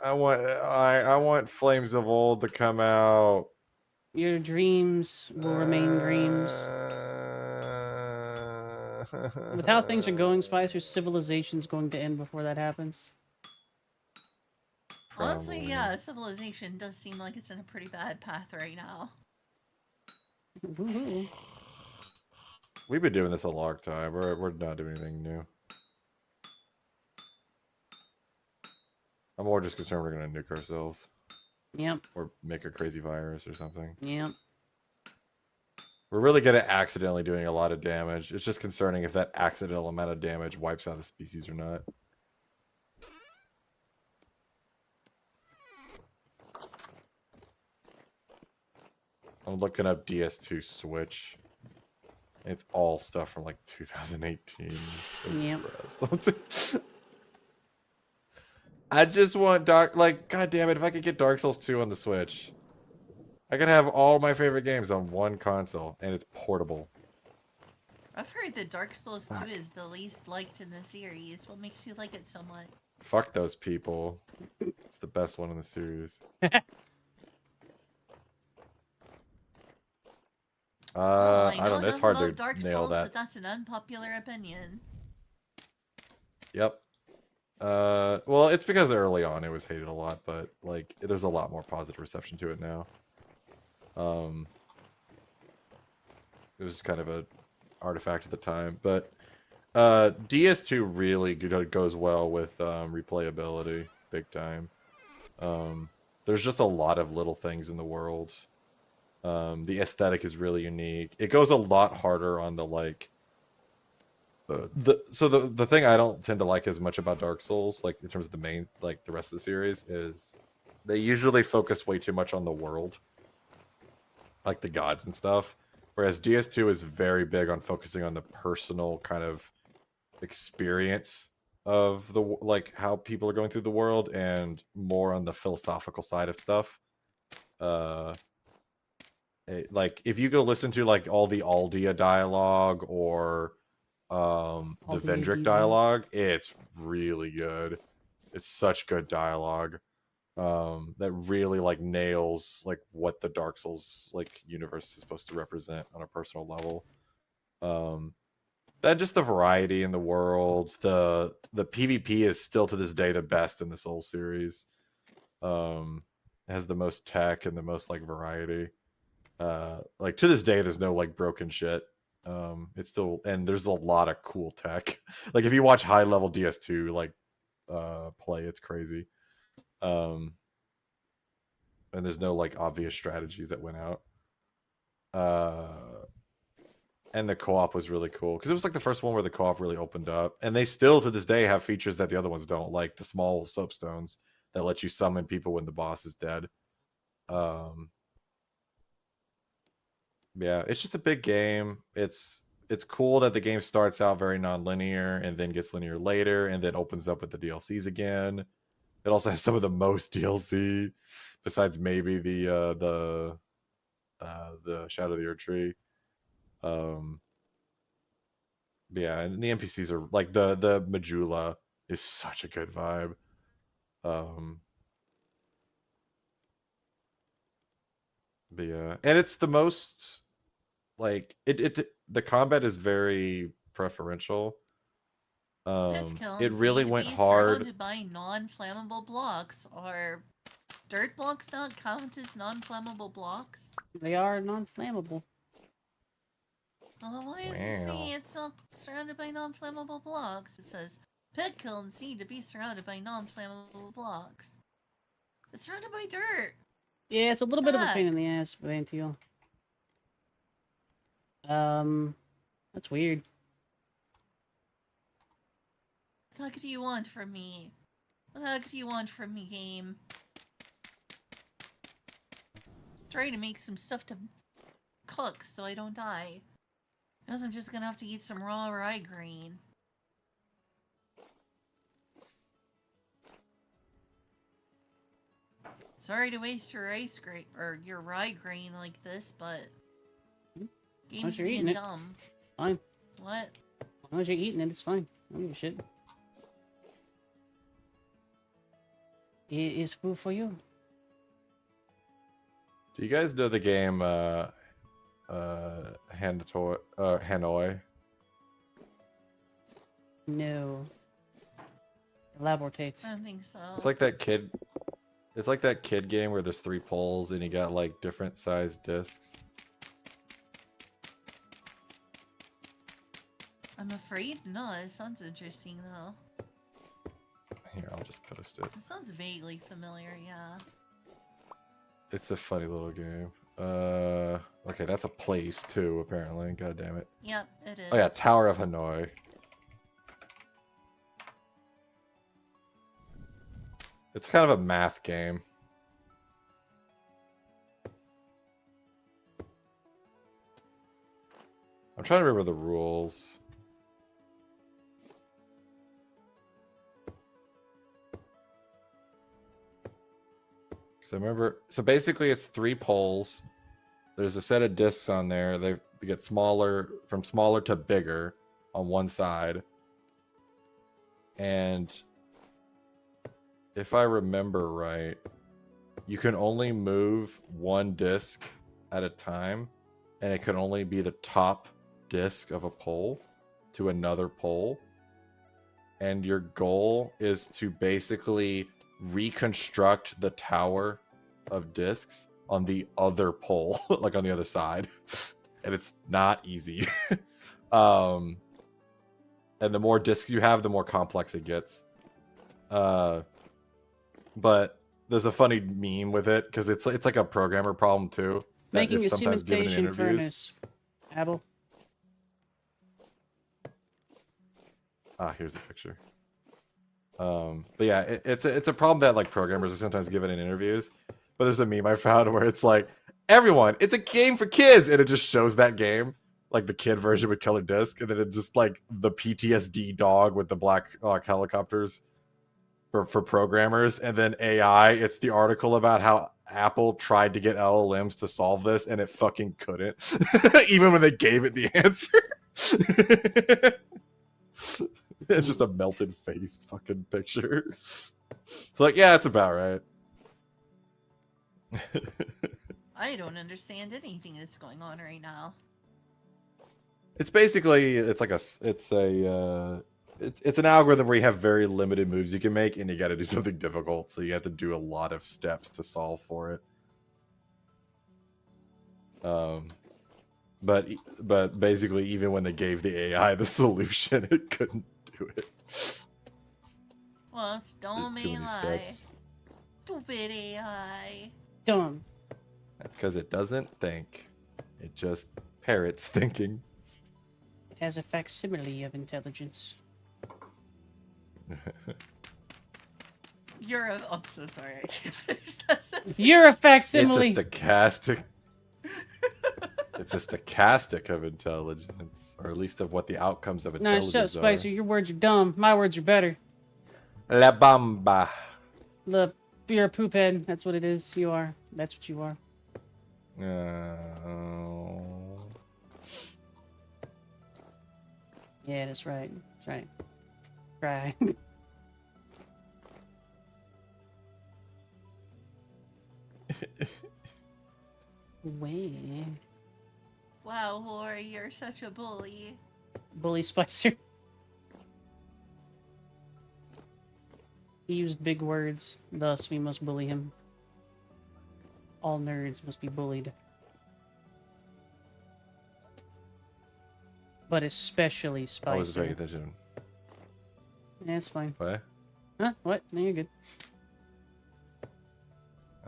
I want Flames of Old to come out. Your dreams will remain dreams. With how things are going, Spicer, civilization's going to end before that happens. Honestly, Probably. yeah, civilization does seem like it's in a pretty bad path right now. Woohoo. We've been doing this a long time. We're not doing anything new. I'm more just concerned we're gonna nuke ourselves Yep, or make a crazy virus or something. yep. We're really good at accidentally doing a lot of damage. It's just concerning if that accidental amount of damage wipes out the species or not. I'm looking up DS2 Switch. It's all stuff from like 2018. So Yep. depressed. I just want God damn it, if I could get Dark Souls 2 on the Switch. I can have all my favorite games on one console, and it's portable. I've heard that Dark Souls 2 is the least liked in the series. What makes you like it so much? Fuck those people. It's the best one in the series. Oh, I don't know. It's enough hard to about Dark nail Souls that. that's an unpopular opinion. Yep. Well, it's because early on it was hated a lot, but like there's a lot more positive reception to it now. It was kind of a artifact at the time, but DS2 really goes well with replayability, big time. There's just a lot of little things in the world. The aesthetic is really unique. It goes a lot harder on the like. The thing I don't tend to like as much about Dark Souls, like in terms of the main, like the rest of the series, is they usually focus way too much on the world, like the gods and stuff. Whereas DS2 is very big on focusing on the personal kind of experience of the like how people are going through the world and more on the philosophical side of stuff. Like if you go listen to like all the Aldia dialogue or the All the Vendrick AD dialogue, it's really good. It's such good dialogue that really like nails like what the Dark Souls like universe is supposed to represent on a personal level. That just the variety in the worlds, the PvP is still to this day the best in the Soul series. It has the most tech and the most like variety. Like to this day there's no like broken shit. It's still, and there's a lot of cool tech. Like if you watch high level DS2 like play, it's crazy. And there's no like obvious strategies that went out. And the co-op was really cool because it was like the first one where the co-op really opened up, and they still to this day have features that the other ones don't, like the small soapstones that let you summon people when the boss is dead. Yeah, it's just a big game. It's cool that the game starts out very non-linear and then gets linear later and then opens up with the DLCs again. It also has some of the most DLC besides maybe the Shadow of the Earth Tree. Yeah, and the NPCs are like the Majula is such a good vibe. Um but yeah, and it's the most like it the combat is very preferential. Let's kill It and really see to went be hard. surrounded by non-flammable blocks. Or dirt blocks not count as non-flammable blocks? They are non-flammable. Well, why does it say it's not surrounded by non-flammable blocks? It says pet kilns need to be surrounded by non-flammable blocks. It's surrounded by dirt. Yeah, it's a little bit of a pain in the ass for Antio. That's weird. What do you want from me? What do you want from me, game? Trying to make some stuff to cook so I don't die. Else I'm just gonna have to eat some raw rye grain. Sorry to waste your rice grain or your rye grain like this, but game's you're being eating it. dumb. Fine. What? As long as you're eating it, it's fine. I don't give a shit. It is food for you. Do you guys know the game Hanoi? No. Elaborate. I don't think so. It's like that kid. It's like that kid game where there's 3 poles and you got like different sized discs. I'm afraid not. It sounds interesting though. Here, I'll just post it. It sounds vaguely familiar, yeah. It's a funny little game. Okay, that's a place too, apparently. God damn it. Yep, it is. Oh yeah, Tower of Hanoi. It's kind of a math game. I'm trying to remember the rules. So remember, so basically it's 3 poles. There's a set of discs on there. They get smaller, from smaller to bigger on one side. And if I remember right, you can only move one disc at a time, and it can only be the top disc of a pole to another pole. And your goal is to basically reconstruct the tower of discs on the other pole, like on the other side. And it's not easy. And the more discs you have, the more complex it gets. But there's a funny meme with it because it's like a programmer problem too. Making a cementation furnace. Apple. Here's a picture. But yeah, it's a problem that like programmers are sometimes given in interviews. But there's a meme I found where it's like, everyone, it's a game for kids, and it just shows that game, like the kid version with colored disc, and then it just like the PTSD dog with the black helicopters for programmers, and then AI. It's the article about how Apple tried to get LLMs to solve this, and it fucking couldn't, even when they gave it the answer. It's just a melted face fucking picture. It's like, yeah, it's about right. I don't understand anything that's going on right now. It's basically it's an algorithm where you have very limited moves you can make, and you got to do something difficult, so you have to do a lot of steps to solve for it. But basically, even when they gave the AI the solution, it couldn't do it. Well, it's dumb There's too many AI. steps. Stupid AI. Dumb. That's because it doesn't think. It just parrots thinking. It has a facsimile of intelligence. I'm so sorry, I can't finish that sentence. You're a facsimile. It's a stochastic. It's a stochastic of intelligence, or at least of what the outcomes of No, intelligence shut up, Spicer. are. Your words are dumb. My words are better. La Bamba. Look, you're a poop head. That's what it is. You are. That's what you are. Yeah, that's right. That's right. Right. Way. Wow, Auri, you're such a bully. Bully Spicer. He used big words, thus we must bully him. All nerds must be bullied. But especially Spicer. I wasn't paying attention. Yeah, it's fine. What? Huh? What? No, you're good.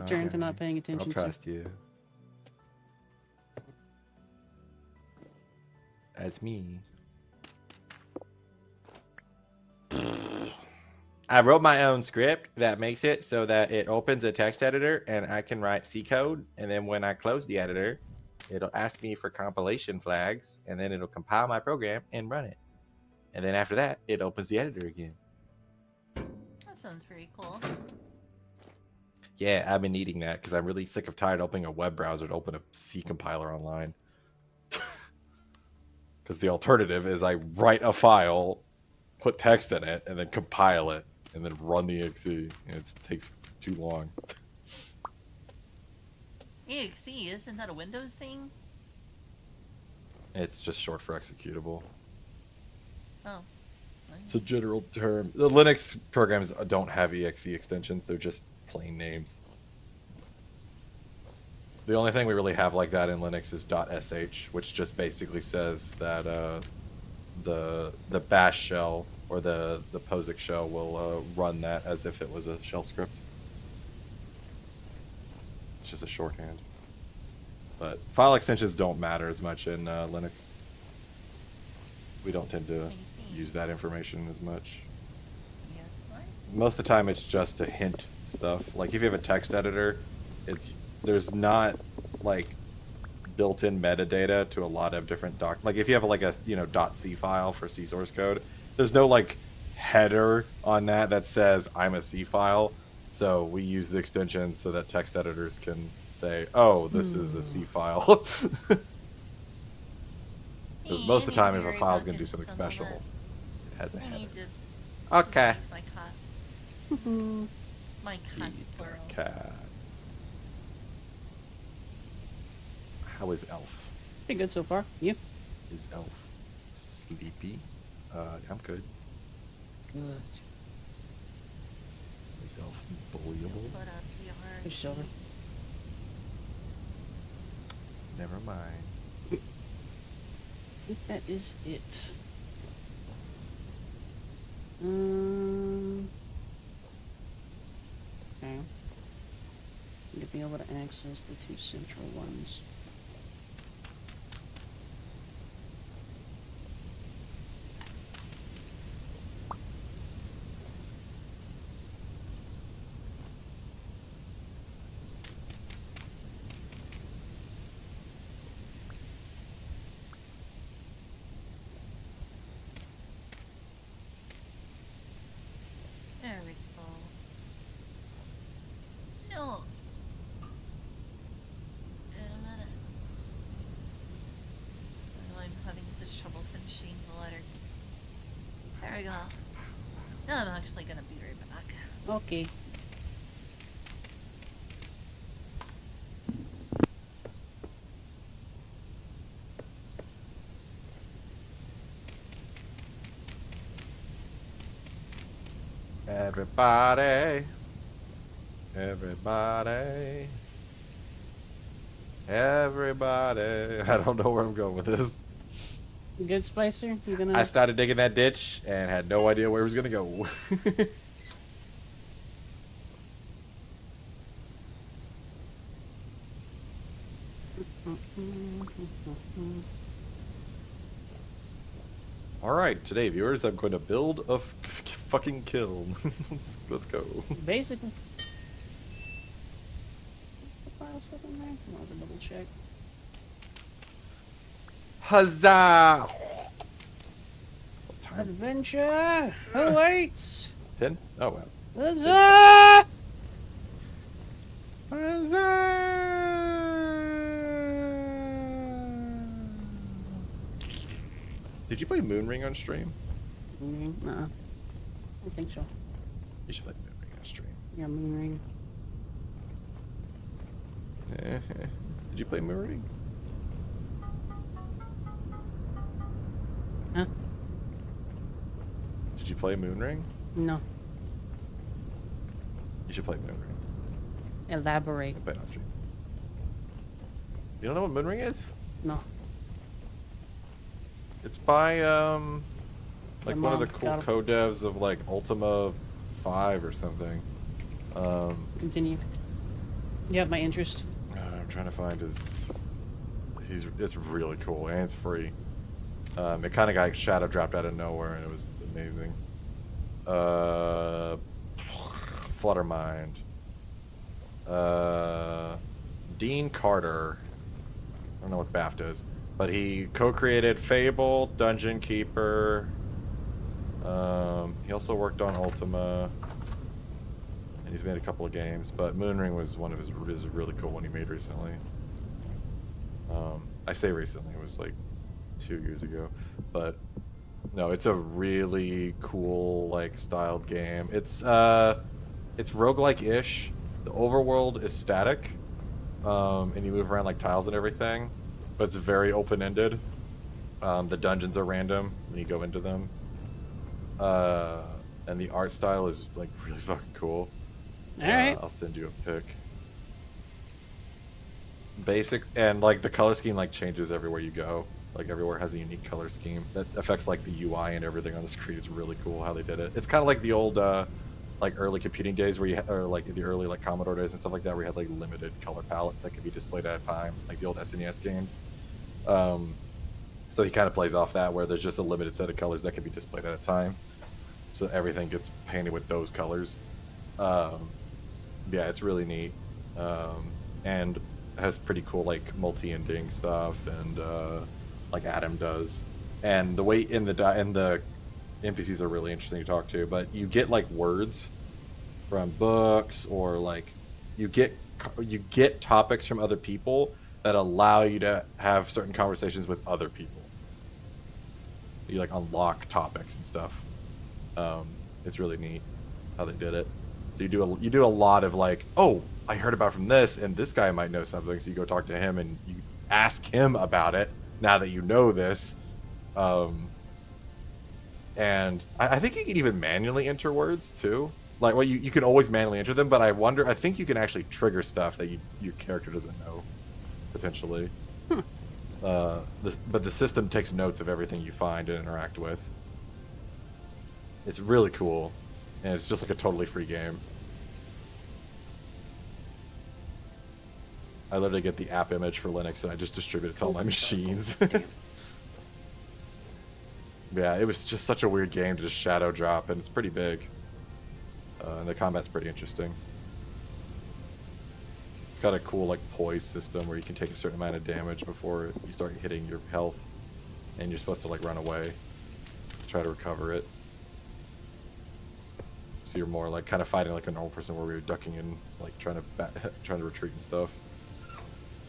Turn to Okay. not paying attention. I'll sir. trust you. That's me. I wrote my own script that makes it so that it opens a text editor and I can write C code. And then when I close the editor, it'll ask me for compilation flags, and then it'll compile my program and run it. And then after that, it opens the editor again. That sounds very cool. Yeah, I've been needing that because I'm really sick of tired of opening a web browser to open a C compiler online. Because the alternative is I write a file, put text in it, and then compile it, and then run the exe. And it takes too long. EXE, isn't that a Windows thing? It's just short for executable. Oh. It's a general term. The Linux programs don't have exe extensions. They're just plain names. The only thing we really have like that in Linux is .sh, which just basically says that the bash shell or the POSIX shell will run that as if it was a shell script. It's just a shorthand. But file extensions don't matter as much in Linux. We don't tend to use that information as much. Yes, what? Most of the time it's just to hint stuff. Like if you have a text editor, there's not like built-in metadata to a lot of different like if you have like a .c file for C source code, there's no like header on that says I'm a C file. So we use the extensions so that text editors can say, "Oh, this is a C file." Because most of the time, if a file's going to do something special, it has a I header. need to Okay. feed my cat. My cat's Feed the plural. cat. How is Elf? Pretty good so far. You? Is Elf sleepy? I'm good. Good. Is Elf bullyable? Put up the art. Push over. Never mind. I think that is it. Okay. To be able to access the two central ones. There we go. No. In a minute. I know I'm having such trouble finishing the letter. There we go. Now I'm actually gonna be right back. Okay. Everybody. Everybody. Everybody. I don't know where I'm going with this. You good, Splicer? You gonna? I started digging that ditch and had no idea where it was going to go. All right, today, viewers, I'm going to build a fucking kiln. Let's go. Basically. File stuff in there? I'll have to double check. Huzzah! What time? Adventure awaits. 10? Oh, wow. Huzzah! Did you play Moonring on stream? Nah, I don't think so. You should play Moonring on stream. Yeah, moon ring. Did you play Moonring? Huh? Did you play Moonring? No. You should play Moonring. Elaborate. And play it on stream. You don't know what Moonring is? No. It's by like My one of the mom cool got it. co-devs of like Ultima 5 or something. Continue. You have my interest. I'm trying to find his. It's really cool and it's free. It kind of got shadow dropped out of nowhere and it was amazing. Fluttermind. Dean Carter. I don't know what BAFTA is, but he co-created Fable, Dungeon Keeper. He also worked on Ultima, and he's made a couple of games. But Moonring was one of his really cool one he made recently. I say recently; it was like 2 years ago. But no, it's a really cool like styled game. It's roguelike-ish. The overworld is static, and you move around like tiles and everything, but it's very open-ended. The dungeons are random when you go into them, and the art style is like really fucking cool. All right. I'll send you a pic. Basic and like the color scheme like changes everywhere you go. Like everywhere has a unique color scheme that affects like the UI and everything on the screen. It's really cool how they did it. It's kind of like the old like early computing days where you or like the early like Commodore days and stuff like that where you had like limited color palettes that could be displayed at a time, like the old SNES games. So he kind of plays off that where there's just a limited set of colors that can be displayed at a time. So everything gets painted with those colors. Yeah, it's really neat. And has pretty cool like multi-ending stuff and like Adam does. And the way in the NPCs are really interesting to talk to, but you get like words from books, or like you get topics from other people that allow you to have certain conversations with other people. You like unlock topics and stuff. It's really neat how they did it. So you do a lot of like, oh, I heard about from this, and this guy might know something. So you go talk to him and you ask him about it. Now that you know this, and I think you can even manually enter words too. Like, well, you can always manually enter them, but I think you can actually trigger stuff that your character doesn't know, potentially. But the system takes notes of everything you find and interact with. It's really cool, and it's just like a totally free game. I literally get the app image for Linux, and I just distribute it to all my machines. Yeah, it was just such a weird game to just shadow drop, and it's pretty big. And the combat's pretty interesting. It's got a cool like poise system where you can take a certain amount of damage before you start hitting your health, and you're supposed to like run away, try to recover it. So you're more like kind of fighting like a normal person, where you're ducking and like trying to retreat and stuff.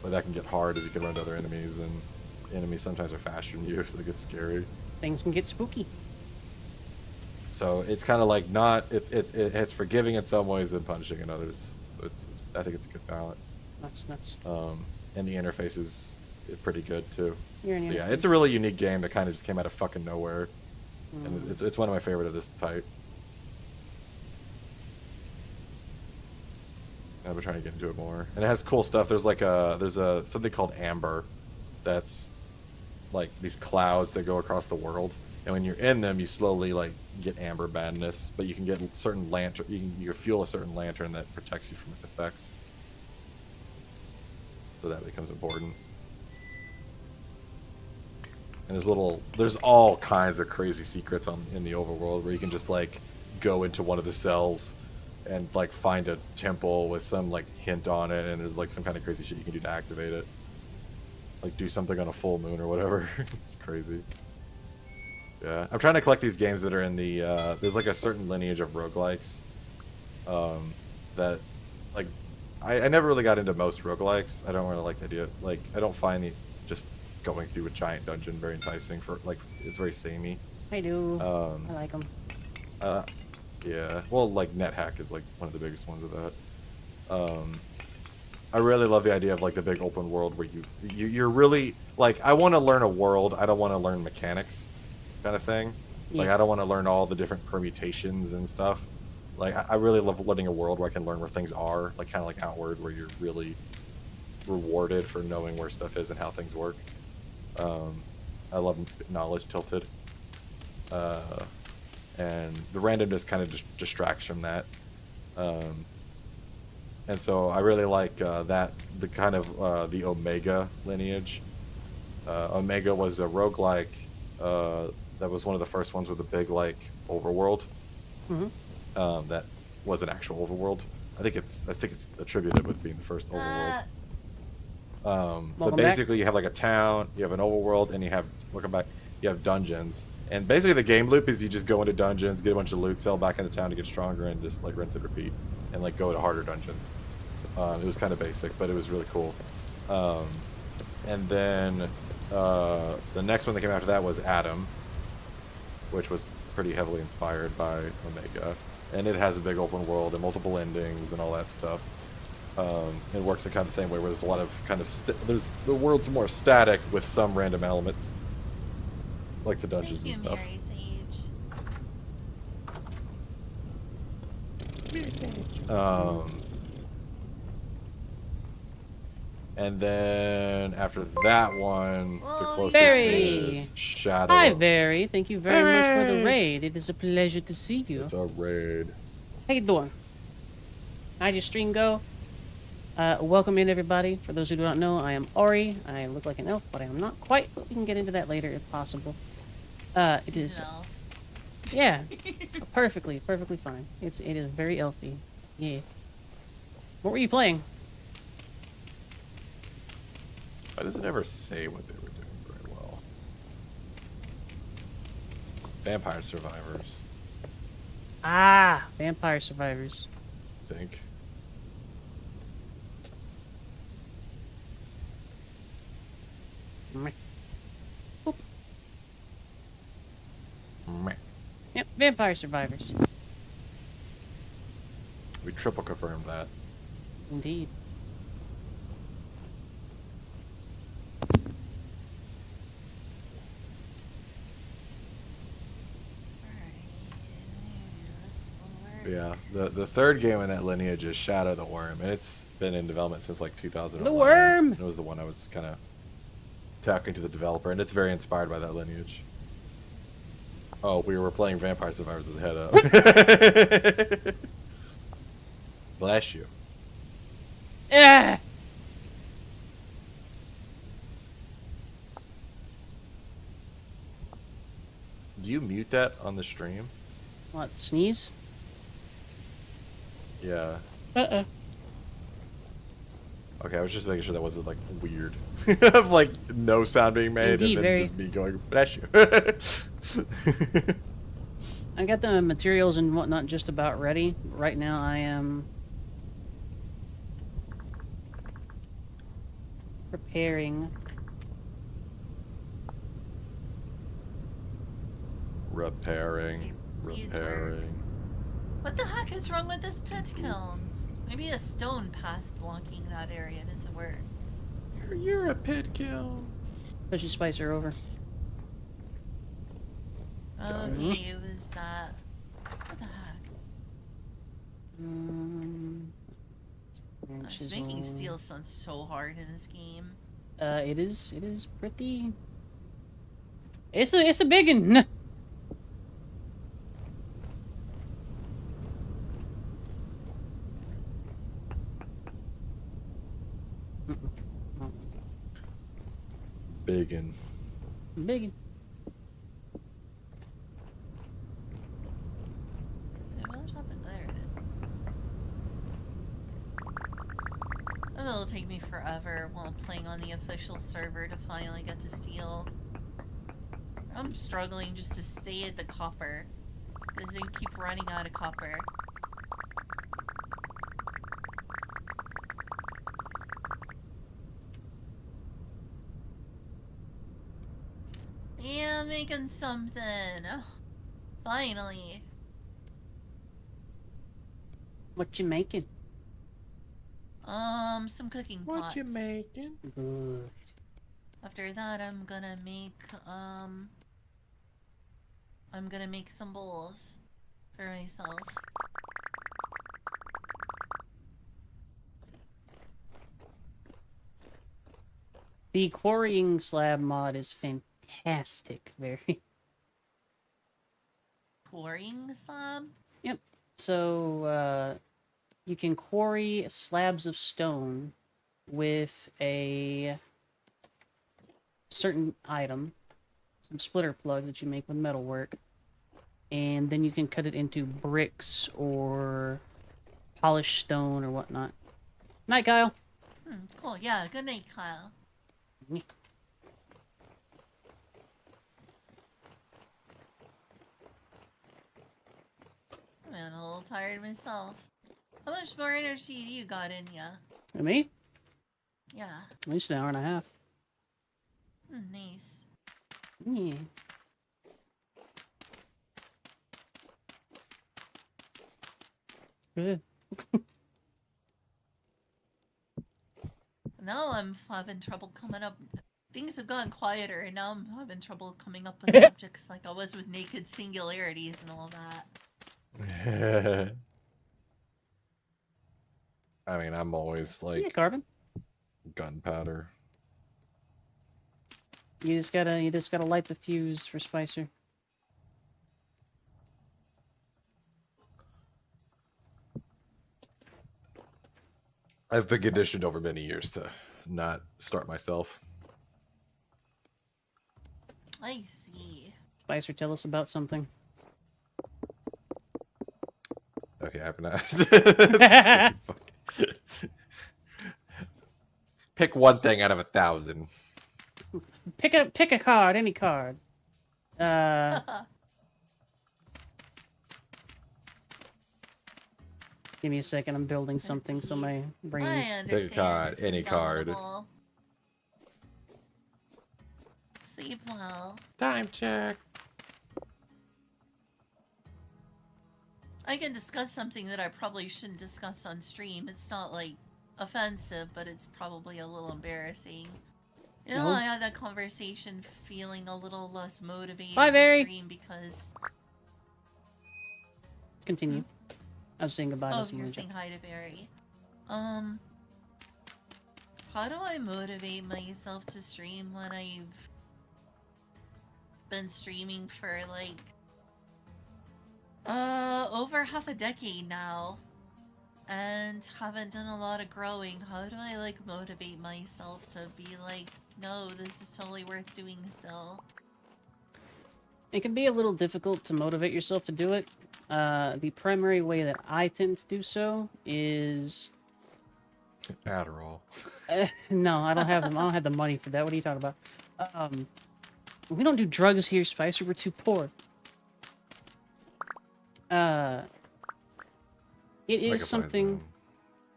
But that can get hard as you can run to other enemies, and enemies sometimes are faster than you, so it gets scary. Things can get spooky. So it's kind of like it's forgiving in some ways and punishing in others. So I think it's a good balance. That's nuts. And the interface is pretty good too. Yeah, it's a really unique game that kind of just came out of fucking nowhere, and it's one of my favorite of this type. I've been trying to get into it more, and it has cool stuff. There's like something called Amber, that's like these clouds that go across the world, and when you're in them, you slowly like get amber badness. But you can get certain lantern. You can fuel a certain lantern that protects you from its effects. So that becomes important. And there's all kinds of crazy secrets in the overworld where you can just like go into one of the cells and like find a temple with some like hint on it, and there's like some kind of crazy shit you can do to activate it. Like do something on a full moon or whatever. It's crazy. Yeah, I'm trying to collect these games that are in the there's like a certain lineage of roguelikes that like I never really got into most roguelikes. I don't really like the idea, like I don't find just going through a giant dungeon very enticing. For like, it's very samey. I do. I like them. Yeah, well, like NetHack is like one of the biggest ones of that. I really love the idea of like the big open world where you're really like, I want to learn a world, I don't want to learn mechanics, kind of thing. Yeah. Like I don't want to learn all the different permutations and stuff. Like I really love living a world where I can learn where things are, like kind of like Outward, where you're really rewarded for knowing where stuff is and how things work. I love knowledge tilted. And the randomness kind of just distracts from that. And so I really like the kind of the Omega lineage. Omega was a roguelike that was one of the first ones with a big like overworld. Mm-hmm. That was an actual overworld. I think it's attributed with being the first overworld. But basically, you have like a town, you have an overworld, and you have you have dungeons. And basically, the game loop is you just go into dungeons, get a bunch of loot, sell back into town to get stronger, and just like rinse and repeat, and like go to harder dungeons. It was kind of basic, but it was really cool. And then the next one that came after that was Adam, which was pretty heavily inspired by Omega, and it has a big open world and multiple endings and all that stuff. It works in kind of the same way, where there's a lot of kind of the world's more static with some random elements, like the dungeons and stuff. Mary Sage. And then after that one, the closest Barry. is Shadow. Hi, Barry. Thank you very much for the raid. It is a pleasure to see you. It's a raid. How you doing? How'd your stream go? Welcome in, everybody. For those who do not know, I am Auri. I look like an elf, but I am not quite. But we can get into that later if possible. It is. Yeah, perfectly fine. It is very elfy. Yeah. What were you playing? Why does it ever say what they were doing very well? Vampire Survivors. Ah, Vampire Survivors. think. Meh. Meh. Yep, vampire survivors. We triple confirmed that. Indeed. Yeah, the third game in that lineage is Shadow the Worm, and it's been in development since like 2011. The Worm! It was the one I was kind of talking to the developer, and it's very inspired by that lineage. Oh, we were playing Vampire Survivors with the head up. Bless you. Ah! Do you mute that on the stream? What, sneeze? Yeah. Uh-uh. Okay, I was just making sure that wasn't like weird. Of like no sound being made Indeed, and then very. just me going, bless you. I got the materials and whatnot just about ready. Right now I am preparing. Repairing. Please Repairing. What the heck is wrong with this pit kiln? Maybe a stone path blocking that area doesn't work. You're a pit kill. Push your Spicer over. Okay, it was that. What the heck? Just making steel sound so hard in this game. It is pretty. It's a big one. Biggin. Big one. It'll take me forever while playing on the official server to finally get to steal. I'm struggling just to stay at the copper, because they keep running out of copper. Yeah, I'm making something. Finally. What you making? Some cooking What pots. you making? Good. After that, I'm gonna make some bowls for myself. The quarrying slab mod is fantastic. Very. Quarrying slab? Yep. So, you can quarry slabs of stone with a certain item, some splitter plugs that you make with metalwork, and then you can cut it into bricks or polished stone or whatnot. Night, Kyle. Cool. Yeah, good night, Kyle. I'm a little tired myself. How much more energy do you got in ya? And me? Yeah. At least an hour and a half. Nice. Yeah. Good. Now I'm having trouble coming up. Things have gotten quieter, and now I'm having trouble coming up with subjects like I was with naked singularities and all that. I mean, I'm always like Yeah, Carbon. gunpowder. You just gotta light the fuse for Spicer. I've been conditioned over many years to not start myself. I see. Spicer, tell us about something. Okay, I've not. Pick one thing out of 1,000. Pick a card, any card. Give me a second. I'm building something so my brain I is... understand. card, It's any card. indomitable. Sleep well. Time check. I can discuss something that I probably shouldn't discuss on stream. It's not like offensive, but it's probably a little embarrassing. You know, No. I had that conversation feeling a little less motivated Bye, to Barry. stream because... Continue. I was saying goodbye to Oh, someone. you're saying hi to Barry. How do I motivate myself to stream when I've been streaming for like over half a decade now and haven't done a lot of growing? How do I like motivate myself to be like, no, this is totally worth doing still? It can be a little difficult to motivate yourself to do it. The primary way that I tend to do so is... Adderall. no, I don't have them. I don't have the money for that. What are you talking about? We don't do drugs here, Spicer. We're too poor. It is something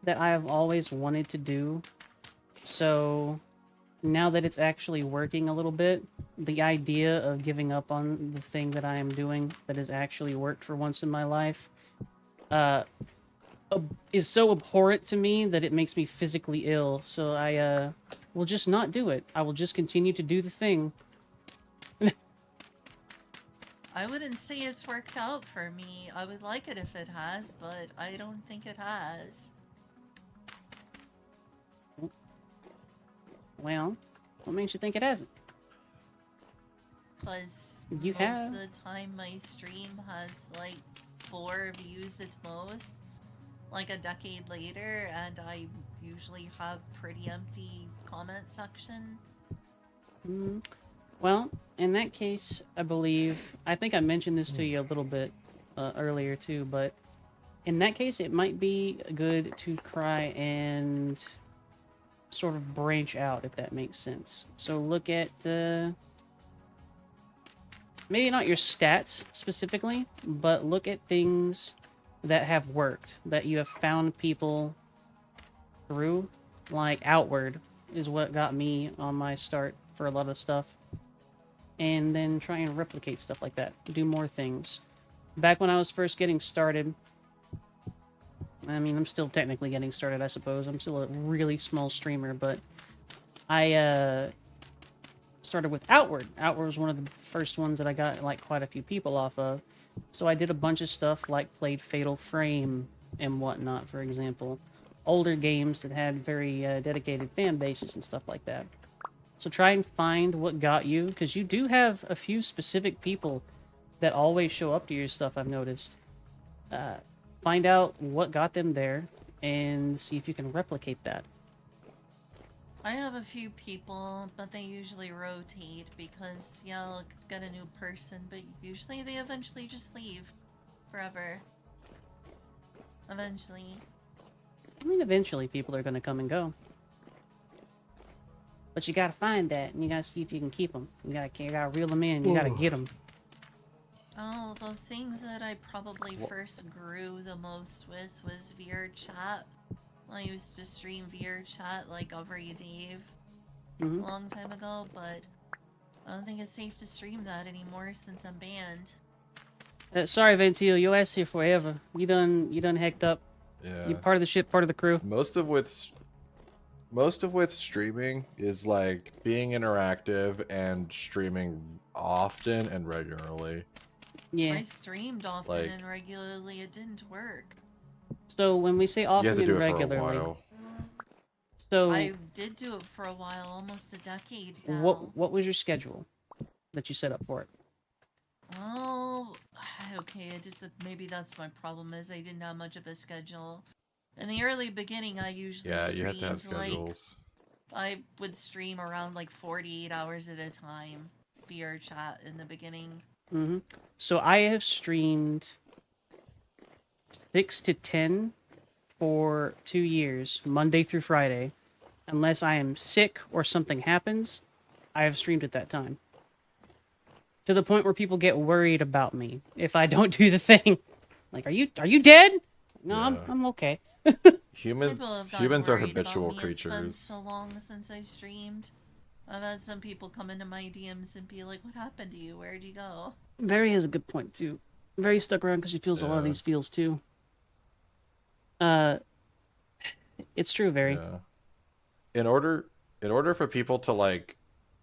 that I have always wanted to do. So now that it's actually working a little bit, the idea of giving up on the thing that I am doing that has actually worked for once in my life is so abhorrent to me that it makes me physically ill. So I will just not do it. I will just continue to do the thing. I wouldn't say it's worked out for me. I would like it if it has, but I don't think it has. Well, what makes you think it hasn't? Because You most have. of the time my stream has like 4 views at most, like a decade later, and I usually have pretty empty comment section. Well, in that case, I think I mentioned this to you a little bit earlier too, but in that case, it might be good to try and sort of branch out, if that makes sense. So look at, maybe not your stats specifically, but look at things that have worked, that you have found people through. Like Outward is what got me on my start for a lot of stuff. And then try and replicate stuff like that. Do more things. Back when I was first getting started, I mean, I'm still technically getting started, I suppose. I'm still a really small streamer, but I started with Outward. Outward was one of the first ones that I got like quite a few people off of. So I did a bunch of stuff like played Fatal Frame and whatnot, for example. Older games that had very dedicated fan bases and stuff like that. So try and find what got you, because you do have a few specific people that always show up to your stuff, I've noticed. Find out what got them there, and see if you can replicate that. I have a few people, but they usually rotate because, yeah, I'll get a new person, but usually they eventually just leave forever. Eventually. I mean, eventually people are going to come and go. But you gotta find that, and you gotta see if you can keep them. You gotta reel them in, you gotta get them. Oh, the thing that I probably first grew the most with was VR chat. I used to stream VR chat like Auri Dave a long time ago, but I don't think it's safe to stream that anymore since I'm banned. Sorry, Ventil, your ass here forever. You done hecked up. Yeah. You part of the ship, part of the crew. Most of what's streaming is like being interactive and streaming often and regularly. Yeah. I streamed often and regularly, it didn't work. So when we say You often have to do and it for a regularly, while. so I did do it for a while, almost a decade now. what was your schedule that you set up for it? Oh, okay. Maybe that's my problem. Is I didn't have much of a schedule. In the early beginning, I usually streamed, you have to have schedules. I would stream around like 48 hours at a time. VR chat in the beginning. So I have streamed 6 to 10 for 2 years, Monday through Friday. Unless I am sick or something happens, I have streamed at that time. To the point where people get worried about me if I don't do the thing. Like, are you dead? no, Yeah. I'm okay. People have gotten Humans are worried about habitual me. It's been creatures. so long since I streamed. I've had some people come into my DMs and be like, "What happened to you? Where'd you go?" Very has a good point too. Very stuck around because she feels a lot of Yeah. these feels too. Uh, it's true, very. Yeah. In order for people to like,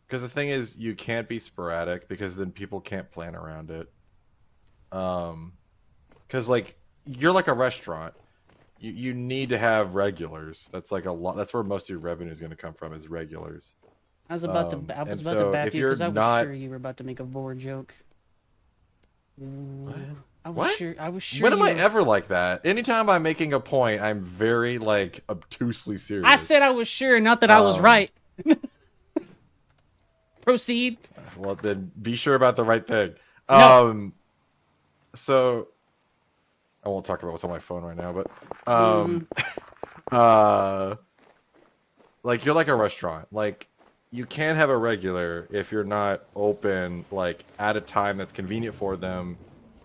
because the thing is, you can't be sporadic because then people can't plan around it. Because like you're like a restaurant, you need to have regulars. That's like a lot. That's where most of your revenue is going to come from is regulars. I was about And to so bap if you you're because I was not, sure you were about to make a vor joke. what? I was What? sure. I was sure. When am you I were... ever like that? Anytime I'm making a point, I'm very like obtusely serious. I said I was sure, not that I was right. Proceed. Well, then be sure about the right thing. No. So I won't talk about what's on my phone right now, but like you're like a restaurant. Like you can't have a regular if you're not open like at a time that's convenient for them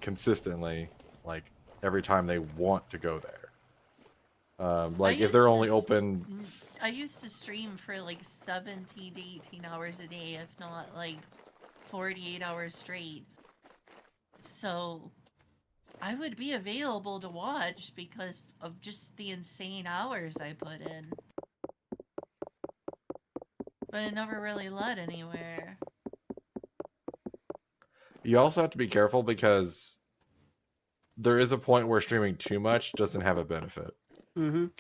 consistently, like every time they want to go there. Like if they're only open, I used to stream for like 17 to 18 hours a day, if not like 48 hours straight. So I would be available to watch because of just the insane hours I put in. But it never really led anywhere. you also have to be careful because there is a point where streaming too much doesn't have a benefit.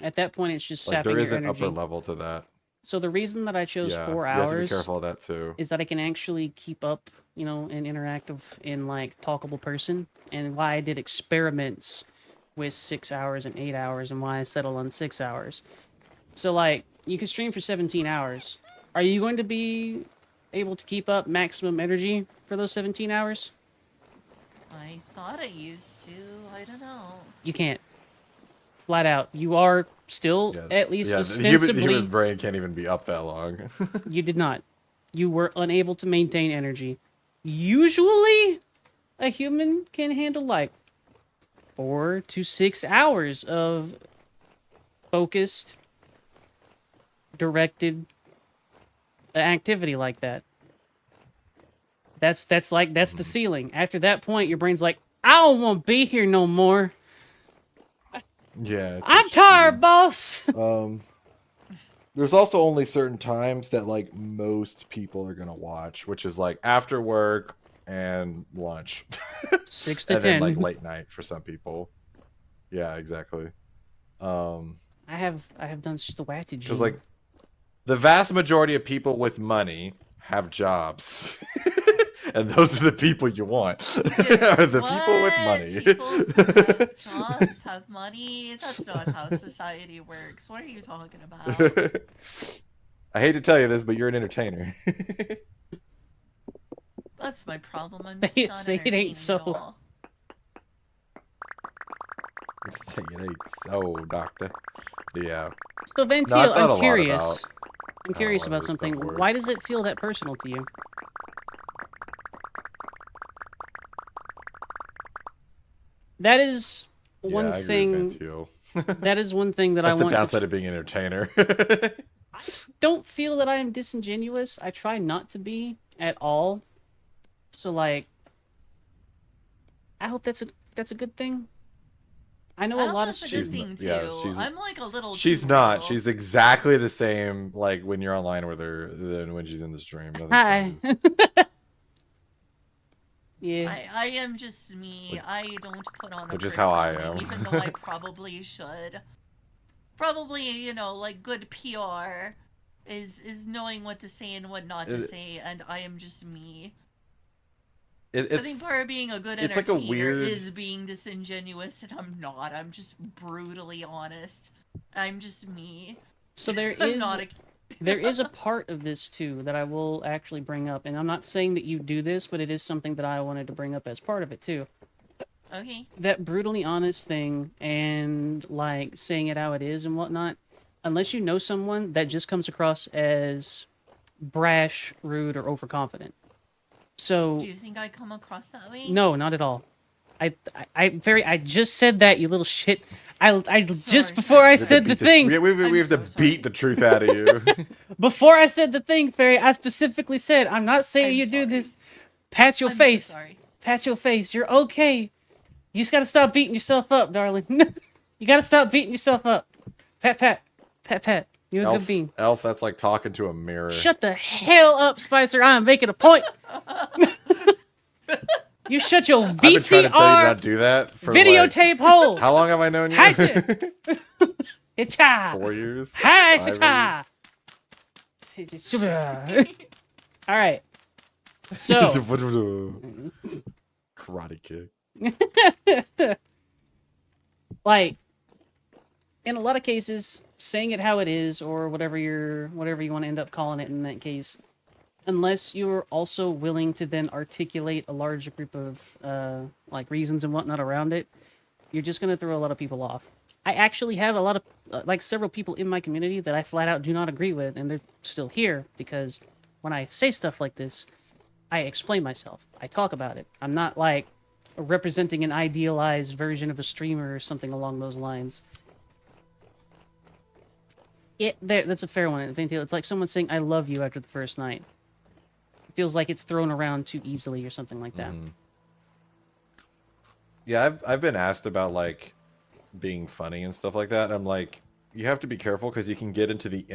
At that point, it's just Like sapping there is your an energy. upper level to that. So the reason that I chose Yeah, 4 you have to be hours careful of that too. is that I can actually keep up, and interactive in like talkable person, and why I did experiments with 6 hours and 8 hours, and why I settled on 6 hours. So like you can stream for 17 hours. Are you going to be able to keep up maximum energy for those 17 hours? I thought I used to. I don't know. You can't. Flat out. You are still at least the ostensibly. human brain can't even be up that long. You did not. You were unable to maintain energy. Usually, a human can handle like 4 to 6 hours of focused, directed activity like that. That's the ceiling. After that point, your brain's like, I don't want to be here no more. Yeah. I'm tired, boss. There's also only certain times that like most people are gonna watch, which is like after work and lunch. 6 to and 10. then like late night for some people. Yeah, exactly. I have done strategy. Because like the vast majority of people with money have jobs. And those are the people you want. Are the people with money. People who have jobs, have money? That's not how society works. What are you talking about? I hate to tell you this, but you're an entertainer. That's my problem. I'm Say just it not ain't entertaining so. y'all. Say it ain't so, doctor. Yeah. So No, I Ventil, thought a I'm lot curious. about I'm how curious a lot about of this something. stuff Why works. does it feel that personal to you? That is one I agree thing. with you. That is one thing that That's I the want downside to. of being an entertainer. Don't feel that I am disingenuous. I try not to be at all. So like, I hope that's a good thing. I know I a hope lot of that's a good students. thing too. I'm like a little. She's too not. real. She's exactly the same like when you're online with her than when she's in the stream. Nothing Hi. changes. Yeah. I am just me. I don't put on a Which is how I persona, am. even though I probably should. Probably, like good PR is knowing what to say and what not to say, and I am just me. I think part of being a good it's like a entertainer weird- is being disingenuous, and I'm not. I'm just brutally honest. I'm just me. So there I'm is not a... there is a part of this too that I will actually bring up, and I'm not saying that you do this, but it is something that I wanted to bring up as part of it too. Okay. That brutally honest thing and like saying it how it is and whatnot, unless you know someone, that just comes across as brash, rude, or overconfident. So Do you think I come across that way? no, not at all. I just said that, you little shit. I just Sorry, before I sorry. We have to said the beat thing. we have to I'm so sorry. beat the truth out of you. Before I said the thing, Fairy, I specifically said, I'm not saying I'm you do sorry. this. Pat your I'm face. so sorry. Pat your face. You're okay. You just gotta stop beating yourself up, darling. You gotta stop beating yourself up. Pat, pat. Pat, pat. You're a good bean. Elf, that's like talking to a mirror. Shut the hell up, Spicer. I'm making a point. You shut your I've been trying to tell you to VCR not do that for videotape hole. how long have I known you? Hatchet. It's high. 4 years? Hi, 5 it's high. years? All right. So, Karate kick. like, in a lot of cases, saying it how it is, or whatever you want to end up calling it in that case, unless you're also willing to then articulate a larger group of like reasons and whatnot around it, you're just gonna throw a lot of people off. I actually have a lot of like several people in my community that I flat out do not agree with, and they're still here because when I say stuff like this, I explain myself. I talk about it. I'm not like representing an idealized version of a streamer or something along those lines. That's a fair one. It's like someone saying "I love you" after the first night. It feels like it's thrown around too easily or something like that. Yeah, I've been asked about like being funny and stuff like that. I'm like, you have to be careful because you can get into the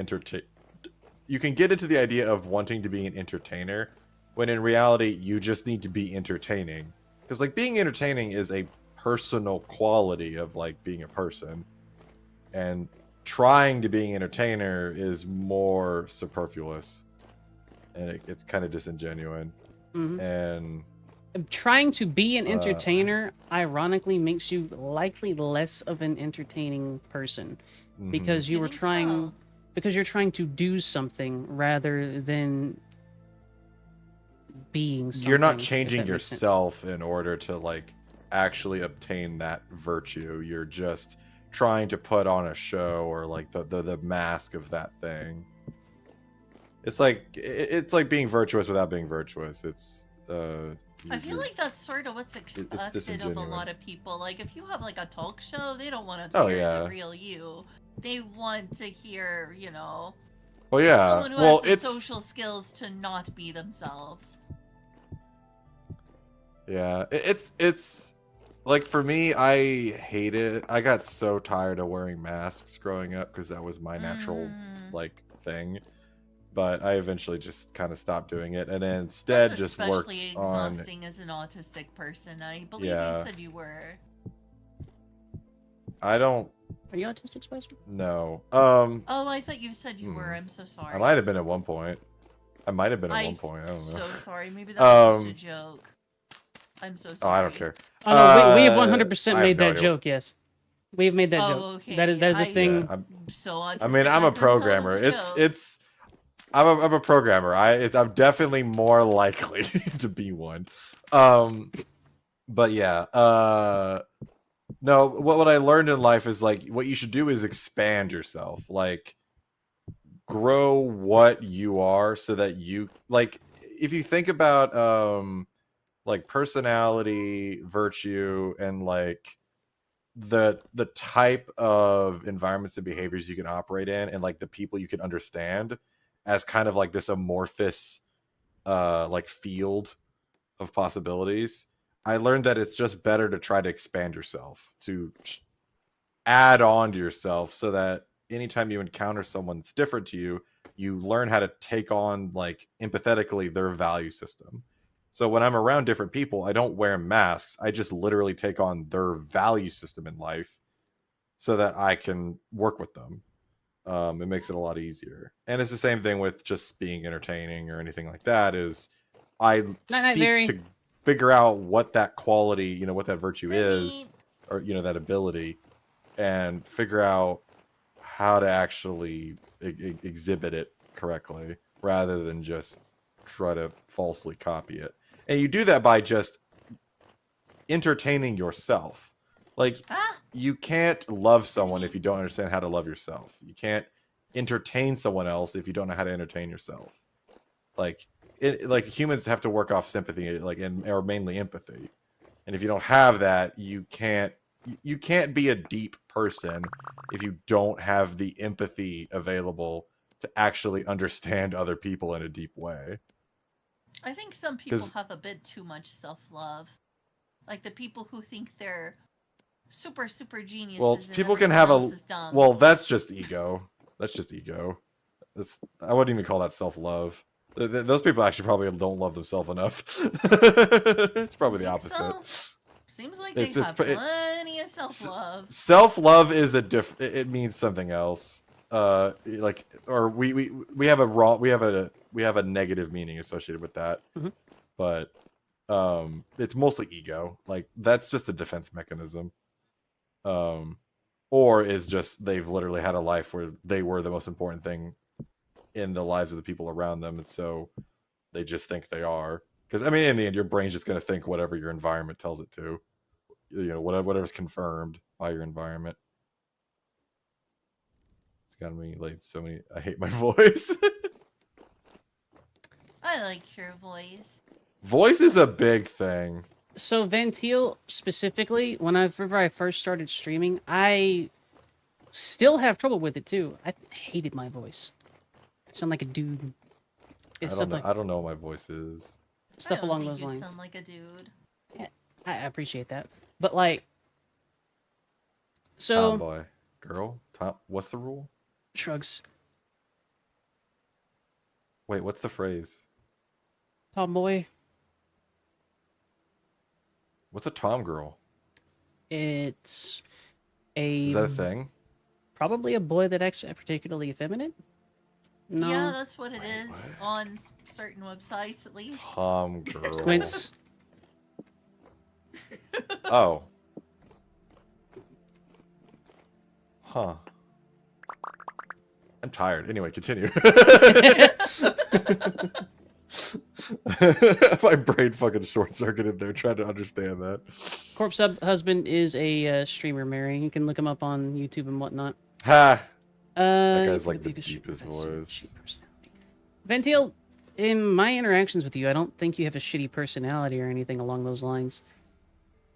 idea of wanting to be an entertainer, when in reality you just need to be entertaining. Because like being entertaining is a personal quality of like being a person, and trying to be an entertainer is more superfluous, and it's kind of disingenuous. And trying to be an entertainer ironically makes you likely less of an entertaining person because you're trying to do something rather than being something. You're not changing yourself in order to like actually obtain that virtue. You're just trying to put on a show, or like the mask of that thing. It's like being virtuous without being virtuous. It's I feel like that's sort of what's expected of a lot of people. Like, if you have like a talk show, they don't want to hear the real you. They want to hear, you know, someone who has the social skills to not be themselves. Yeah, it's like, for me, I hate it. I got so tired of wearing masks growing up because that was my natural like thing. But I eventually just kind of stopped doing it, and then instead just worked on. That's especially exhausting as an autistic person. I believe you said you were. I don't. Are you autistic, Spicer? No. Oh, I thought you said you were. I'm so sorry. I might have been at one point. I don't know. I'm so sorry. Maybe that was just a joke. I'm so sorry. Oh, I don't care. Oh no, we have 100% made that joke. Yes, we have made that joke. Okay. That is a thing. I'm so autistic. I mean, I'm a programmer. I'm a programmer. I'm definitely more likely to be one. But yeah. No, what I learned in life is like what you should do is expand yourself. Like, grow what you are so that you, like, if you think about like personality, virtue, and like the type of environments and behaviors you can operate in, and like the people you can understand, as kind of like this amorphous like field of possibilities, I learned that it's just better to try to expand yourself, to add on to yourself, so that anytime you encounter someone that's different to you, you learn how to take on, like, empathetically their value system. So when I'm around different people, I don't wear masks. I just literally take on their value system in life so that I can work with them. It makes it a lot easier. And it's the same thing with just being entertaining or anything like that, is I seek to figure out what that quality, you know, what that virtue is, or, you know, that ability, and figure out how to actually exhibit it correctly, rather than just try to falsely copy it. And you do that by just entertaining yourself. Like, you can't love someone if you don't understand how to love yourself. You can't entertain someone else if you don't know how to entertain yourself. Like, humans have to work off sympathy, like, or mainly empathy. And if you don't have that, you can't be a deep person if you don't have the empathy available to actually understand other people in a deep way. I think some people have a bit too much self-love. Like the people who think they're super geniuses. Well, and people can have else is dumb. well, that's just ego. That's just ego. I wouldn't even call that self-love. Those people actually probably don't love themselves enough. It's probably the opposite. So? Seems like they have plenty of self-love. Self-love is it means something else. Like, or we have a negative meaning associated with that. Mm-hmm. But it's mostly ego. Like, that's just a defense mechanism. Or is just they've literally had a life where they were the most important thing in the lives of the people around them, and so they just think they are. Because I mean, in the end, your brain's just going to think whatever your environment tells it to. You know, whatever's confirmed by your environment. It's got me like so many. I hate my voice. I like your voice. Voice is a big thing. So Vanteel specifically, whenever I first started streaming, I still have trouble with it too. I hated my voice. I sound like a dude. I don't know what my voice is. Stuff along those lines. You sound like a dude. Yeah, I appreciate that. But like, so Tomboy, girl, Tom. What's the rule? Shrugs. Wait, what's the phrase? Tomboy. What's a tom girl? It's Is that a thing? Probably a boy that acts particularly effeminate. No. Yeah, that's what it is on certain websites, at least. Tom girl. Squints. Oh. Huh. I'm tired. Anyway, continue. My brain fucking short-circuited there trying to understand that. Corpse Husband is a streamer, Mary. You can look him up on YouTube and whatnot. Ha! That guy's like the deepest voice. Vanteel, in my interactions with you, I don't think you have a shitty personality or anything along those lines.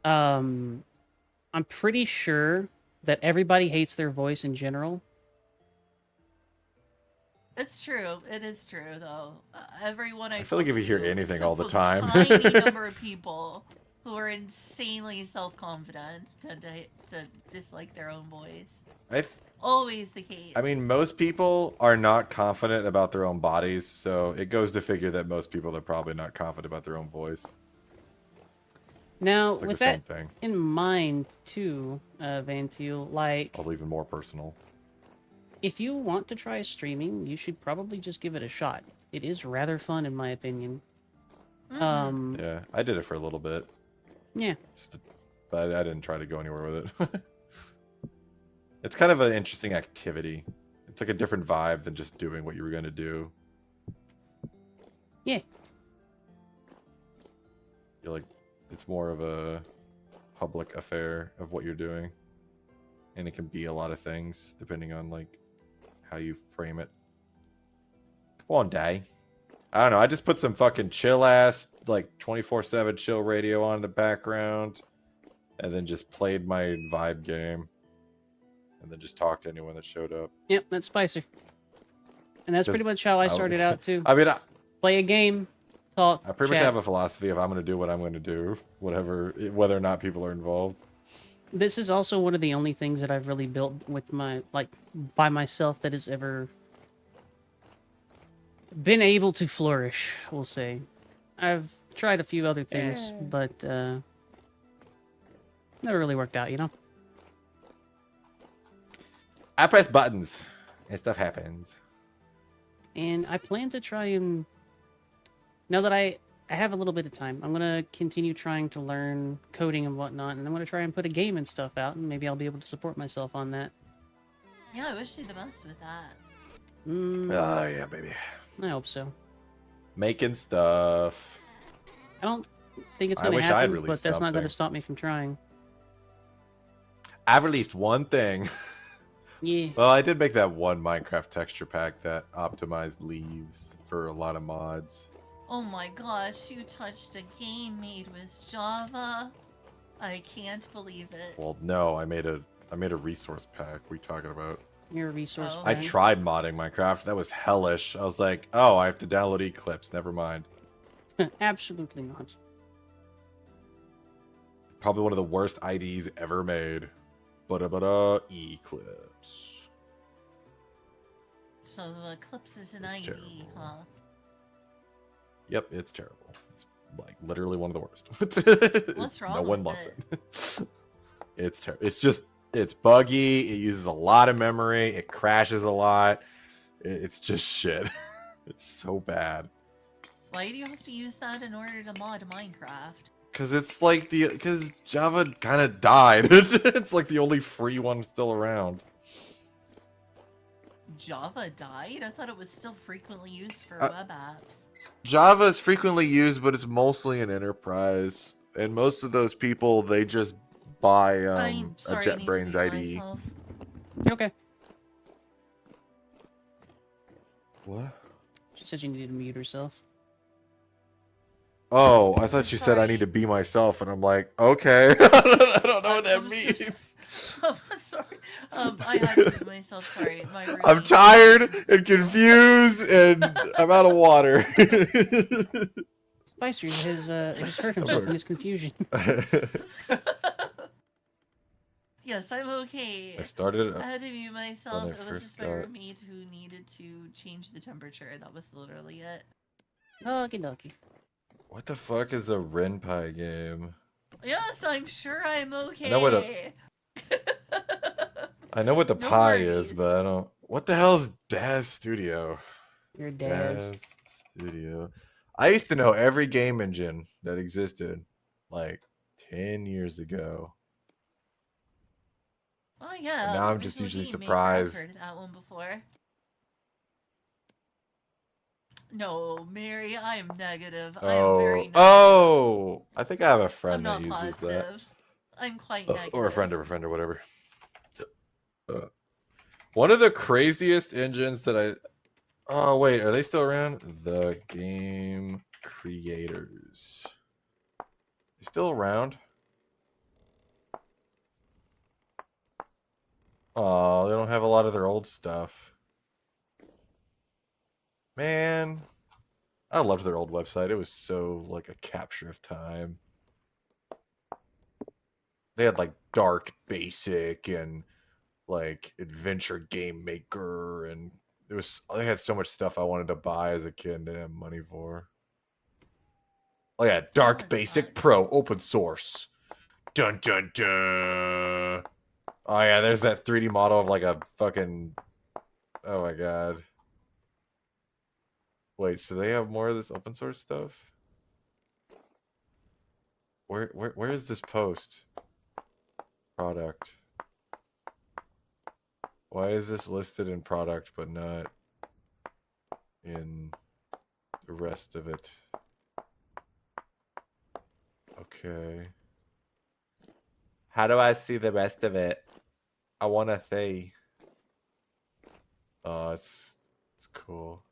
I'm pretty sure that everybody hates their voice in general. It's true. It is true, though. Everyone I feel like if you hear anything all the time, tiny number of people who are insanely self-confident to dislike their own voice. Always the case. I mean, most people are not confident about their own bodies, so it goes to figure that most people are probably not confident about their own voice. Now, like with that in mind, too, Vanteel, like... I'll even more personal. If you want to try streaming, you should probably just give it a shot. It is rather fun, in my opinion. Mm-hmm. Yeah, I did it for a little bit. Yeah. But I didn't try to go anywhere with it. It's kind of an interesting activity. It's like a different vibe than just doing what you were going to do. Yeah. You're like, it's more of a public affair of what you're doing. And it can be a lot of things, depending on, like, how you frame it. One day. I don't know, I just put some fucking chill-ass, like, 24/7 chill radio on in the background. And then just played my vibe game. And then just talked to anyone that showed up. Yep, that's Spicer. And that's pretty much how I started out, too. I mean, play a game, talk, I pretty much have a philosophy of I'm going to do what I'm going to do, whether or not people are involved. This is also one of the only things that I've really built with by myself that has ever been able to flourish, we'll say. I've tried a few other things, but never really worked out, you know? I press buttons and stuff happens. And I plan to try and... Now that I have a little bit of time, I'm going to continue trying to learn coding and whatnot, and I'm going to try and put a game and stuff out, and maybe I'll be able to support myself on that. Yeah, I wish you the best with that. Oh, yeah, baby. I hope so. Making stuff. I don't think it's going to happen, but that's not going to something. stop me from trying. I've released one thing. Yeah. Well, I did make that one Minecraft texture pack that optimized leaves for a lot of mods. Oh my gosh, you touched a game made with Java. I can't believe it. Well, no, I made a resource pack. What are you talking about? Your resource Oh. I pack. tried modding Minecraft. That was hellish. I was like, oh, I have to download Eclipse. Never mind. Absolutely not. Probably one of the worst IDs ever made. Eclipse. So the Eclipse is an It's ID, terrible. huh? Yep, it's terrible. It's like literally one of the worst. What's wrong No one with loves it? it. It's terrible. It's buggy. It uses a lot of memory. It crashes a lot. It's just shit. It's so bad. Why do you have to use that in order to mod Minecraft? Because Java kind of died. It's like the only free one still around. Java died? I thought it was still frequently used for Uh, web apps. Java is frequently used, but it's mostly an enterprise, and most of those people they just buy I'm a sorry, I need to JetBrains mute ID. myself. Okay. What? She said you needed to mute herself. Oh, I thought you said I Sorry. need to be myself, and I'm like, okay. I don't know what that I'm so means. I'm sorry. I had to mute myself. Sorry, my roommate. I'm tired and confused, and I'm out of water. Spicer has hurt himself in his confusion. Yes, I'm okay. I started. I had to mute myself. I It was first just my got- roommate who needed to change the temperature. That was literally it. Okie dokie. What the fuck is a Renpai game? Yes, I'm sure I'm okay. I know what I know what the No pie worries. is, but I don't. What the hell is Daz Studio? Your dad's. Daz Studio. I used to know every game engine that existed like 10 years ago. Oh yeah. And now I'm just Original usually Game Maker, surprised. I've heard of that one before. No, Mary, I am negative. I am very negative. Oh, I think I have a I'm friend that not uses positive. I'm quite that. negative. Or a friend or whatever. One of the craziest engines that I. Oh, wait, are they still around? The Game Creators. They still around? Oh, they don't have a lot of their old stuff. Man, I loved their old website. It was so like a capture of time. They had like Dark Basic and like Adventure Game Maker, and they had so much stuff I wanted to buy as a kid and didn't have money for. Oh yeah, Dark that Basic sucks. Pro open source. Dun dun dun. Oh yeah, there's that 3D model of like a fucking. Oh my god. Wait, so they have more of this open source stuff? Where is this post? Product. Why is this listed in product but not in the rest of it? Okay. How do I see the rest of it? I want to see. Oh, it's cool.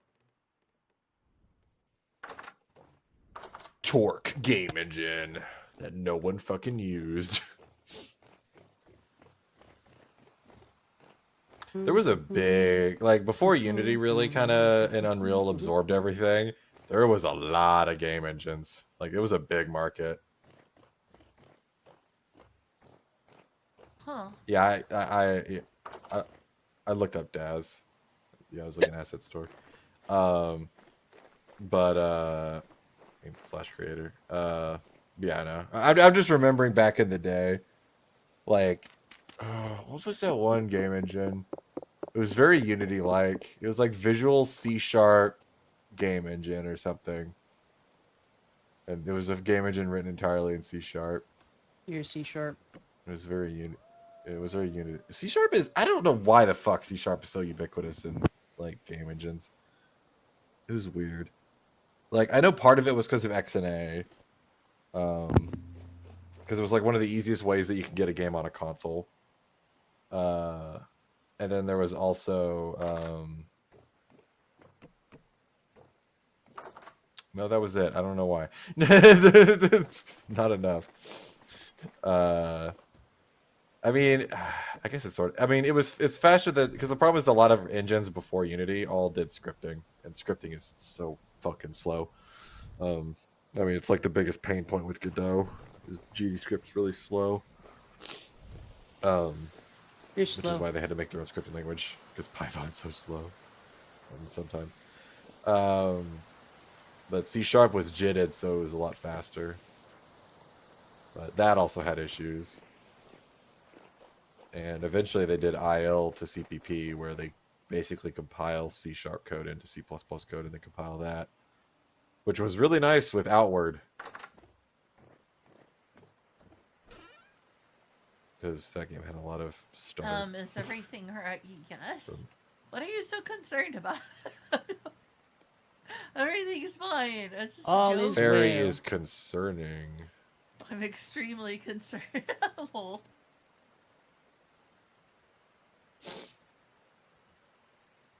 Torque game engine that no one fucking used. There was a big, like, before Unity really kind of, and Unreal absorbed everything, there was a lot of game engines. Like, it was a big market. Huh. Yeah, I looked up Daz. Yeah, I was looking at asset store. Slash creator. Yeah, I know. I'm just remembering back in the day, like, what was that one game engine? It was very Unity-like. It was like Visual C# game engine or something. And it was a game engine written entirely in C#. Your C sharp. It was very Unity. C# is, I don't know why the fuck C# is so ubiquitous in like game engines. It was weird. Like, I know part of it was because of XNA. Because it was like one of the easiest ways that you can get a game on a console. And then there was also no, that was it. I don't know why. It's not enough. I mean, I guess it's sort of. I mean, it's faster than because the problem is a lot of engines before Unity all did scripting, and scripting is so fucking slow. I mean, it's like the biggest pain point with Godot is GDScript's really slow. You're Which slow. is why they had to make their own scripting language because Python's so slow. Sometimes. But C# was JITted, so it was a lot faster. But that also had issues. And eventually they did IL to CPP, where they basically compile C# code into C++ code and then compile that, which was really nice with Outward. Because that game had a lot of stutter. Is everything right? Yes. What are you so concerned about? Everything's fine. It's just All a joke. is Very well. is concerning. I'm extremely concerned. Lol.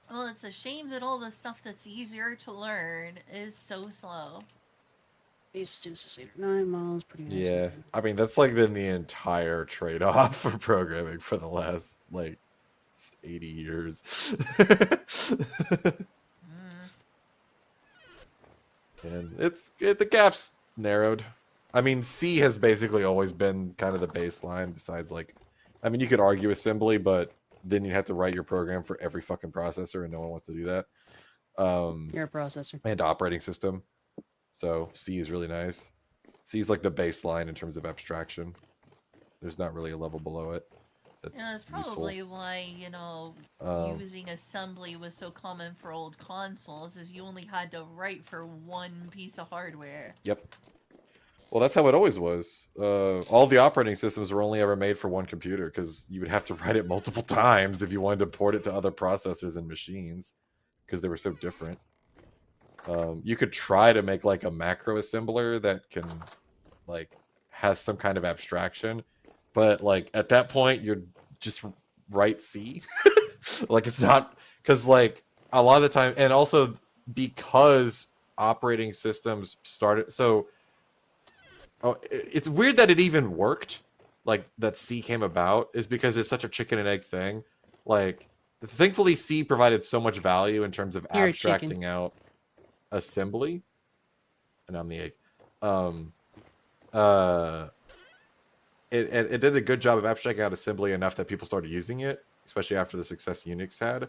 Well, it's a shame that all the stuff that's easier to learn is so slow. Base distance 8 or 9 miles, pretty nice. Yeah, I mean that's like been the entire trade-off for programming for the last like 80 years. And the gap's narrowed. I mean, C has basically always been kind of the baseline. Besides, like, I mean, you could argue assembly, but then you'd have to write your program for every fucking processor, and no one wants to do that. You're a processor. And operating system. So C is really nice. C is like the baseline in terms of abstraction. There's not really a level below it. That's Yeah, that's probably why, you know, using assembly was so common for old consoles, is you only had to write for one piece of hardware. Yep. Well, that's how it always was. All the operating systems were only ever made for one computer because you would have to write it multiple times if you wanted to port it to other processors and machines because they were so different. You could try to make like a macro assembler that can like has some kind of abstraction, but like at that point you're just write C. Like it's not because like a lot of the time, and also because operating systems started so. Oh, it's weird that it even worked, like that C came about, is because it's such a chicken and egg thing. Like, thankfully, C provided so much value in terms of You're a abstracting out assembly, and I'm the egg. It did a good job of abstracting out assembly enough that people started using it, especially after the success Unix had.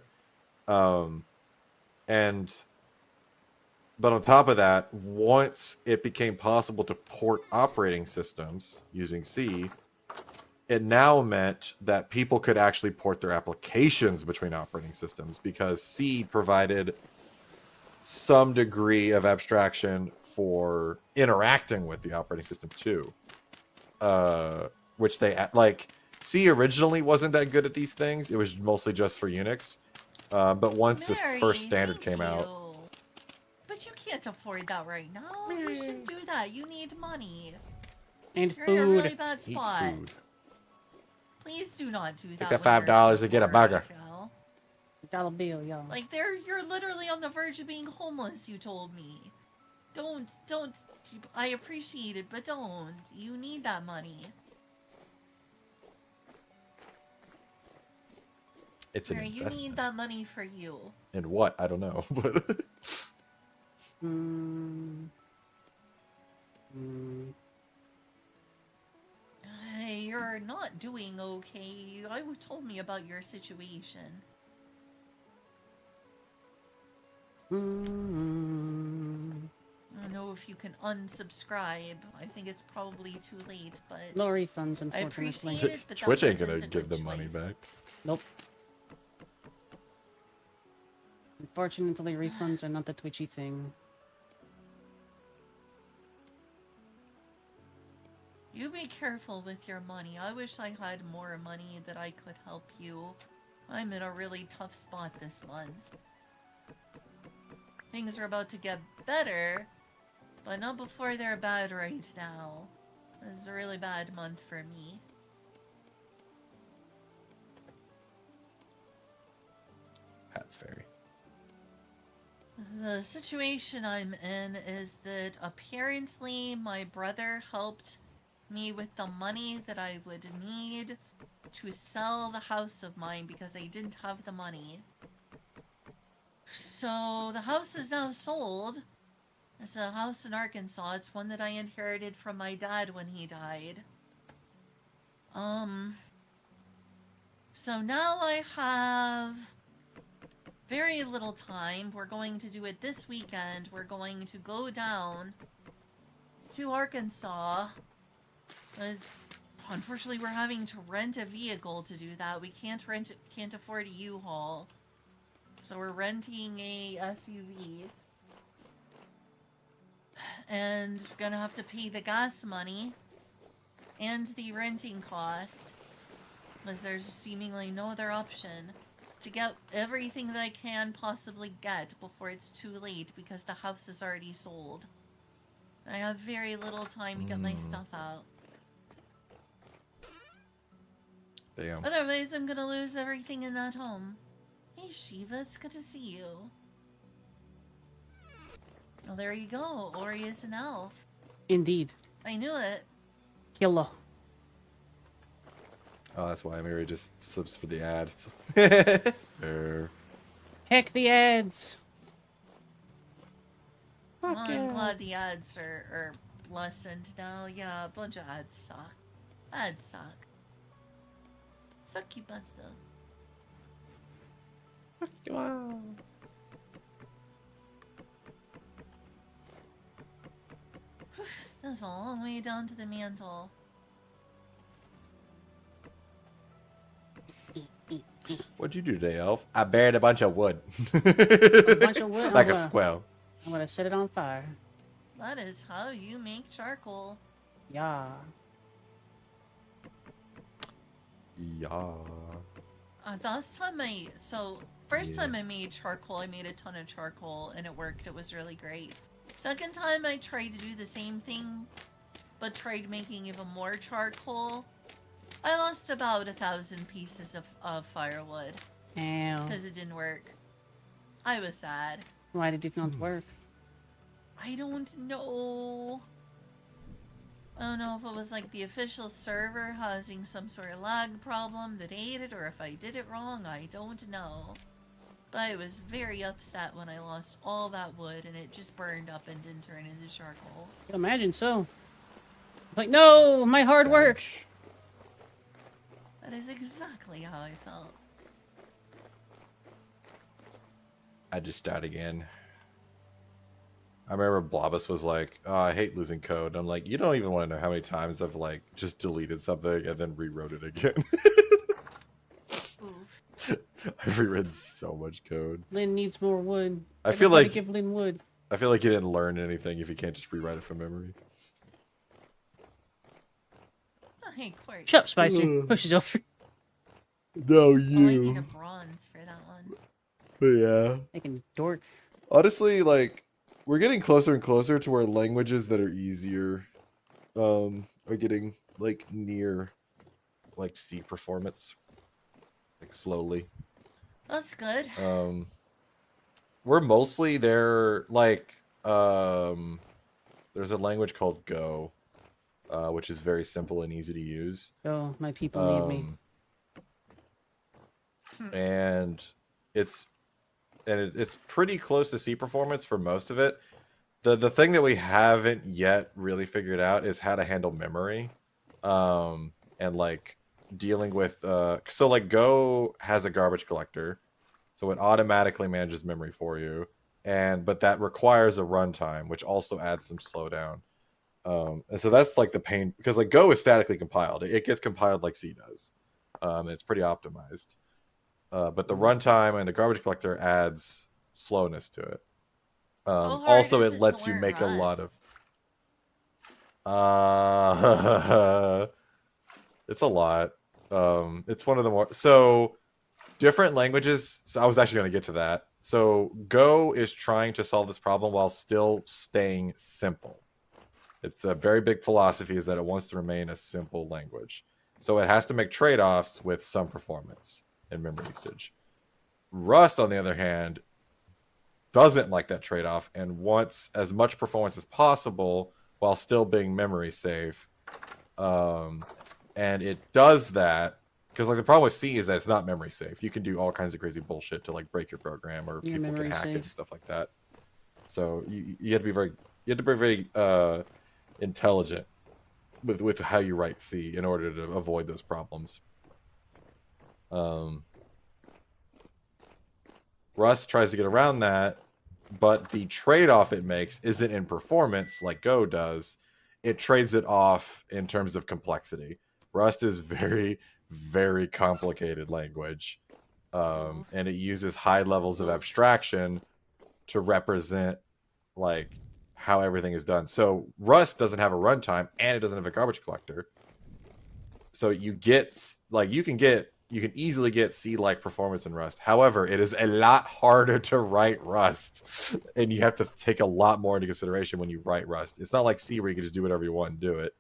But on top of that, once it became possible to port operating systems using C, it now meant that people could actually port their applications between operating systems because C provided some degree of abstraction for interacting with the operating system too. Which they like. C originally wasn't that good at these things. It was mostly just for Unix. But once this first standard came out, but you can't afford that right now. You shouldn't do that. You need money. And You're food. in a really bad eat spot. food. Please do not do that. Take that $5 to get a burger. Right now. Dollar bill, y'all. Like you're literally on the verge of being homeless. You told me. Don't. I appreciate it, but don't. You need that money. It's an You investment. need that money for you. And what? I don't know. But Hey, you're not doing okay. You told me about your situation. I don't know if you can unsubscribe. I think it's probably too late, but no refunds, I unfortunately. appreciate it, but Twitch that ain't gonna wasn't a give good the money choice. back. Nope. Unfortunately, refunds are not the twitchy thing. You be careful with your money. I wish I had more money that I could help you. I'm in a really tough spot this month. Things are about to get better, but not before they're bad right now. This is a really bad month for me. That's fairy. The situation I'm in is that apparently my brother helped me with the money that I would need to sell the house of mine because I didn't have the money. So the house is now sold. It's a house in Arkansas. It's one that I inherited from my dad when he died. So now I have very little time. We're going to do it this weekend. We're going to go down to Arkansas. Unfortunately, we're having to rent a vehicle to do that. We can't afford a U-Haul. So we're renting a SUV. And we're gonna have to pay the gas money and the renting cost, because there's seemingly no other option, to get everything that I can possibly get before it's too late, because the house is already sold. I have very little time to get my stuff out. Damn. Otherwise, I'm gonna lose everything in that home. Hey Shiva, it's good to see you. Well, there you go. Auri is an elf. Indeed. I knew it. Killer. Oh, that's why Mary just subs for the ads. Fair. Heck the ads. Well, I'm glad the ads are lessened now. Yeah, a bunch of ads suck. Ads suck. Sucky buster. Wow. That's a long way down to the mantle. What'd you do today, Elf? I buried a bunch of wood. A bunch of wood? Like Oh, a wow. squirrel. I'm gonna set it on fire. That is how you make charcoal. Yeah. Yeah. Last time first Yeah. time I made charcoal, I made a ton of charcoal and it worked. It was really great. Second time I tried to do the same thing, but tried making even more charcoal. I lost about 1,000 pieces of firewood Ow. because it didn't work. I was sad. Why did it not work? I don't know. I don't know if it was like the official server causing some sort of lag problem that ate it, or if I did it wrong. I don't know. But I was very upset when I lost all that wood and it just burned up and didn't turn into charcoal. I can imagine so. It's like, no, my hard work. Savage. That is exactly how I felt. I just died again. I remember Blobus was like, "Oh, I hate losing code." I'm like, you don't even want to know how many times I've like just deleted something and then rewrote it again. Oof. I've rewritten so much code. Lynn needs more wood. I feel Everybody like give Lynn wood. I feel like you didn't learn anything if you can't just rewrite it from memory. Oh, hey, Quartz. Shut up, Spicer. Pushes over. No, Oh, I need a bronze for that one. But yeah. Making dork. Honestly, like, we're getting closer and closer to where languages that are easier are getting like near like C performance. Like slowly. That's good. We're mostly there like there's a language called Go, which is very simple and easy to use. Oh, my people need me. And it's pretty close to C performance for most of it. The thing that we haven't yet really figured out is how to handle memory, and like dealing with so like Go has a garbage collector, so it automatically manages memory for you, but that requires a runtime, which also adds some slowdown. And so that's like the pain, because like Go is statically compiled. It gets compiled like C does. It's pretty optimized. But the runtime and the garbage collector adds slowness to it. How hard Also, is it it lets to you learn make a lot Rust? of. It's a lot. It's one of the more different languages. So I was actually going to get to that. So Go is trying to solve this problem while still staying simple. It's a very big philosophy is that it wants to remain a simple language. So it has to make trade-offs with some performance and memory usage. Rust, on the other hand, doesn't like that trade-off and wants as much performance as possible while still being memory safe. And it does that because like the problem with C is that it's not memory safe. You can do all kinds of crazy bullshit to like break your program, or Yeah, people can memory hack it safe. and stuff like that. So you have to be very intelligent with how you write C in order to avoid those problems. Rust tries to get around that, but the trade-off it makes isn't in performance like Go does. It trades it off in terms of complexity. Rust is very, very complicated language, and it uses high levels of abstraction to represent like how everything is done. So Rust doesn't have a runtime, and it doesn't have a garbage collector. So you can easily get C-like performance in Rust. However, it is a lot harder to write Rust, and you have to take a lot more into consideration when you write Rust. It's not like C where you can just do whatever you want and do it.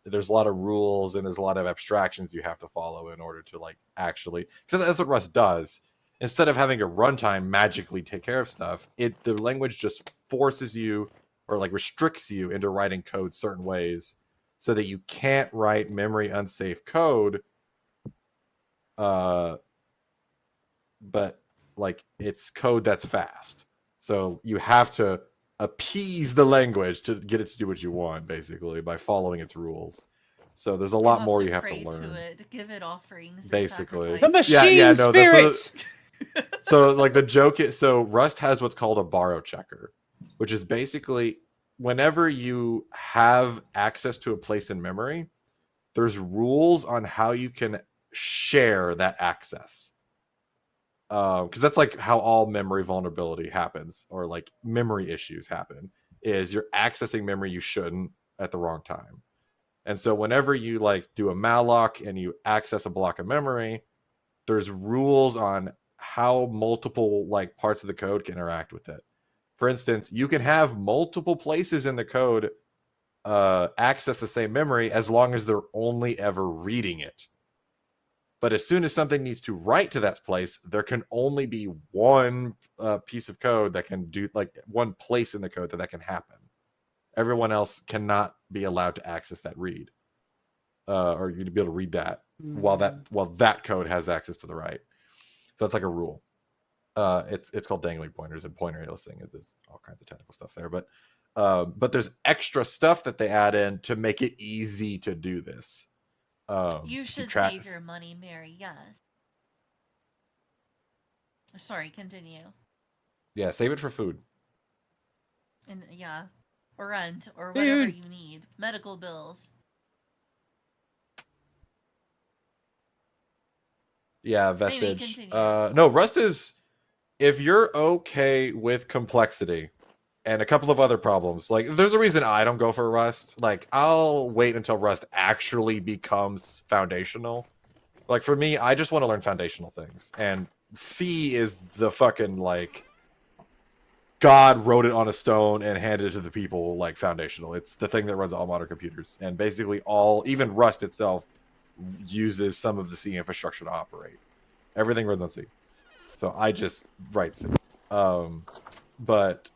There's a lot of rules and there's a lot of abstractions you have to follow in order to like actually, because that's what Rust does. Instead of having a runtime magically take care of stuff, the language just forces you or like restricts you into writing code certain ways so that you can't write memory unsafe code. But like it's code that's fast. So you have to appease the language to get it to do what you want, basically, by following its rules. So there's a lot more you have to learn. To it, give it offerings, basically. The machine spirit. So like the joke is, so Rust has what's called a borrow checker, which is basically whenever you have access to a place in memory, there's rules on how you can share that access. Because that's like how all memory vulnerability happens, or like memory issues happen, is you're accessing memory you shouldn't at the wrong time. And so whenever you like do a malloc and you access a block of memory, there's rules on how multiple like parts of the code can interact with it. For instance, you can have multiple places in the code access the same memory as long as they're only ever reading it. But as soon as something needs to write to that place, there can only be one piece of code that can do, like one place in the code that can happen. Everyone else cannot be allowed to access that read, or you to be able to read that while that code has access to the write. So that's like a rule. It's called dangling pointers and pointer aliasing. There's all kinds of technical stuff there, but there's extra stuff that they add in to make it easy to do this. You should save your money, Mary. Yes. Sorry, continue. Yeah, save it for food. And yeah, or rent, or whatever you need. Medical bills. Yeah, Vestige. No, Rust is, if you're okay with complexity and a couple of other problems, like there's a reason I don't go for Rust. Like I'll wait until Rust actually becomes foundational. Like for me, I just want to learn foundational things, and C is the fucking like God wrote it on a stone and handed it to the people like foundational. It's the thing that runs all modern computers, and basically even Rust itself uses some of the C infrastructure to operate. Everything runs on C. So I just write C. But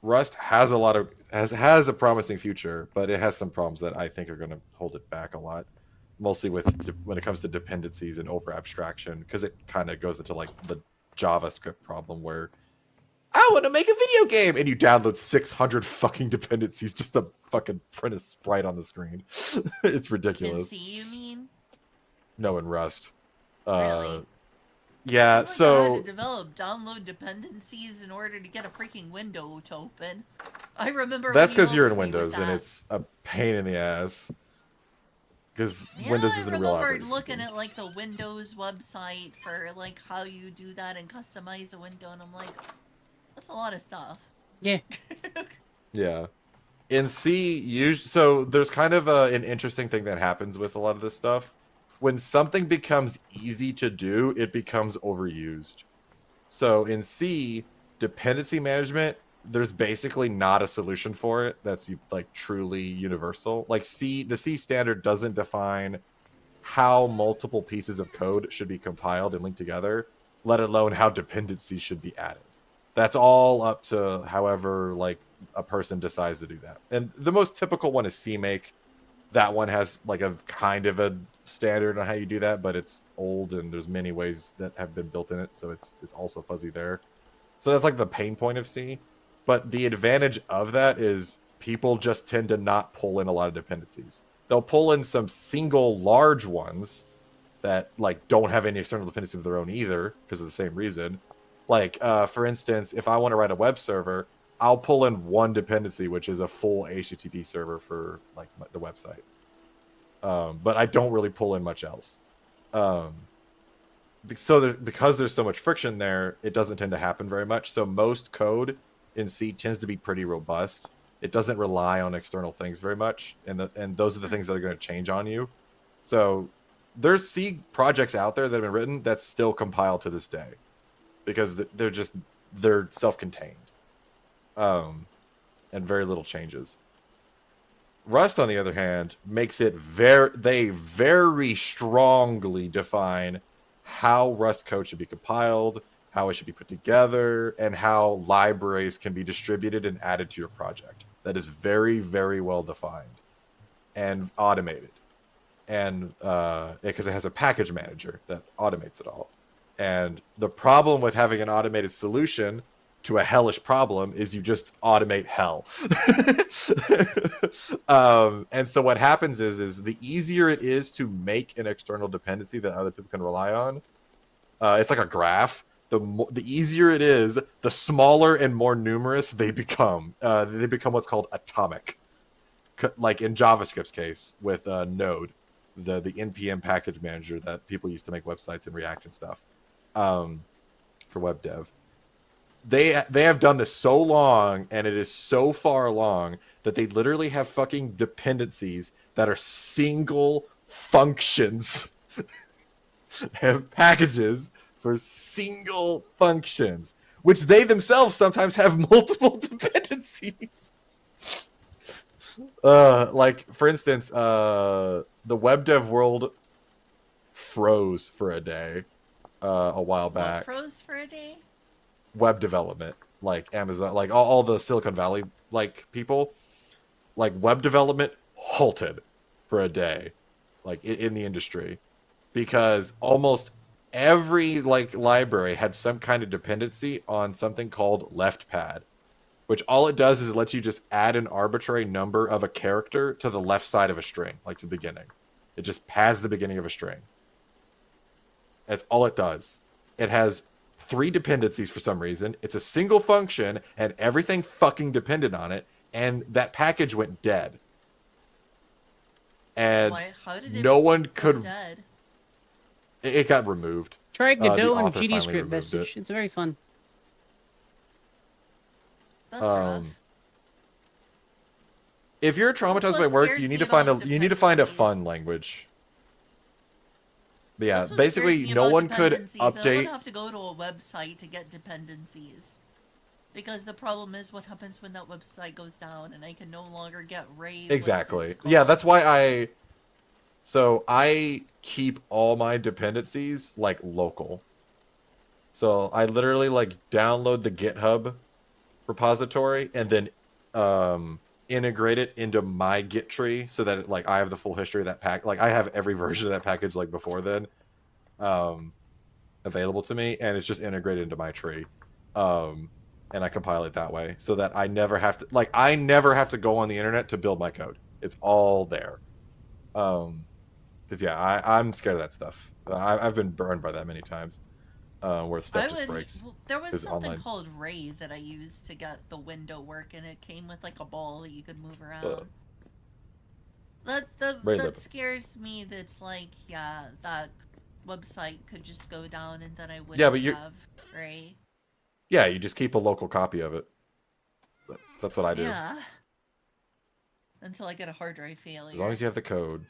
Rust has has a promising future, but it has some problems that I think are going to hold it back a lot. Mostly when it comes to dependencies and over abstraction, because it kind of goes into like the JavaScript problem where I want to make a video game, and you download 600 fucking dependencies just to fucking print a sprite on the screen. It's ridiculous. In C, you mean? No, in Rust. Really? Yeah, so to develop download dependencies in order to get a freaking window to open. I remember that's because you're in Windows and it's a pain in the ass. Because Windows isn't a real operating system. Looking at like the Windows website for like how you do that and customize a window, and I'm like, that's a lot of stuff. Yeah. Yeah. In C, so there's kind of an interesting thing that happens with a lot of this stuff. When something becomes easy to do, it becomes overused. So in C, dependency management, there's basically not a solution for it that's like truly universal. Like the C standard doesn't define how multiple pieces of code should be compiled and linked together, let alone how dependencies should be added. That's all up to however like a person decides to do that. And the most typical one is CMake. that one has like a kind of a standard on how you do that, but it's old and there's many ways that have been built in it, so it's also fuzzy there. So that's like the pain point of C. But the advantage of that is people just tend to not pull in a lot of dependencies. They'll pull in some single large ones that like don't have any external dependencies of their own either because of the same reason. Like for instance, if I want to write a web server, I'll pull in one dependency, which is a full HTTP server for like the website. But I don't really pull in much else. Because there's so much friction there, it doesn't tend to happen very much. So most code in C tends to be pretty robust. It doesn't rely on external things very much, and those are the things that are going to change on you. So there's C projects out there that have been written that still compile to this day because they're self-contained, and very little changes. Rust, on the other hand, makes it they very strongly define how Rust code should be compiled, how it should be put together, and how libraries can be distributed and added to your project. That is very, very well defined and automated. And because it has a package manager that automates it all. And the problem with having an automated solution to a hellish problem is you just automate hell. And so what happens is the easier it is to make an external dependency that other people can rely on, it's like a graph. The easier it is, the smaller and more numerous they become. They become what's called atomic. Like in JavaScript's case with Node, the npm package manager that people used to make websites and React and stuff for web dev. They have done this so long, and it is so far along that they literally have fucking dependencies that are single functions. Have packages for single functions, which they themselves sometimes have multiple dependencies. Like for instance, the web dev world froze for a day a while back. What froze for a day? Web development, like Amazon, like all the Silicon Valley like people, like web development halted for a day, like in the industry, because almost every like library had some kind of dependency on something called left pad, which all it does is it lets you just add an arbitrary number of a character to the left side of a string, like the beginning. It just pads the beginning of a string. That's all it does. It has 3 dependencies for some reason. It's a single function, and everything fucking depended on it, and that package went dead. And How did it no one go could. dead? It got removed. Try Godot and author finally GDScript removed message. it. It's very fun. That's rough. If you're traumatized by what work, scares you need me to find about you need to find a fun dependencies. language. But yeah, That's what scares basically me no about one could dependencies. I update. would have to go to a website to get dependencies. Because the problem is what happens when that website goes down and I can no longer get Ray. Exactly. Yeah, that's why I keep all my dependencies like local. So I literally like download the GitHub repository and then integrate it into my Git tree so that like I have the full history of that pack. Like I have every version of that package like before then available to me, and it's just integrated into my tree. And I compile it that way so that I never have to go on the internet to build my code. It's all there. Because yeah, I'm scared of that stuff. I've been burned by that many times, where stuff just breaks. There was something online. called Ray that I used to get the window work, and it came with like a ball that you could move around. That scares me. That's like, yeah, that website could just go down, and then I wouldn't have Ray. Yeah, you just keep a local copy of it. That's what I do. Yeah. Until I get a hard drive failure. As long as you have the code.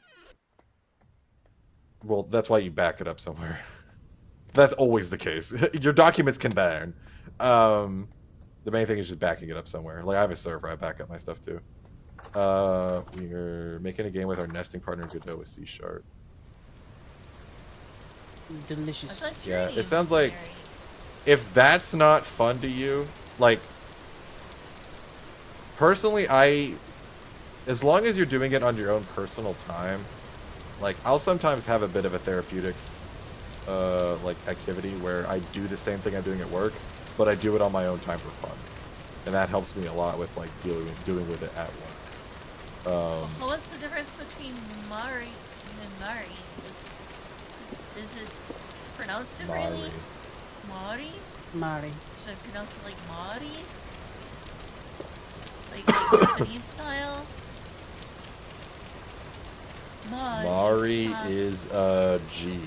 Well, that's why you back it up somewhere. That's always the case. Your documents can burn. The main thing is just backing it up somewhere. Like I have a server, I back up my stuff too. We're making a game with our nesting partner Godot with C#. Delicious. Yeah, it sounds like if that's not fun to you, like personally, as long as you're doing it on your own personal time, like I'll sometimes have a bit of a therapeutic like activity where I do the same thing I'm doing at work, but I do it on my own time for fun, and that helps me a lot with like doing with it at work. Well, what's the difference between Mari and Mari? Is it pronounced differently? Mari? Mari. Should I pronounce it like Mari? Like Japanese style? Mari is a G.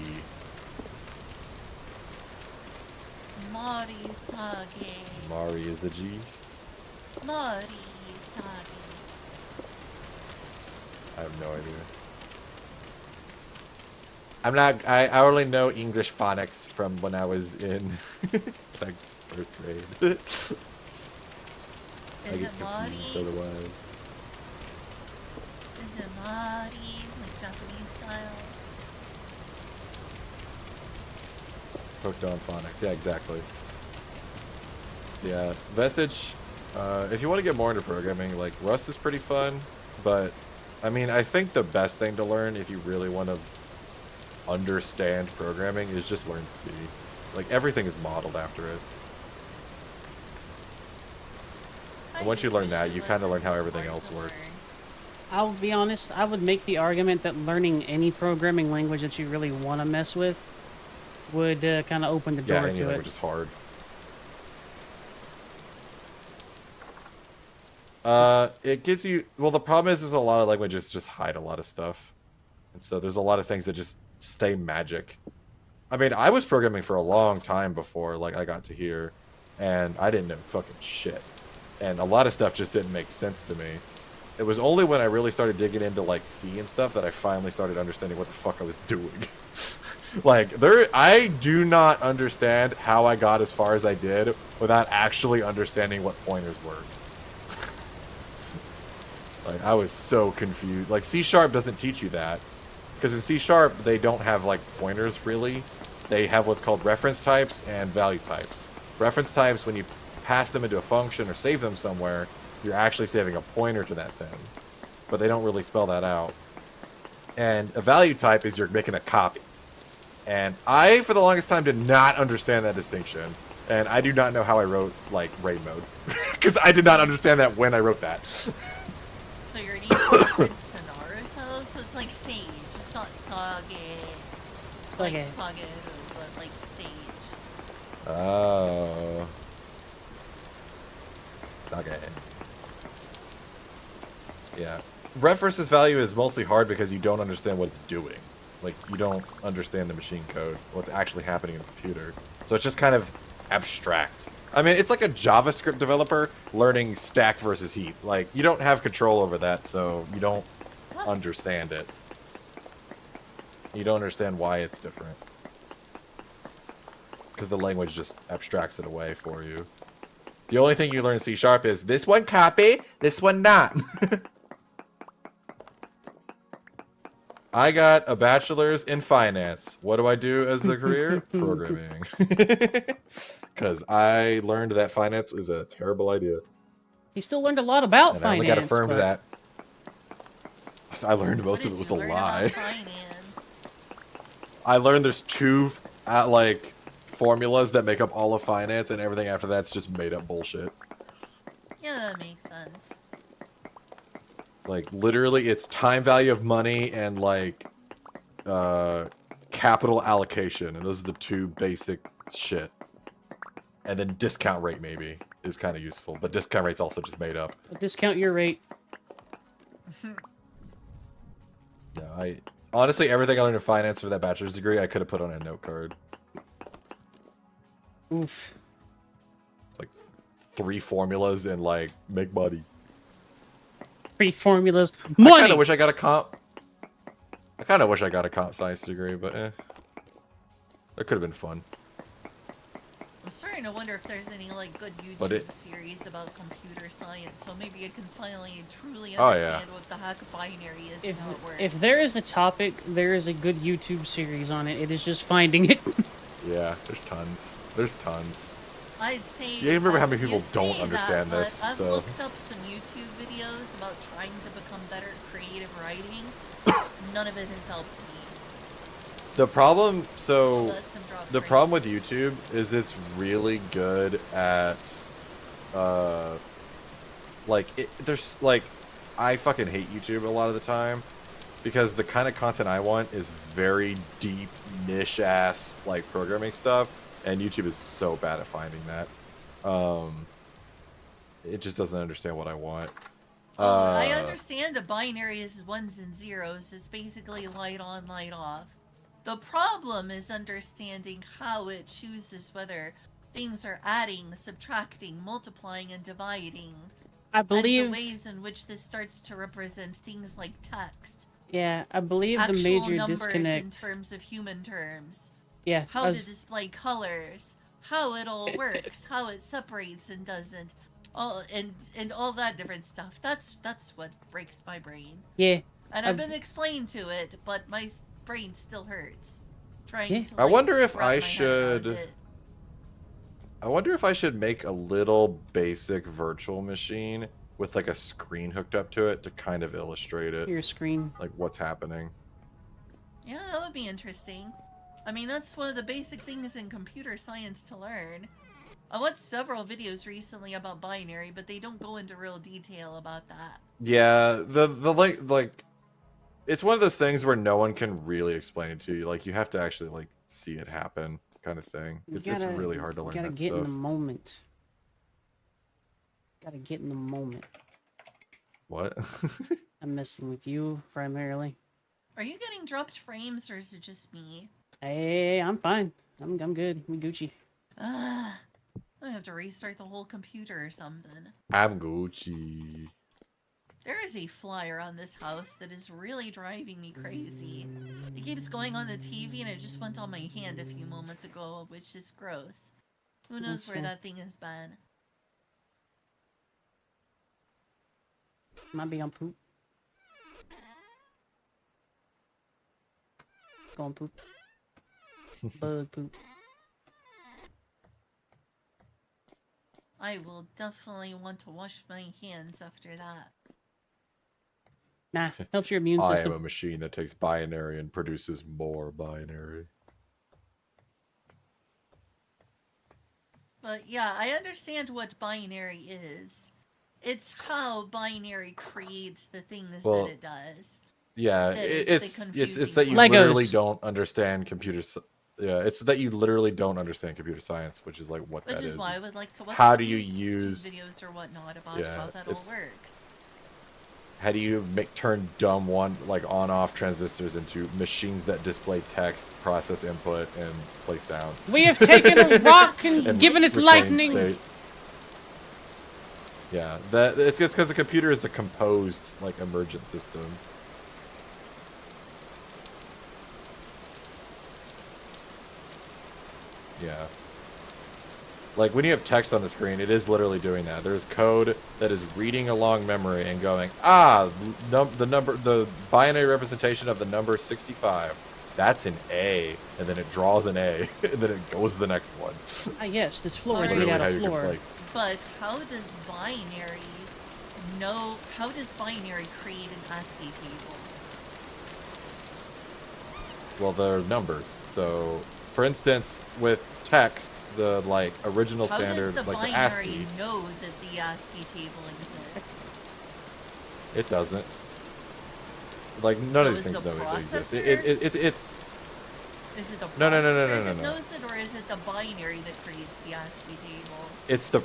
Mari Sage. Mari is a G. Mari Sage. I have no idea. I'm not. I only know English phonics from when I was in like first grade. I Is get it Mari? confused otherwise. Is it Mari? Like Japanese style? Hooked on phonics. Yeah, exactly. Yeah, Vestige. If you want to get more into programming, like Rust is pretty fun, but I mean, I think the best thing to learn if you really want to understand programming is just learn C. Like everything is modeled after it. And once you learn that, you kind of learn how everything else works. I'll be honest, I would make the argument that learning any programming language that you really want to mess with would kind of open the door Yeah, any to it. language is hard. It gives you... Well, the problem is a lot of languages just hide a lot of stuff. And so there's a lot of things that just stay magic. I mean, I was programming for a long time before, like, I got to here. And I didn't know fucking shit. And a lot of stuff just didn't make sense to me. It was only when I really started digging into, like, C and stuff that I finally started understanding what the fuck I was doing. Like, I do not understand how I got as far as I did without actually understanding what pointers were. Like, I was so confused. Like, C# doesn't teach you that. Because in C#, they don't have, like, pointers, really. They have what's called reference types and value types. Reference types, when you pass them into a function or save them somewhere, you're actually saving a pointer to that thing. But they don't really spell that out. And a value type is you're making a copy. And I, for the longest time, did not understand that distinction. And I do not know how I wrote, like, raid mode. Because I did not understand that when I wrote that. So your name reference to Naruto? So it's like Sage. It's not Sage. Like Okay. Sageru, but like Sage. Oh. Okay. Yeah. Ref versus value is mostly hard because you don't understand what it's doing. Like, you don't understand the machine code, what's actually happening in the computer. So it's just kind of abstract. I mean, it's like a JavaScript developer learning stack versus heap. Like, you don't have control over that, so you don't understand it. You don't understand why it's different. Because the language just abstracts it away for you. The only thing you learn in C# is this one copy, this one not. I got a bachelor's in finance. What do I do as a career? Programming. Because I learned that finance was a terrible idea. You still learned a lot about And finance. I only got affirmed but... that. I learned most of it was a lie. I learned there's two, like, formulas that make up all of finance, and everything after that's just made up bullshit. Yeah, that makes sense. Like, literally, it's time value of money and, like, capital allocation. And those are the two basic shit. And then discount rate, maybe, is kind of useful. But discount rate's also just made up. Discount your rate. Yeah, honestly, everything I learned in finance for that bachelor's degree, I could have put on a note card. Oof. It's like 3 formulas and, like, make money. 3 formulas. I Money! kind of wish I got a comp. I kind of wish I got a comp science degree, but eh. That could have been fun. I'm starting to wonder if there's any like good YouTube series about computer science, so maybe I can finally truly understand what the heck binary is and how it works. If there is a topic, there is a good YouTube series on it. It is just finding it. Yeah, there's tons. There's tons. I'd say. You remember how many people you don't say understand that, this, but I've so. looked up some YouTube videos about trying to become better at creative writing. None of it has helped me. The problem, so Unless I'm dropped the right. problem with YouTube is it's really good at, there's like, I fucking hate YouTube a lot of the time because the kind of content I want is very deep, niche ass like programming stuff, and YouTube is so bad at finding that. It just doesn't understand what I want. I understand a binary is ones and zeros. It's basically light on, light off. The problem is understanding how it chooses whether things are adding, subtracting, multiplying, and dividing. I believe. And the ways in which this starts to represent things like text. Yeah, I believe Actual the major numbers disconnect. in terms of human terms. Yeah. How to display colors. How it all works. How it separates and doesn't. All and all that different stuff. That's what breaks my brain. Yeah. And I've been explained to it, but my brain still hurts. Trying to. I wonder if wrap I my head around should. it. I wonder if I should make a little basic virtual machine with like a screen hooked up to it to kind of illustrate it. Your screen. Like what's happening. Yeah, that would be interesting. I mean, that's one of the basic things in computer science to learn. I watched several videos recently about binary, but they don't go into real detail about that. Yeah, the like it's one of those things where no one can really explain it to you. Like you have to actually like see it happen, kind of thing. It's really hard to learn that stuff. You gotta get in the stuff. moment. Gotta get in the moment. What? I'm messing with you primarily. Are you getting dropped frames, or is it just me? Hey, I'm fine. I'm good. We Gucci. I have to restart the whole computer or something. I'm Gucci. There is a flyer on this house that is really driving me crazy. It keeps going on the TV and it just went on my hand a few moments ago, which is gross. Who knows where that thing has been? Might be on poop. Go on poop. Bug poop. I will definitely want to wash my hands after that. Nah, helps your immune I system. am a machine that takes binary and produces more binary. But yeah, I understand what binary is. It's how binary creates the things that it does. Yeah, it's that you Legos. literally don't understand computers. Yeah, it's that you literally don't understand computer science, which is like what that is. Which is why I would like to watch how do you use videos or whatnot about how that all works. How do you turn dumb on-off transistors into machines that display text, process input, and play sound? We have taken a rock and given it lightning. State. Yeah, it's because the computer is a composed emergent system. Yeah. Like, when you have text on the screen, it is literally doing that. There's code that is reading along memory and going, the binary representation of the number 65. That's an A. And then it draws an A. And then it goes to the next one. Yes, this floor is made out of floor. But how does binary create an ASCII table? Well, they're numbers. So, for instance, with text, the original standard, the the ASCII. How does the binary know that the ASCII table exists? It doesn't. None of these things know it exists. It's. Is it the processor that knows it, or is it the binary that creates the ASCII table? It's the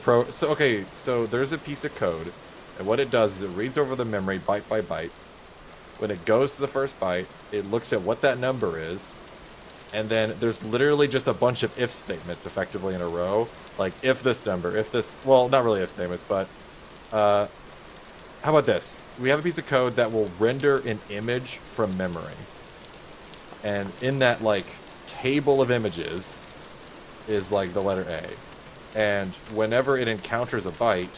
so there's a piece of code, and what it does is it reads over the memory byte by byte. When it goes to the first byte, it looks at what that number is, and then there's literally just a bunch of if statements effectively in a row. Like, if this number, if this... Well, not really if statements, but... how about this? We have a piece of code that will render an image from memory. And in that, table of images is, the letter A. And whenever it encounters a byte,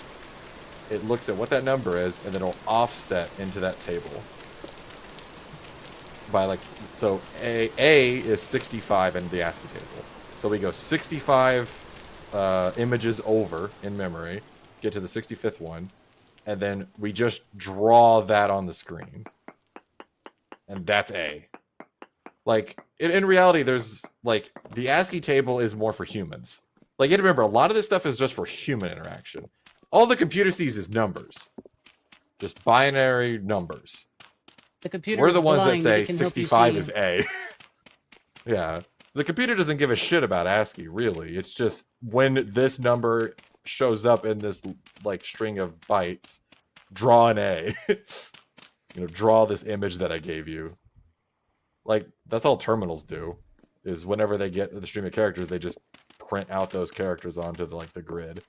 it looks at what that number is, and then it'll offset into that table. By so A is 65 in the ASCII table. So we go 65 images over in memory, get to the 65th one, and then we just draw that on the screen. And that's A. Like, in reality, there's, like, the ASCII table is more for humans. Like, you have to remember, a lot of this stuff is just for human interaction. All the computer sees is numbers. Just binary numbers. The computer We're the is ones that blind, but say it can help you 65 see. is A. Yeah. The computer doesn't give a shit about ASCII, really. It's just when this number shows up in this, like, string of bytes, draw an A. Draw this image that I gave you. Like, that's all terminals do, is whenever they get the stream of characters, they just print out those characters onto the grid.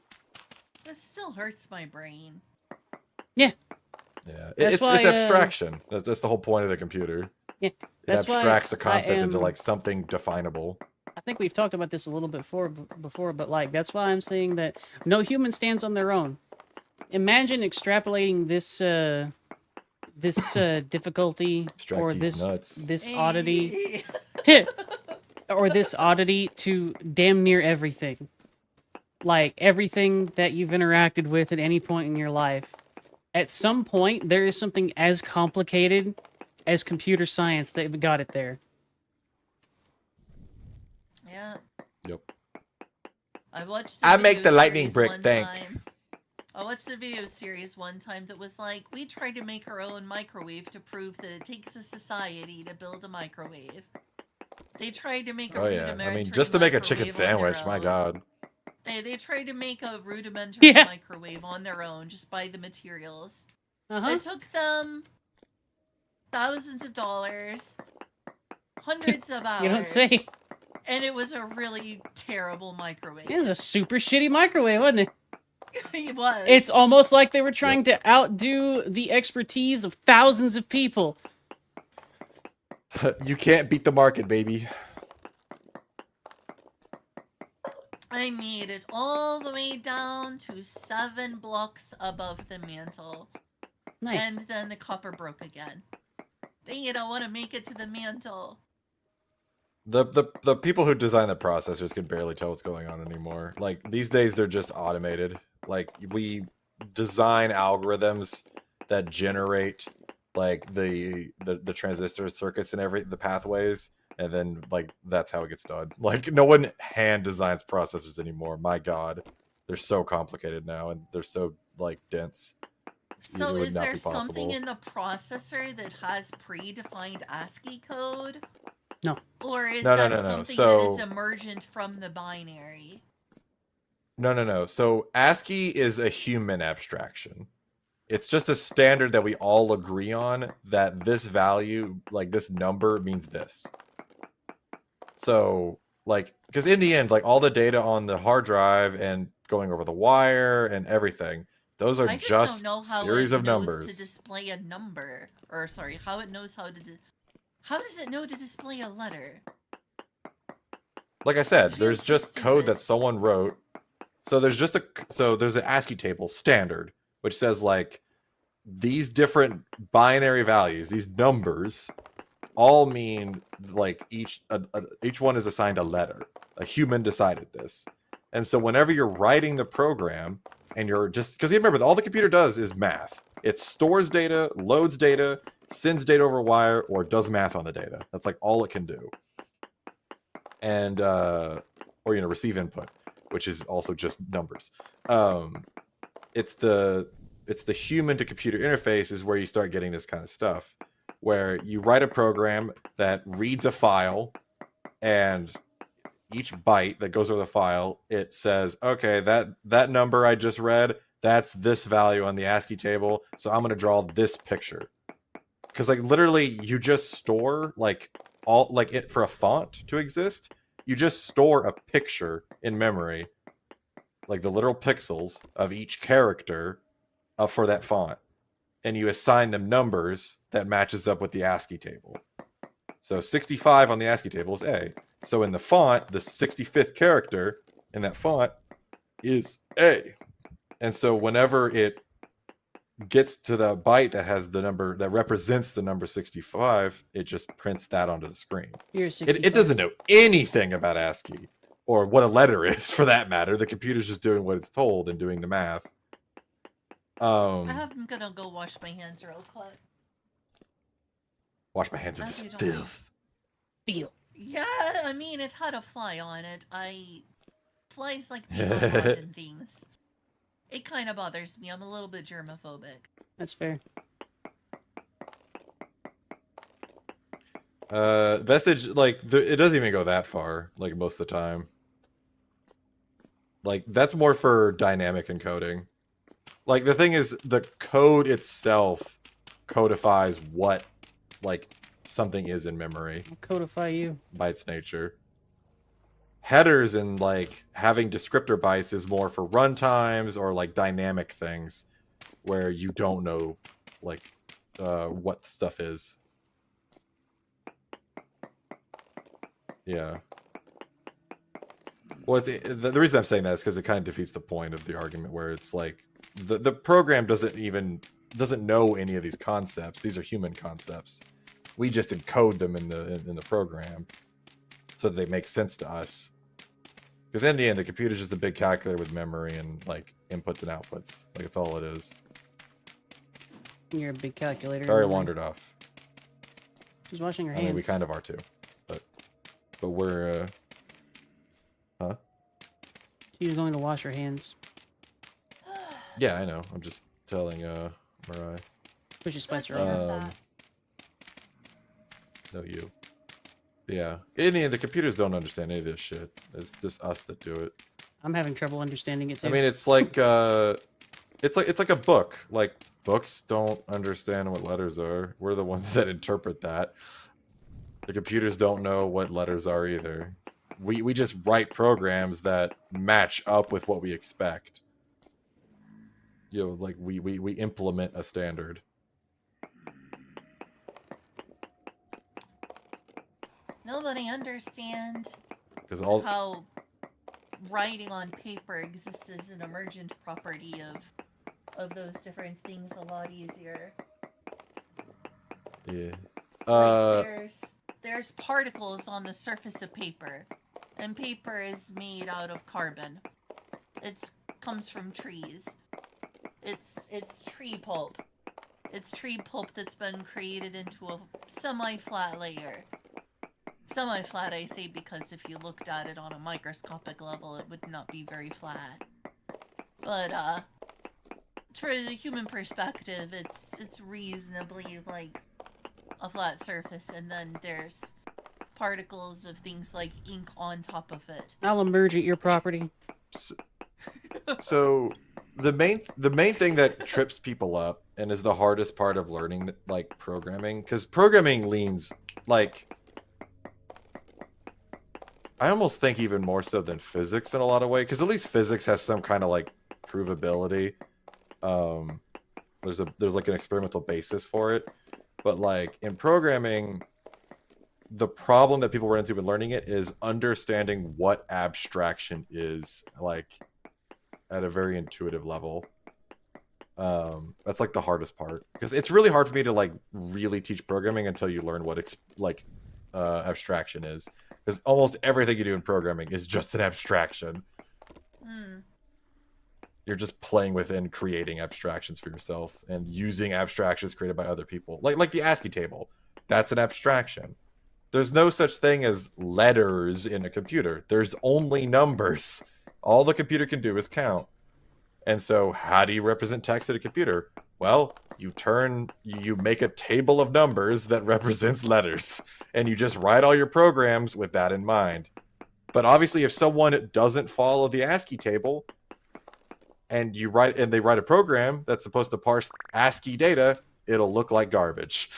This still hurts my brain. Yeah. Yeah, That's it's why, abstraction. That's the whole point of the computer. Yeah, It that's why abstracts a concept I into am- like something definable. I think we've talked about this a little bit before, but like that's why I'm saying that no human stands on their own. Imagine extrapolating this difficulty Abstract or these nuts. this oddity Hey. or this oddity to damn near everything. Like everything that you've interacted with at any point in your life. At some point, there is something as complicated as computer science that got it there. Yeah. Yep. I watched. I make the video lightning series brick one think. time. I watched a video series one time that was like, we tried to make our own microwave to prove that it takes a society to build a microwave. They tried to make a Oh yeah. rudimentary I mean, just to make a chicken microwave on their sandwich, my own. god. They tried to make a rudimentary Yeah. microwave on their own, just by the materials. Uh-huh. It took them thousands of dollars, hundreds of hours. You don't say. And it was a really terrible microwave. It was a super shitty microwave, wasn't it? It was. It's almost like they were trying to outdo the expertise of thousands of people. You can't beat the market, baby. I made it all the way down to 7 blocks above the mantle. Nice. And then the copper broke again. Dang it, I want to make it to the mantle. The people who design the processors can barely tell what's going on anymore. Like these days they're just automated. Like we design algorithms that generate like the transistor circuits and the pathways, and then like that's how it gets done. Like no one hand designs processors anymore. My god. They're so complicated now and they're so like dense. So would is not there be something possible. in the processor that has predefined ASCII code? No. Or is No, that no, no, no. something So- that is emergent from the binary? No. So ASCII is a human abstraction. It's just a standard that we all agree on that this value, like this number, means this. So, like, because in the end, like all the data on the hard drive and going over the wire and everything, those are I just just don't know how series it of knows numbers. to display a number. Or sorry, how it knows how to how does it know to display a letter? Like I said, Feels there's so just code stupid. that someone wrote. So there's there's an ASCII table standard which says like these different binary values, these numbers, all mean like each one is assigned a letter. A human decided this, and so whenever you're writing the program and you're just because you remember all the computer does is math. It stores data, loads data, sends data over wire, or does math on the data. That's like all it can do. And or receive input, which is also just numbers. It's the human to computer interface is where you start getting this kind of stuff, where you write a program that reads a file, and each byte that goes over the file, it says, okay, that number I just read, that's this value on the ASCII table, so I'm going to draw this picture. Because like literally you just store like all like it for a font to exist, you just store a picture in memory, like the literal pixels of each character for that font, and you assign them numbers that matches up with the ASCII table. So 65 on the ASCII table is A. So in the font, the 65th character in that font is A. And so whenever it gets to the byte that has the number that represents the number 65, it just prints that onto the screen. You're It 65. doesn't know anything about ASCII. or what a letter is for that matter. The computer's just doing what it's told and doing the math. I'm gonna go wash my hands real quick. Wash my hands of As this you don't mind. filth. Feel. Yeah, I mean, it had a fly on it. Flies like being on rotten things. It kind of bothers me. I'm a little bit germophobic. That's fair. Vestige, like, it doesn't even go that far, like, most of the time. Like, that's more for dynamic encoding. Like, the thing is, the code itself codifies what, like, something is in memory. I'll codify you. By its nature. Headers and, like, having descriptor bytes is more for runtimes or, like, dynamic things where you don't know, like, what stuff is. Yeah. Well, the reason I'm saying that is because it kind of defeats the point of the argument, where it's like the program doesn't know any of these concepts. These are human concepts. We just encode them in the program so that they make sense to us. Because in the end, the computer's just a big calculator with memory and like inputs and outputs. Like, it's all it is. You're a big calculator. Sorry, I wandered off. She's washing her I hands. mean, we kind of are too, but we're huh? She's going to wash her hands. Yeah, I know. I'm just telling Mariah. Push your spicer Okay. over. No, you. Yeah. In the end, the computers don't understand any of this shit. It's just us that do it. I'm having trouble understanding it too. I mean, it's like it's like a book. Like, books don't understand what letters are. We're the ones that interpret that. The computers don't know what letters are either. We just write programs that match up with what we expect. You know, like we implement a standard. Nobody understands Because how writing on paper exists as an emergent property of those different things a lot easier. yeah. Like there's particles on the surface of paper, and paper is made out of carbon. It comes from trees. It's tree pulp. It's tree pulp that's been created into a semi-flat layer. Semi-flat, I say, because if you looked at it on a microscopic level, it would not be very flat. But for the human perspective, it's reasonably like a flat surface, and then there's particles of things like ink on top of it. I'll emerge at your property. So the main thing that trips people up and is the hardest part of learning, like, programming, because programming leans, like, I almost think even more so than physics in a lot of ways, because at least physics has some kind of like provability. There's like an experimental basis for it, but like in programming, the problem that people run into when learning it is understanding what abstraction is, like, at a very intuitive level. That's like the hardest part, because it's really hard for me to like really teach programming until you learn what abstraction is, because almost everything you do in programming is just an abstraction. You're just playing within creating abstractions for yourself and using abstractions created by other people, like the ASCII table. That's an abstraction. There's no such thing as letters in a computer. There's only numbers. All the computer can do is count. And so how do you represent text in a computer? Well, you make a table of numbers that represents letters, and you just write all your programs with that in mind. But obviously, if someone doesn't follow the ASCII table, and they write a program that's supposed to parse ASCII data, it'll look like garbage.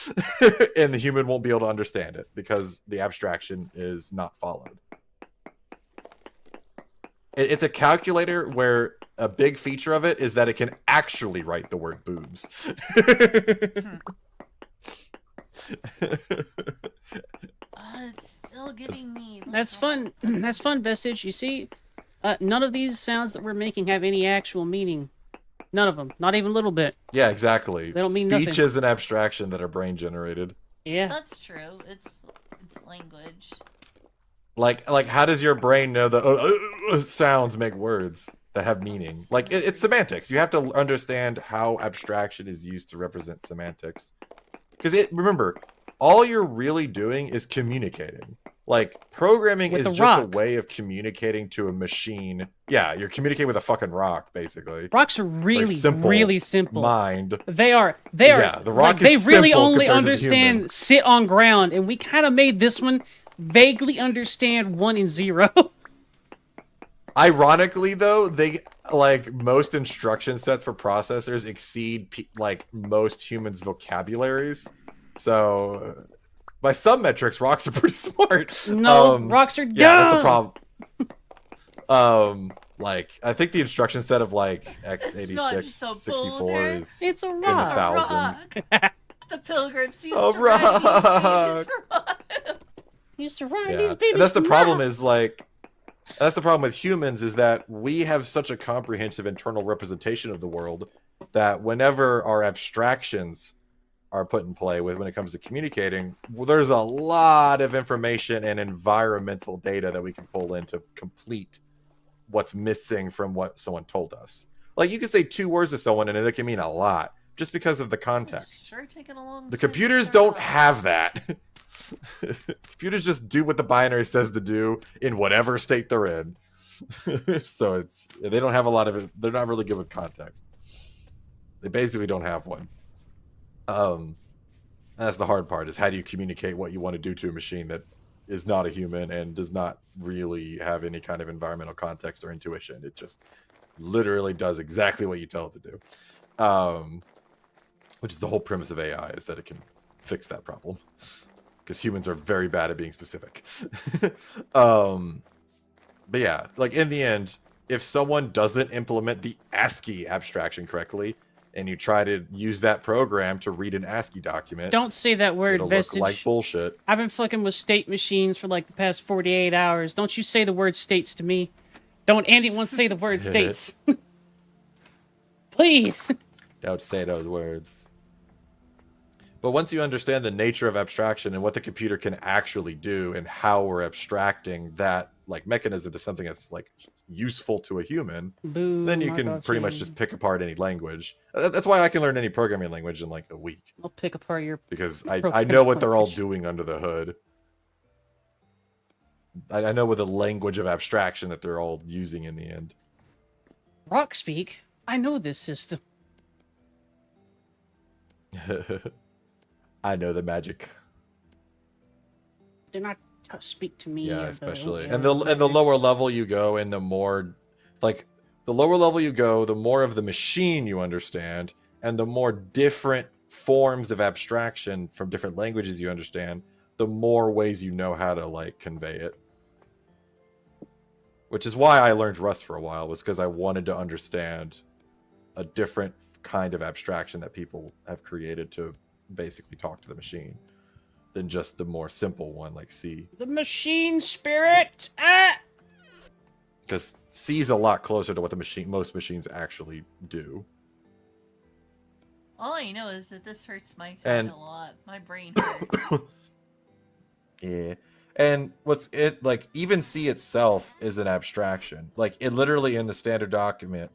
And the human won't be able to understand it because the abstraction is not followed. It's a calculator where a big feature of it is that it can actually write the word boobs. It's still giving me... That's fun. That's fun, Vestige. You see, none of these sounds that we're making have any actual meaning. None of them. Not even a little bit. Yeah, exactly. They don't mean Speech nothing. is an abstraction that our brain generated. Yeah. That's true. It's language. Like how does your brain know the sounds make words that have meaning? Like it's semantics. You have to understand how abstraction is used to represent semantics. Because remember, all you're really doing is communicating. Like programming With is a just a rock. way of communicating to a machine. Yeah, you're communicating with a fucking rock, basically. Rocks are Very really, really simple. mind. They are. Yeah, the rock like, they is really simple only compared to the human. understand sit on ground, and we kind of made this one vaguely understand 1 and 0. Ironically, though, they like most instruction sets for processors exceed like most humans' vocabularies. So, by some metrics, rocks are pretty smart. No, rocks are dumb. Yeah, that's the problem. Like I think the instruction set of like x86, 64 is It's a in the rock. thousands. The pilgrims used A to ride these rock. babies for fun. Used to ride Yeah, these babies. and that's the for problem. miles. Is like that's the problem with humans is that we have such a comprehensive internal representation of the world that whenever our abstractions are put in play with when it comes to communicating, well, there's a lot of information and environmental data that we can pull in to complete what's missing from what someone told us. Like you can say 2 words to someone and it can mean a lot just because of the context. Sure, taking a long The time computers to don't start. have that. Computers just do what the binary says to do in whatever state they're in. So they don't have a lot of it. They're not really good with context. They basically don't have one. That's the hard part, is how do you communicate what you want to do to a machine that is not a human and does not really have any kind of environmental context or intuition. It just literally does exactly what you tell it to do. Which is the whole premise of AI, is that it can fix that problem. Because humans are very bad at being specific. But yeah, like in the end, if someone doesn't implement the ASCII abstraction correctly, and you try to use that program to read an ASCII document, Don't say that word, it'll Vestige. look like bullshit. I've been fucking with state machines for like the past 48 hours. Don't you say the word states to me. Don't anyone say the word states. Please. Don't say those words. But once you understand the nature of abstraction and what the computer can actually do and how we're abstracting that like mechanism to something that's like useful to a human, Boo, then you my can God, pretty much Shane. just pick apart any language. That's why I can learn any programming language in like a week, I'll pick apart your... because I Programming know what they're all language. doing under the hood. I know what the language of abstraction that they're all using in the end. Rock speak. I know this system. I know the magic. Do not speak to me. Yeah, or especially. the And the others. lower level you go, and the more like the lower level you go, the more of the machine you understand, and the more different forms of abstraction from different languages you understand, the more ways you know how to like convey it. Which is why I learned Rust for a while, was because I wanted to understand a different kind of abstraction that people have created to basically talk to the machine than just the more simple one like C. The machine spirit. Ah! Because C is a lot closer to what most machines actually do. All I know is that this hurts my head And- a lot. My brain hurts. Yeah. And what's it like, even C itself is an abstraction. Like it literally in the standard document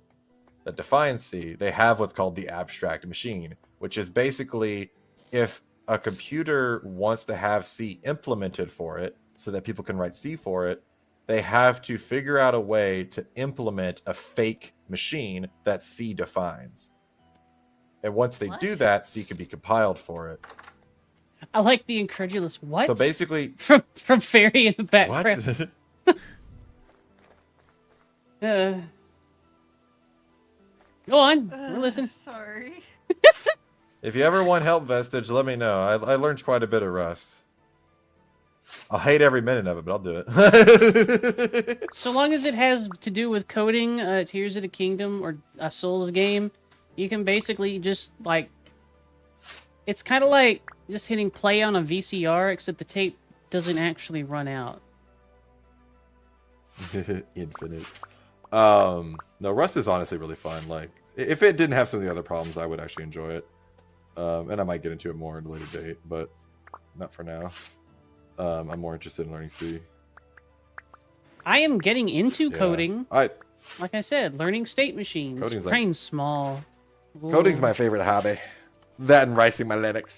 that defines C, they have what's called the abstract machine, which is basically if a computer wants to have C implemented for it so that people can write C for it, they have to figure out a way to implement a fake machine that C defines. And once they do What? that, C can be compiled for it. I like the incredulous what? So basically, from Fairy in the background. what? Go on. We're listening. Sorry. If you ever want help, Vestige, let me know. I learned quite a bit of Rust. I'll hate every minute of it, but I'll do it. So long as it has to do with coding, Tears of the Kingdom or a Souls game, you can basically just like. It's kind of like just hitting play on a VCR, except the tape doesn't actually run out. Infinite. No, Rust is honestly really fun. Like, if it didn't have some of the other problems, I would actually enjoy it. And I might get into it more at a later date, but not for now. I'm more interested in learning C. I am getting into Yeah. coding. I Like I said, learning state machines. Coding's like- Brain small. Coding's Ooh. my favorite hobby. That and writing my Linux.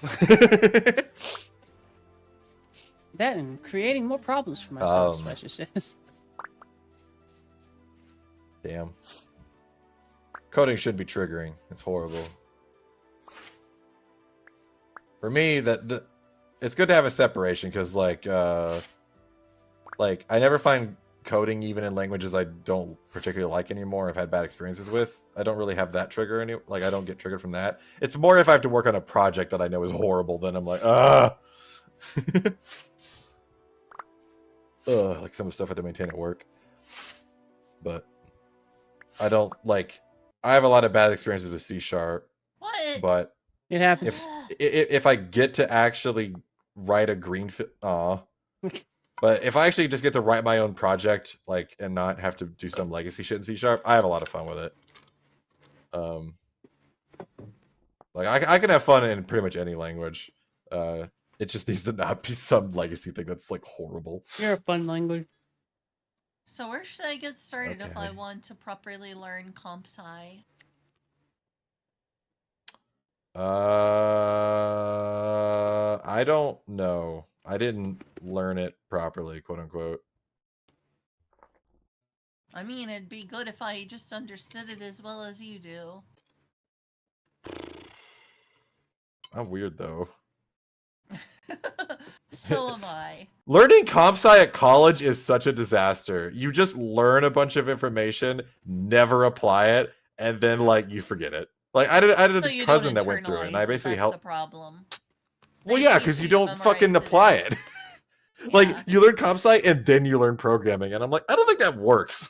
That and creating more problems for myself, Smasher says. Damn. Coding should be triggering. It's horrible. For me, it's good to have a separation because, like I never find coding even in languages I don't particularly like anymore. I've had bad experiences with. I don't really have that trigger I don't get triggered from that. It's more if I have to work on a project that I know is horrible, then I'm like, ugh. Ugh, like some of the stuff I had to maintain at work. But I don't like. I have a lot of bad experiences with C#. What? But It happens. if I get to actually write a but if I actually just get to write my own project, like, and not have to do some legacy shit in C#, I have a lot of fun with it. Like I can have fun in pretty much any language. It just needs to not be some legacy thing that's like horrible. You're a fun language. So where should I get started if I Okay. want to properly learn comp sci? I don't know. I didn't learn it properly, quote unquote. I mean, it'd be good if I just understood it as well as you do. I'm weird though. So am I. Learning comp sci at college is such a disaster. You just learn a bunch of information, never apply it, and then like you forget it. Like I did So a you cousin don't that went through it, and I internalize basically that's helped. the problem. Well, They yeah, teach because you to don't fucking memorize apply it. Like Yeah. you learn comp sci and then you learn programming, and I'm like, I don't think that works.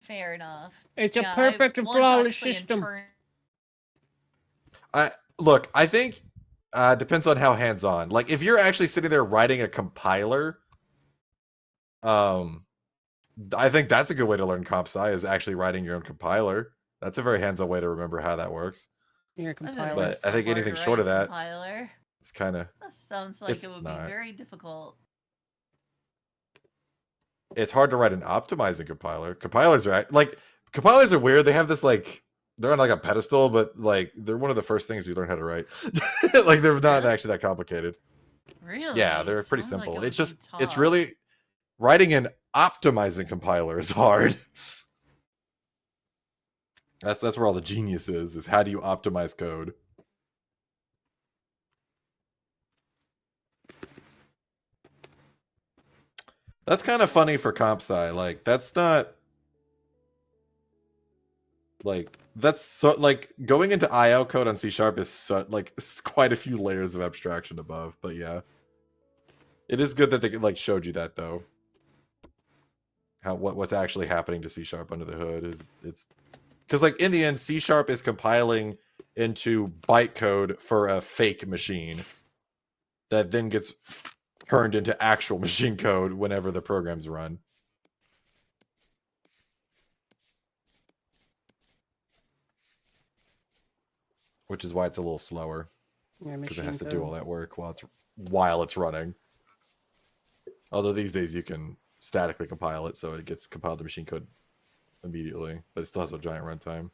Fair enough. It's a Yeah, I perfect and want to flawless actually system. Look, I think depends on how hands-on. Like if you're actually sitting there writing a compiler, I think that's a good way to learn comp sci is actually writing your own compiler. That's a very hands-on way to remember how that works. You're a I thought it compiler. was But I think hard anything to short write of that- compiler. It's kind of That sounds like It's it would not. be very difficult. it's hard to write an optimizing compiler. Compilers are weird. They have this like they're on like a pedestal, but like they're one of the first things we learn how to write. Like they're not Really? actually that complicated. Really? Yeah, they're It pretty sounds like simple. it It's would be just it's tough. really writing an optimizing compiler is hard. That's where all the genius is how do you optimize code. That's kind of funny for comp sci. Like that's not like that's so like going into IO code on C# is so, like it's quite a few layers of abstraction above. But yeah, it is good that they like showed you that though. What's actually happening to C# under the hood is it's because like in the end C# is compiling into bytecode for a fake machine that then gets turned into actual machine code whenever the programs run. Which is why it's a little slower You're a because it machine has to code. do all that work while it's running. Although these days you can statically compile it, so it gets compiled to machine code immediately, but it still has a giant runtime.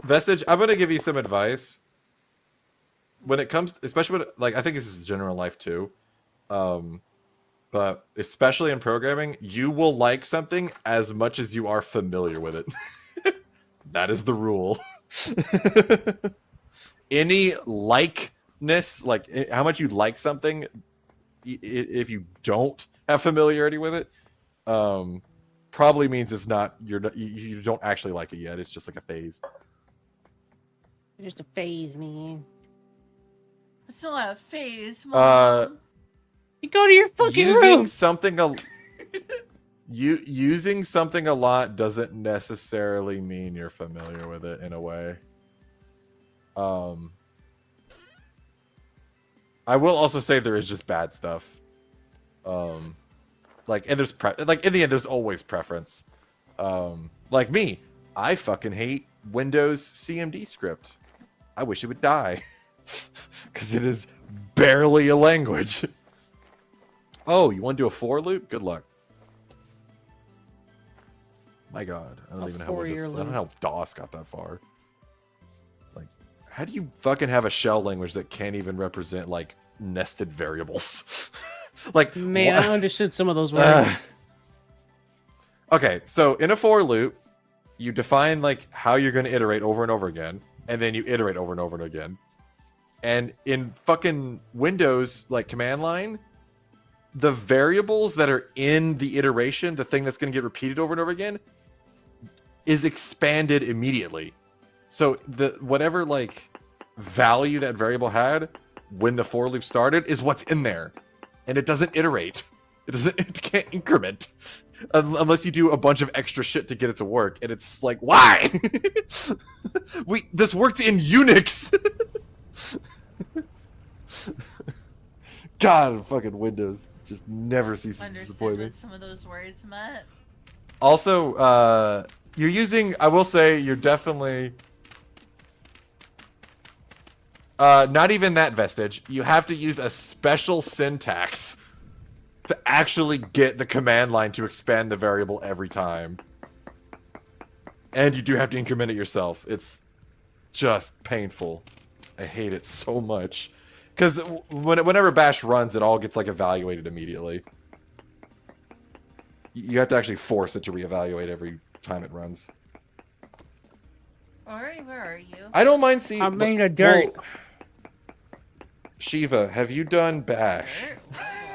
Vestige, I'm going to give you some advice. When it comes, especially when, like, I think this is general life too, but especially in programming, you will like something as much as you are familiar with it. That is the rule. Any likeness, like how much you like something, if you don't have familiarity with it, probably means it's not you don't actually like it yet. It's just like a phase. It's just a phase, man. It's not a phase, Mom. You go to your fucking Using room. something using something a lot doesn't necessarily mean you're familiar with it in a way. I will also say there is just bad stuff. Like and there's like in the end there's always preference. Like me, I fucking hate Windows CMD script. I wish it would die because it is barely a language. Oh, you want to do a for loop? Good luck. My God, I don't even know how this, I don't know how DOS got that far. Like, how do you fucking have a shell language that can't even represent like nested variables? Like, man, I understood some of those words. Okay, so in a for loop, you define like how you're going to iterate over and over again, and then you iterate over and over and again. And in fucking Windows, like command line, the variables that are in the iteration, the thing that's going to get repeated over and over again, is expanded immediately. So the whatever like value that variable had when the for loop started is what's in there, and it doesn't iterate. It can't increment unless you do a bunch of extra shit to get it to work. And it's like, why? This worked in Unix. God, fucking Windows just never ceases to disappoint me. What some of those words meant. Also, you're using, I will say, you're definitely not even that vestige. You have to use a special syntax to actually get the command line to expand the variable every time. And you do have to increment it yourself. It's just painful. I hate it so much. Because whenever bash runs, it all gets like evaluated immediately. You have to actually force it to reevaluate every time it runs. Auri, where are you? I don't mind seeing. I'm in the dirt. Well, Shiva, have you done bash?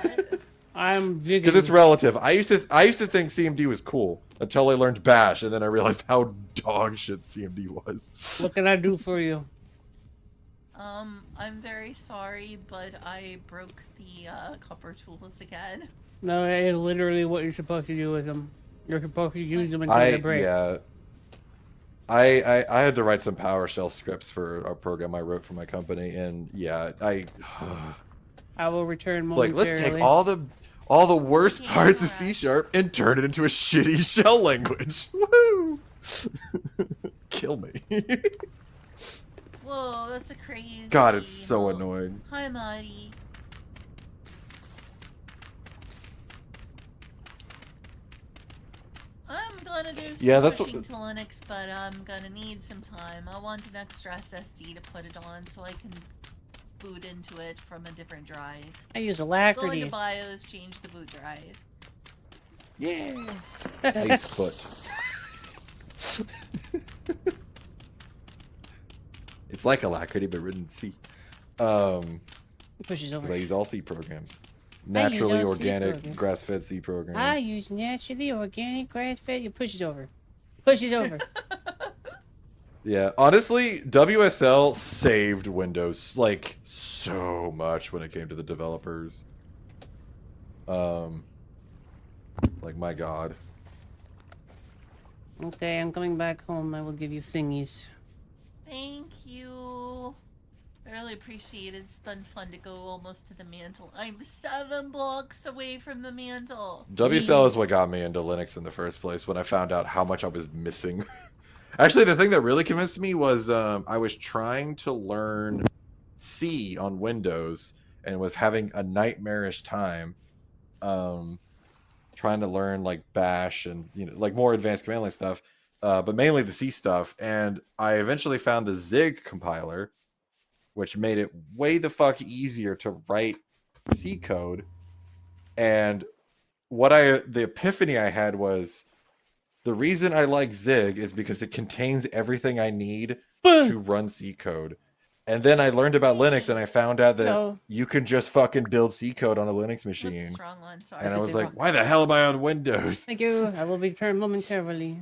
What? I'm digging. Because it's relative. I used to think CMD was cool until I learned bash, and then I realized how dog shit CMD was. What can I do for you? I'm very sorry, but I broke the copper tools again. No, that is literally what you're supposed to do with them. You're supposed to use them until they break. Yeah. I had to write some PowerShell scripts for a program I wrote for my company, and yeah, I will return it's like, momentarily. let's take all the worst parts of C# and turn it into a shitty shell language. Woo! Kill me. Whoa, that's a crazy. God, it's so annoying. Hi, Marty. I'm gonna do some switching to Linux, but I'm gonna need some time. I want an extra SSD to put it on so I can boot into it from a different drive. I use Just Alacrity. go into BIOS, change the boot drive. Yeah. Nice foot. It's like Alacrity, but written in C. Pushes over. Because I use all C programs. Naturally organic, grass-fed C programs. I use naturally organic, grass-fed. It pushes over. Pushes over. Yeah, honestly, WSL saved Windows like so much when it came to the developers. Like my God. Okay, I'm coming back home. I will give you thingies. Thank you. I really appreciate it. It's been fun to go almost to the mantle. I'm 7 blocks away from the mantle. WSL is what got me into Linux in the first place when I found out how much I was missing. Actually, the thing that really convinced me was I was trying to learn C on Windows and was having a nightmarish time trying to learn like bash and like more advanced command line stuff, but mainly the C stuff. And I eventually found the Zig compiler, which made it way the fuck easier to write C code. And the epiphany I had was the reason I like Zig is because it contains everything I need to run C code. And then I learned about Linux and I found out that you can just fucking build C code on a Linux machine. What's wrong one? Sorry. And I was like, why the hell am I on Windows? Thank you. I will return momentarily.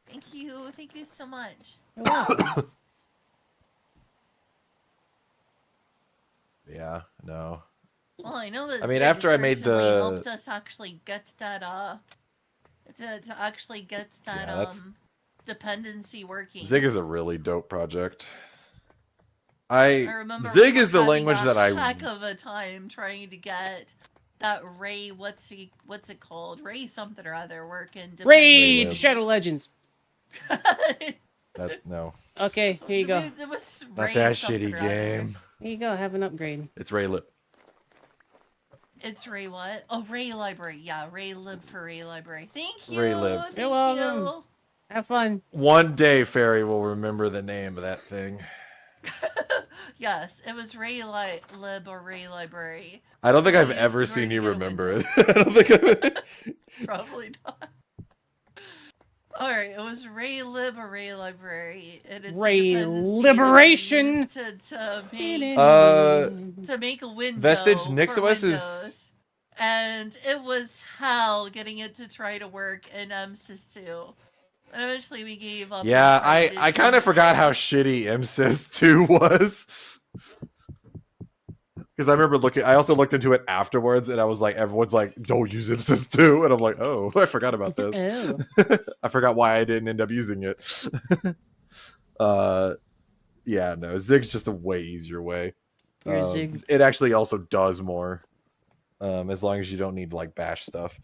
Thank you. Thank you so much. You're welcome. Yeah, no. Well, I know that. I mean, Zig after I made certainly the helped us actually get that to actually get that dependency working. Zig is a really dope project. I remember Zig is the language that I heck of a time trying to get that Ray what's it called? Ray something or other working. Raid Shadow Legends. No. Okay, here you go. It was Not that shitty game. Here you go. Have an upgrade. It's Raylip. It's Ray what? Oh, Ray Library. Yeah, Ray Lib for Ray Library. Thank you. Ray Lib. Thank You're welcome. you. Have fun. One day, Fairy will remember the name of that thing. Yes, it was Lib or Ray Library. I don't think I I've used ever in order seen to you get a remember it. window. I don't think I've... Probably not. Alright, it was Ray Lib or Ray Library. And it's Ray a dependency Liberation! that we used to make a window Vestige for NixOS Windows. is... And it was hell getting it to try to work in MSys2. And eventually we gave up. Yeah, and tried I it kind of forgot how instead. shitty MSys 2 was. Because I remember I also looked into it afterwards, and I was like, everyone's like, don't use MSys 2. And I'm like, oh, I forgot about this. Oh. I forgot why I didn't end up using it. Yeah, no, Zig's just a way easier way. Your Zig. It actually also does more. As long as you don't need like bash stuff.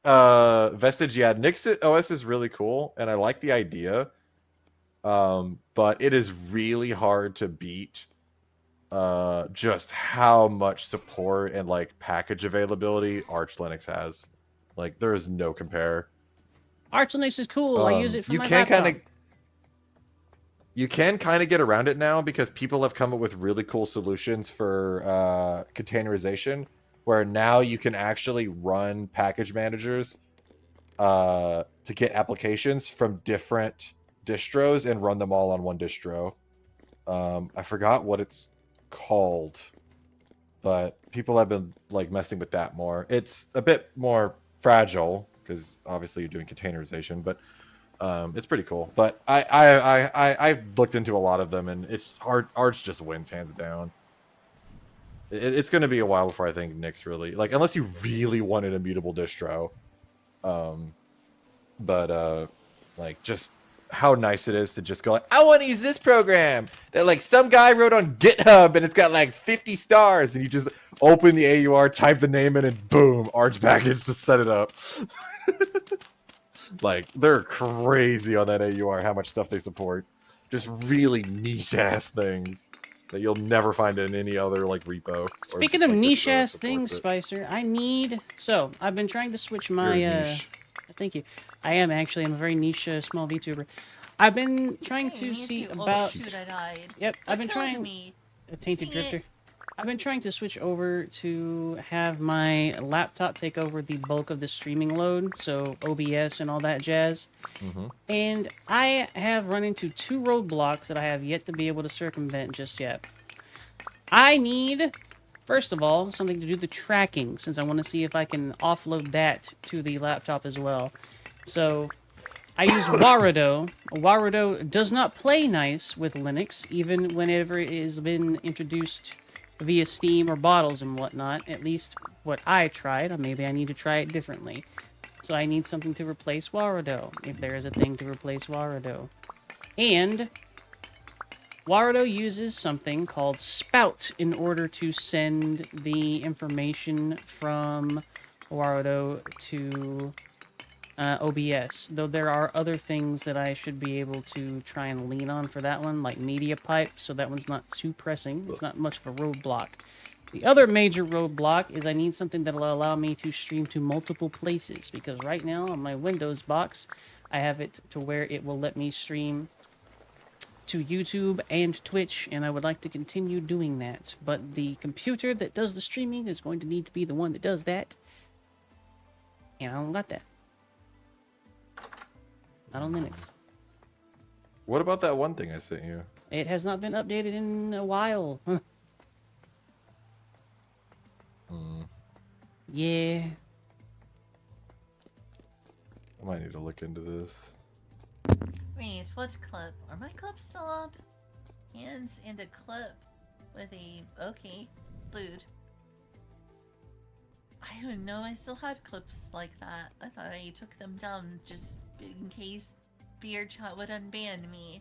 Vestige, yeah, NixOS is really cool, and I like the idea. But it is really hard to beat just how much support and like package availability Arch Linux has. Like there is no compare. Arch Linux is cool. I use it for you my can laptop. kind of You can kind of get around it now because people have come up with really cool solutions for containerization, where now you can actually run package managers to get applications from different distros and run them all on one distro. I forgot what it's called, but people have been like messing with that more. It's a bit more fragile because obviously you're doing containerization, but it's pretty cool. But I've looked into a lot of them, and it's Arch just wins hands down. It's going to be a while before I think Nix really, like, unless you really want an immutable distro. Like, just how nice it is to just go like, I want to use this program that like some guy wrote on GitHub and it's got like 50 stars, and you just open the AUR, type the name in, and boom, Arch package to set it up. Like, they're crazy on that AUR, how much stuff they support. Just really niche-ass things that you'll never find in any other, like, repo. Speaking of niche-ass things, Spicer, So, I've been trying to switch my, Thank you. I am, actually. I'm a very niche, small VTuber. I've been trying to see about... Oh, shoot, I died. Yep, I've been trying... Me. A tainted drifter. I've been trying to switch over to have my laptop take over the bulk of the streaming load, so OBS and all that jazz. Mm-hmm. And I have run into 2 roadblocks that I have yet to be able to circumvent just yet. I need, first of all, something to do the tracking, since I want to see if I can offload that to the laptop as well. So, I use Warudo. Warudo does not play nice with Linux, even whenever it has been introduced via Steam or bottles and whatnot. At least what I tried. Or maybe I need to try it differently. So I need something to replace Warudo, if there is a thing to replace Warudo. And Warudo uses something called Spout in order to send the information from Warudo to OBS. Though there are other things that I should be able to try and lean on for that one, like Media Pipe, so that one's not too pressing. It's not much of a roadblock. The other major roadblock is I need something that will allow me to stream to multiple places, because right now on my Windows box, I have it to where it will let me stream to YouTube and Twitch, and I would like to continue doing that. But the computer that does the streaming is going to need to be the one that does that, and I don't got that. Not on Linux. What about that one thing I sent you? It has not been updated in a while. Yeah. I might need to look into this. Wait, what's clip? Are my clips still up? Hands and a clip with a... Okay. Lewd. I don't know, I still had clips like that. I thought I took them down just in case VRChat would unban me.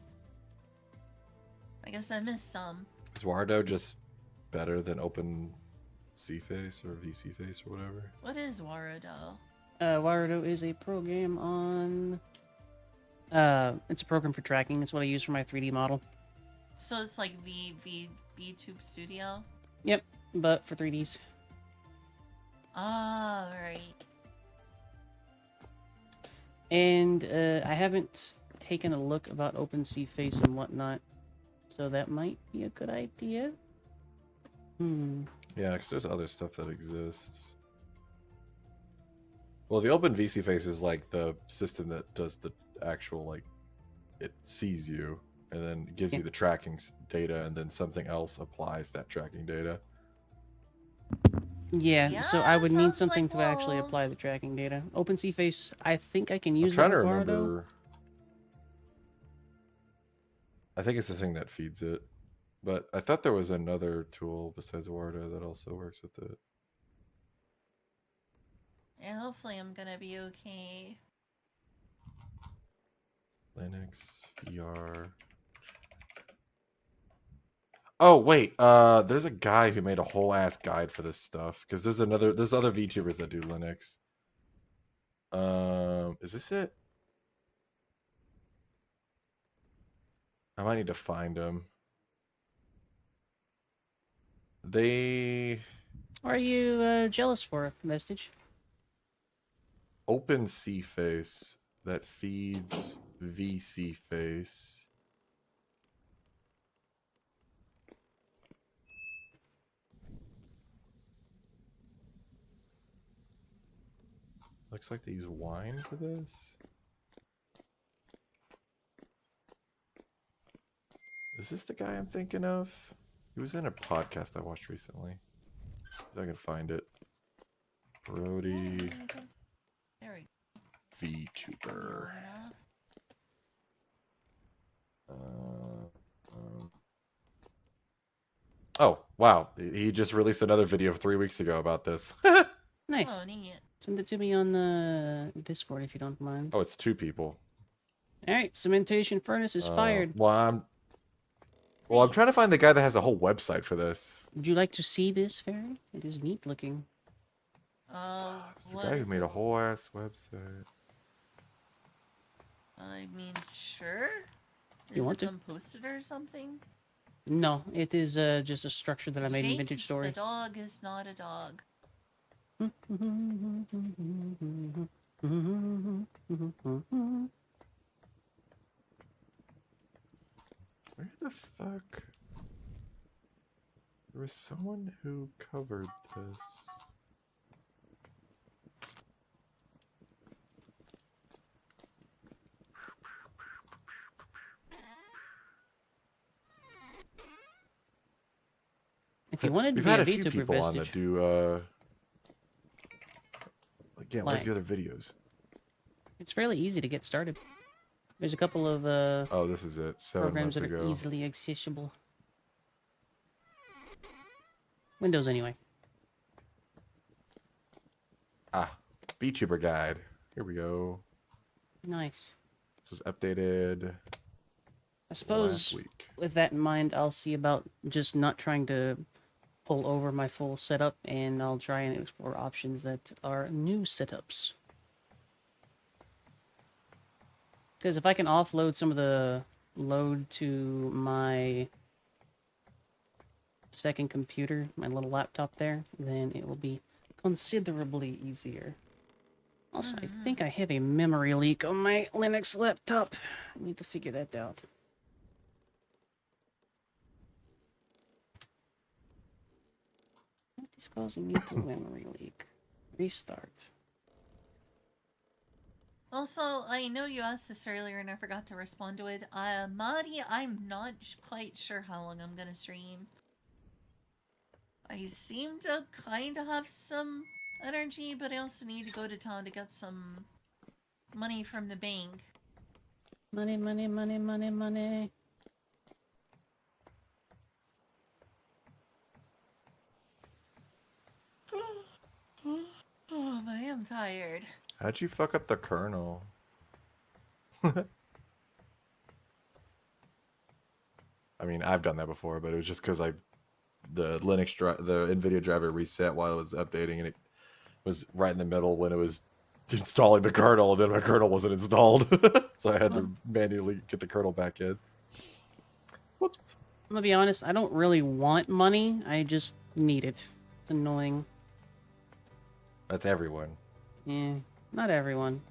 I guess I missed some. Is Warudo just better than Open CFace or VCFace or whatever? What is Warudo? Warudo is a program on... it's a program for tracking. It's what I use for my 3D model. So it's like VTube Studio? Yep, but for 3Ds. Ah, right. And I haven't taken a look about OpenSea Face and whatnot, so that might be a good idea. Yeah, because there's other stuff that exists. Well, the Open VC Face is like the system that does the actual, like, it sees you and then gives you the tracking data, and then something else applies that tracking data. Yeah, so I would need sounds something like to actually apply the wolves. tracking data. OpenSea Face, I think I can I'm use that trying with to Vardo. remember. I think it's the thing that feeds it. But I thought there was another tool besides Warda that also works with it. Yeah, hopefully I'm gonna be okay. Linux, VR. Oh wait, there's a guy who made a whole ass guide for this stuff, because there's other VTubers that do Linux. Is this it? I might need to find them. They Are you jealous for Vestige? Open C face that feeds VC face. Looks like they use wine for this. Is this the guy I'm thinking of? He was in a podcast I watched recently. If I can find it. Brody There we VTuber. go. Oh, wow. He just released another video 3 weeks ago about this. Nice. Oh, neat. Send it to me on Discord if you don't mind. Oh, it's 2 people. Alright, cementation furnace is fired. Well, I'm trying to find the guy that has a whole website for this. Would you like to see this, Fairy? It is neat looking. It's the guy who made a whole ass website. I mean, sure. You want it to? unposted or something? No, it is just a structure that I made in Vintage Story. The dog is not a dog. Where the fuck? There was someone who covered this. If you wanted to We've be had a a few VTuber people on Vestige, that do again, where's Like- the other videos? it's fairly easy to get started. There's a couple of Oh, this is it. 7 programs months that are ago. easily accessible. Windows, anyway. Ah, VTuber guide. Here we go. Nice. This was updated I last suppose week. with that in mind, I'll see about just not trying to pull over my full setup, and I'll try and explore options that are new setups. Because if I can offload some of the load to my second computer, my little laptop there, then it will be considerably easier. Also, I think I have a memory leak on my Linux laptop. I need to figure that out. What is causing me to memory leak? Restart. Also, I know you asked this earlier and I forgot to respond to it. Madi, I'm not quite sure how long I'm gonna stream. I seem to kind of have some energy, but I also need to go to town to get some money from the bank. Money, money, money, money, money. Oh, I am tired. How'd you fuck up the kernel? I mean, I've done that before, but it was just because the NVIDIA driver reset while it was updating, and it was right in the middle when it was installing the kernel, and then my kernel wasn't installed, so I had to manually get the kernel back in. Whoops. I'm gonna be honest, I don't really want money. I just need it. It's annoying. That's everyone. Yeah, not everyone.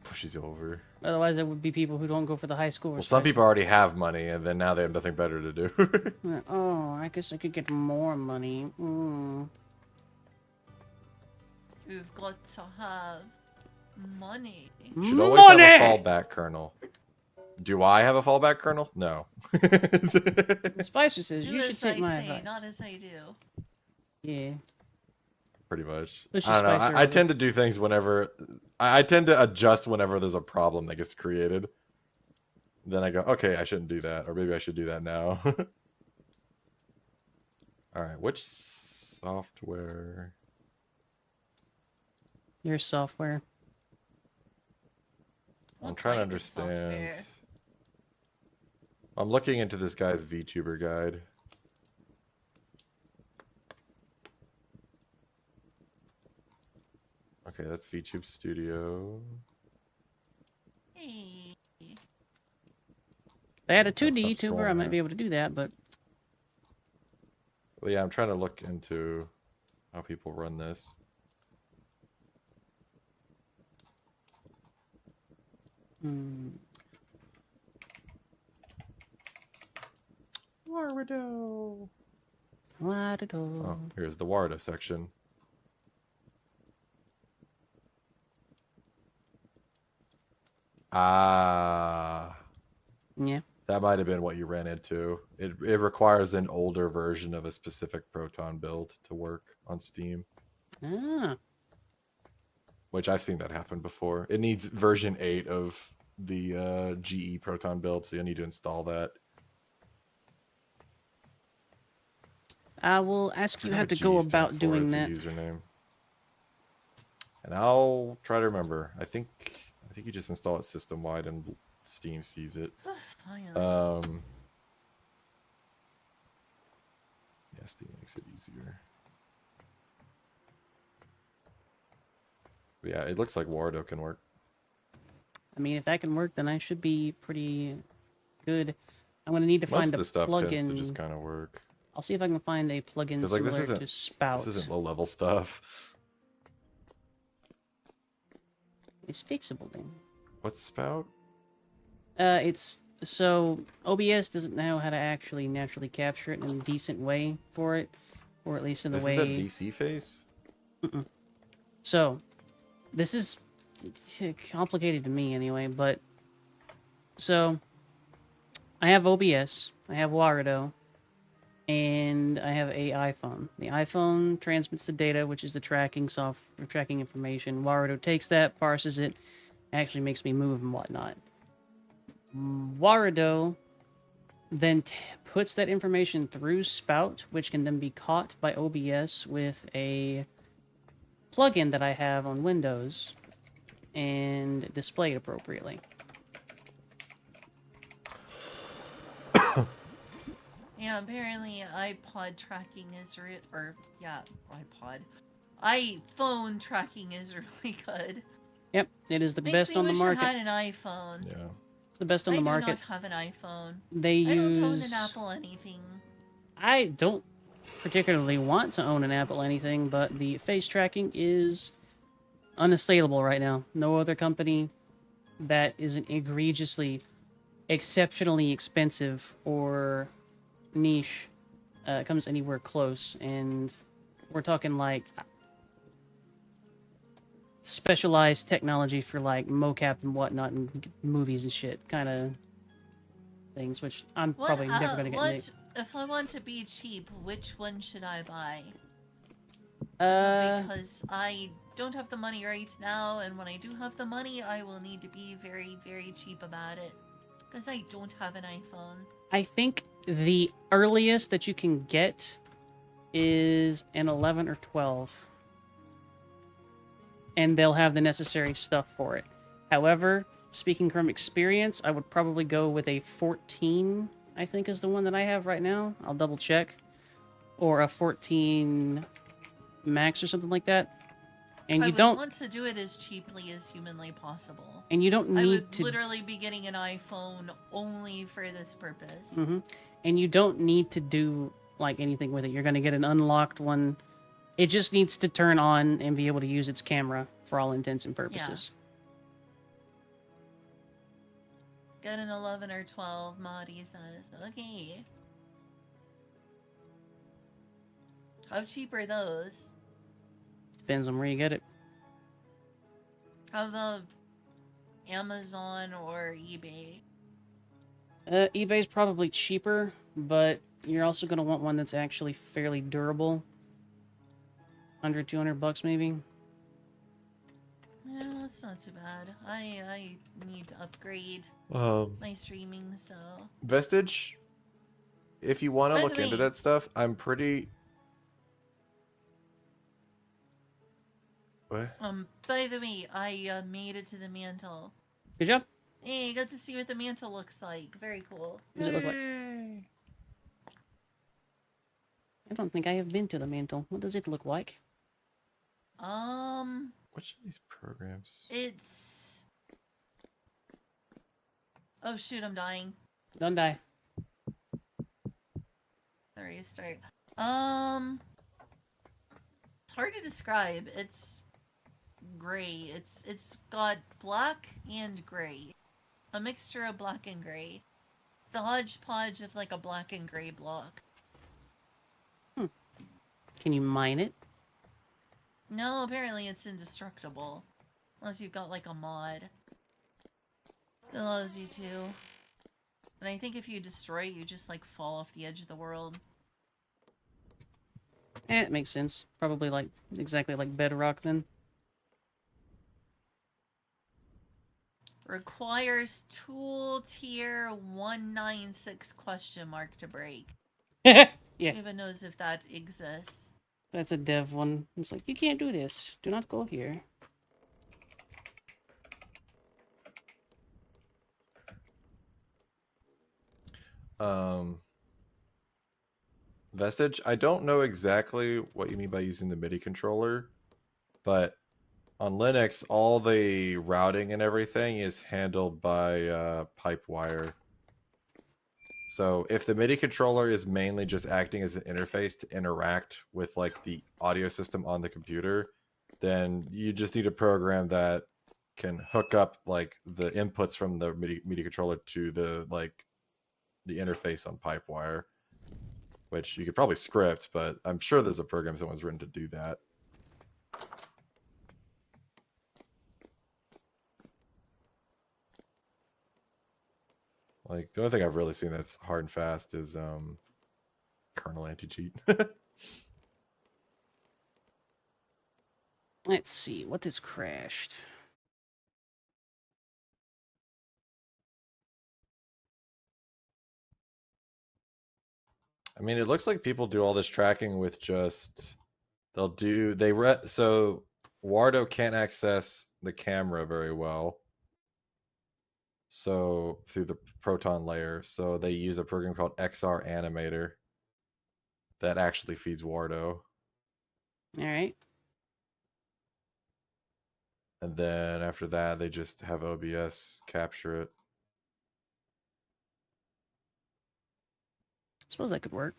Pushes you over. Otherwise, there would be people who don't go for the high school. Well, some people already have money, and then now they have nothing better to do. Oh, I guess I could get more money. You've got to have money. Should always have a fallback kernel. Do I have a fallback kernel? No. Spicer says Do you should as take I my say, advice. not as I do. Yeah. Pretty much. Let's I just don't know. spice her I up. tend to do things whenever... I tend to adjust whenever there's a problem that gets created. Then I go, okay, I shouldn't do that. Or maybe I should do that now. Alright, which software... Your software. I'm What trying to kind of understand. software? I'm looking into this guy's VTuber guide. Okay, that's VTube Studio. Hey. If I had a That 2D stuff's YouTuber, I going might there. be able to do that, but Well, yeah, I'm trying to look into how people run this. Wardo. what at Oh, all? here's the Wardo section. Ah, Yeah. that might have been what you ran into. It requires an older version of a specific Proton build to work on Steam, Ah. which I've seen that happen before. It needs version 8 of the GE Proton build, so you need to install that. I will ask you how to go about doing it's that. A username. And I'll try to remember. I think you just install it system wide and Steam sees it. Fine. Yeah, Steam makes it easier. But yeah, it looks like Wardo can work. I mean, if that can work, then I should be pretty good. I'm gonna need to Most find of a the stuff tends to plugin. just kind of work. I'll see if I can find a plugin 'Cause, like, similar to Spout. This isn't low level stuff. It's fixable then. What's Spout? It's so OBS doesn't know how to actually naturally capture it in a decent way for it, or at least in the Is way. it the VC face? So, this is complicated to me anyway, but so I have OBS, I have Wardo, and I have a iPhone. The iPhone transmits the data, which is the tracking software, tracking information. Wardo takes that, parses it, actually makes me move and whatnot. Wardo then puts that information through Spout, which can then be caught by OBS with a plugin that I have on Windows and displayed appropriately. Yeah, apparently iPod tracking is iPhone tracking is really good. Yep, it is the Makes best me on the wish market. I had an iPhone. Yeah. It's the best on the I do market. not have an iPhone. They I don't own use. an Apple anything. I don't particularly want to own an Apple anything, but the face tracking is unassailable right now. No other company that isn't egregiously, exceptionally expensive or niche comes anywhere close. And we're talking like specialized technology for like mocap and whatnot and movies and shit kind of things, which I'm probably never going to get Nick. If I want to be cheap, which one should I buy? Uh, Because I don't have the money right now, and when I do have the money, I will need to be very, very cheap about it. Because I don't have an iPhone. I think the earliest that you can get is an 11 or 12. And they'll have the necessary stuff for it. However, speaking from experience, I would probably go with a 14, I think is the one that I have right now. I'll double check. Or a 14 Max or something like that. And I you would don't want to do it as cheaply as humanly possible. and you don't I need would to literally be getting an iPhone only for this purpose. And you don't need to do like anything with it. You're going to get an unlocked one. It just needs to turn on and be able to use its camera for all intents and purposes. Get an 11 or 12, Maudie says. Okay. How cheap are those? Depends on where you get it. How about Amazon or eBay? eBay's probably cheaper, but you're also going to want one that's actually fairly durable. Under 200 bucks maybe. Yeah, that's not too bad. I need to upgrade my streaming, so... Vestige, if you want to By the look into way- that stuff, I'm pretty... What? By the way, I made it to the mantle. Good job. Hey, got to see what the mantle looks like. Very cool. What does it look like? I don't think I have been to the mantle. What does it look like? Which of these programs? It's... Oh shoot, I'm dying. Don't die. Alright, restart. It's hard to describe. It's gray. It's got black and gray. A mixture of black and gray. It's a hodgepodge of like a black and gray block. Can you mine it? No, apparently it's indestructible. Unless you've got like a mod that allows you to. And I think if you destroy it, you just like fall off the edge of the world. It makes sense. Probably like exactly like bedrock then. Requires tool tier 196 question mark to break. Yeah, Who even knows if that exists? that's a dev one. It's like, you can't do this. Do not go here. Vestige, I don't know exactly what you mean by using the MIDI controller, but on Linux, all the routing and everything is handled by pipe wire. So if the MIDI controller is mainly just acting as an interface to interact with like the audio system on the computer, then you just need a program that can hook up like the inputs from the MIDI controller to the interface on pipe wire, which you could probably script, but I'm sure there's a program someone's written to do that. Like, the only thing I've really seen that's hard and fast is kernel anti-cheat. Let's see. What has crashed? I mean, it looks like people do all this tracking with just... so Wardo can't access the camera very well. So through the Proton layer, so they use a program called XR Animator that actually feeds Wardo. All right. And then after that, they just have OBS capture it. I suppose that could work.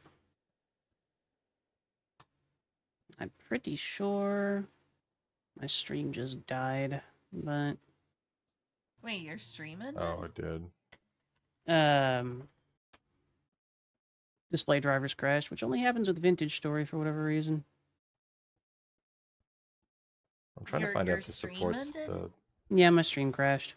I'm pretty sure my stream just died, but Wait, you're streaming? Oh, it did. display drivers crashed, which only happens with Vintage Story for whatever reason. I'm trying to find out if this supports the... Yeah, my stream crashed.